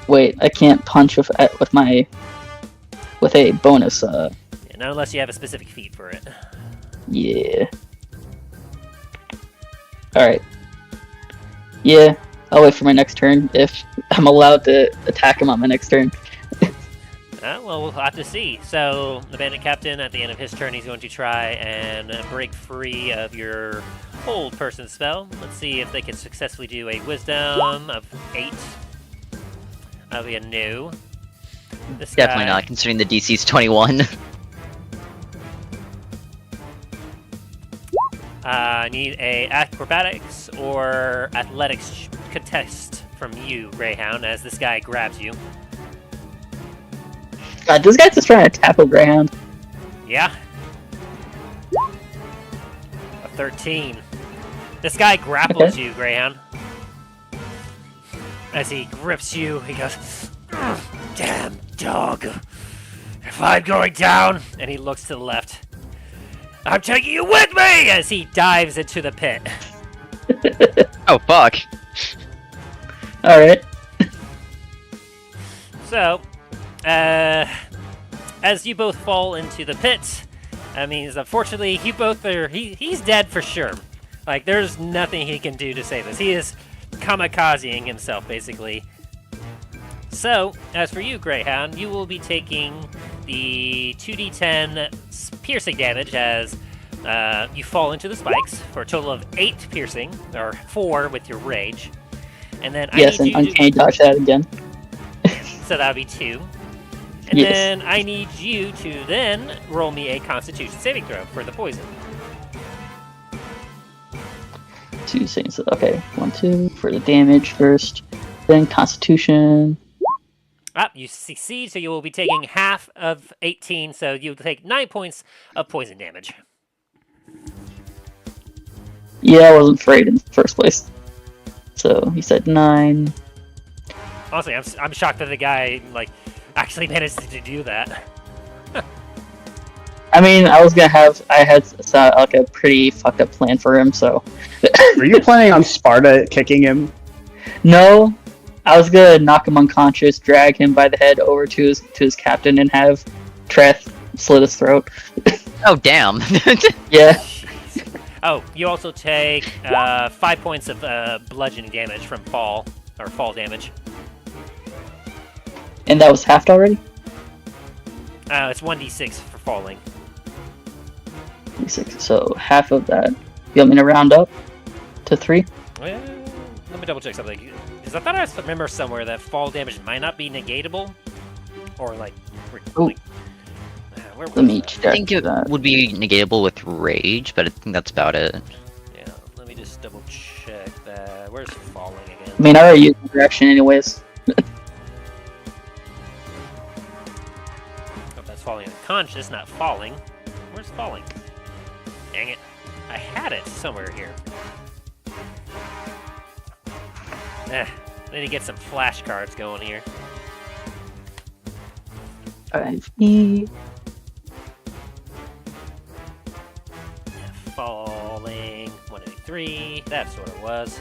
[SPEAKER 5] Wait, I can't punch with a bonus.
[SPEAKER 1] Yeah, not unless you have a specific feat for it.
[SPEAKER 5] Yeah. Alright. Yeah, I'll wait for my next turn if I'm allowed to attack him on my next turn.
[SPEAKER 1] Well, we'll have to see. So, the bandit captain, at the end of his turn, he's going to try and break free of your hold person spell. Let's see if they can successfully do a wisdom of 8. That'll be a no. This
[SPEAKER 3] Definitely
[SPEAKER 1] guy,
[SPEAKER 3] not, considering the DC's 21.
[SPEAKER 1] I need a acrobatics or athletics contest from you, Greyhound, as this guy grabs you.
[SPEAKER 5] God, this guy's just trying to tackle Greyhound.
[SPEAKER 1] Yeah. A 13. This guy grapples you, Greyhound. As he grips you, he goes, "Damn dog. If I'm going down," and he looks to the left, "I'm taking you with me!" as he dives into the pit.
[SPEAKER 3] Oh, fuck.
[SPEAKER 5] Alright.
[SPEAKER 1] So, as you both fall into the pit, that means, unfortunately, you both are... He's dead for sure. Like, there's nothing he can do to save us. He is kamikazing himself, basically. So, as for you, Greyhound, you will be taking the 2d10 piercing damage as you fall into the spikes for a total of 8 piercing, or 4 with your rage. And then
[SPEAKER 5] Yes,
[SPEAKER 1] I
[SPEAKER 5] and
[SPEAKER 1] need you to...
[SPEAKER 5] uncanny dodge that again.
[SPEAKER 1] So that would be 2. And
[SPEAKER 5] Yes.
[SPEAKER 1] then I need you to then roll me a Constitution saving throw for the poison.
[SPEAKER 5] 2 saves. Okay, 1, 2 for the damage first. Then Constitution.
[SPEAKER 1] You succeed, so you will be taking half of 18, so you'll take 9 points of poison damage.
[SPEAKER 5] Yeah, I wasn't afraid in the first place. So he said 9.
[SPEAKER 1] Honestly, I'm shocked that the guy actually managed to do that.
[SPEAKER 5] I mean, I had like a pretty fucked up plan for him. So
[SPEAKER 2] Were you planning on Sparta kicking him?
[SPEAKER 5] no, I was gonna knock him unconscious, drag him by the head over to his captain, and have Treth slit his throat.
[SPEAKER 3] Oh, damn.
[SPEAKER 5] Yeah.
[SPEAKER 1] Jeez. Oh, you also take 5 points of bludgeoning damage from fall damage.
[SPEAKER 5] And that was halved already?
[SPEAKER 1] It's 1d6 for falling.
[SPEAKER 5] 6. So half of that. You want me to round up to 3?
[SPEAKER 1] Well, let me double check something. Because I thought I remember somewhere that fall damage might not be negatable. Or
[SPEAKER 5] Ooh.
[SPEAKER 1] where was
[SPEAKER 5] Let me
[SPEAKER 1] that?
[SPEAKER 5] check
[SPEAKER 3] I think it
[SPEAKER 5] that.
[SPEAKER 3] would be negatable with rage, but I think that's about it.
[SPEAKER 1] Yeah, let me just double check that. Where's falling again?
[SPEAKER 5] I mean, I already used the reaction anyways.
[SPEAKER 1] Oh, that's falling unconscious, not falling. Where's falling? Dang it. I had it somewhere here. I need to get some flashcards going here.
[SPEAKER 5] 5e.
[SPEAKER 1] Falling. 183. That's what it was.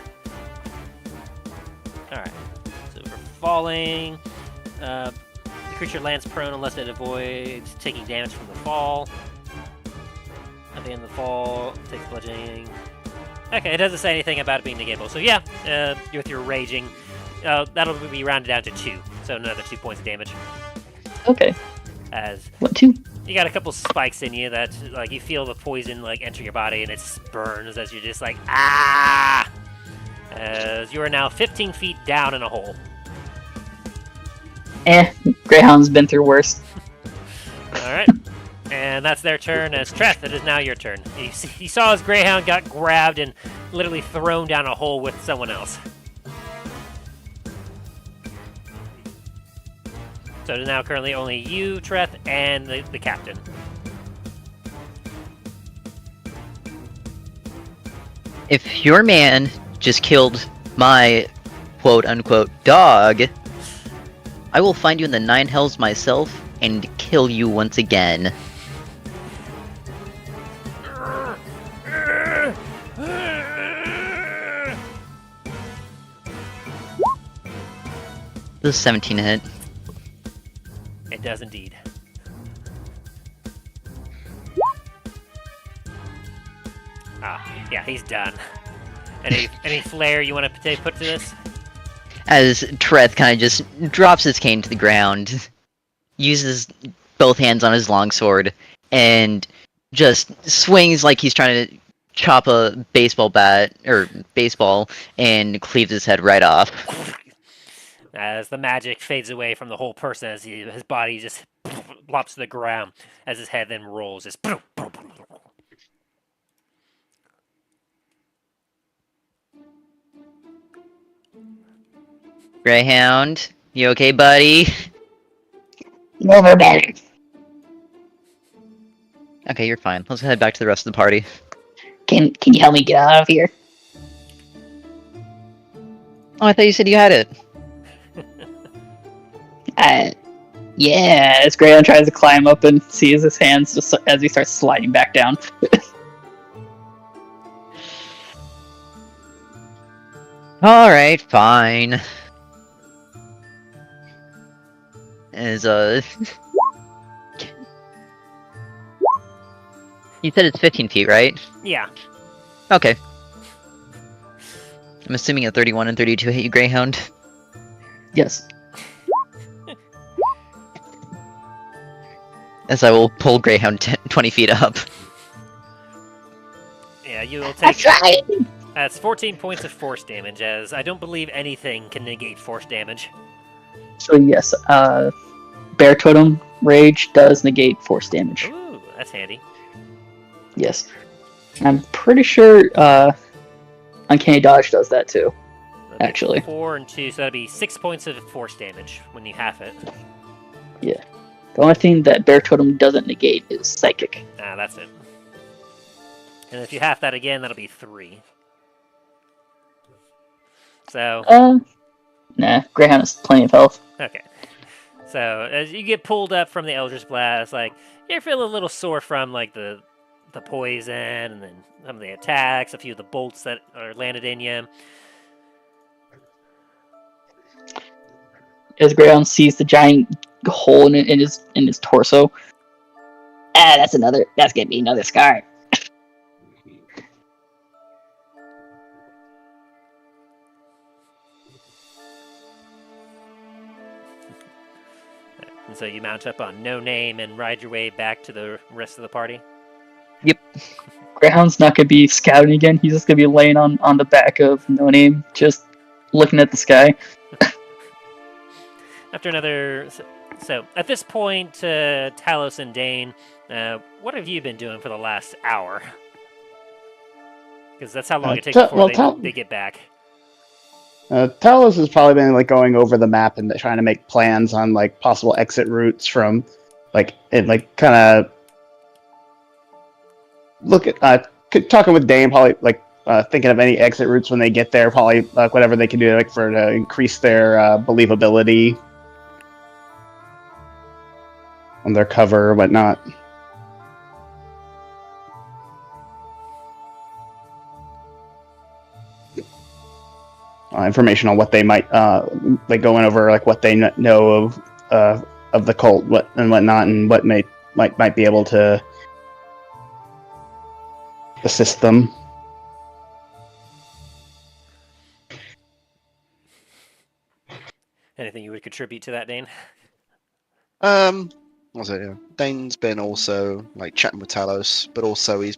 [SPEAKER 1] Alright. So for falling, the creature lands prone unless it avoids taking damage from the fall. At the end of the fall, takes bludgeoning. Okay, it doesn't say anything about it being negatable. So yeah, with your raging, that'll be rounded down to 2. So another 2 points of damage.
[SPEAKER 5] Okay.
[SPEAKER 1] As
[SPEAKER 5] What, 2?
[SPEAKER 1] you got a couple spikes in you that, like, you feel the poison, like, enter your body, and it burns as you're just like, ah! As you are now 15 feet down in a hole.
[SPEAKER 5] Greyhound's been through worse.
[SPEAKER 1] Alright. And that's their turn. As Treth, it is now your turn. You saw as Greyhound got grabbed and literally thrown down a hole with someone else. So it is now currently only you, Treth, and the captain.
[SPEAKER 3] If your man just killed my quote-unquote dog, I will find you in the 9 hells myself and kill you once again. This is 17 hit.
[SPEAKER 1] It does indeed. Yeah, he's done. Any flair you want to put to this?
[SPEAKER 3] As Treth kind of just drops his cane to the ground, uses both hands on his longsword, and just swings like he's trying to chop a baseball bat, or baseball, and cleaves his head right off.
[SPEAKER 1] As the magic fades away from the whole person, as his body just flops to the ground, as his head then rolls. Just
[SPEAKER 3] Greyhound, you okay, buddy?
[SPEAKER 5] Never better.
[SPEAKER 3] Okay, you're fine. Let's head back to the rest of the party.
[SPEAKER 5] Can you help me get out of here?
[SPEAKER 3] Oh, I thought you said you had it.
[SPEAKER 5] Yeah, as Greyhound tries to climb up and sees his hands just as he starts sliding back down.
[SPEAKER 3] Alright, fine. As, you said it's 15 feet, right?
[SPEAKER 1] yeah.
[SPEAKER 3] Okay. I'm assuming a 31 and 32 hit you, Greyhound.
[SPEAKER 5] Yes.
[SPEAKER 3] As I will pull Greyhound 20 feet up.
[SPEAKER 1] Yeah, you will
[SPEAKER 5] I'm
[SPEAKER 1] take.
[SPEAKER 5] trying!
[SPEAKER 1] That's 14 points of force damage, as I don't believe anything can negate force damage.
[SPEAKER 5] So yes, Bear Totem Rage does negate force damage.
[SPEAKER 1] Ooh, that's handy.
[SPEAKER 5] Yes. I'm pretty sure Uncanny Dodge does that too.
[SPEAKER 1] That'd be
[SPEAKER 5] Actually.
[SPEAKER 1] 4 and 2, so that'd be 6 points of force damage when you half it.
[SPEAKER 5] Yeah. The only thing that Bear Totem doesn't negate is Psychic.
[SPEAKER 1] Ah, that's it. And if you half that again, that'll be 3. So,
[SPEAKER 5] Nah, Greyhound has plenty of health.
[SPEAKER 1] okay. So, as you get pulled up from the Eldritch Blast, like, you feel a little sore from, like, the poison, and then some of the attacks, a few of the bolts that are landed in you.
[SPEAKER 5] As Greyhound sees the giant hole in his torso. That's gonna be another scar.
[SPEAKER 1] And so you mount up on No Name and ride your way back to the rest of the party.
[SPEAKER 3] Yep.
[SPEAKER 5] Greyhound's not gonna be scouting again. He's just gonna be laying on the back of No Name, just looking at the sky.
[SPEAKER 1] After another... So, at this point, Talos and Dain, what have you been doing for the last hour? Because that's how long it takes before they get back.
[SPEAKER 2] Talos has probably been like going over the map and trying to make plans on like possible exit routes from, like, it like kind of look at talking with Dain, probably like thinking of any exit routes when they get there, probably like whatever they can do like for to increase their believability on their cover or whatnot. Information on what they might like going over like what they know of the cult, what and whatnot, and what might be able to assist them.
[SPEAKER 1] Anything you would contribute to that, Dane?
[SPEAKER 4] What was it? Yeah. Dane's been also like chatting with Talos, but also he's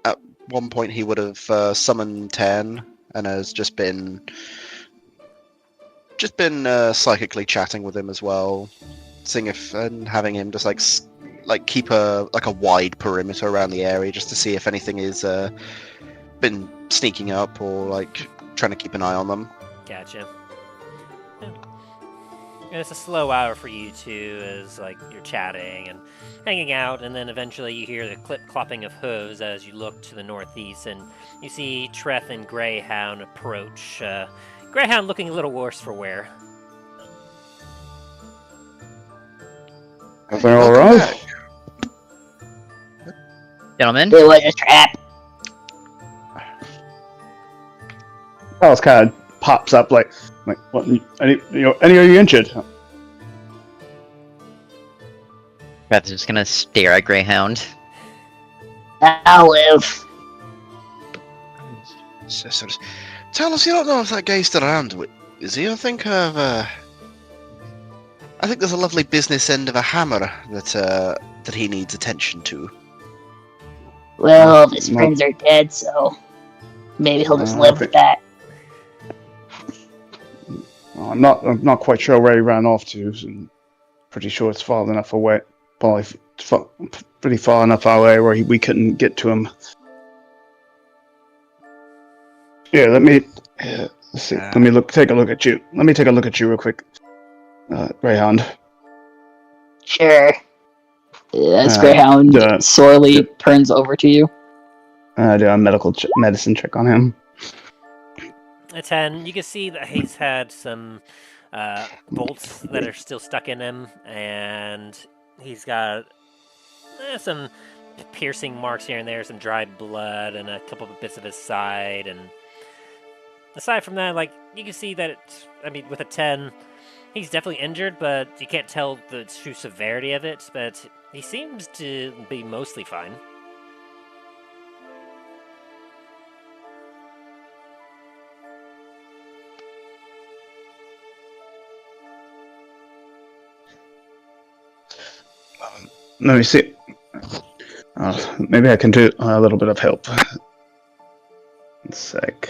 [SPEAKER 4] at one point he would have summoned 10 and has just been psychically chatting with him as well, seeing if and having him just like keep a wide perimeter around the area just to see if anything is been sneaking up or like trying to keep an eye on them.
[SPEAKER 1] Gotcha. Yeah. And it's a slow hour for you two as like you're chatting and hanging out, and then eventually you hear the clopping of hooves as you look to the northeast, and you see Treth and Greyhound approach. Greyhound looking a little worse for wear.
[SPEAKER 2] Everything all right?
[SPEAKER 3] Gentlemen,
[SPEAKER 5] It was a trap.
[SPEAKER 2] Alice kind of pops up like what? Any of you injured?
[SPEAKER 3] Beth's just gonna stare at Greyhound.
[SPEAKER 5] I'll live.
[SPEAKER 4] Tell us, you don't know if that guy's still around, is he? I think there's a lovely business end of a hammer that he needs attention to.
[SPEAKER 5] Well, his friends are dead, so maybe he'll just live with that.
[SPEAKER 2] I'm not quite sure where he ran off to. I'm pretty sure it's far enough away. Probably pretty far enough away where we couldn't get to him. Yeah, let's see. Let me take a look at you. Let me take a look at you real quick, Greyhound.
[SPEAKER 5] Sure. As Greyhound sorely turns over to you.
[SPEAKER 2] Do a medicine check on him.
[SPEAKER 1] A 10. You can see that he's had some bolts that are still stuck in him, and he's got some piercing marks here and there, some dried blood, and a couple of bits of his side. And aside from that, like, you can see that with a 10, he's definitely injured, but you can't tell the true severity of it, but he seems to be mostly fine.
[SPEAKER 2] Let me see. Maybe I can do a little bit of help. 1 sec.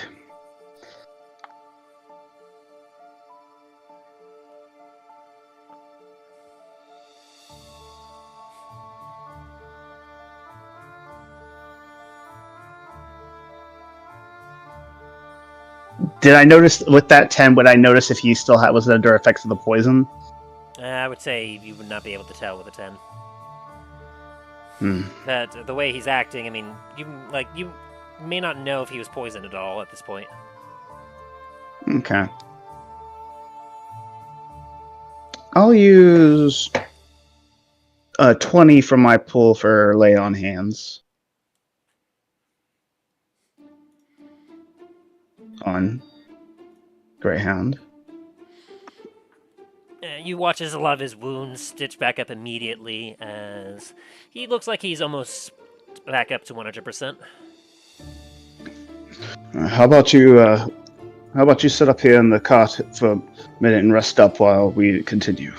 [SPEAKER 2] Did I notice with that 10? Would I notice if he still was under effects of the poison?
[SPEAKER 1] I would say you would not be able to tell with a 10. That the way he's acting, you may not know if he was poisoned at all at this point.
[SPEAKER 2] Okay. I'll use 20 from my pool for lay on hands. On Greyhound.
[SPEAKER 1] You watch as a lot of his wounds stitch back up immediately, as he looks like he's almost back up to 100%.
[SPEAKER 2] How about you sit up here in the cart for a minute and rest up while we continue?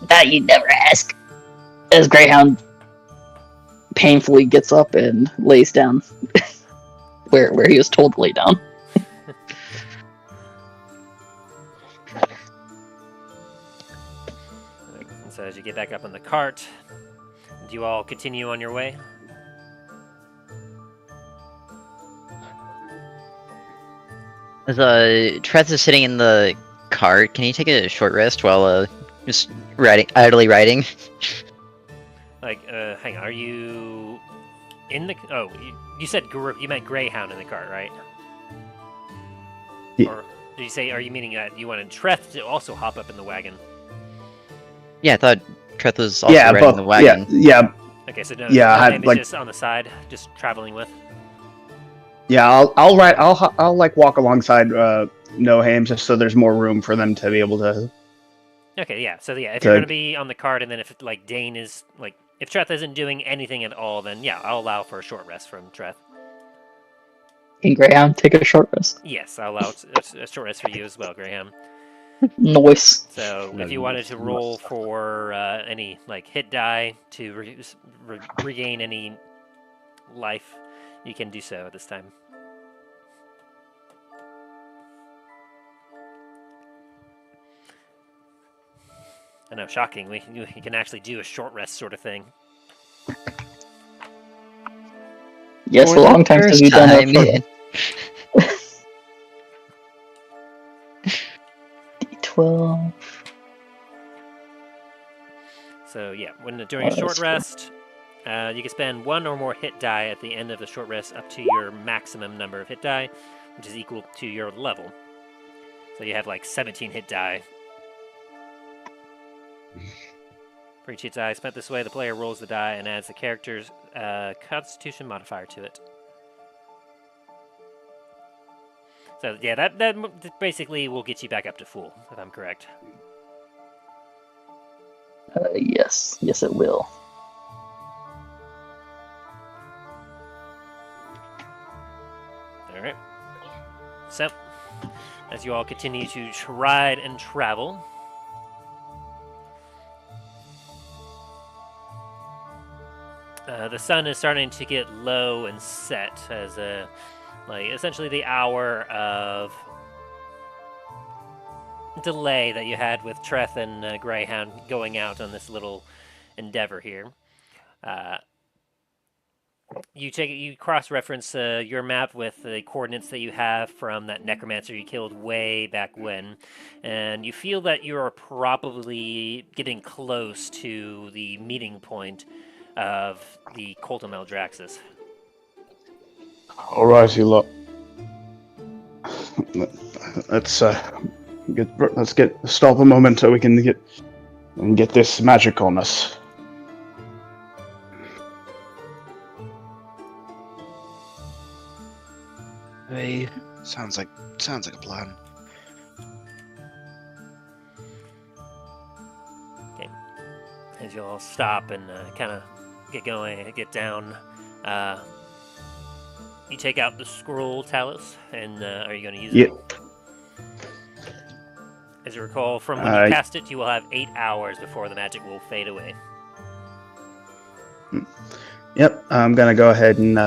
[SPEAKER 5] That you'd never ask. As Greyhound painfully gets up and lays down where he was told to lay down.
[SPEAKER 1] So as you get back up on the cart, do you all continue on your way?
[SPEAKER 3] As Treth is sitting in the cart, can you take a short rest while just idly riding?
[SPEAKER 1] Hang on, are you in the... Oh, you said you meant Greyhound in the cart, right?
[SPEAKER 2] Yeah.
[SPEAKER 1] Or did you say, are you meaning that you wanted Treth to also hop up in the wagon?
[SPEAKER 3] Yeah, I thought Treth was also riding the wagon.
[SPEAKER 2] Yeah.
[SPEAKER 1] Okay, so no,
[SPEAKER 2] yeah,
[SPEAKER 1] just on the side, just traveling with.
[SPEAKER 2] Yeah, I'll ride. I'll like walk alongside No Hames just so there's more room for them to be able to
[SPEAKER 1] Okay, yeah. So yeah, if
[SPEAKER 2] So-
[SPEAKER 1] you're going to be on the card, and then if like Dain is like, if Treth isn't doing anything at all, then yeah, I'll allow for a short rest from Treth.
[SPEAKER 5] In Greyhound, take a short rest.
[SPEAKER 1] Yes, I'll allow a short rest for you as well, Graham.
[SPEAKER 5] Noise.
[SPEAKER 1] So
[SPEAKER 2] No,
[SPEAKER 1] if you
[SPEAKER 2] you
[SPEAKER 1] wanted
[SPEAKER 2] must-
[SPEAKER 1] to
[SPEAKER 2] you
[SPEAKER 1] roll
[SPEAKER 2] must.
[SPEAKER 1] for any like hit die to regain any life, you can do so at this time. I know, shocking. We can actually do a short rest sort of thing.
[SPEAKER 5] Yes,
[SPEAKER 3] For
[SPEAKER 5] a
[SPEAKER 3] the
[SPEAKER 5] long time since
[SPEAKER 3] first
[SPEAKER 5] we've done
[SPEAKER 3] time.
[SPEAKER 5] a short rest. 12.
[SPEAKER 1] So yeah, when during a short rest, you can spend one or more hit die at the end of the short rest up to your maximum number of hit die, which is equal to your level. So you have like 17 hit die. For each hit die spent this way, the player rolls the die and adds the character's Constitution modifier to it. So yeah, that basically will get you back up to full, if I'm correct.
[SPEAKER 5] Yes, it will.
[SPEAKER 1] All right. So, as you all continue to ride and travel, the sun is starting to get low and set as like essentially the hour of delay that you had with Treth and Greyhound going out on this little endeavor here. You cross-reference your map with the coordinates that you have from that necromancer you killed way back when, and you feel that you are probably getting close to the meeting point of the Cult of Maldraxxus.
[SPEAKER 2] Alrighty, look. Let's stop a moment so we can get this magic on us.
[SPEAKER 4] Hey, sounds like a plan.
[SPEAKER 1] Okay. As you all stop and kind of get going, get down, you take out the Scroll of Talos, and are you going to use it? As you recall, from when you cast it, you will have 8 hours before the magic will fade away.
[SPEAKER 2] Yep, I'm gonna go ahead and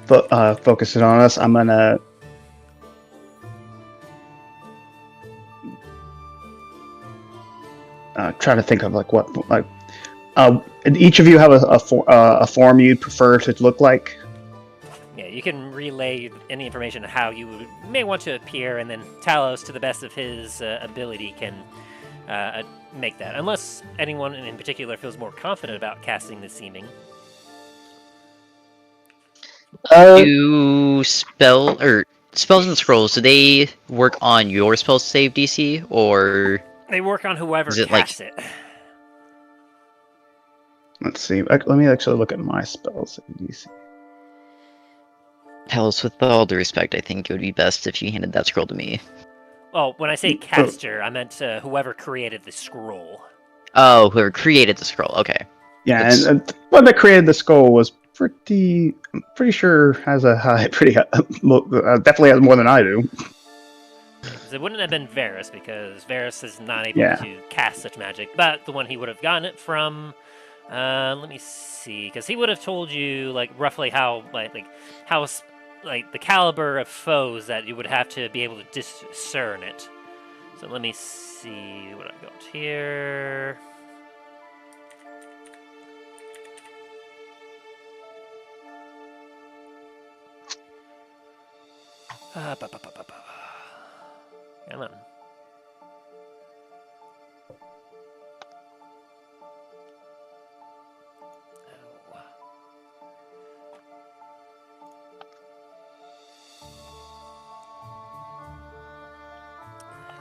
[SPEAKER 2] focus it on us. I'm gonna try to think of each of you have a form you'd prefer to look like.
[SPEAKER 1] Yeah, you can relay any information how you may want to appear, and then Talos, to the best of his ability, can make that. Unless anyone in particular feels more confident about casting the seeming.
[SPEAKER 3] Do spells and scrolls, do they work on your spell save DC, or
[SPEAKER 1] They work on whoever
[SPEAKER 3] is it
[SPEAKER 1] casts it.
[SPEAKER 2] Let's see. Let me actually look at my spells.
[SPEAKER 3] Talos, with all due respect, I think it would be best if you handed that scroll to me.
[SPEAKER 1] Well, when I say caster, I meant whoever created the scroll.
[SPEAKER 3] Oh, whoever created the scroll, okay.
[SPEAKER 2] Yeah, and one that created the skull was pretty sure has a high, definitely has more than I do.
[SPEAKER 1] It wouldn't have been Varus, because Varus is not able to cast such magic, but the one he would have gotten it from, let me see, because he would have told you like roughly how the caliber of foes that you would have to be able to discern it. So let me see what I've got here. Come on.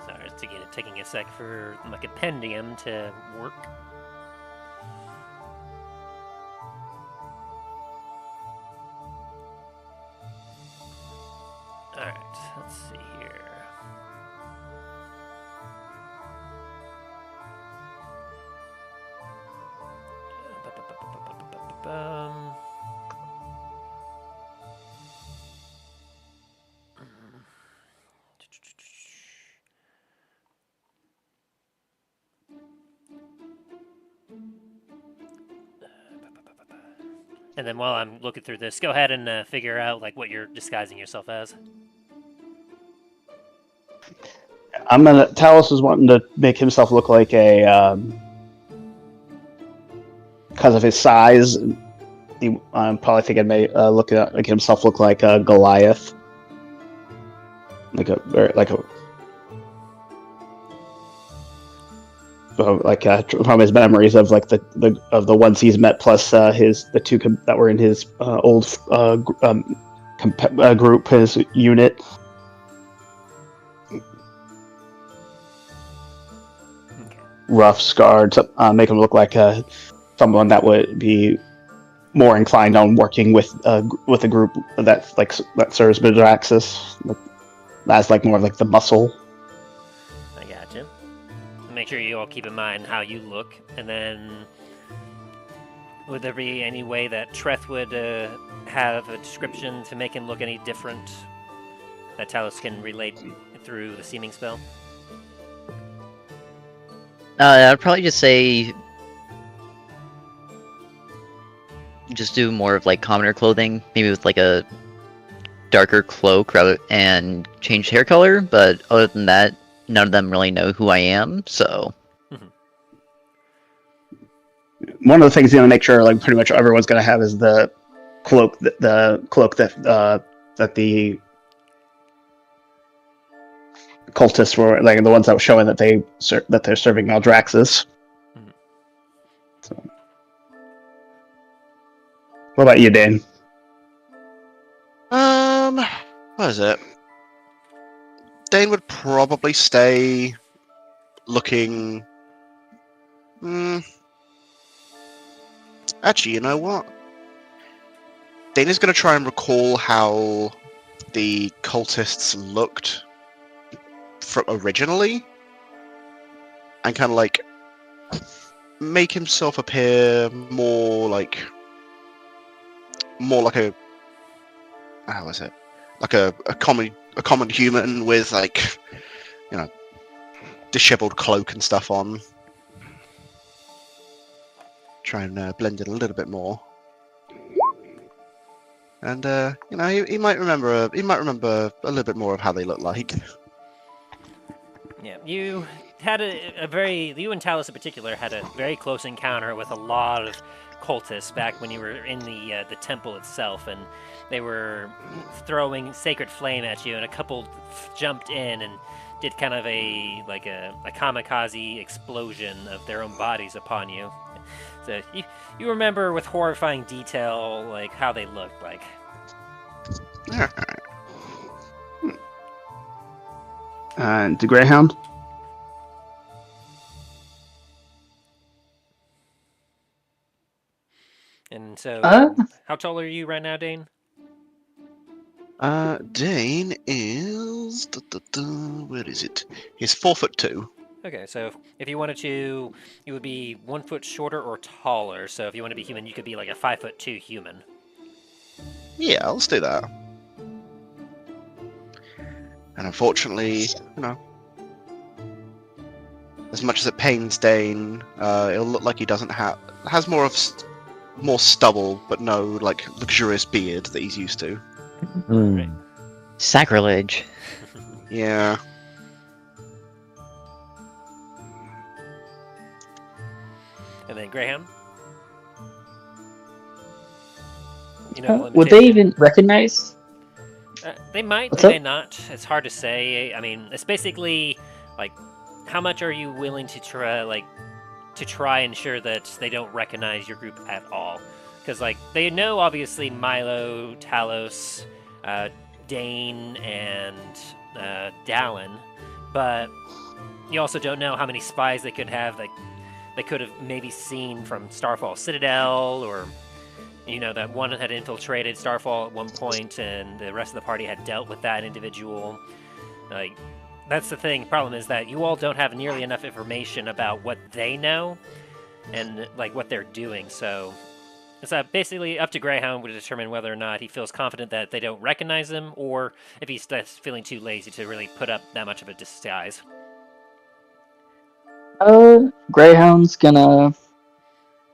[SPEAKER 1] Sorry, it's taking a sec for my compendium to work. Alright, let's see here. And then while I'm looking through this, go ahead and figure out like what you're disguising yourself as.
[SPEAKER 2] Talos is wanting to make himself look like a, because of his size. I'm probably thinking make himself look like a Goliath, from his memories of like the ones he's met, plus the two that were in his old group, his unit.
[SPEAKER 1] Okay.
[SPEAKER 2] Rough, scarred, make him look like someone that would be more inclined on working with a group that serves Maldraxxus, that's like more like the muscle.
[SPEAKER 1] I gotcha. Make sure you all keep in mind how you look, and then would there be any way that Treth would have a description to make him look any different that Talos can relate through the seeming spell?
[SPEAKER 3] I'd probably just say just do more of like commoner clothing, maybe with like a darker cloak and change hair color, but other than that, none of them really know who I am, so
[SPEAKER 2] One of the things you want to make sure like pretty much everyone's going to have is the cloak that the cultists were like the ones that were showing that they're serving Maldraxxus.
[SPEAKER 1] Mhm.
[SPEAKER 2] So. What about you, Dain?
[SPEAKER 4] What is it? Dain would probably stay looking. Actually, you know what? Dain is going to try and recall how the cultists looked originally, and kind of like make himself appear more like a how is it? Like a common human with like, you know, disheveled cloak and stuff on. Try and blend it a little bit more. And you know, he might remember a little bit more of how they look like.
[SPEAKER 1] Yeah, you had you and Talos in particular had a very close encounter with a lot of cultists back when you were in the temple itself, and they were throwing sacred flame at you, and a couple jumped in and did kind of a kamikaze explosion of their own bodies upon you. So you remember with horrifying detail like how they looked like.
[SPEAKER 2] And the Greyhound.
[SPEAKER 1] And so, how tall are you right now, Dain?
[SPEAKER 4] Dain is where is it? He's 4'2".
[SPEAKER 1] Okay, so if you wanted to, you would be 1 foot shorter or taller. So if you want to be human, you could be like a 5'2" human.
[SPEAKER 4] Yeah, let's do that. And unfortunately, you know, as much as it pains Dain, it'll look like he has more stubble, but no like luxurious beard that he's used to.
[SPEAKER 1] Right.
[SPEAKER 3] Sacrilege.
[SPEAKER 4] Yeah.
[SPEAKER 1] And then Greyhound. You know,
[SPEAKER 5] Would they even recognize?
[SPEAKER 1] They might,
[SPEAKER 5] What's
[SPEAKER 1] they
[SPEAKER 5] up?
[SPEAKER 1] may not. It's hard to say. I mean, it's basically like, how much are you willing to try and ensure that they don't recognize your group at all? Because like they know obviously Milo, Talos, Dain, and Dallin, but you also don't know how many spies they could have. Like they could have maybe seen from Starfall Citadel, or you know that one had infiltrated Starfall at one point, and the rest of the party had dealt with that individual. Like that's the thing. Problem is that you all don't have nearly enough information about what they know and like what they're doing. So It's basically up to Greyhound to determine whether or not he feels confident that they don't recognize him, or if he's just feeling too lazy to really put up that much of a disguise.
[SPEAKER 5] Greyhound's gonna.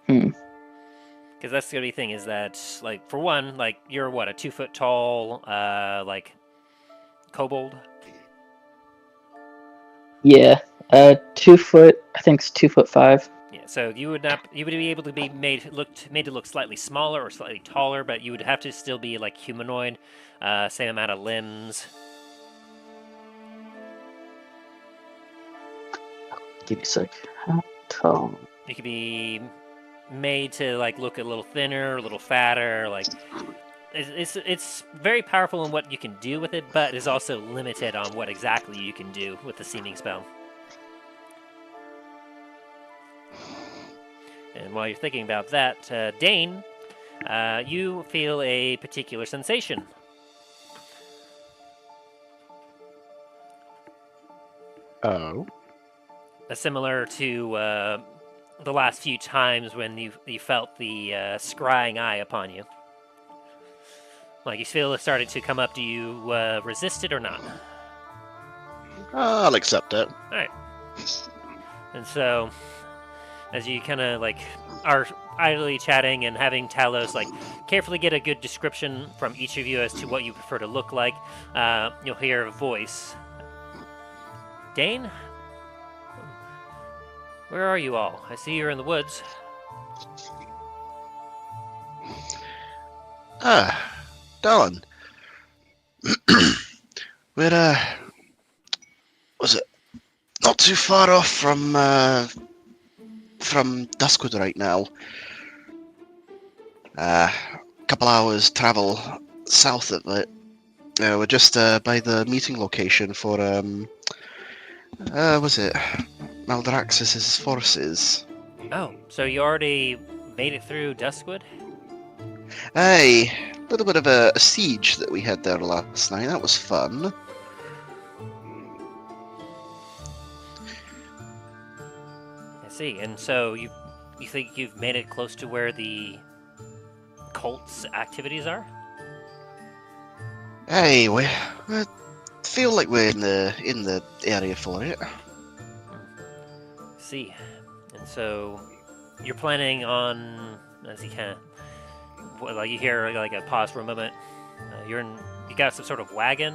[SPEAKER 1] Because that's the only thing is that, like, for one, like, you're what, a 2 foot tall, like, kobold?
[SPEAKER 5] Yeah. 2 foot. I think it's 2'5".
[SPEAKER 1] Yeah, so you would be able to be made to look slightly smaller or slightly taller, but you would have to still be like humanoid, same amount of limbs.
[SPEAKER 5] Give me a sec. How tall?
[SPEAKER 1] You could be made to like look a little thinner, a little fatter. Like it's very powerful in what you can do with it, but it's also limited on what exactly you can do with the seeming spell. And while you're thinking about that, Dain, you feel a particular sensation.
[SPEAKER 4] Oh.
[SPEAKER 1] Similar to the last few times when you felt the scrying eye upon you. Like you feel it started to come up. Do you resist it or not?
[SPEAKER 4] I'll accept it.
[SPEAKER 1] Alright. And so, as you kind of like are idly chatting and having Talos like carefully get a good description from each of you as to what you prefer to look like, you'll hear a voice. Dain? Where are you all? I see you're in the woods.
[SPEAKER 4] Darling. We're, was it not too far off from Duskwood right now. A couple hours travel south of it. We're just by the meeting location for was it Maldraxxus's forces?
[SPEAKER 1] Oh, so you already made it through Duskwood?
[SPEAKER 4] Aye, a little bit of a siege that we had there last night. That was fun.
[SPEAKER 1] I see. And so you think you've made it close to where the cult's activities are?
[SPEAKER 4] Hey, we feel like we're in the area for it.
[SPEAKER 1] See. And so you're planning on, as you can, like you hear like a pause for a moment. You got some sort of wagon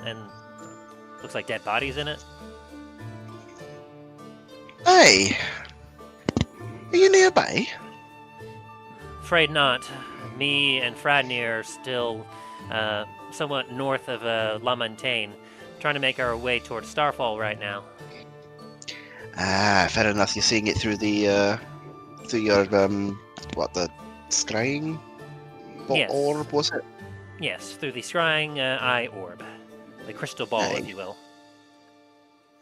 [SPEAKER 1] and looks like dead bodies in it.
[SPEAKER 4] Hey, are you nearby?
[SPEAKER 1] Afraid not. Me and Fradnir are still somewhat north of Montagne, trying to make our way towards Starfall right now.
[SPEAKER 4] Ah, fair enough. You're seeing it through the through your what, the scrying
[SPEAKER 1] Yes.
[SPEAKER 4] orb, was it?
[SPEAKER 1] Yes, through the scrying eye orb, the crystal ball,
[SPEAKER 4] Hey.
[SPEAKER 1] if you will.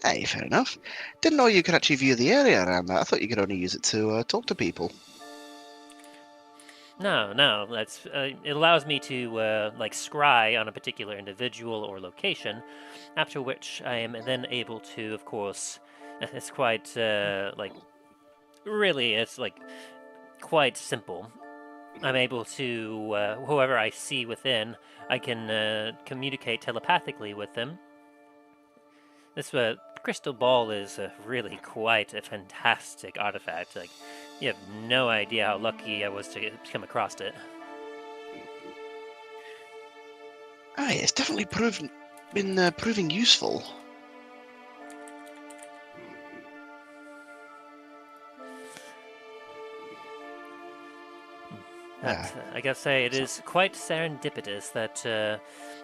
[SPEAKER 4] Hey, fair enough. Didn't know you could actually view the area around that. I thought you could only use it to talk to people.
[SPEAKER 1] No, that's it allows me to like scry on a particular individual or location, after which I am then able to, of course, it's quite like really it's like quite simple. I'm able to whoever I see within, I can communicate telepathically with them. This crystal ball is really quite a fantastic artifact. Like, you have no idea how lucky I was to come across it.
[SPEAKER 4] Aye, it's definitely been proving useful.
[SPEAKER 1] But, I gotta say, it is quite serendipitous that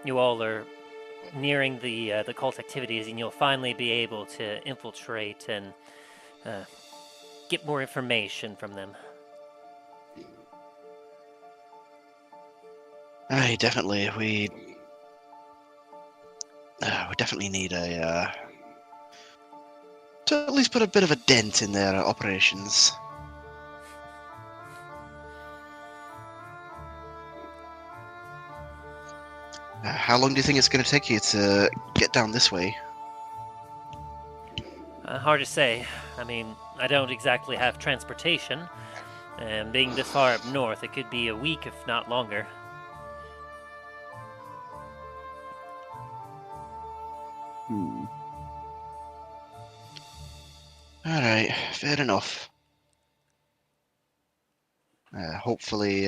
[SPEAKER 1] you all are nearing the cult activities, and you'll finally be able to infiltrate and get more information from them.
[SPEAKER 4] Aye, definitely. We definitely need a to at least put a bit of a dent in their operations. How long do you think it's going to take you to get down this way?
[SPEAKER 1] Hard to say. I mean, I don't exactly have transportation, And being this far up north, it could be a week, if not longer.
[SPEAKER 4] Alright, fair enough. Hopefully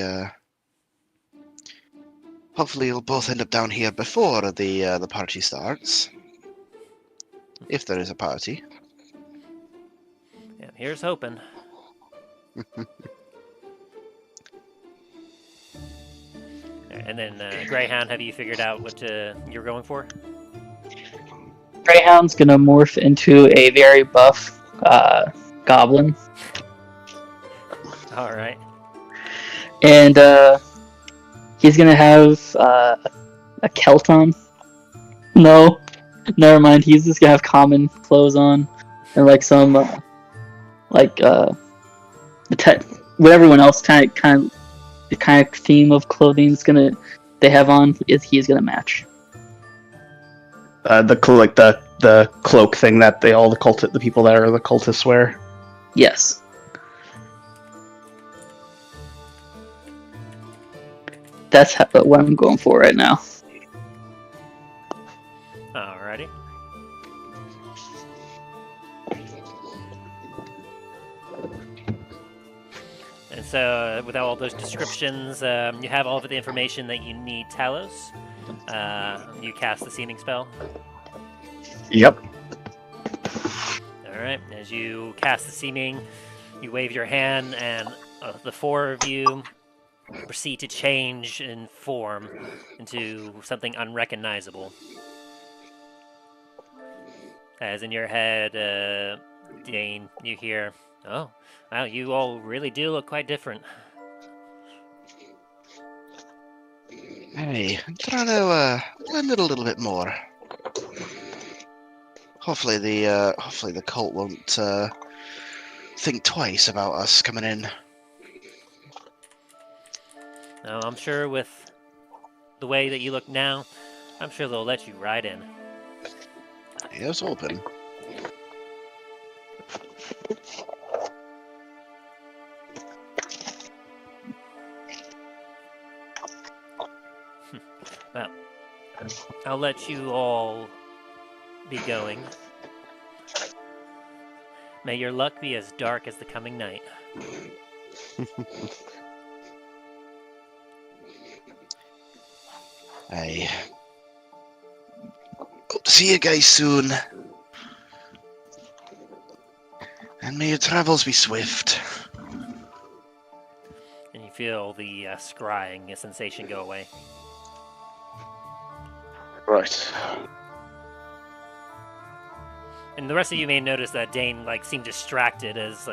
[SPEAKER 4] you'll both end up down here before the party starts. If there is a party.
[SPEAKER 1] Yeah, here's hoping. And then, Greyhound, have you figured out what you're going for?
[SPEAKER 5] Greyhound's gonna morph into a very buff goblin,
[SPEAKER 1] All right.
[SPEAKER 5] and he's gonna have a kilt on. No, never mind. He's just gonna have common clothes on, and like some what everyone else kind of theme of clothing they have on is he's gonna match.
[SPEAKER 2] The cloak thing that the people that are the cultists wear.
[SPEAKER 5] Yes. That's what I'm going for right now.
[SPEAKER 1] Alrighty. And so, with all those descriptions, you have all of the information that you need, Talos. You cast the seeming spell.
[SPEAKER 2] Yep.
[SPEAKER 1] Alright, as you cast the seeming, you wave your hand, and the four of you proceed to change in form into something unrecognizable. As in your head, Dain, you hear, "Oh, wow, you all really do look quite different."
[SPEAKER 4] Hey, I'm trying to blend it a little bit more. Hopefully the cult won't think twice about us coming in.
[SPEAKER 1] Now, I'm sure with the way that you look now, I'm sure they'll let you right in.
[SPEAKER 4] Here's open.
[SPEAKER 1] Well, I'll let you all be going. May your luck be as dark as the coming night.
[SPEAKER 4] I hope to see you guys soon. And may your travels be swift.
[SPEAKER 1] And you feel the scrying sensation go away.
[SPEAKER 2] Right.
[SPEAKER 1] And the rest of you may notice that Dain seemed distracted, as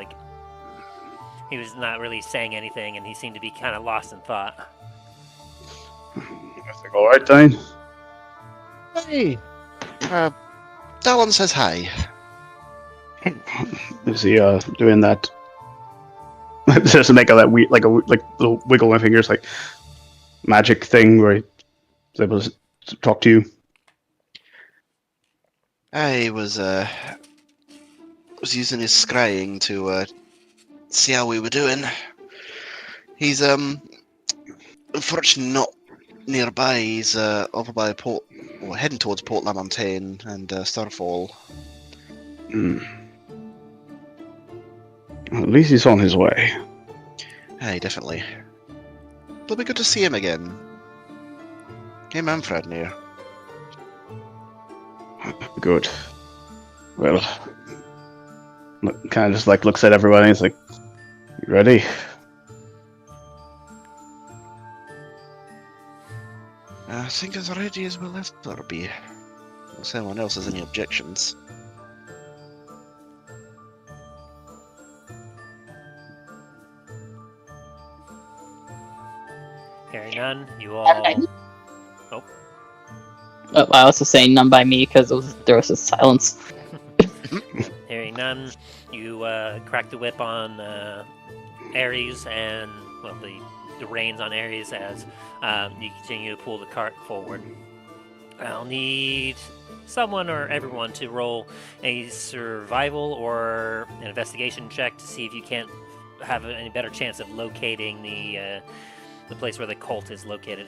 [SPEAKER 1] he was not really saying anything, and he seemed to be kind of lost in thought.
[SPEAKER 2] All right, Dain.
[SPEAKER 4] Hey, Dallon says hi.
[SPEAKER 2] Is he doing that? Just make that little wiggle my fingers, like magic thing where he's able to talk to you.
[SPEAKER 4] I was using his scrying to see how we were doing. He's unfortunately not nearby. He's over by Port, or heading towards Port La Montagne and Starfall.
[SPEAKER 2] At least he's on his way.
[SPEAKER 4] Hey, definitely. It'll be good to see him again. Hey, Manfred near.
[SPEAKER 2] Good. Well, kind of just looks at everybody and he's like, "You ready?"
[SPEAKER 4] I think as ready as we'll ever be. Unless anyone else has any objections.
[SPEAKER 1] Hearing none, you all...
[SPEAKER 5] Oh, I was just saying none by me because there was a silence.
[SPEAKER 1] Hearing none, you crack the whip on Ares and, well, the reins on Ares as you continue to pull the cart forward. I'll need someone or everyone to roll a survival or an investigation check to see if you can't have any better chance of locating the place where the cult is located.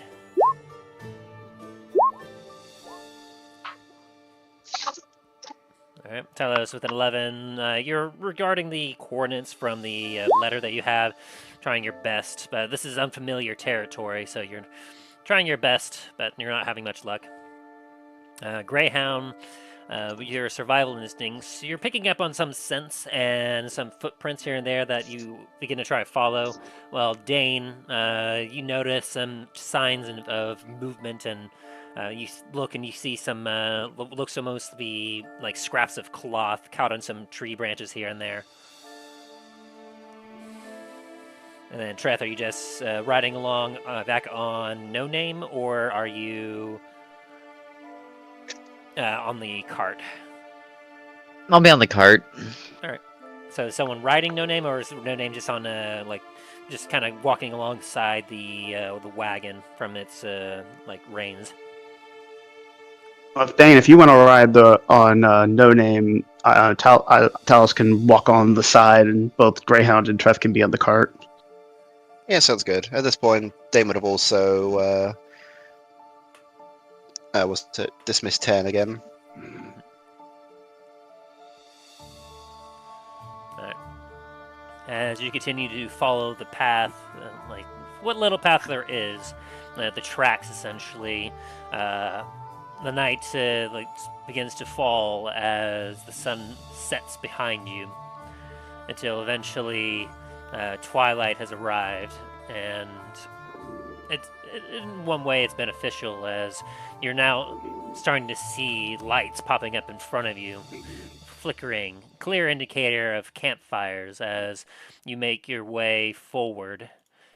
[SPEAKER 1] All right, Talos with an 11. You're regarding the coordinates from the letter that you have, trying your best, but this is unfamiliar territory, so you're trying your best, but you're not having much luck. Greyhound, your survival instincts, you're picking up on some scents and some footprints here and there that you begin to try to follow. Well, Dain, you notice some signs of movement, and you look and you see some looks almost to be like scraps of cloth caught on some tree branches here and there. And then Treth, are you just riding along back on No Name, or are you on the cart?
[SPEAKER 3] I'll be on the cart.
[SPEAKER 1] All right. So is someone riding No Name, or is No Name just on just kind of walking alongside the wagon from its reins?
[SPEAKER 2] Well, Dane, if you want to ride on No Name, Talos can walk on the side, and both Greyhound and Treth can be on the cart.
[SPEAKER 4] Yeah, sounds good. At this point, Dane would have also was to dismiss 10 again.
[SPEAKER 1] Alright. As you continue to follow the path, what little path there is, the tracks essentially, the night begins to fall as the sun sets behind you, until eventually twilight has arrived, and in one way it's beneficial, as you're now starting to see lights popping up in front of you, flickering, clear indicator of campfires as you make your way forward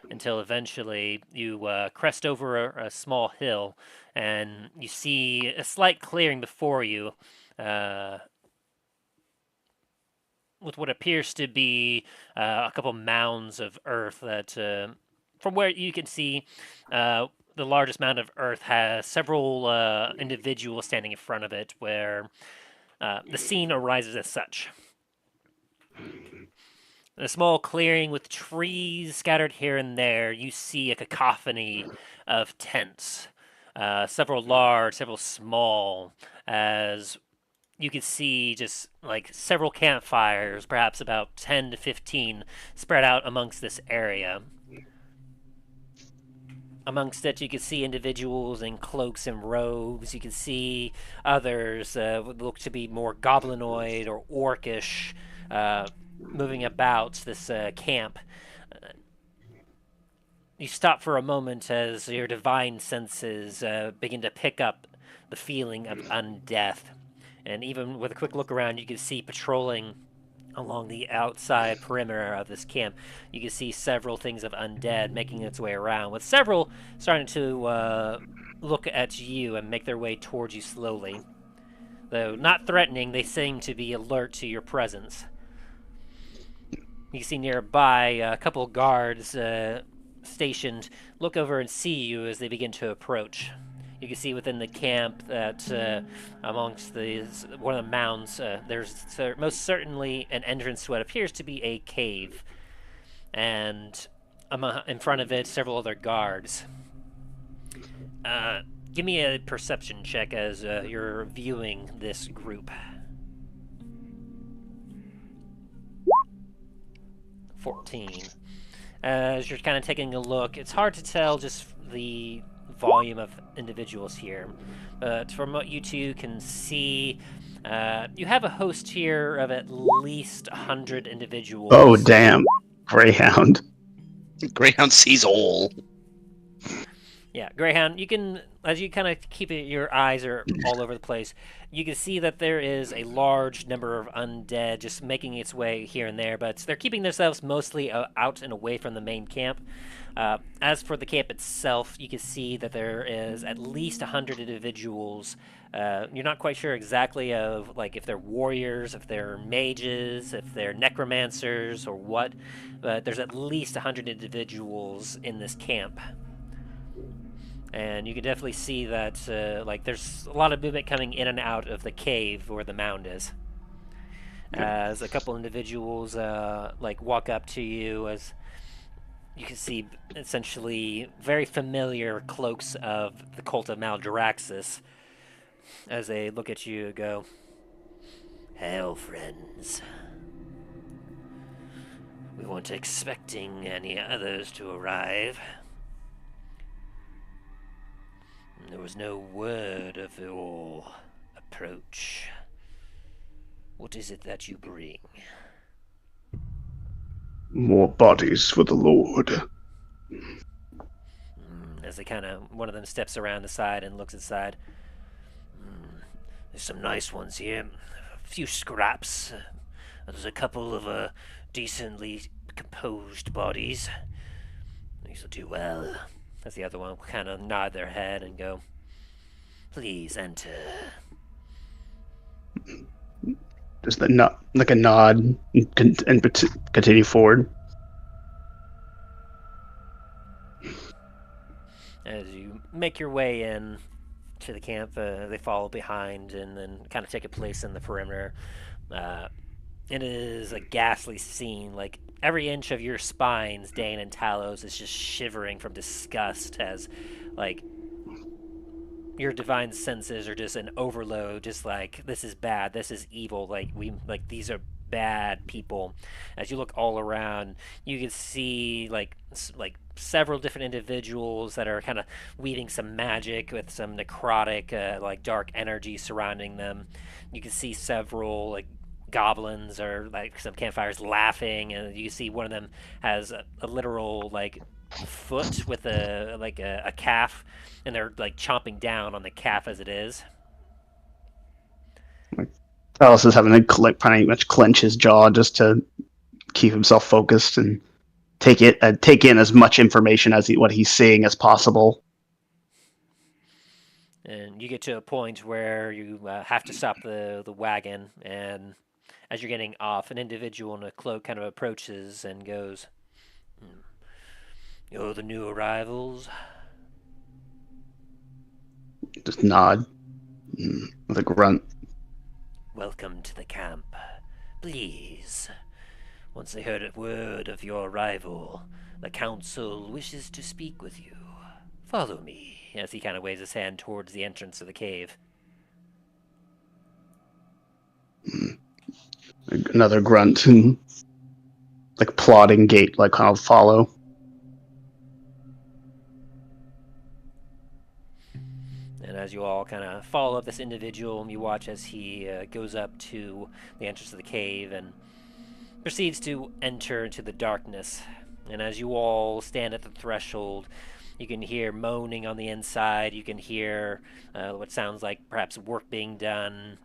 [SPEAKER 1] until eventually you crest over a small hill, and you see a slight clearing before you with what appears to be a couple mounds of earth that, from where you can see, the largest mound of earth has several individuals standing in front of it, where the scene arises as such. In a small clearing with trees scattered here and there, you see a cacophony of tents, several large, several small, as you can see just several campfires, perhaps about 10 to 15, spread out amongst this area. Amongst it, you can see individuals in cloaks and robes. You can see others would look to be more goblinoid or orcish, moving about this camp. You stop for a moment as your divine senses begin to pick up the feeling of undeath. And even with a quick look around, you can see patrolling along the outside perimeter of this camp, you can see several things of undead making its way around, with several starting to look at you and make their way towards you slowly. Though not threatening, they seem to be alert to your presence. You can see nearby a couple guards stationed look over and see you as they begin to approach. You can see within the camp that amongst one of the mounds, there's most certainly an entrance to what appears to be a cave. And in front of it, several other guards. Give me a perception check as you're viewing this group. 14. As you're kind of taking a look, it's hard to tell just the volume of individuals here, but from what you two can see, you have a host here of at least 100 individuals.
[SPEAKER 2] Oh, damn. Greyhound.
[SPEAKER 4] Greyhound sees all.
[SPEAKER 1] Yeah, Greyhound, you can, as you kind of keep your eyes are all over the place, you can see that there is a large number of undead just making its way here and there, but they're keeping themselves mostly out and away from the main camp. As for the camp itself, you can see that there is at least 100 individuals. You're not quite sure exactly of if they're warriors, if they're mages, if they're necromancers, or what, but there's at least 100 individuals in this camp. And you can definitely see that there's a lot of movement coming in and out of the cave where the mound is. as a couple individuals like walk up to you, as you can see essentially very familiar cloaks of the Cult of Maldraxxus, as they look at you and go, "Hail, friends. We weren't expecting any others to arrive. There was no word of your approach. What is it that you bring?"
[SPEAKER 2] More bodies for the Lord.
[SPEAKER 1] As they one of them steps around the side and looks inside. There's some nice ones here. A few scraps. There's a couple of decently composed bodies. These will do well. As the other one kind of nod their head and go, "Please enter."
[SPEAKER 2] Just a nod and continue forward.
[SPEAKER 1] As you make your way in to the camp, they follow behind and then kind of take a place in the perimeter. It is a ghastly scene. Like, every inch of your spines, Dain and Talos, is just shivering from disgust as, like, your divine senses are just an overload, just like, this is bad, this is evil, like these are bad people. As you look all around, you can see like several different individuals that are kind of weaving some magic with some necrotic, like dark energy surrounding them. You can see several like goblins or like some campfires laughing, and you see one of them has a literal like foot with a calf, and they're like chomping down on the calf as it is.
[SPEAKER 2] Talos is having to pretty much clench his jaw just to keep himself focused and take in as much information as what he's seeing as possible.
[SPEAKER 1] And you get to a point where you have to stop the wagon, and as you're getting off, an individual in a cloak kind of approaches and goes, "You're the new arrivals?"
[SPEAKER 2] Just nod with a grunt.
[SPEAKER 1] "Welcome to the camp. Please. Once they heard a word of your arrival, the council wishes to speak with you. Follow me," as he kind of waves his hand towards the entrance of the cave.
[SPEAKER 2] Another grunt and like plodding gait, like kind of follow.
[SPEAKER 1] And as you all kind of follow up this individual, you watch as he goes up to the entrance of the cave and proceeds to enter into the darkness. And as you all stand at the threshold, you can hear moaning on the inside. You can hear what sounds like perhaps work being done.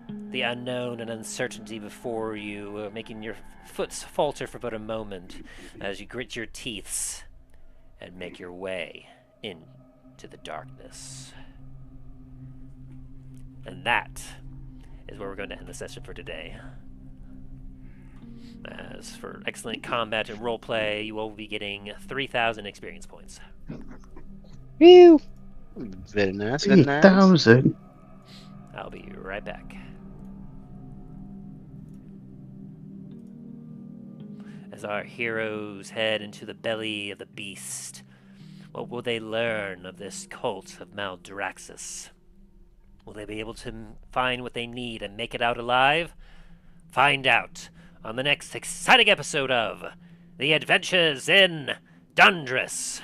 [SPEAKER 1] The unknown and uncertainty before you, making your foot falter for but a moment as you grit your teeth and make your way into the darkness. And that is where we're going to end the session for today. As for excellent combat and roleplay, you will be getting 3,000 experience points.
[SPEAKER 3] Woo!
[SPEAKER 4] Very nice, very nice.
[SPEAKER 2] 3,000.
[SPEAKER 1] I'll be right back. As our heroes head into the belly of the beast, what will they learn of this cult of Maldraxxus? Will they be able to find what they need and make it out alive? Find out on the next exciting episode of The Adventures in Dundras.